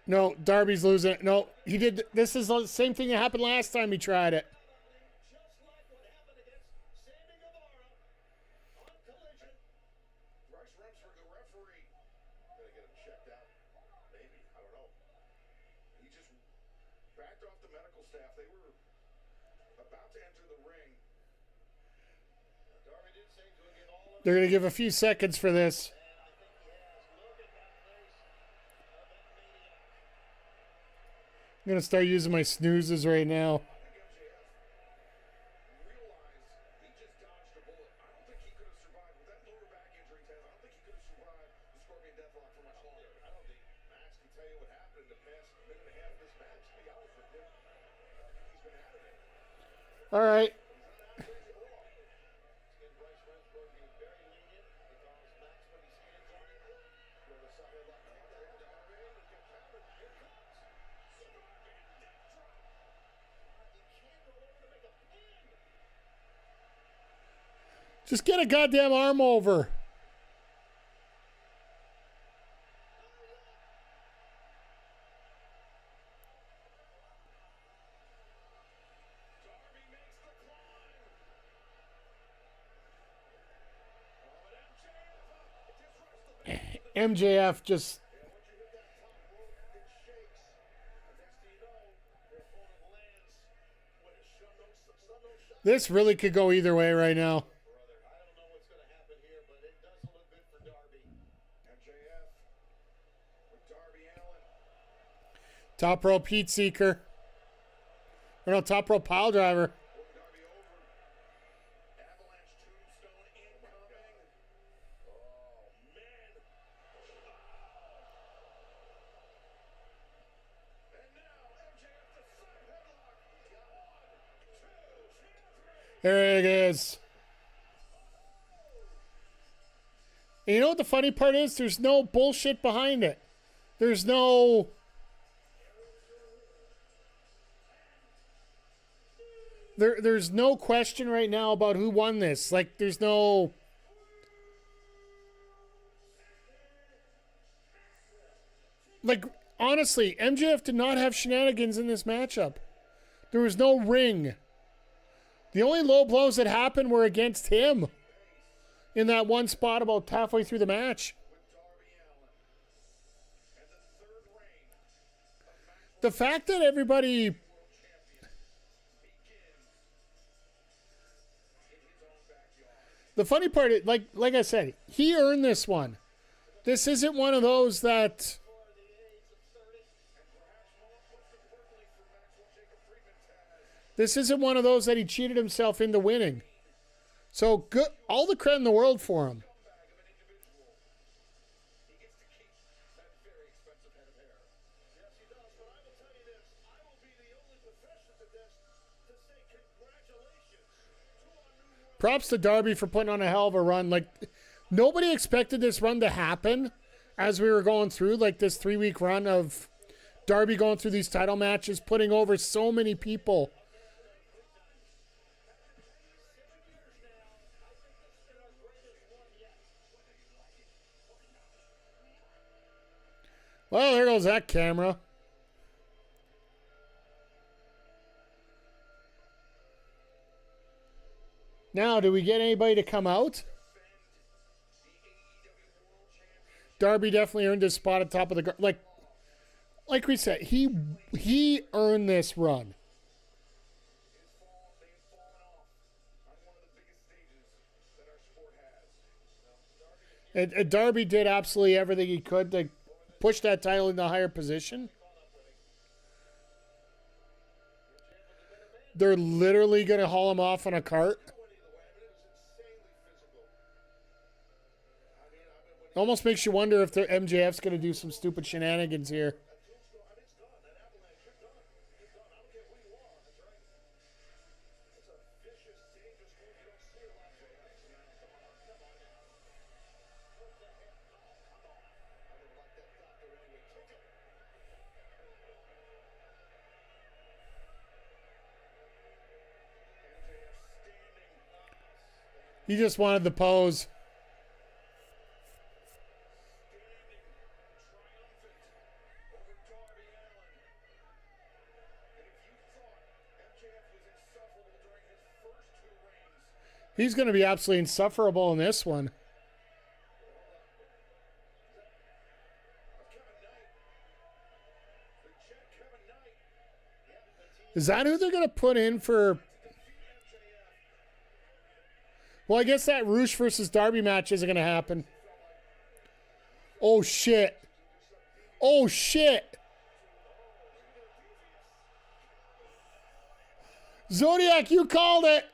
No, Darby's losing it. No, he did. This is the same thing that happened last time he tried it. just like what happened against Sammy Guevara on Collision. Bryce Remsburg, the referee. Gotta get him checked out. Maybe. I don't know. He just backed off the medical staff. They were about to enter the ring. Darby did say to get all of They're going to give a few seconds for this. I'm going to start using my snoozes right now. All right. Just get a goddamn arm over. MJF just... This really could go either way right now. Top rope heat seeker. Or no, top rope pile driver. Avalanche tombstone incoming. Oh, man. And now MJF the side headlock. One, two, three. There it is. And you know what the funny part is? There's no bullshit behind it. There's no... There's no question right now about who won this. Like, there's no... Like, honestly, MJF did not have shenanigans in this matchup. There was no ring. The only low blows that happened were against him in that one spot about halfway through the match. The fact that everybody... The funny part, like I said, he earned this one. This isn't one of those that... This isn't one of those that he cheated himself into winning. So good, all the credit in the world for him. Props to Darby for putting on a hell of a run. Like, nobody expected this run to happen as we were going through, like, this 3-week run of Darby going through these title matches, putting over so many people. Well, there goes that camera. Now, do we get anybody to come out? Darby definitely earned his spot at top of the... Like we said, he earned this run. And Darby did absolutely everything he could to push that title into a higher position. They're literally going to haul him off on a cart. Almost makes you wonder if the MJF's going to do some stupid shenanigans here. He just wanted the pose. He's going to be absolutely insufferable in this one. Is that who they're going to put in for... Well, I guess that Roosh versus Darby match isn't going to happen. Oh, shit. Oh, shit. Zodiac, you called it.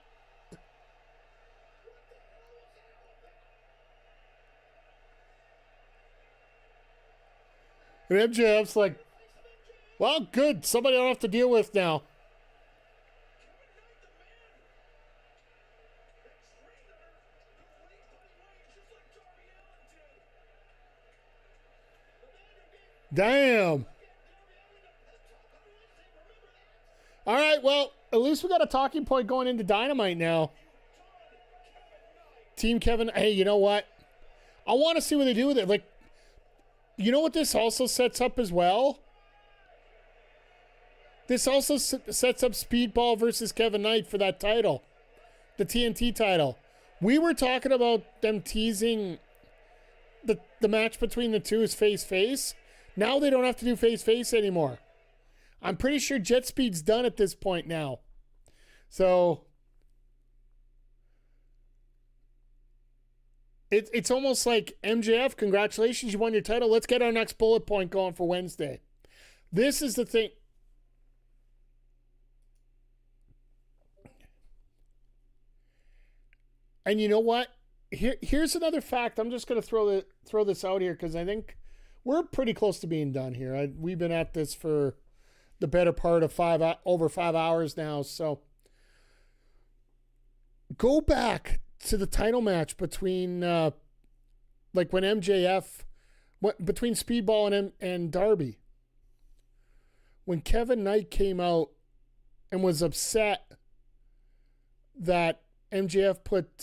And MJF's like, well, good. Somebody I don't have to deal with now. Damn. All right, well, at least we got a talking point going into Dynamite now. Team Kevin, hey, you know what? I want to see what they do with it. Like, you know what this also sets up as well? This also sets up Speedball versus Kevin Knight for that title. The TNT title. We were talking about them teasing the match between the two is face-face. Now they don't have to do face-face anymore. I'm pretty sure Jet Speed's done at this point now. So it's almost like MJF, congratulations, you won your title. Let's get our next bullet point going for Wednesday. This is the thing. And you know what? Here's another fact. I'm just going to throw this out here because I think we're pretty close to being done here. We've been at this for the better part of over 5 hours now. So go back to the title match between like when MJF between Speedball and Darby. When Kevin Knight came out and was upset that MJF put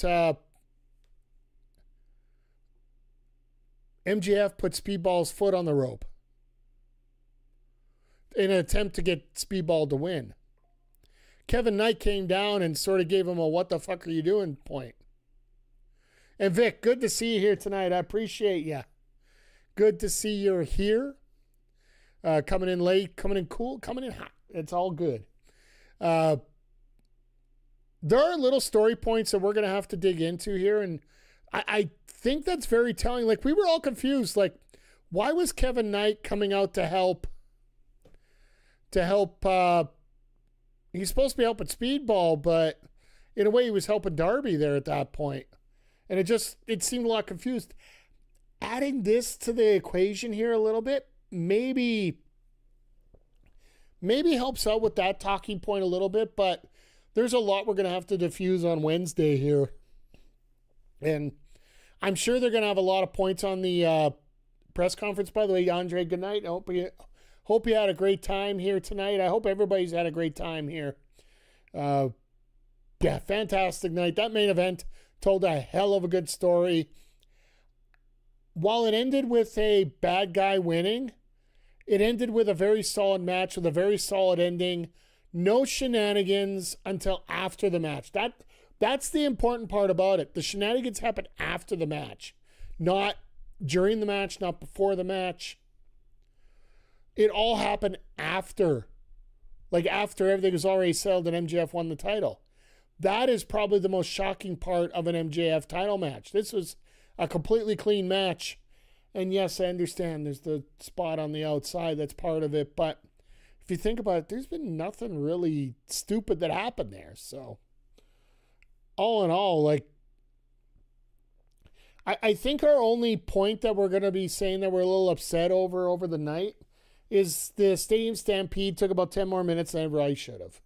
Speedball's foot on the rope in an attempt to get Speedball to win. Kevin Knight came down and sort of gave him a "what the fuck are you doing" point. And Vic, good to see you here tonight. I appreciate you. Good to see you're here. Coming in late, coming in cool, coming in hot. It's all good. There are little story points that we're going to have to dig into here. And I think that's very telling. Like, we were all confused. Like, why was Kevin Knight coming out to help? He's supposed to be helping Speedball, but in a way he was helping Darby there at that point. And it seemed a lot confused. Adding this to the equation here a little bit, maybe helps out with that talking point a little bit, but there's a lot we're going to have to diffuse on Wednesday here. And I'm sure they're going to have a lot of points on the press conference. By the way, Andre, good night. I hope you had a great time here tonight. I hope everybody's had a great time here. Yeah, fantastic night. That main event told a hell of a good story. While it ended with a bad guy winning, it ended with a very solid match with a very solid ending. No shenanigans until after the match. That's the important part about it. The shenanigans happen after the match, not during the match, not before the match. It all happened after. Like after everything was already settled and MJF won the title. That is probably the most shocking part of an MJF title match. This was a completely clean match. And yes, I understand there's the spot on the outside that's part of it. But if you think about it, there's been nothing really stupid that happened there. So all in all, like, I think our only point that we're going to be saying that we're a little upset over the night is the Stadium Stampede took about 10 more minutes than it really should have.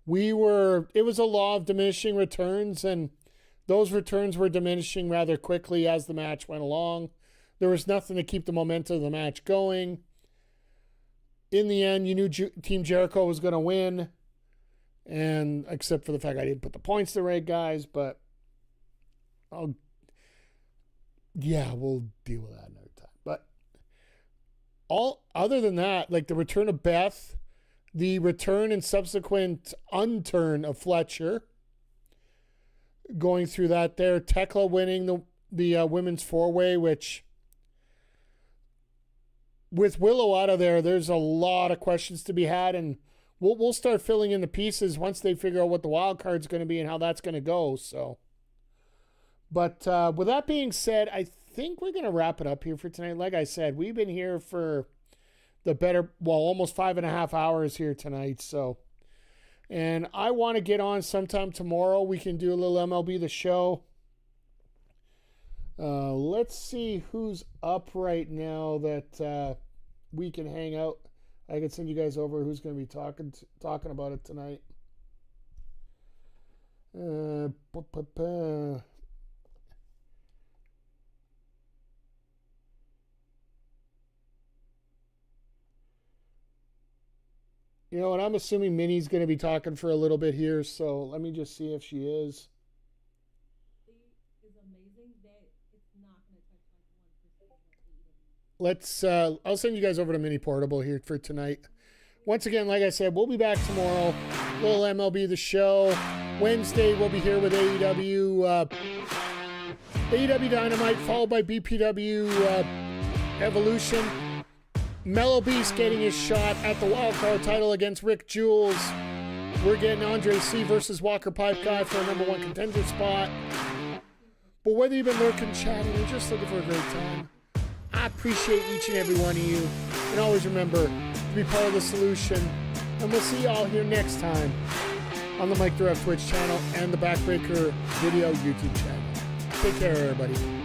It was a law of diminishing returns, and those returns were diminishing rather quickly as the match went along. There was nothing to keep the momentum of the match going. In the end, you knew Team Jericho was going to win, and except for the fact I didn't put the points to the right guys, but we'll deal with that another time. But all other than that, like the return of Beth, the return and subsequent unturn of Fletcher, going through that there, Tekla winning the women's four-way, which with Willow out of there, there's a lot of questions to be had, and we'll start filling in the pieces once they figure out what the wild card's going to be and how that's going to go. So, but with that being said, I think we're going to wrap it up here for tonight. Like I said, we've been here for almost 5.5 hours here tonight. So, and I want to get on sometime tomorrow. We can do a little MLB The Show. Let's see who's up right now that we can hang out. I can send you guys over who's going to be talking about it tonight. You know, and I'm assuming Minnie's going to be talking for a little bit here, so let me just see if she is. I'll send you guys over to Mini Portable here for tonight. Once again, like I said, we'll be back tomorrow. Little MLB The Show. Wednesday, we'll be here with AEW. AEW Dynamite, followed by BPW Evolution. Mellow Beast getting his shot at the wildcard title against Rick Jules. We're getting Andre C versus Walker Pipe Guy for a #1 contender spot. But whether you've been lurking, chatting, or just looking for a great time, I appreciate each and every one of you. And always remember to be part of the solution. And we'll see y'all here next time on the Mike the Ref Twitch channel and the Backbreaker Video YouTube channel. Take care, everybody.